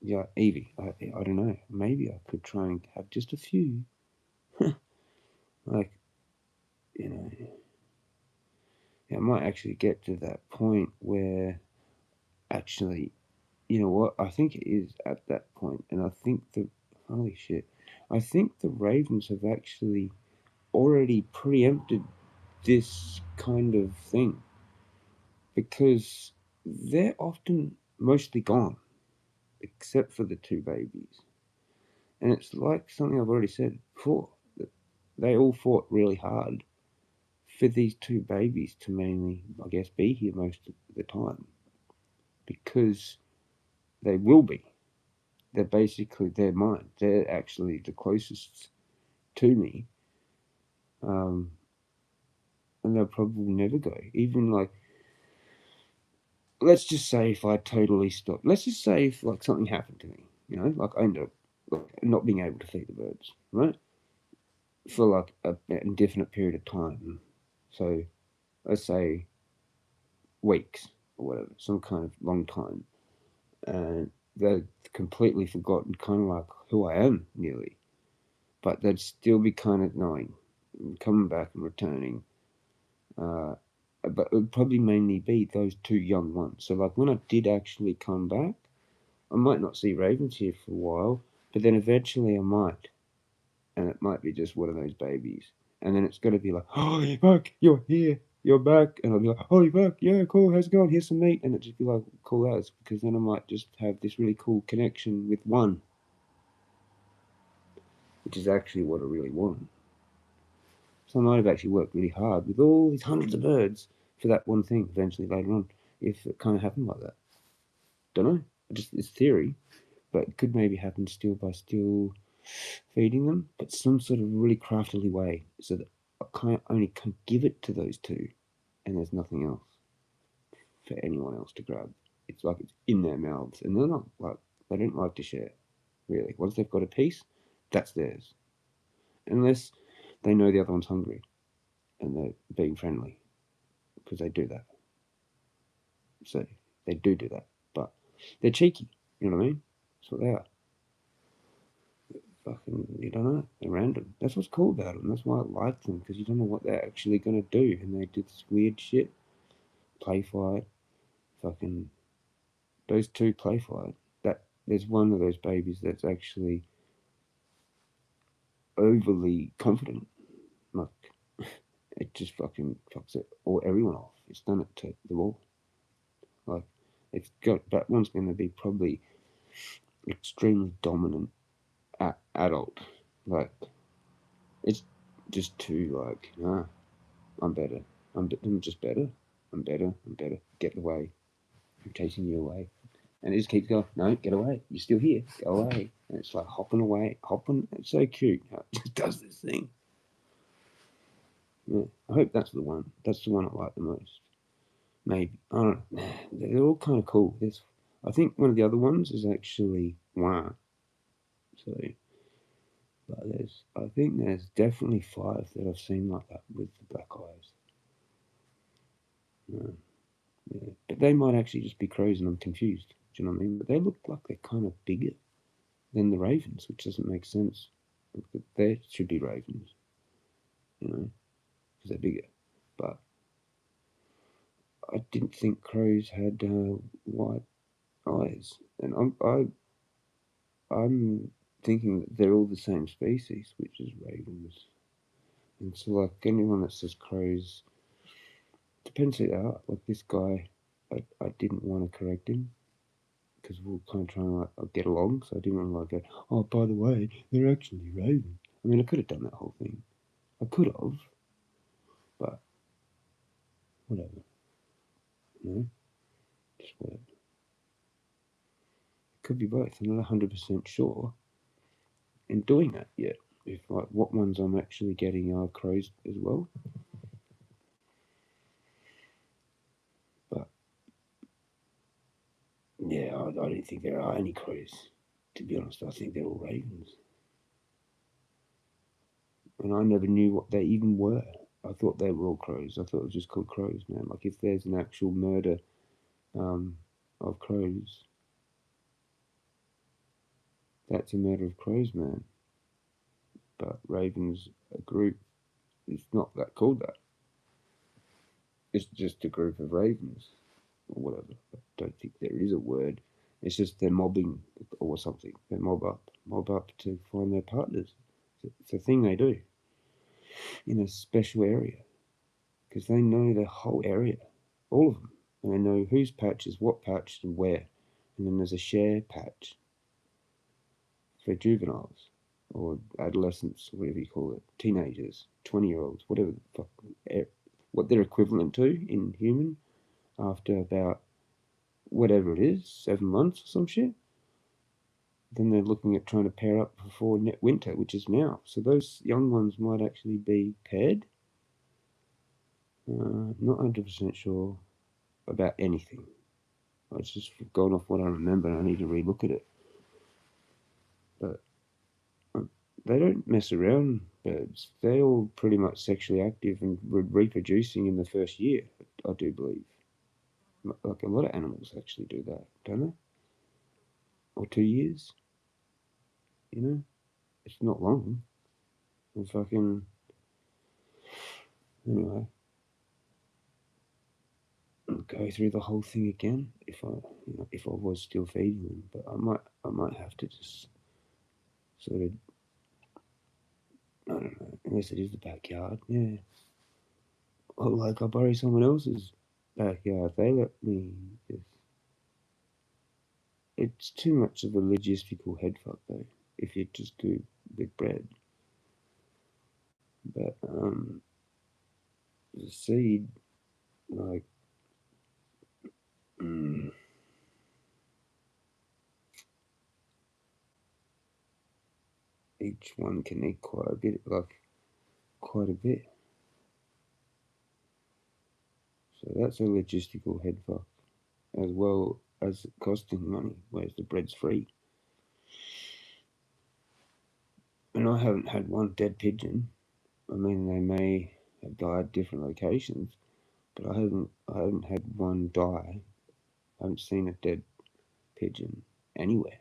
Yeah, Evie, I don't know. Maybe I could try and have just a few. Like, you know, I might actually get to that point where actually, you know what? I think it is at that point, and I think holy shit, I think the Ravens have actually already preempted this kind of thing because they're often mostly gone, except for the two babies. And it's like something I've already said before, that they all fought really hard for these two babies to mainly, I guess, be here most of the time. Because they will be. They're mine. They're actually the closest to me. And they'll probably never go. Even like, let's just say if I totally stopped. Let's just say if like something happened to me, you know, like I ended up like, not being able to feed the birds, right? For like an indefinite period of time. So let's say weeks or whatever, some kind of long time. And they've completely forgotten kind of like who I am nearly. But they'd still be kind of knowing, coming back and returning. But it would probably mainly be those two young ones. So like when I did actually come back, I might not see ravens here for a while, but then eventually I might. And it might be just one of those babies. And then it's going to be like, oh, you're back, you're here, you're back. And I'll be like, oh, you're back, yeah, cool, how's it going? Here's some meat. And it'd just be like, cool as, because then I might just have this really cool connection with one, which is actually what I really want. So I might have actually worked really hard with all these hundreds of birds for that one thing eventually later on, if it kind of happened like that. Don't know. It's theory, but it could maybe happen still by still feeding them, but some sort of really craftily way, so that I only can give it to those two, and there's nothing else for anyone else to grab. It's like it's in their mouths, and they're not like they don't like to share. Really, once they've got a piece, that's theirs, unless they know the other one's hungry and they're being friendly, because they do that. So they do that, but they're cheeky. You know what I mean? That's what they are. fucking, you don't know, they're random. That's what's cool about them. That's why I like them, because you don't know what they're actually gonna do, and they do this weird shit. Play fight, fucking those two play fight. That there's one of those babies that's actually overly confident. Like it just fucking fucks it or everyone off. It's done it to the wall. Like it's got that one's gonna be probably extremely dominant adult. Like it's just too like, nah, I'm better. I'm just better. I'm better. I'm better. Get away. I'm chasing you away. And it just keeps going, no, get away. You're still here. Go away. And it's like hopping away, hopping. It's so cute. It just does this thing. Yeah, I hope that's the one. That's the one I like the most. Maybe. I don't know. They're all kind of cool. I think one of the other ones is actually Wah. So, but I think there's definitely 5 that I've seen like that with the black eyes. Yeah. Yeah. But they might actually just be crows and I'm confused. Do you know what I mean? But they look like they're kind of bigger than the ravens, which doesn't make sense. They should be ravens, you know, because they're bigger. But I didn't think crows had white eyes, and I'm thinking that they're all the same species, which is ravens. And so, like anyone that says crows, depends who they are. Like this guy, I didn't want to correct him because we were kind of trying to like get along, so I didn't want to like go, oh, by the way, they're actually ravens. I mean, I could have done that whole thing. I could have, but whatever. You know, just whatever. It could be both. I'm not 100% sure in doing that yet. If like what ones I'm actually getting are crows as well. But yeah, I don't think there are any crows. To be honest, I think they're all ravens. And I never knew what they even were. I thought they were all crows. I thought it was just called crows, man. Like if there's an actual murder um, of crows, that's a murder of crows, man. But ravens, a group, it's not that called that. It's just a group of ravens or whatever. I don't think there is a word. It's just they're mobbing or something. They mob up to find their partners. It's a thing they do in a special area because they know the whole area, all of them, and they know whose patch is what patch and where. And then there's a share patch for juveniles or adolescents, whatever you call it, teenagers, 20-year-olds, whatever the fuck, what they're equivalent to in human after about whatever it is, 7 months or some shit. Then they're looking at trying to pair up before winter, which is now. So those young ones might actually be paired. Not 100% sure about anything. It's just gone off what I remember, and I need to relook at it. But they don't mess around, birds. They're all pretty much sexually active and reproducing in the first year, I do believe. Like a lot of animals actually do that, don't they? Or 2 years, you know? It's not long. And fucking. Anyway, go through the whole thing again if I was still feeding them, but I might have to just sort of, I don't know, unless it is the backyard, yeah. Or like I borrow someone else's backyard, they let me just, it's too much of a logistical headfuck though, if you just do with bread. But the seed, like, mm, each one can eat quite a bit, like quite a bit. So that's a logistical headfuck, as well as costing money, whereas the bread's free. And I haven't had one dead pigeon. I mean, they may have died at different locations, but I haven't had one die. I haven't seen a dead pigeon anywhere.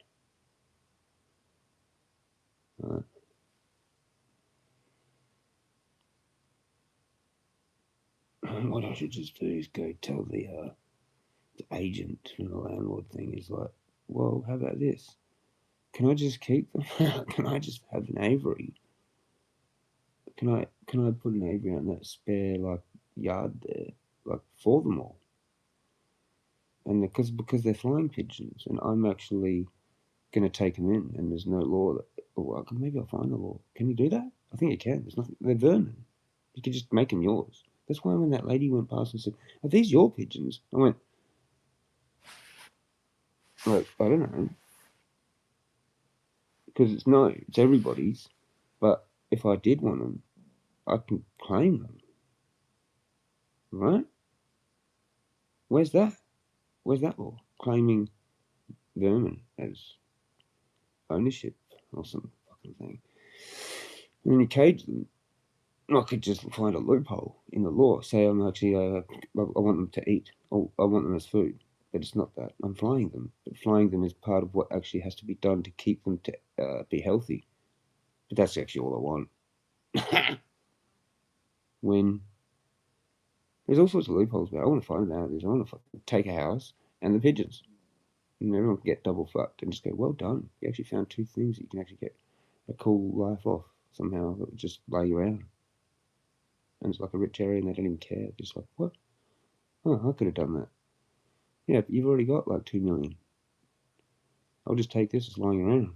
What I should just do is go tell the agent and the landlord thing is like, well, how about this? Can I just keep them? Can I just have an aviary? Can I put an aviary on that spare like yard there, like for them all? And because they're flying pigeons, and I'm actually gonna take them in, and there's no law that. Well, maybe I'll find a law. Can you do that? I think you can. There's nothing. They're vermin. You can just make them yours. That's why when that lady went past and said, "Are these your pigeons?" I went, like, I don't know, because it's everybody's. But if I did want them, I can claim them, right? Where's that? Where's that law? Claiming vermin as ownership or some fucking thing. And then you cage them. I could just find a loophole in the law. Say I'm actually, I want them to eat, or I want them as food. But it's not that. I'm flying them. But flying them is part of what actually has to be done to keep them to be healthy. But that's actually all I want. When there's all sorts of loopholes, but I want to find out. I want to take a house and the pigeons. And everyone can get double fucked and just go, well done. You actually found two things that you can actually get a cool life off somehow that would just lay around. And it's like a rich area and they don't even care. Just like, what? Oh, I could have done that. Yeah, but you've already got like 2 million. I'll just take this as lying around.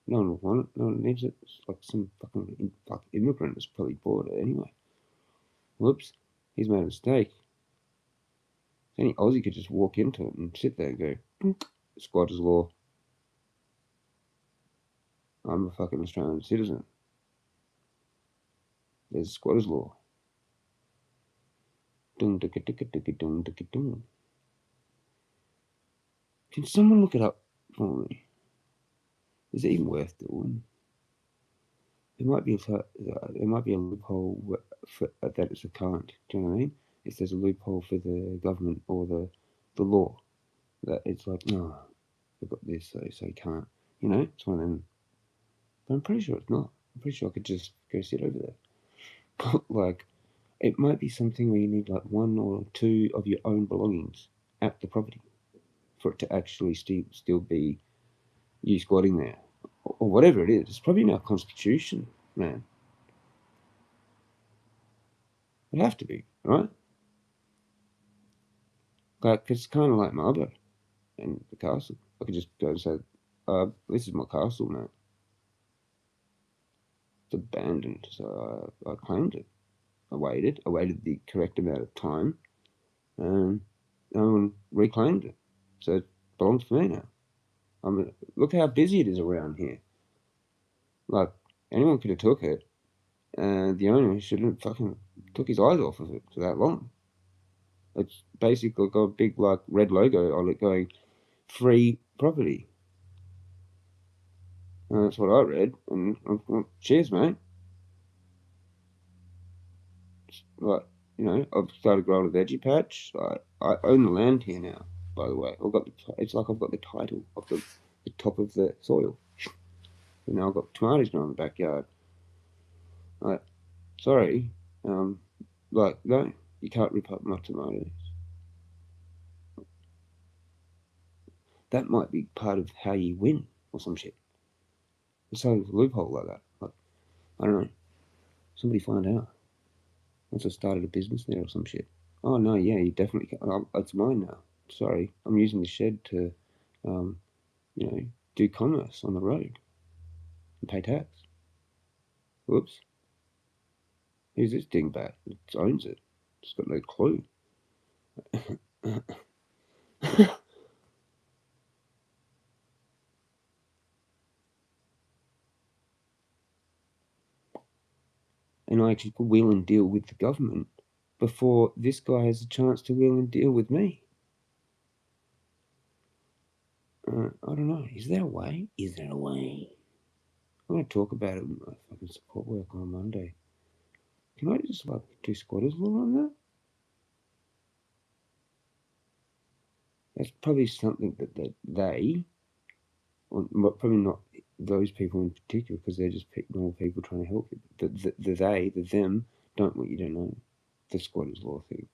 No one will want it. No one needs it. It's like some fucking immigrant that's probably bought it anyway. Whoops. He's made a mistake. Any Aussie could just walk into it and sit there and go, Punk. Squatter's law. I'm a fucking Australian citizen. There's squatter's law. Dung, dung, dung, dung, dung. Can someone look it up for me? Is it even worth doing? There might be a loophole that it's a can't. Do you know what I mean? If there's a loophole for the government or the law, that it's like, no, I've got this, so you can't. You know, it's one of them. But I'm pretty sure it's not. I'm pretty sure I could just go sit over there. But like, it might be something where you need like one or two of your own belongings at the property for it to actually still be you squatting there, or whatever it is. It's probably in our constitution, man. It'd have to be, right? Like, cause it's kind of like Marlborough and the castle. I could just go and say, "This is my castle now. It's abandoned." So I claimed it. I waited. I waited the correct amount of time, and no one reclaimed it. So it belongs to me now. Look how busy it is around here. Like, anyone could have took it, and the owner shouldn't have fucking took his eyes off of it for that long. It's basically got a big like red logo on it going free property. And that's what I read. And cheers, mate. Like, I've started growing a veggie patch. I own the land here now. By the way, it's like I've got the title of the top of the soil. And now I've got tomatoes growing in the backyard. Like, sorry, like no, you can't rip up my tomatoes. That might be part of how you win or some shit. There's a loophole like that. Like, I don't know. Somebody find out. Once I started a business there or some shit. Oh no, yeah, you definitely can. It's mine now. Sorry, I'm using the shed to, um, do commerce on the road and pay tax. Whoops. Who's this dingbat that owns it? Just got no clue. And I actually could wheel and deal with the government before this guy has a chance to wheel and deal with me. I don't know. Is there a way? Is there a way? I'm going to talk about it in my fucking support work on Monday. Can I just like do squatters law on that? That's probably something that they or probably not those people in particular, because they're just normal people trying to help you. The them don't want you to know the squatters law thing,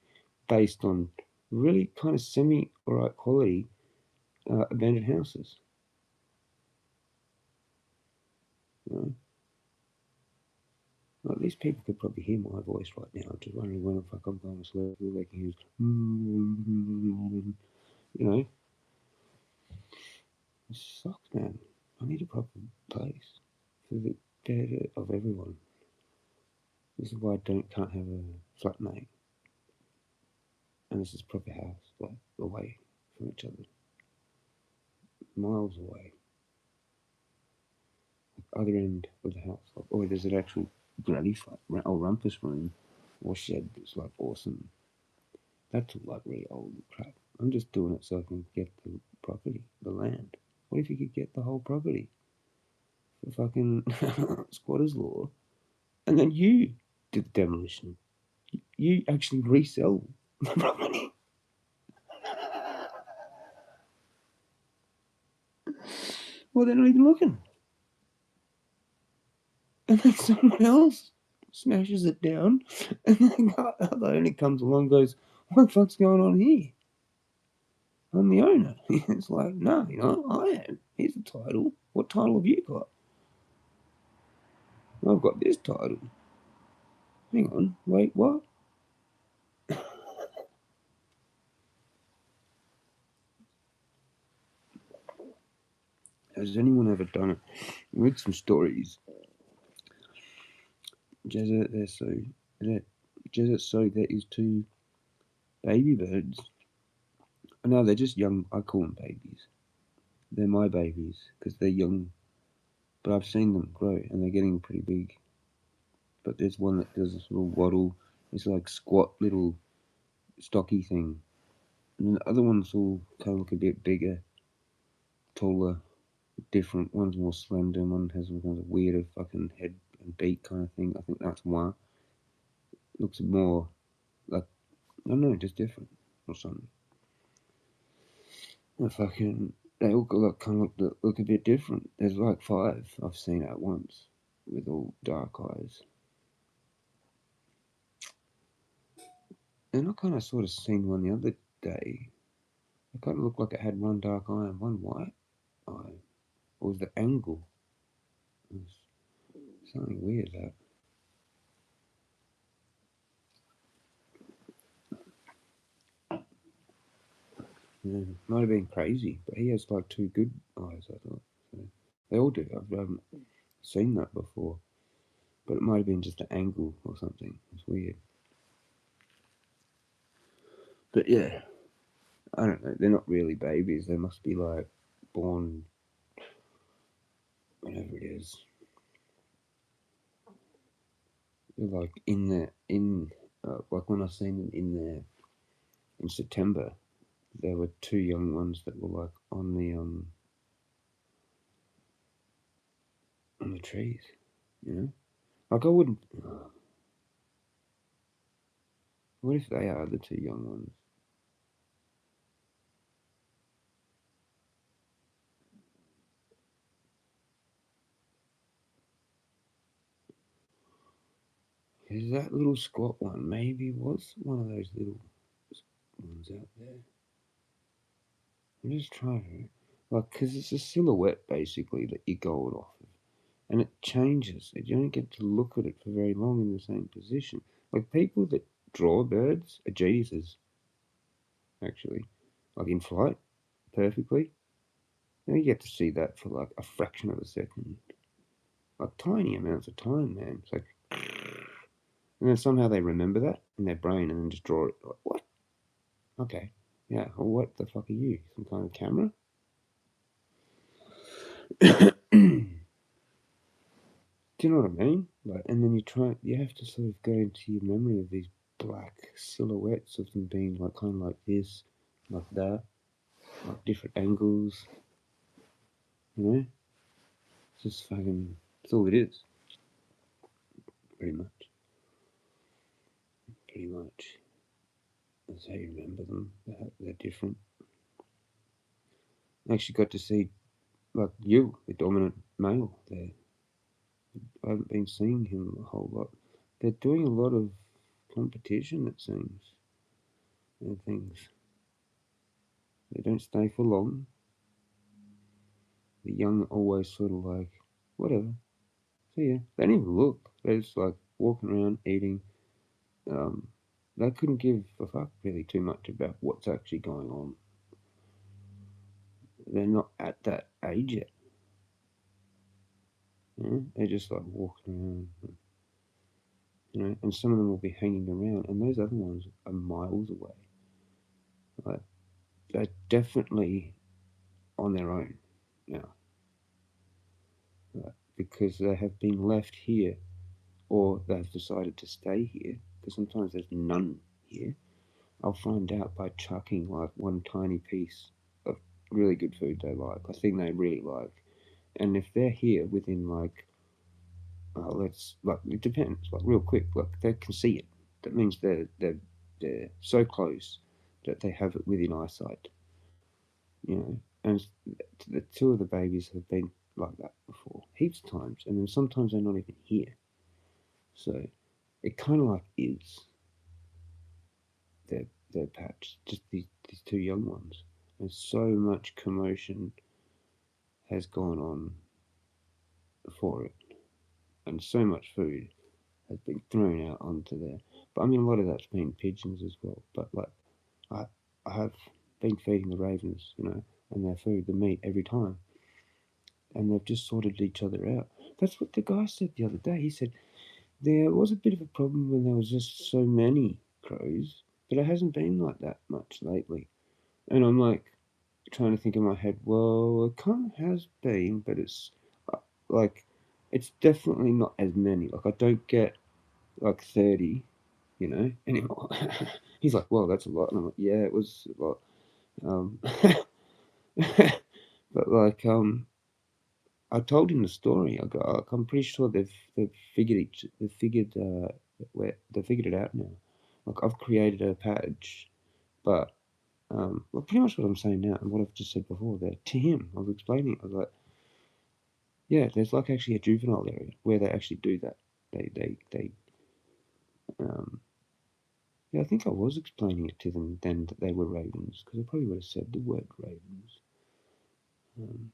based on really kind of semi alright quality abandoned houses. You know? Like, these people could probably hear my voice right now. I'm just wondering when the fuck I'm going to sleep. They can hear, you know, it sucks, man. I need a proper place for the better of everyone. This is why I can't have a flatmate, and this is a proper house, like away from each other, miles away, like other end of the house. Like, oh, there's an actual granny flat or rumpus room or shed that's like awesome. That's like really old crap. I'm just doing it so I can get the property, the land. What if you could get the whole property for fucking squatters law, and then you did the demolition? You actually resell the property. Well, they're not even looking. And then someone else smashes it down, and then the owner comes along and goes, what the fuck's going on here? I'm the owner. It's like, no, I am. Here's the title. What title have you got? I've got this title. Hang on, wait, what? Has anyone ever done it? Read some stories. Jezza, there is two baby birds. No, they're just young. I call them babies. They're my babies because they're young. But I've seen them grow and they're getting pretty big. But there's one that does this little waddle. It's like squat little stocky thing. And then the other ones all kind of look a bit bigger, taller, different. One's more slender, and one has some kind of weirder fucking head and beak kind of thing. I think that's one. Looks more like, I don't know, just different or something. And fucking, they all kind of look a bit different. There's like 5 I've seen at once with all dark eyes. And I kind of sort of seen one the other day. It kind of looked like it had one dark eye and one white eye. Or was the angle? It was something weird that. Yeah, might have been crazy, but he has like 2 good eyes, I thought. So they all do. I haven't seen that before. But it might have been just an angle or something. It's weird. But yeah, I don't know. They're not really babies. They must be like born, whatever it is. They're like like when I seen them in there in September, there were 2 young ones that were like on the trees, you know. Like I wouldn't. What if they are the 2 young ones? Is that little squat one maybe was one of those little ones out there? I'm just trying to, like, because it's a silhouette basically that you go it off of, and it changes. You don't get to look at it for very long in the same position. Like people that draw birds are geniuses, actually, like in flight, perfectly. And you get to see that for like a fraction of a second, like tiny amounts of time, man. It's like, and then somehow they remember that in their brain and then just draw it. Like, what? Okay, yeah. Well, what the fuck are you? Some kind of camera? Do you know what I mean? Like, and then you have to sort of go into your memory of these black silhouettes of them being like kind of like this, like that, like different angles. You know, it's just fucking. That's all it is. Pretty much. Pretty much. That's how you remember them. They're different. I actually got to see like you, the dominant male there. I haven't been seeing him a whole lot. They're doing a lot of competition, it seems, and things. They don't stay for long. The young always sort of like, whatever. So yeah, they didn't even look. They're just like walking around, eating. Um, they couldn't give a fuck really too much about what's actually going on. They're not at that age yet. You know? They're just like walking around, and some of them will be hanging around, and those other ones are miles away. Like they're definitely on their own now, because they have been left here, or they've decided to stay here. Because sometimes there's none here. I'll find out by chucking like one tiny piece of really good food they like, a thing they really like, and if they're here within like, let's like it depends, like real quick, like they can see it. That means they're so close that they have it within eyesight, And the two of the babies have been like that before, heaps of times, and then sometimes they're not even here. So it kind of like is their patch, just these two young ones, and so much commotion has gone on for it, and so much food has been thrown out onto there. But I mean, a lot of that's been pigeons as well. But like, I I have been feeding the ravens, and their food, the meat every time, and they've just sorted each other out. That's what the guy said the other day. He said there was a bit of a problem when there was just so many crows, but it hasn't been like that much lately. And I'm like trying to think in my head, well, it kind of has been, but it's like it's definitely not as many. Like I don't get like 30, anymore. He's like, well, that's a lot, and I'm like, yeah, it was a lot. Um, but like I told him the story. I'm pretty sure they've figured where they figured it out now. Like I've created a patch, but well, pretty much what I'm saying now and what I've just said before there to him. I was explaining it. I was like, yeah, there's like actually a juvenile area where they actually do that. They um yeah, I think I was explaining it to them then that they were ravens because I probably would have said the word ravens. Um,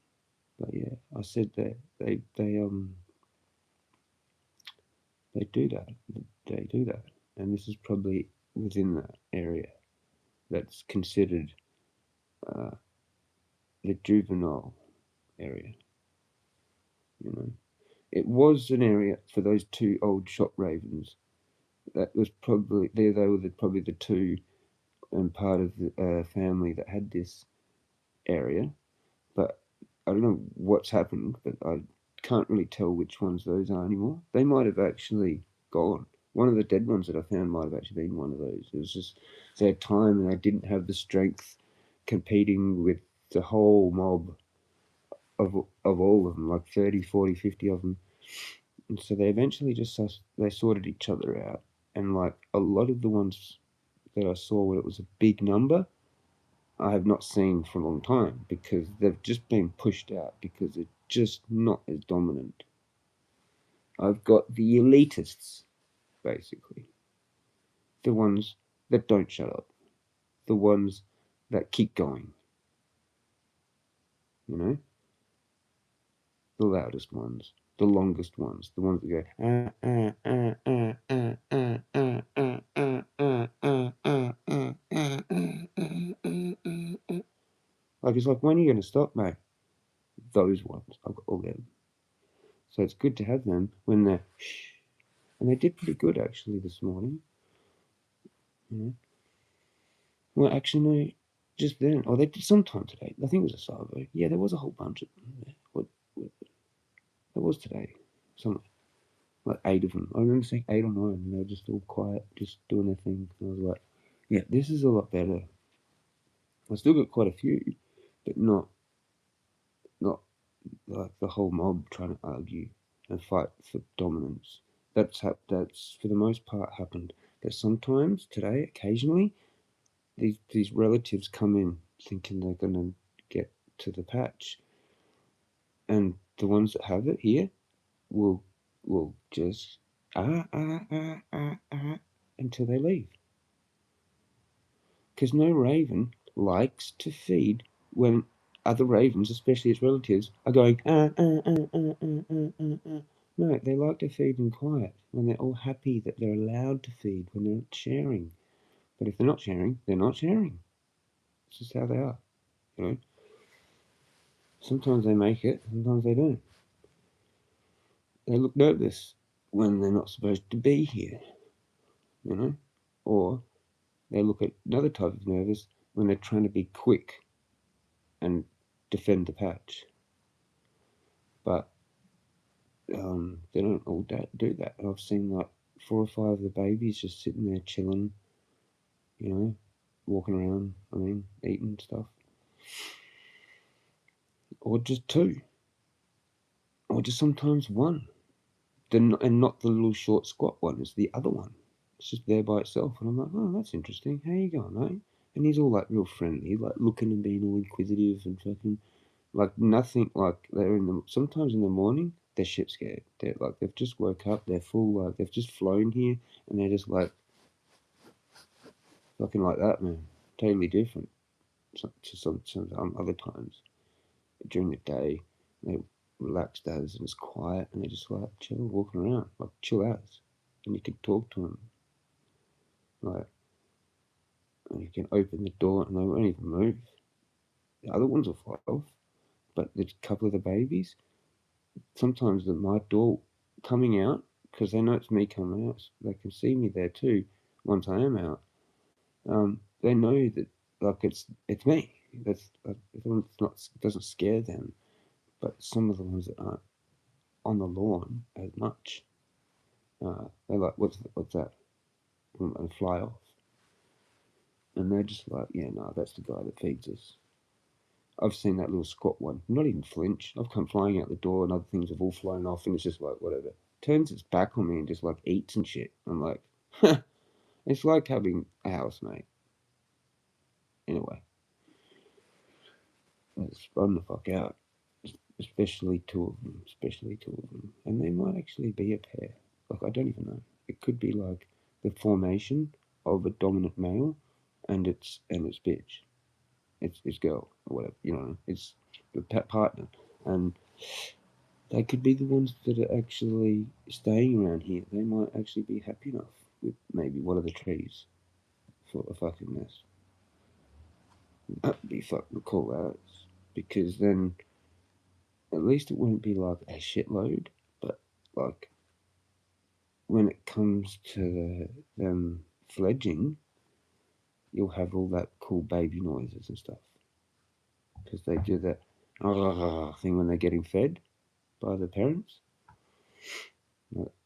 but yeah, I said that they do that. They do that, and this is probably within that area that's considered uh, the juvenile area. You know, it was an area for those two old shop ravens. That was probably they were probably the two and part of the family that had this area. But I don't know what's happened. But I can't really tell which ones those are anymore. They might have actually gone. One of the dead ones that I found might have actually been one of those. It was just their time, and they didn't have the strength competing with the whole mob of all of them, like 30, 40, 50 of them. And so they eventually just they sorted each other out. And like a lot of the ones that I saw where it was a big number, I have not seen for a long time because they've just been pushed out because they're just not as dominant. I've got the elitists, basically. The ones that don't shut up. The ones that keep going. You know? The loudest ones. The longest ones. The ones that go like it's like, when are you gonna stop, mate? Those ones. I've got all them. So it's good to have them when they're shh. And they did pretty good actually this morning. You know? Well, actually, no, just then. Oh, they did sometime today. I think it was a salvo. Yeah, there was a whole bunch of them there. What there was today? Some like 8 of them. I remember seeing 8 or 9, and they were just all quiet, just doing their thing. And I was like, yeah, this is a lot better. I still got quite a few, but not like the whole mob trying to argue and fight for dominance. That's for the most part happened. But sometimes today, occasionally, these relatives come in thinking they're gonna get to the patch, and the ones that have it here will just until they leave. Because no raven likes to feed when other ravens, especially its relatives, are going No, they like to feed in quiet when they're all happy that they're allowed to feed, when they're not sharing. But if they're not sharing, they're not sharing. It's just how they are, you know. Sometimes they make it, sometimes they don't. They look nervous when they're not supposed to be here, you know. Or they look at another type of nervous when they're trying to be quick and defend the patch. But they don't all do that. I've seen like 4 or 5 of the babies just sitting there chilling, you know, walking around, eating stuff. Or just 2. Or just sometimes 1. And not the little short squat one, it's the other one. It's just there by itself. And I'm like, oh, that's interesting. How you going, mate? And he's all like real friendly, like looking and being all inquisitive and fucking like nothing. Like sometimes in the morning they're shit scared. They're like they've just woke up. They're full. Like they've just flown here and they're just like fucking like that, man. Totally different. To some other times during the day they relaxed as and it's quiet and they're just like chill, walking around like chill as, and you can talk to them like, and you can open the door and they won't even move. The other ones will fly off, but the couple of the babies, sometimes my door coming out, because they know it's me coming out, so they can see me there too. Once I am out, they know that like it's me. That's it's not, it doesn't scare them. But some of the ones that aren't on the lawn as much, they're like, what's that? And fly off. And they're just like, yeah, no, that's the guy that feeds us. I've seen that little squat one, not even flinch. I've come flying out the door and other things have all flown off and it's just like, whatever. Turns its back on me and just like eats and shit. I'm like, it's like having a housemate. In a way. It's spun the fuck out. Especially 2 of them. And they might actually be a pair. Like, I don't even know. It could be like the formation of a dominant male and its bitch. It's girl or whatever, you know. It's the partner. And they could be the ones that are actually staying around here. They might actually be happy enough with maybe one of the trees for a fucking nest. That'd be fucking cool as. Because then at least it won't be like a shitload, but like when it comes to them fledging, you'll have all that cool baby noises and stuff. Because they do that thing when they're getting fed by the parents.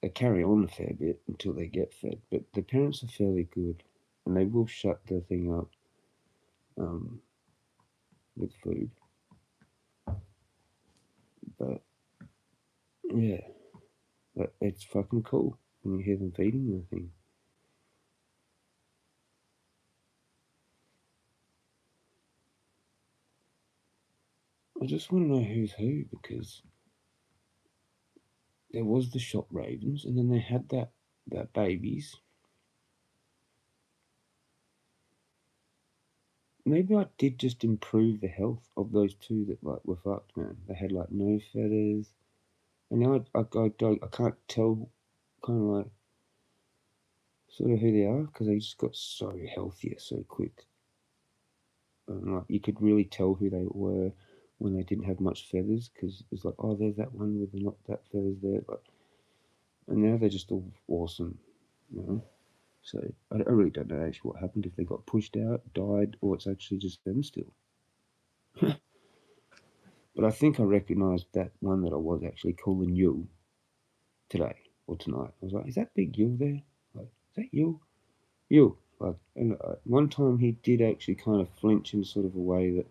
They carry on a fair bit until they get fed, but the parents are fairly good, and they will shut the thing up with food. But yeah, but it's fucking cool when you hear them feeding the thing. I just want to know who's who, because there was the shop ravens, and then they had that babies. Maybe I did just improve the health of those 2 that like were fucked, man. They had like no feathers, and now I can't tell, kind of like sort of who they are, because they just got so healthier so quick. And like you could really tell who they were when they didn't have much feathers, because it's like, oh, there's that one with not that feathers there, like, and now they're just all awesome, you know. So I really don't know actually what happened, if they got pushed out, died, or it's actually just them still. But I think I recognised that one that I was actually calling you today or tonight. I was like, is that big you there? Like, is that you? You. Like, and one time he did actually kind of flinch in sort of a way that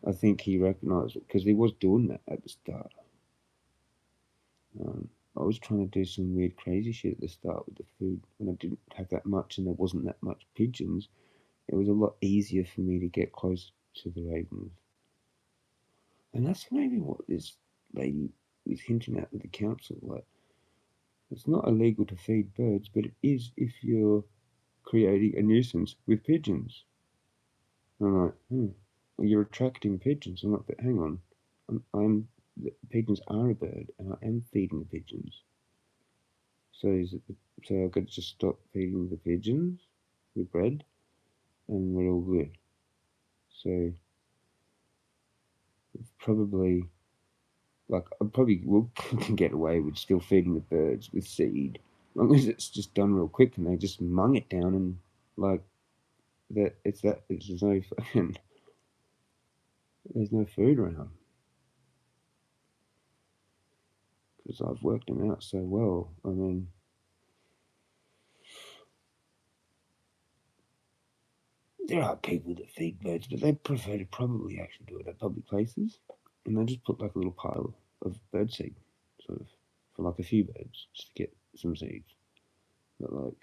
I think he recognised it, because he was doing that at the start. I was trying to do some weird crazy shit at the start with the food when I didn't have that much and there wasn't that much pigeons. It was a lot easier for me to get close to the ravens. And that's maybe what is lady was hinting at with the council, like, it's not illegal to feed birds, but it is if you're creating a nuisance with pigeons. And I'm like, well, you're attracting pigeons. I'm like, but hang on, pigeons are a bird, and I am feeding the pigeons. So I've got to just stop feeding the pigeons with bread, and we're all good. So probably, like, I probably will get away with still feeding the birds with seed, as long as it's just done real quick and they just mung it down and like that. There's no fucking there's no food around because I've worked them out so well. I mean, there are people that feed birds, but they prefer to probably actually do it at public places, and they just put like a little pile of bird seed, sort of, for like a few birds, just to get some seeds. But like,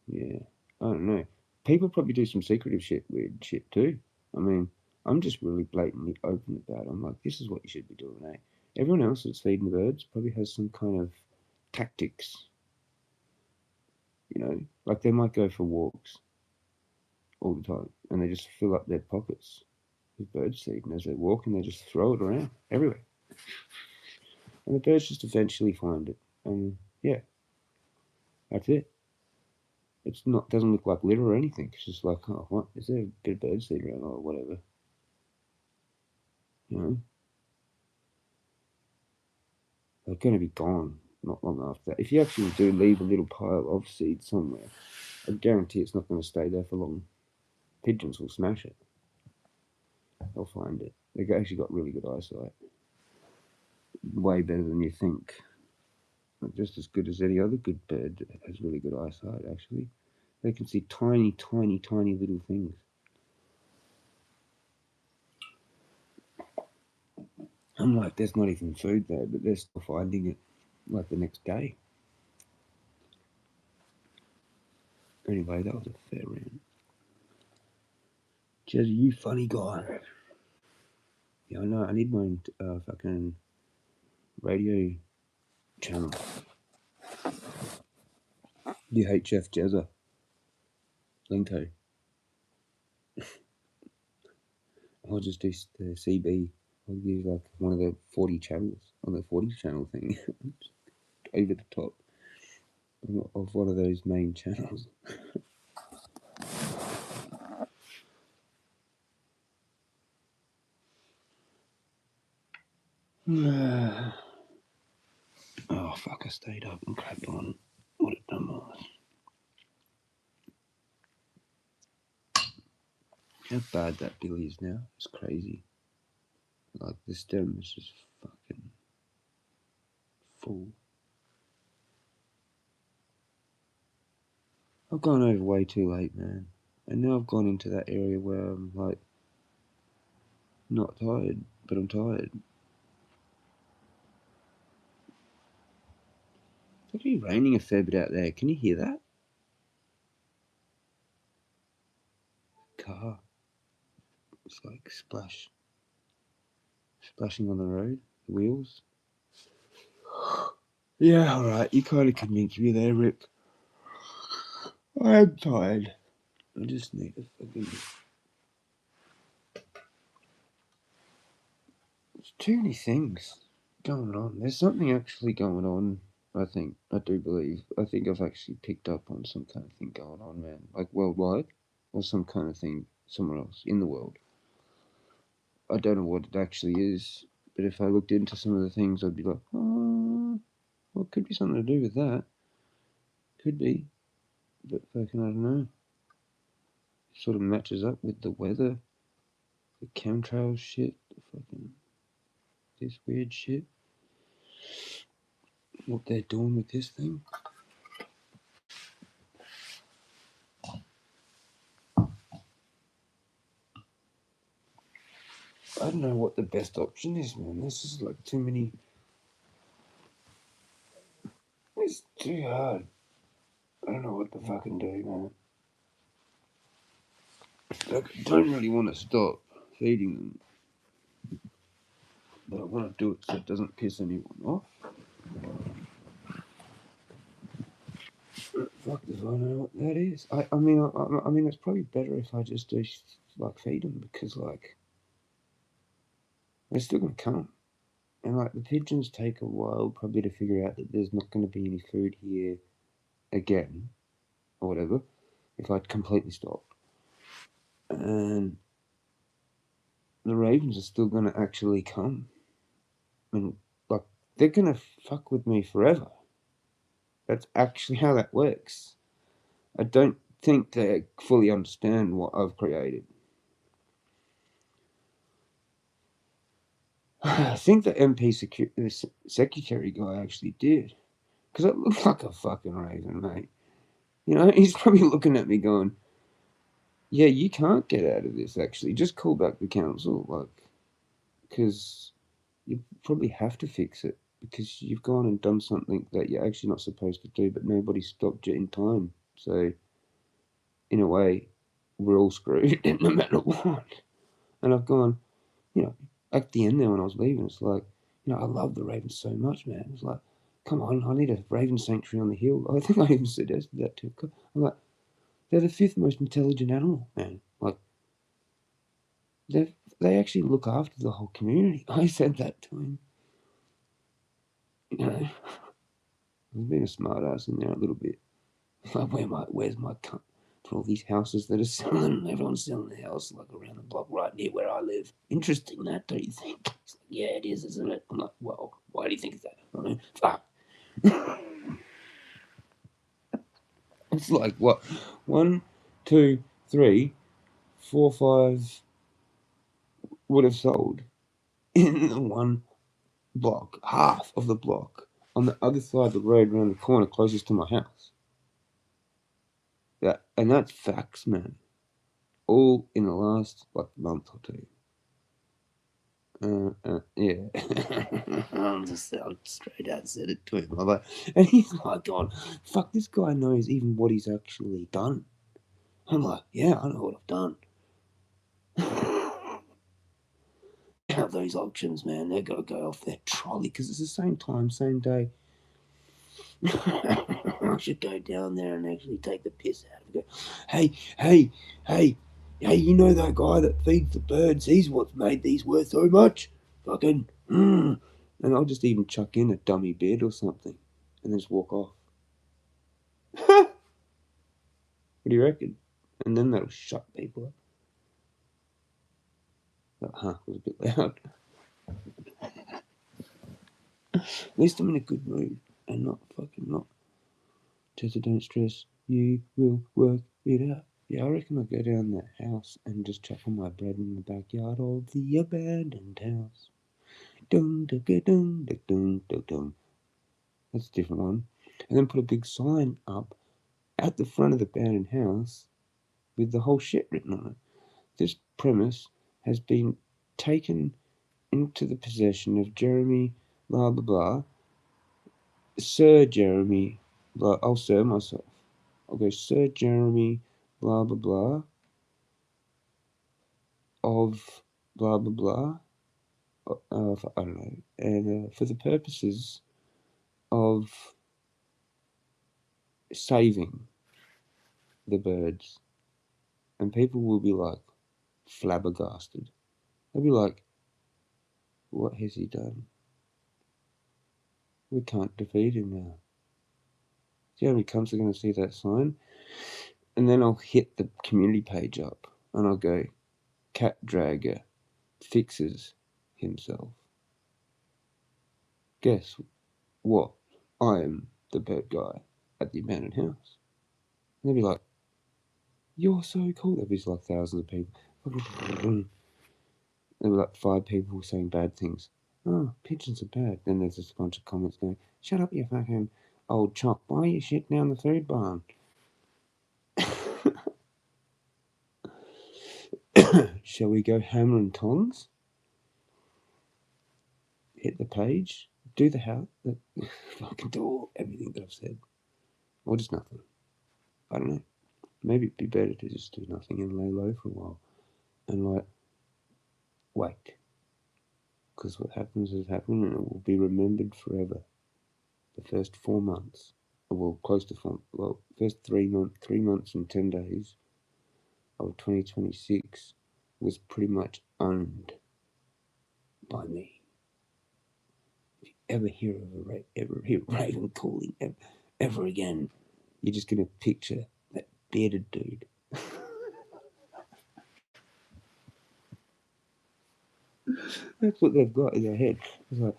yeah, I don't know. People probably do some secretive shit, weird shit too. I mean, I'm just really blatantly open about it. I'm like, this is what you should be doing, eh? Everyone else that's feeding the birds probably has some kind of tactics, like they might go for walks all the time and they just fill up their pockets with bird seed, and as they're walking, they just throw it around everywhere. And the birds just eventually find it, and yeah, that's it. It's not doesn't look like litter or anything. It's just like, oh, what is there a bit of bird seed around or whatever, you know? They're going to be gone not long after that. If you actually do leave a little pile of seed somewhere, I guarantee it's not going to stay there for long. Pigeons will smash it. They'll find it. They've actually got really good eyesight. Way better than you think. Just as good as any other good bird that has really good eyesight, actually. They can see tiny, tiny, tiny little things. I'm like, there's not even food there, but they're still finding it like the next day. Anyway, that was a fair rant. Jezza, you funny guy. Yeah, I know. I need my fucking radio channel. UHF Jezza. Linko. I'll just do the CB. I'll use like one of the 40 channels on the 40 channel thing. Over the top of one of those main channels. Oh fuck, I stayed up and crapped on. What a dumbass. How bad that Billy is now. It's crazy. Like, the stem is just fucking full. I've gone over way too late, man. And now I've gone into that area where I'm like, not tired, but I'm tired. It's actually raining a fair bit out there. Can you hear that? Car. It's like splashing on the road. The wheels. Yeah, alright. You kind of convinced me there, Rick. I am tired. I just need a fucking... There's too many things going on. There's something actually going on, I think. I do believe. I think I've actually picked up on some kind of thing going on, man. Like worldwide. Or some kind of thing somewhere else in the world. I don't know what it actually is. But if I looked into some of the things, I'd be like, oh, well, it could be something to do with that. Could be. But fucking, I don't know. It sort of matches up with the weather. The chemtrails shit. The fucking... this weird shit. What they're doing with this thing. I don't know what the best option is, man. This is like too many. It's too hard. I don't know what to fucking do, man. Like, I don't really want to stop feeding them. but I want to do it so it doesn't piss anyone off. Fuck if I know what that is. I mean, it's probably better if I just do like feed them, because like they're still gonna come, and like the pigeons take a while probably to figure out that there's not going to be any food here again, or whatever. If I completely stopped, and the ravens are still going to actually come, and like they're going to fuck with me forever. That's actually how that works. I don't think they fully understand what I've created. I think the MP secretary guy actually did, because it looked like a fucking raven, mate. You know, he's probably looking at me going, "Yeah, you can't get out of this. Actually, just call back the council, like, because you probably have to fix it, because you've gone and done something that you're actually not supposed to do, but nobody stopped you in time. So, in a way, we're all screwed no matter what." And I've gone, you know, at the end there when I was leaving, it's like, you know, I love the ravens so much, man. It's like, come on, I need a raven sanctuary on the hill. I think I even suggested that to him. I'm like, they're the fifth most intelligent animal, man. Like, they actually look after the whole community. I said that to him. You know, I've been a smart ass in there a little bit. Like, where's my cut for all these houses that are selling? Everyone's selling a house like around the block right near where I live. Interesting, that, don't you think? It's like, yeah, it is, isn't it? I'm like, well, why do you think that? I mean, fuck. It's like, what? 1, 2, 3, 4, 5 would have sold in the one block, half of the block, on the other side of the road around the corner closest to my house. And that's facts, man. All in the last like month or two. Yeah. I'm straight out said it to him. I'm like, and he's like, "God, fuck, this guy knows even what he's actually done." I'm like, "Yeah, I know what I've done." Have those auctions, man. They've got to go off their trolley, because it's the same time, same day. I should go down there and actually take the piss out of it. Hey, you know that guy that feeds the birds? He's what's made these worth so much. Fucking, And I'll just even chuck in a dummy bid or something and then just walk off. What do you reckon? And then that'll shut people up. It was a bit loud. At least I'm in a good mood and not. Jezza, don't stress. You will work it out. Yeah, I reckon I'll go down that house and just chuck all my bread in the backyard of the abandoned house. Dun dun dun dun dun dun dun. That's a different one. And then put a big sign up at the front of the abandoned house with the whole shit written on it. This premise has been taken into the possession of Jeremy, blah blah blah. Sir Jeremy, blah. I'll sir myself. I'll go Sir Jeremy, blah blah blah. Of blah blah blah. I don't know, and for the purposes of saving the birds, and people will be like flabbergasted. They'll be like, "What has he done? We can't defeat him now." See how many cunts are going to see that sign? And then I'll hit the community page up, and I'll go, "Cat Dragger fixes himself. Guess what? I am the bird guy at the abandoned house." And they'll be like, "You're so cool." There'll be like thousands of people. There were like 5 people saying bad things. "Oh, pigeons are bad." Then there's just a bunch of comments going, "Shut up, you fucking old chop. Why are you shitting down the food barn?" Shall we go hammer and tongs? Hit the page? Do the house? Fucking do everything that I've said. Or just nothing. I don't know. Maybe it'd be better to just do nothing and lay low for a while. And like, wait. Because what happens has happened and it will be remembered forever. The first 4 months, well, close to 4, well, first 3 months and 10 days of 2026 was pretty much owned by me. If you ever hear Raven calling ever again, you're just gonna picture that bearded dude. That's what they've got in their head. It's like,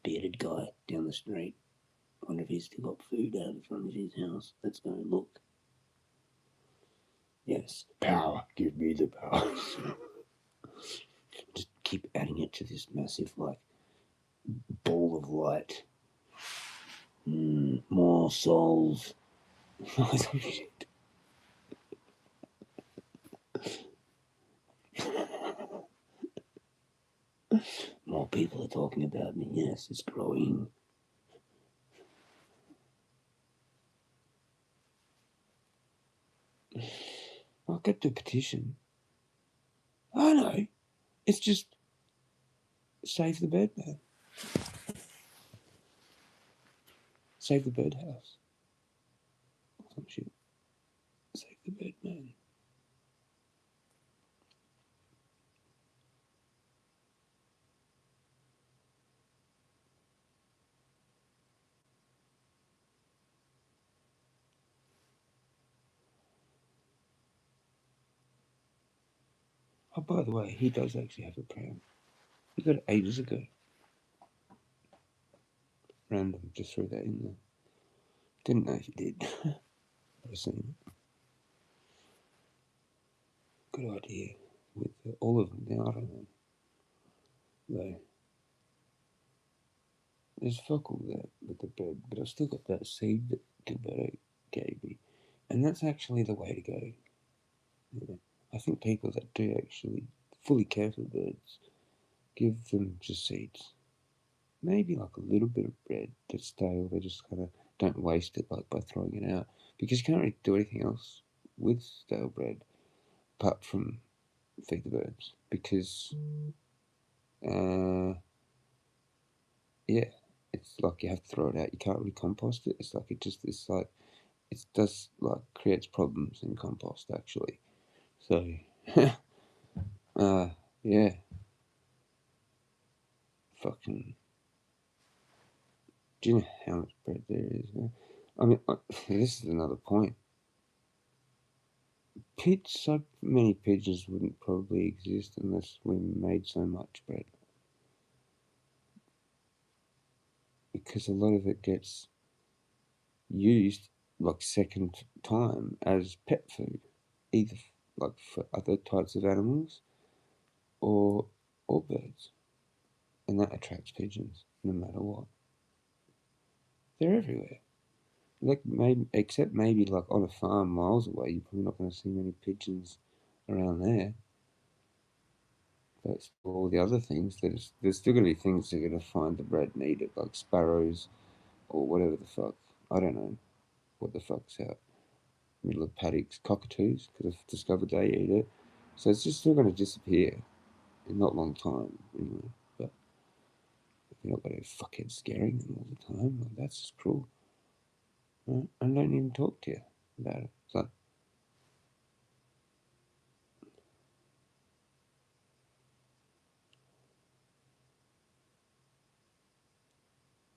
bearded guy down the street. I wonder if he's still got food out in front of his house. Let's go look. Yes, power. Give me the power. Just keep adding it to this massive, like, ball of light. More souls. More people are talking about me. Yes, it's growing. I'll get the petition. I know. It's just save the bird man. Save the birdhouse. Some shit. Save the bird man. Oh, by the way, he does actually have a pram. He got it ages ago. Random, just threw that in there. Didn't know if you did. I've seen it. Good idea. With all of them now, I don't know. Though, there's fuck all there with the bird, but I've still got that seed that Gilberto gave me. And that's actually the way to go. Yeah. I think people that do actually fully care for the birds, give them just seeds. Maybe like a little bit of bread that's stale. They just kind of don't waste it like by throwing it out, because you can't really do anything else with stale bread apart from feed the birds. Because yeah, it's like you have to throw it out. You can't really compost it. It's like it does like creates problems in compost actually. So yeah, fucking. Do you know how much bread there is? I mean, this is another point. So many pigeons wouldn't probably exist unless we made so much bread. Because a lot of it gets used like second time as pet food, either like for other types of animals or birds, and that attracts pigeons no matter what. They're everywhere. Like maybe, except maybe like on a farm miles away, you're probably not going to see many pigeons around there. But all the other things, there's still going to be things that are going to find the bread needed, like sparrows or whatever the fuck. I don't know what the fuck's out middle of paddocks, cockatoos, because I've discovered they eat it. So it's just still going to disappear in not a long time, anyway. But you're not going to fuckhead scaring them all the time. Like, that's just cruel. Right? I don't even talk to you about it. So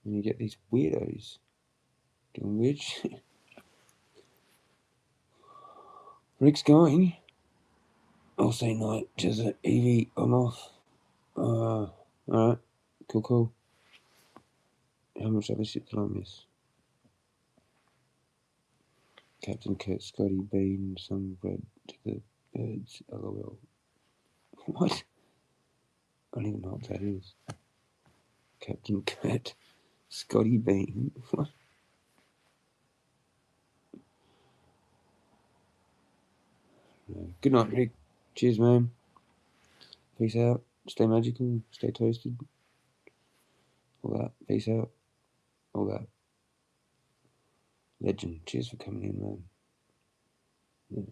and you get these weirdos doing weird shit. Rick's going. I'll say night. Jezza, Evie, I'm off. Alright. Cool. How much other shit did I miss? Captain Kurt, Scotty Bean, some bread to the birds, LOL. What? I don't even know what that is. Captain Kurt, Scotty Bean. What? Good night, Rick. Cheers, man. Peace out. Stay magical. Stay toasted. All that. Peace out. All that. Legend. Cheers for coming in, man. Yeah.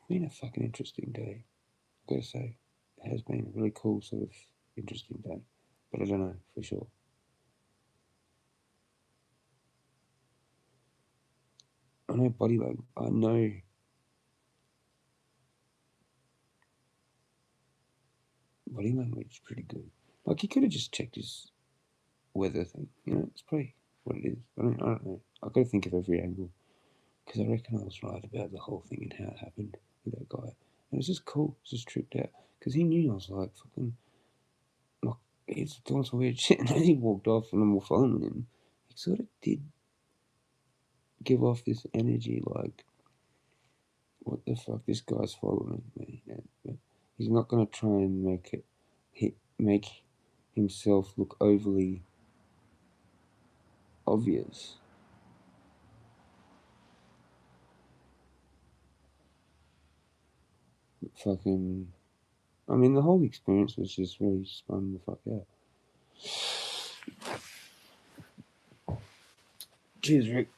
Been a fucking interesting day, gotta say. has been a really cool sort of interesting day, but I don't know for sure. I know body language. I know body language is pretty good. Like he could have just checked his weather thing. You know, it's probably what it is. I don't know. I've got to think of every angle because I reckon I was right about the whole thing and how it happened with that guy. And it was just cool. It was just tripped out because he knew I was like fucking like he's doing some weird shit. And as he walked off and then we're following him, he sort of did give off this energy like, what the fuck, this guy's following me. But he's not gonna try and make himself look overly obvious. Fucking, I mean, the whole experience was just really spun the fuck out. Cheers, Rick.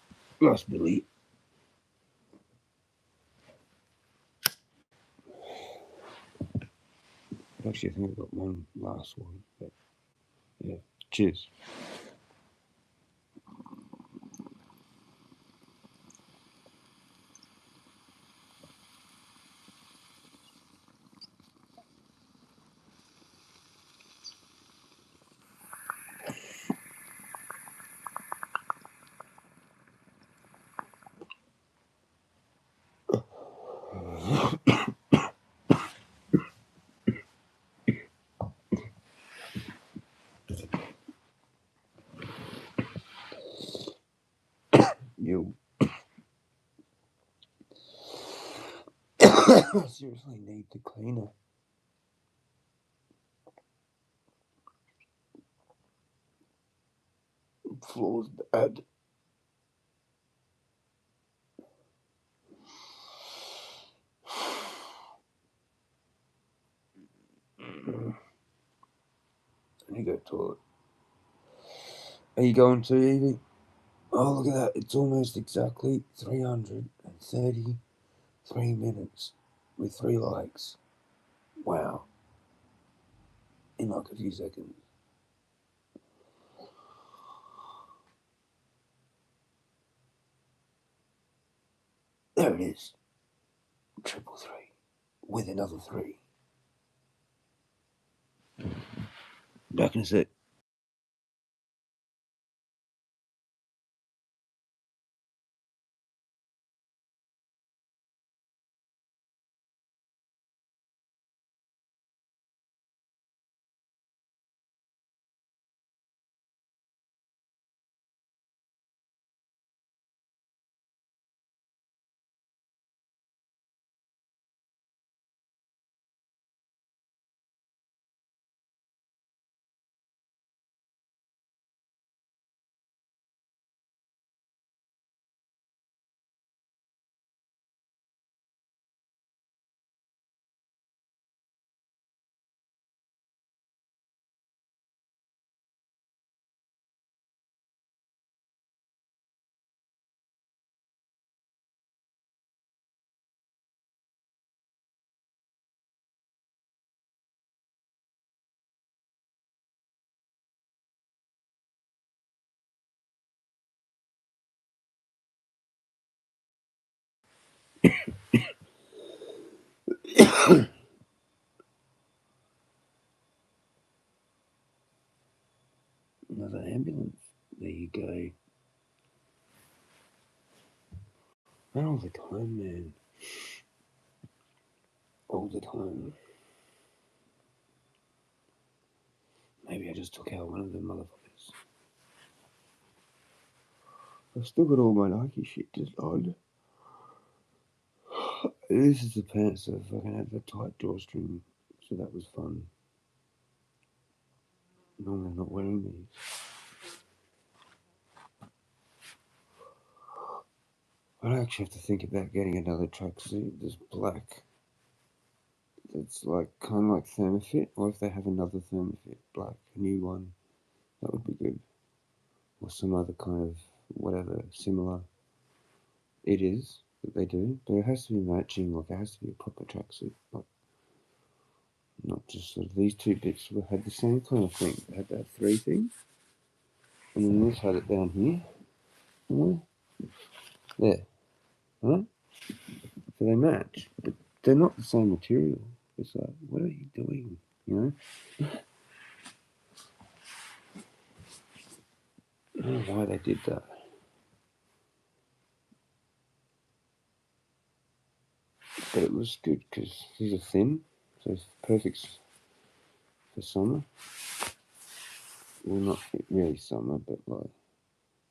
Last Billy. Actually, I think I've got one last one. But yeah, cheers. You seriously need the cleaner. Floor's bad. I need to go to the toilet. Are you going to, Evie? Oh, look at that. It's almost exactly 333 minutes with 3 likes. Wow. In like a few seconds. There it is. 333. With another 3. Back in a sec. Another ambulance. There you go. Not all the time, man. All the time. Maybe I just took out one of them motherfuckers. I've still got all my Nike shit just on. This is the pants that fucking had the tight drawstring, so that was fun. Normally I'm not wearing these. I actually have to think about getting another tracksuit that's black. That's like kind of like Thermofit, or if they have another Thermofit black, a new one, that would be good. Or some other kind of whatever similar it is that they do. But it has to be matching, like it has to be a proper tracksuit. Like Not just sort of these two bits had the same kind of thing. They had that 3 thing, and then this had it down here. There, right? So they match, but they're not the same material. It's like, what are you doing? You know? I don't know why they did that. But it was good because these are thin, so it's perfect for summer. Well, not really summer, but like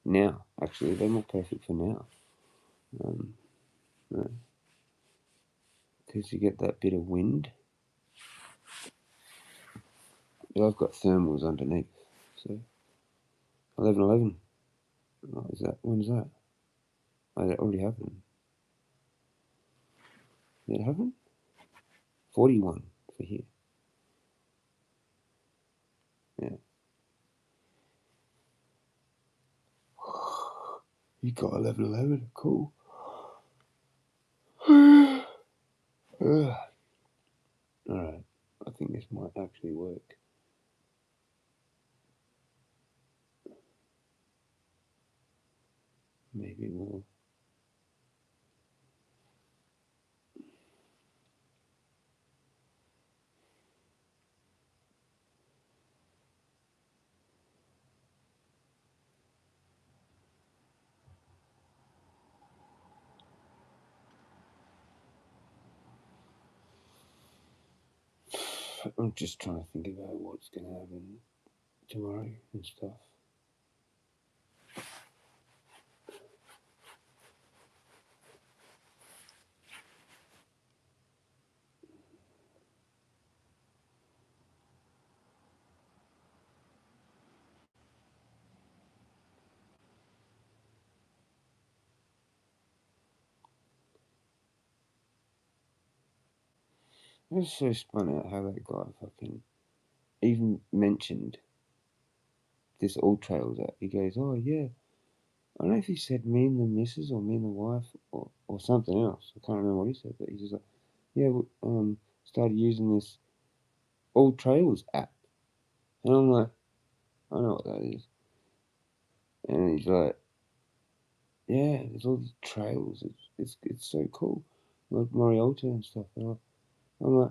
now. Actually, they're more perfect for now. Because you get that bit of wind. But I've got thermals underneath, so 11:11. Oh, is that when's that? Oh, that already happened. Did it happen? 41 for here. Yeah. You got 11:11. Cool. Alright. I think this might actually work. Maybe more. I'm just trying to think about what's going to happen tomorrow and stuff. I was so spun out how that guy fucking even mentioned this All Trails app. He goes, oh yeah. I don't know if he said me and the missus or me and the wife or something else. I can't remember what he said, but he's just like, yeah, we started using this All Trails app. And I'm like, I know what that is. And he's like, yeah, there's all these trails. It's so cool. Like Morialta and stuff. And I'm like,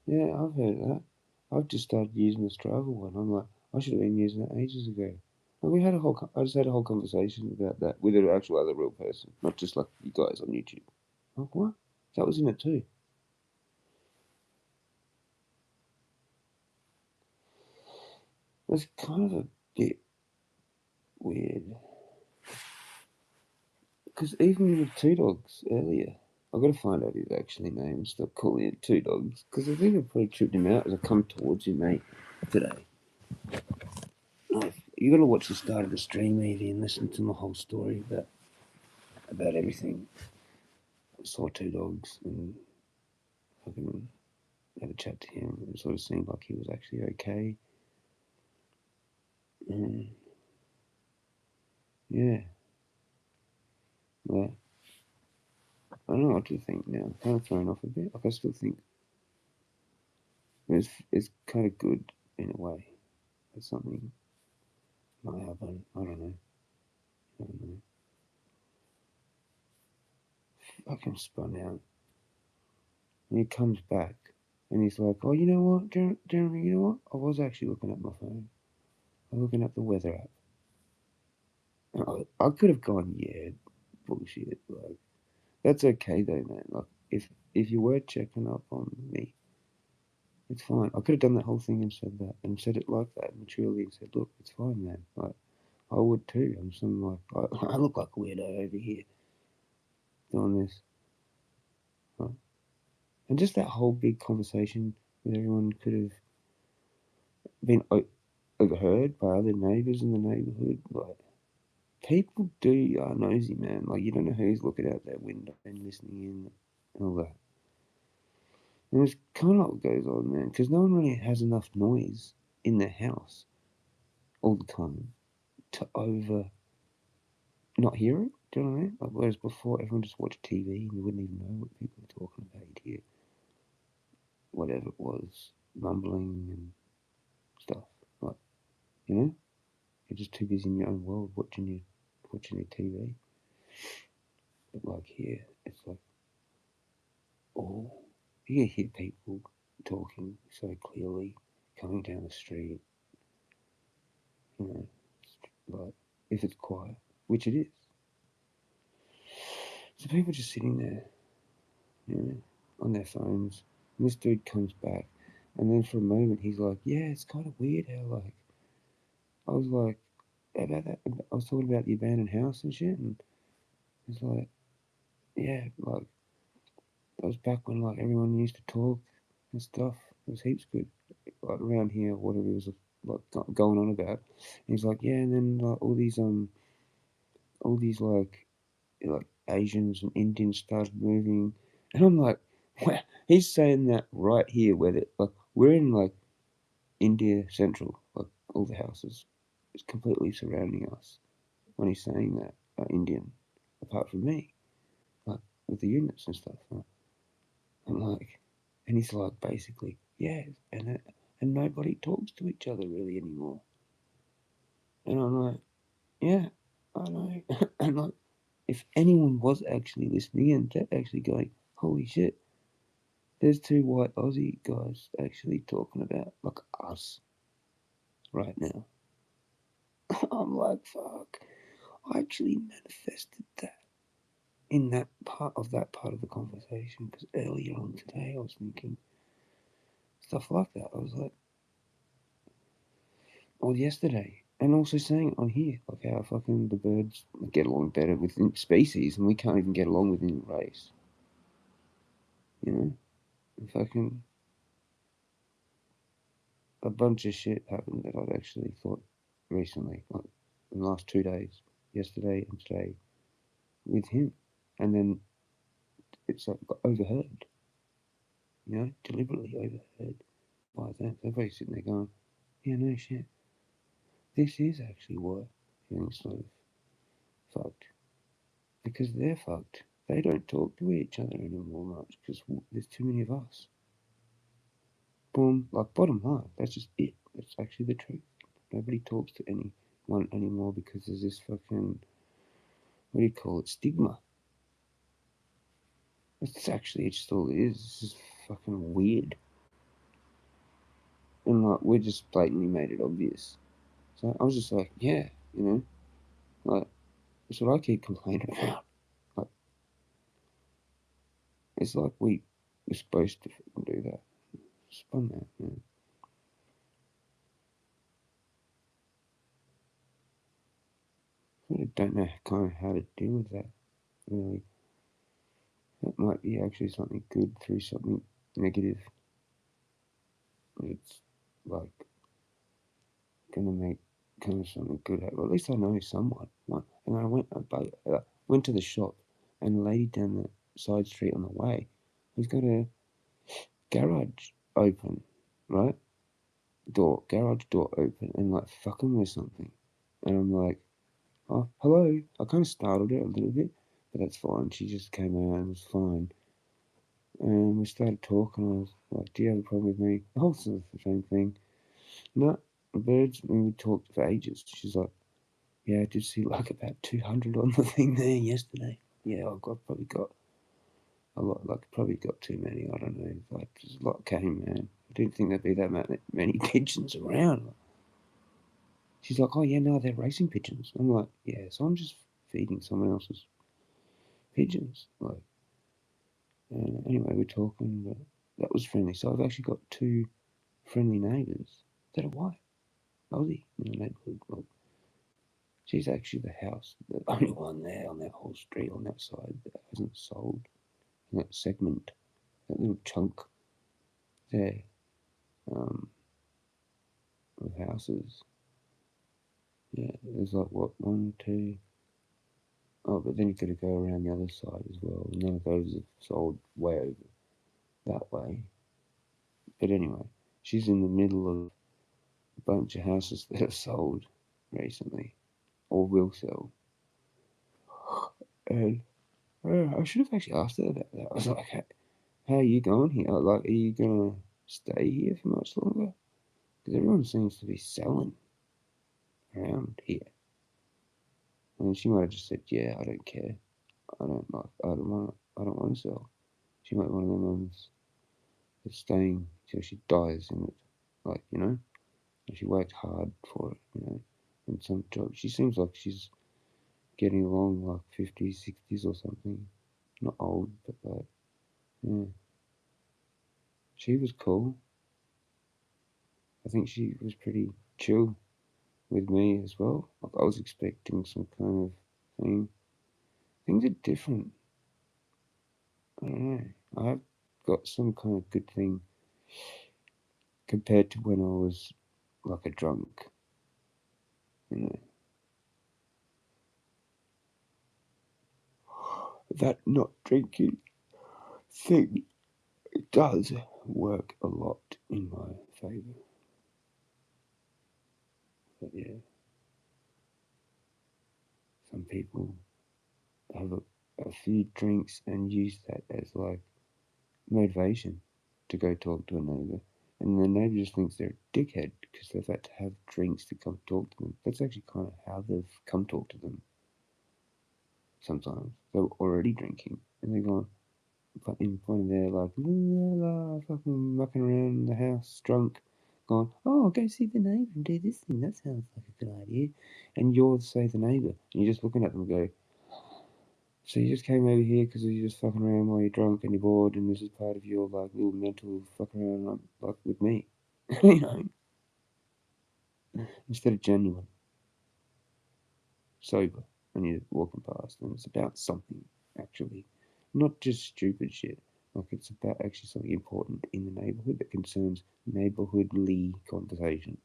yeah, I've heard of that. I've just started using this travel one. I'm like, I should have been using it ages ago. And I just had a whole conversation about that with an actual other real person, not just like you guys on YouTube. I'm like, what? That was in it too. It's kind of a bit weird. Because even with Two Dogs earlier, I've got to find out his actual name. Stop calling it Two Dogs. Because I think I probably tripped him out as I come towards you, mate, today. You got to watch the start of the stream, Evie, and listen to my whole story about everything. I saw Two Dogs and fucking had a chat to him. It sort of seemed like he was actually okay. And yeah. Well, I don't know what to think now. I'm kind of thrown off a bit. Like I still think it's kind of good in a way. That something might happen. I don't know. I don't know. Fucking spun out. And he comes back and he's like, oh, you know what, Jeremy, you know what? I was actually looking at my phone. I was looking at the weather app. And I could have gone, yeah, bullshit. Like, that's okay though, man. Like, if you were checking up on me, it's fine. I could have done that whole thing and said it like that maturely and said, look, it's fine, man. Like, I would too. I'm some like, I look like a weirdo over here doing this. Right? And just that whole big conversation with everyone could have been overheard by other neighbours in the neighbourhood. Like, people do are nosy, man. Like, you don't know who's looking out that window and listening in and all that. And it's kind of what goes on, man, because no one really has enough noise in their house all the time to not hear it. Do you know what I mean? Like, whereas before, everyone just watched TV and you wouldn't even know what people were talking about. You'd hear whatever it was mumbling and stuff. Like, you know, you're just too busy in your own world watching your TV. But like here, it's like, oh, you can hear people talking so clearly coming down the street. You know, like if it's quiet, which it is. So people just sitting there, you know, on their phones. And this dude comes back, and then for a moment he's like, "Yeah, it's kind of weird how like." I was like, about that. I was talking about the abandoned house and shit, and it's like, yeah, like that was back when like everyone used to talk and stuff. It was heaps good, like around here, whatever it was like going on about. And he's like, yeah, and then like all these like Asians and Indians started moving, and I'm like, wow, he's saying that right here, where like we're in like India Central, like all the houses, is completely surrounding us when he's saying that Indian, apart from me, like with the units and stuff. I'm like, and he's like, basically, yeah, and nobody talks to each other really anymore. And I'm like, yeah, I know. And like, if anyone was actually listening and they're actually going, holy shit, there's two white Aussie guys actually talking about like us right now. I'm like, fuck, I actually manifested that in that part of the conversation because earlier on today I was thinking stuff like that. I was like, or yesterday, and also saying on here, like how fucking the birds get along better within species, and we can't even get along within race. You know, and fucking a bunch of shit happened that I'd actually thought recently, like in the last 2 days, yesterday and today, with him, and then it's like got overheard. You know, deliberately overheard by them. Everybody's sitting there going, "Yeah, no shit. This is actually why feeling sort of fucked." Because they're fucked. They don't talk to each other anymore much because there's too many of us. Boom. Like, bottom line, that's just it. That's actually the truth. Nobody talks to anyone anymore because there's this fucking, what do you call it, stigma. It's actually, it just all is. It's just fucking weird. And like, we just blatantly made it obvious. So I was just like, yeah, you know, like, that's what I keep complaining about. Like, it's like we're supposed to do that. Spun that, man. I really don't know kind of how to deal with that, really. That might be actually something good through something negative. It's like gonna make kind of something good happen. At least I know someone. And I went to the shop, and a lady down the side street on the way has got a garage open, right? Garage door open, and like fucking with something. And I'm like, oh, hello. I kind of startled her a little bit, but that's fine. She just came out and was fine. And we started talking. I was like, do you have a problem with me? Also, the same thing. No, birds, we talked for ages. She's like, yeah, I did see like about 200 on the thing there yesterday. Yeah, probably got a lot, like, probably got too many. I don't know. Like, there's a lot came, man. I didn't think there'd be that many pigeons around. She's like, oh, yeah, no, they're racing pigeons. I'm like, yeah, so I'm just feeding someone else's pigeons. Like, anyway, we're talking, but that was friendly. So I've actually got two friendly neighbours that are white, Aussie in the neighbourhood. Like, she's actually the house, the only one there on that whole street on that side that hasn't sold in that segment, that little chunk there um, of houses. Yeah, there's like what, one, two. Oh, but then you've got to go around the other side as well. None of those have sold way over that way. But anyway, she's in the middle of a bunch of houses that have sold recently or will sell. And I should have actually asked her about that. I was like, how are you going here? Like, are you gonna stay here for much longer? Because everyone seems to be selling around here. And she might have just said, "Yeah, I don't care. I don't want to sell." She might be one of them ones that's staying till she dies in it, like, you know. And she worked hard for it, you know. In some job, she seems like she's getting along, like 50s, 60s or something. Not old, but like, yeah. She was cool. I think she was pretty chill with me as well. Like, I was expecting some kind of thing. Things are different. I don't know. I've got some kind of good thing compared to when I was like a drunk, you know. That not drinking thing does work a lot in my favour. But yeah, some people have a few drinks and use that as like motivation to go talk to a neighbour. And the neighbour just thinks they're a dickhead because they've had to have drinks to come talk to them. That's actually kind of how they've come talk to them sometimes. They were already drinking and they're going in front of there like la, la, fucking mucking around the house drunk, going, "Oh, I'll go see the neighbour and do this thing. That sounds like a good idea." And you're, say, the neighbour, and you're just looking at them and go, "So you just came over here because you're just fucking around while you're drunk and you're bored, and this is part of your like little mental fucking around like with me," you know, instead of genuine, sober, and you're walking past, and it's about something actually, not just stupid shit. Like it's about actually something important in the neighbourhood that concerns neighbourhoodly conversation.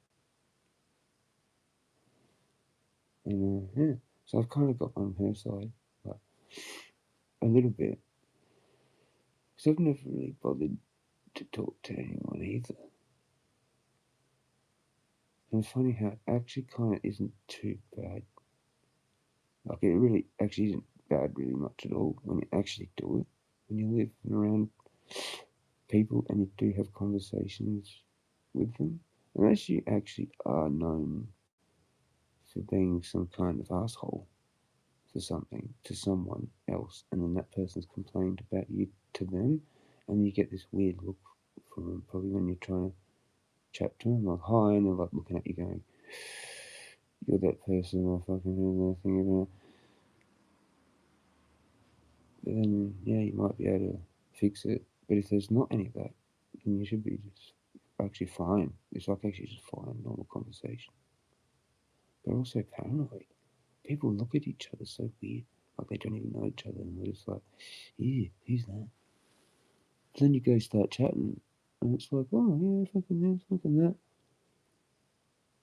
And yeah, so I've kind of got on her side, like a little bit, because I've never really bothered to talk to anyone either. And it's funny how it actually kind of isn't too bad. Like it really actually isn't bad really much at all when you actually do it. When you live around people and you do have conversations with them, unless you actually are known for being some kind of asshole for something to someone else, and then that person's complained about you to them, and you get this weird look from them probably when you're trying to chat to them, like hi, and they're like looking at you going, "You're that person I fucking heard that thing about." But then yeah, you might be able to fix it. But if there's not any of that, then you should be just actually fine. It's like actually just fine, normal conversation. But also paranoid. People look at each other so weird, like they don't even know each other, and they're just like, "Yeah, who's that?" Then you go start chatting, and it's like, "Oh yeah, fucking this, fucking that."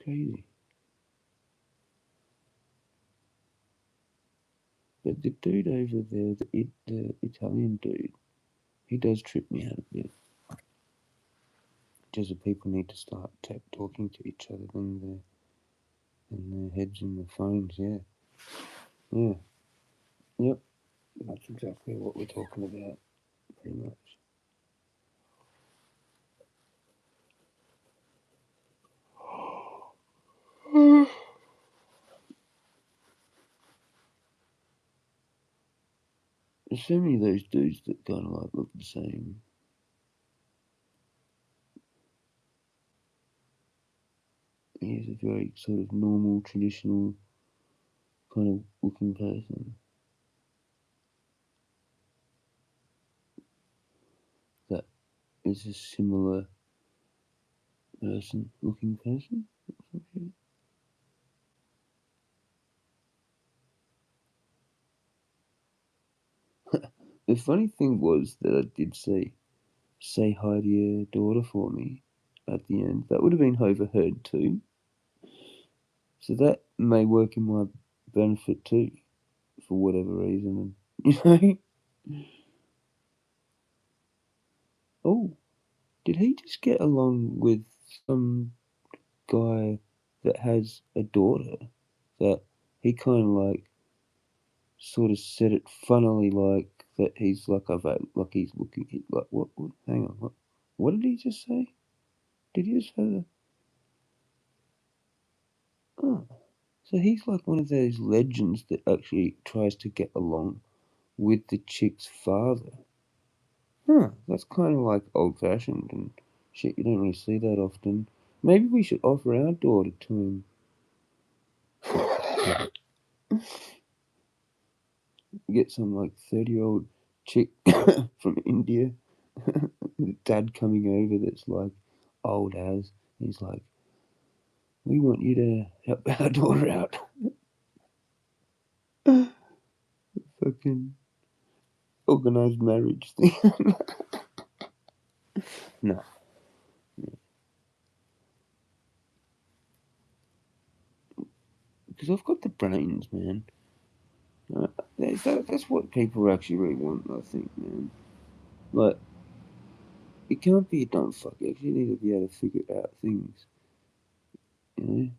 Crazy. But the dude over there, the Italian dude, he does trip me out a bit. Just that people need to start talking to each other than their heads in their phones. Yeah, yeah, yep. That's exactly what we're talking about, pretty much. There's so many of those dudes that kind of like look the same. He's a very sort of normal, traditional kind of looking person. That is a similar person, looking person. The funny thing was that I did say hi to your daughter for me at the end. That would have been overheard too. So that may work in my benefit too, for whatever reason. And, you know, oh, did he just get along with some guy that has a daughter that he kind of like sort of said it funnily like that he's like like he's looking like what hang on what What did he just say? Did he just say that? Oh, so he's like one of those legends that actually tries to get along with the chick's father. Huh, that's kind of like old fashioned and shit. You don't really see that often. Maybe we should offer our daughter to him. Get some like 30-year-old chick from India, dad coming over that's like old as. He's like, we want you to help our daughter out. Fucking organized marriage thing. No, because I've got the brains, man. That's what people actually really want, I think, man. Like, it can't be a dumb fuck. You actually need to be able to figure out things, you know?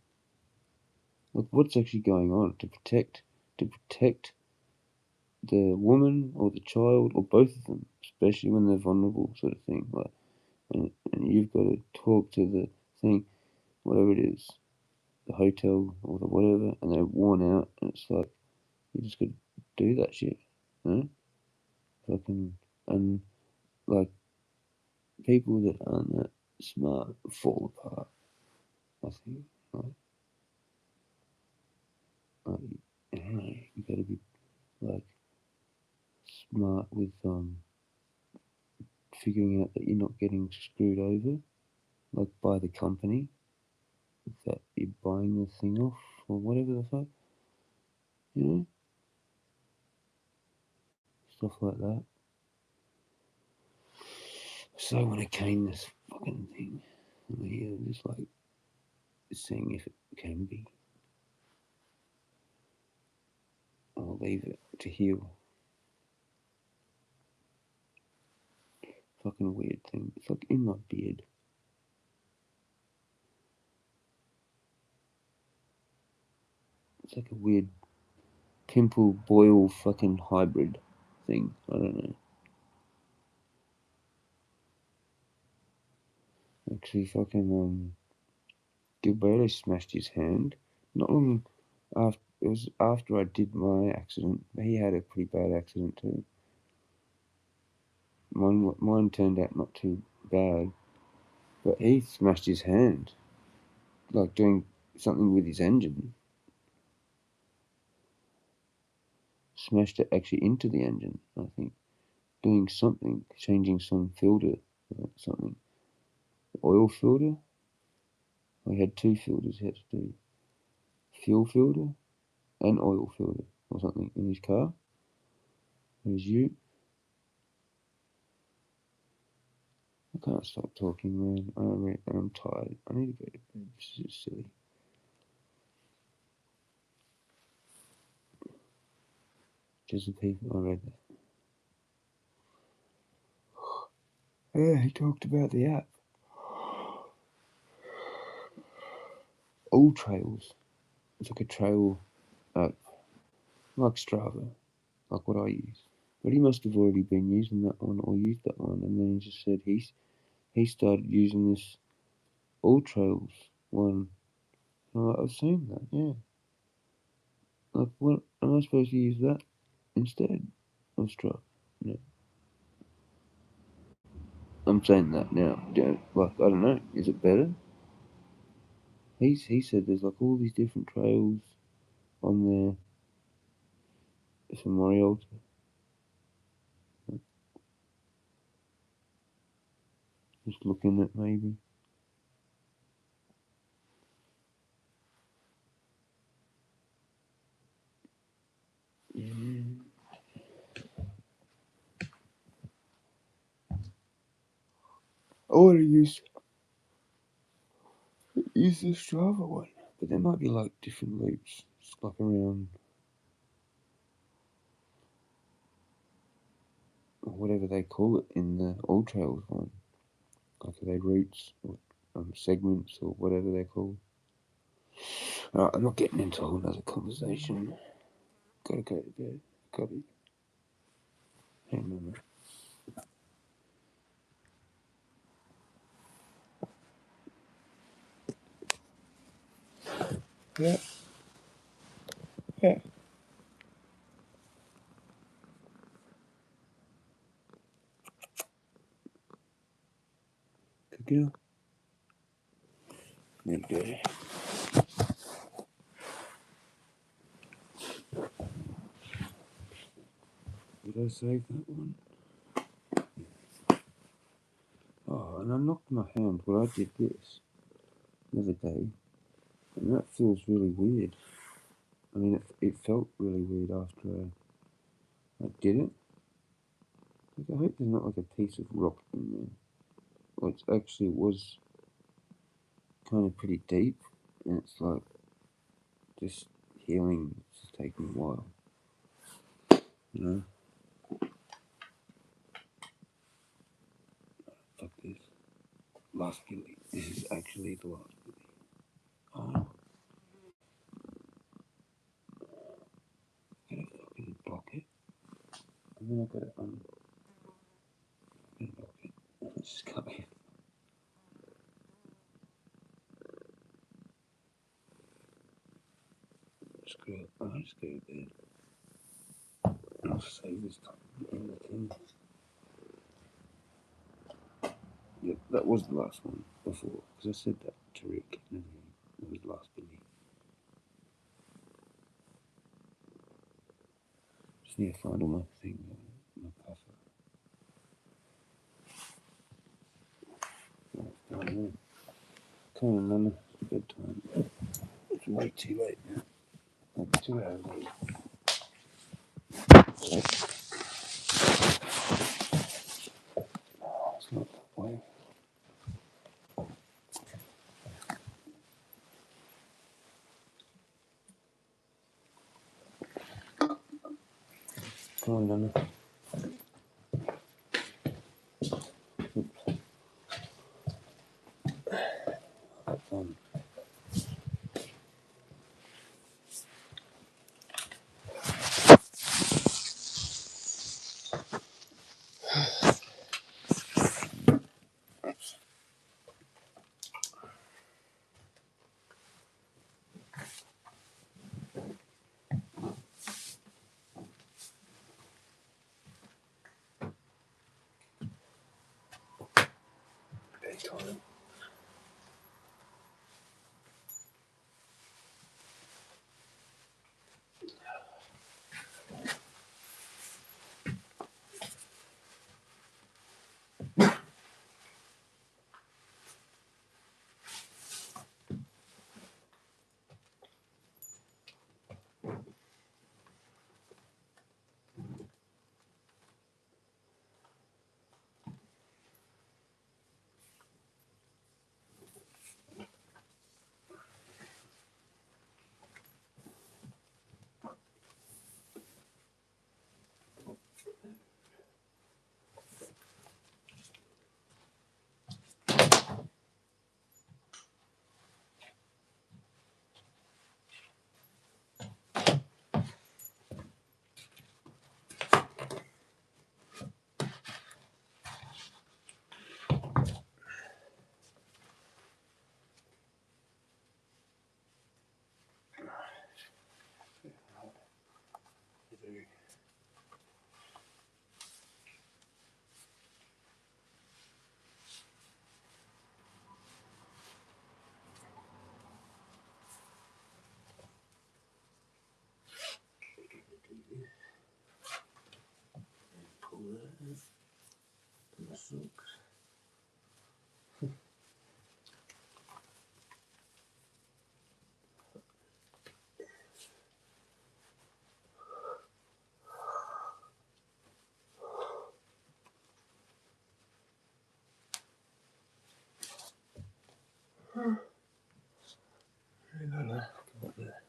Like, what's actually going on to protect the woman or the child or both of them, especially when they're vulnerable, sort of thing. Like, and you've got to talk to the thing, whatever it is, the hotel or the whatever, and they're worn out, and it's like you just got to do that shit, you know? Fucking and like people that aren't that smart fall apart. I think like I don't know, you got to be like smart with figuring out that you're not getting screwed over like by the company that you're buying the thing off or whatever the fuck, you know, stuff like that. So when it came this fucking thing, yeah, just like seeing if it can be. I'll leave it to heal. Fucking weird thing. It's like in my beard. It's like a weird pimple boil fucking hybrid thing. I don't know. Actually, fucking Gilberto smashed his hand. Not long after it was after I did my accident. He had a pretty bad accident too. Mine turned out not too bad, but he smashed his hand, like doing something with his engine. Smashed it actually into the engine. I think doing something, changing some filter, something oil filter. I had two filters. He had to do fuel filter and oil filter or something in his car. It was you. I can't stop talking, man. I'm tired. I need to go to bed. This is silly. Jezza people, I read that. Yeah, he talked about the app. All trails. It's like a trail app, like Strava, like what I use. But he must have already been using that one or used that one, and then he just said he started using this All Trails one. I've seen that, yeah. Like, what am I supposed to use that instead of Strava? No, I'm saying that now. Like, I don't know. Is it better? He said there's like all these different trails on there for Morialta. Just looking at maybe. Yeah. I want to use the Strava one, but there might be like different loops, just like around or whatever they call it in the All Trails one. Like are they routes or segments or whatever they're called. I'm not getting into a whole other conversation. Gotta go to bed. Gotta hang on. Yeah. Yeah. Good girl. There you go. Did I save that one? Oh, and I knocked my hand when I did this the other day, and that feels really weird. I mean, it felt really weird after I did it. Like, I hope there's not like a piece of rock in there. Well, it was kind of pretty deep, and it's like just healing is taking a while, you know? Fuck this. Last Billy. This is actually the last Billy. Oh, I gotta fucking block it. And then I gotta unblock it. It's just coming. Screw it. I'll just go to bed. And I'll save this time in the thing. Yep, that was the last one before, because I said that to Rick and everything. That was the last Billy. Just need to find all my thing, my puffer. Right, down there. Come on, Nana. It's bedtime. It's way too late now. Like 2 hours late. Oh, it's not that way. Come on, Nana. Have fun. Bedtime. Pull that out. Put my socks. Hey, Nana. Come up there.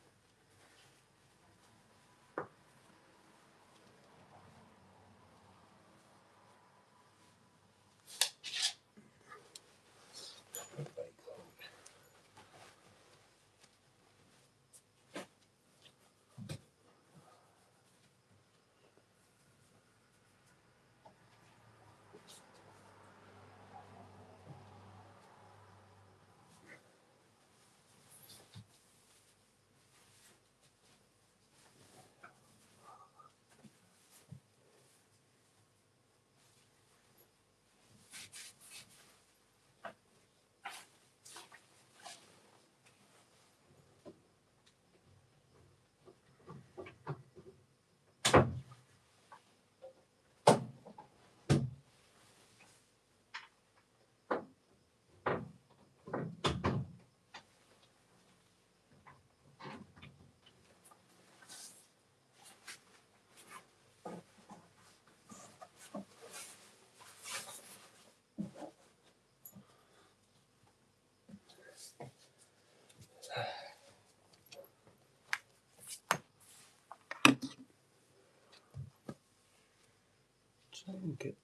Okay.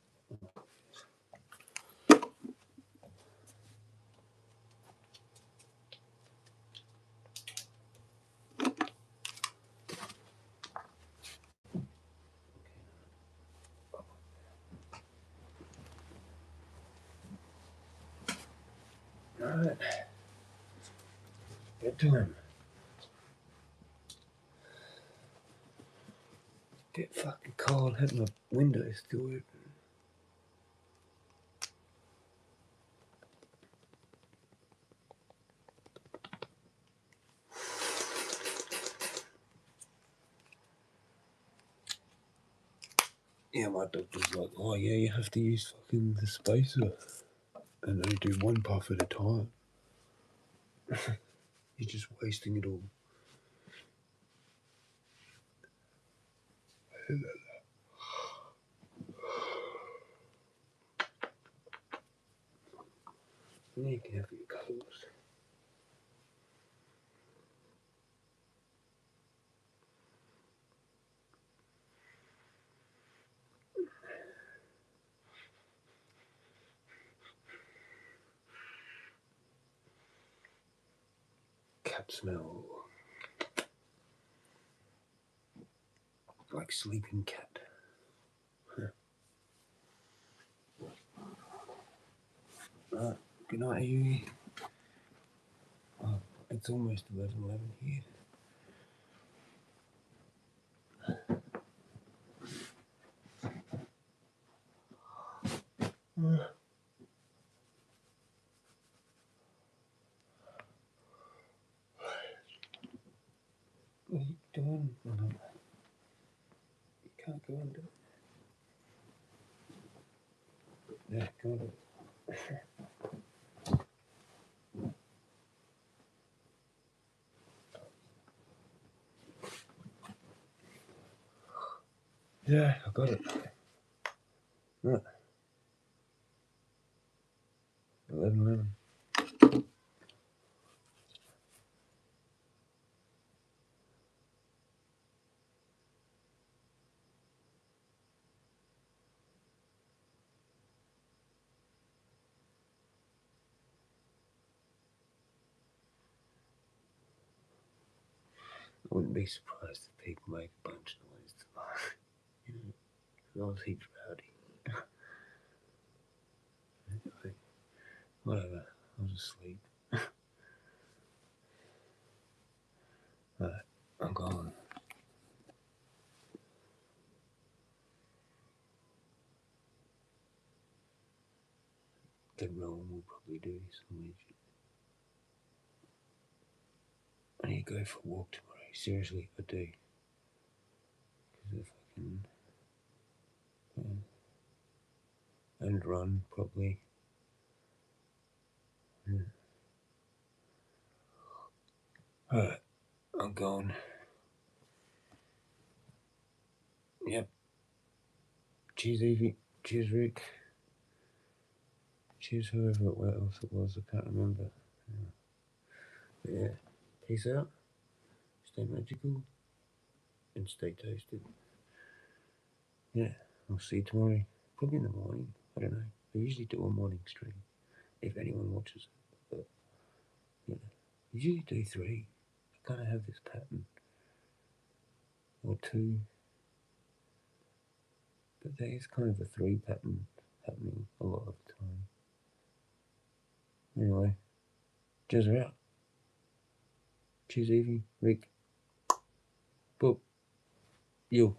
Alright. Get to him. Get fucking cold, had my window still open. Yeah, my doctor's like, oh yeah, you have to use fucking the spacer and only do one puff at a time. You're just wasting it all. Yeah, you can have your colours. Cat smell. Like sleeping cat. Right, good night, Hughie. Oh, it's almost 11:11 here. What are you doing? Oh, no. You can't go under it. Yeah, go under it. Yeah, I got it. Right. 11:11. I wouldn't be surprised if people make a bunch of noise tonight. You know, I was heaps rowdy. Whatever, I was asleep. Right, I'm gone. Then Rowan will probably do some. I need to go for a walk tomorrow. Seriously, I do. Because if I can. And run, probably. Yeah. Alright, I'm gone. Yep. Cheers, Evie. Cheers, Rick. Cheers, whoever else it was. I can't remember. But yeah. Peace out. Stay magical. And stay toasted. Yeah. I'll see you tomorrow. Probably in the morning. I don't know. I usually do a morning stream. If anyone watches it. But, yeah. I usually do 3. I kind of have this pattern. Or 2. But there is kind of a 3 pattern happening a lot of the time. Anyway. Jezza out. Cheers, Evie. Rick. Boop. You.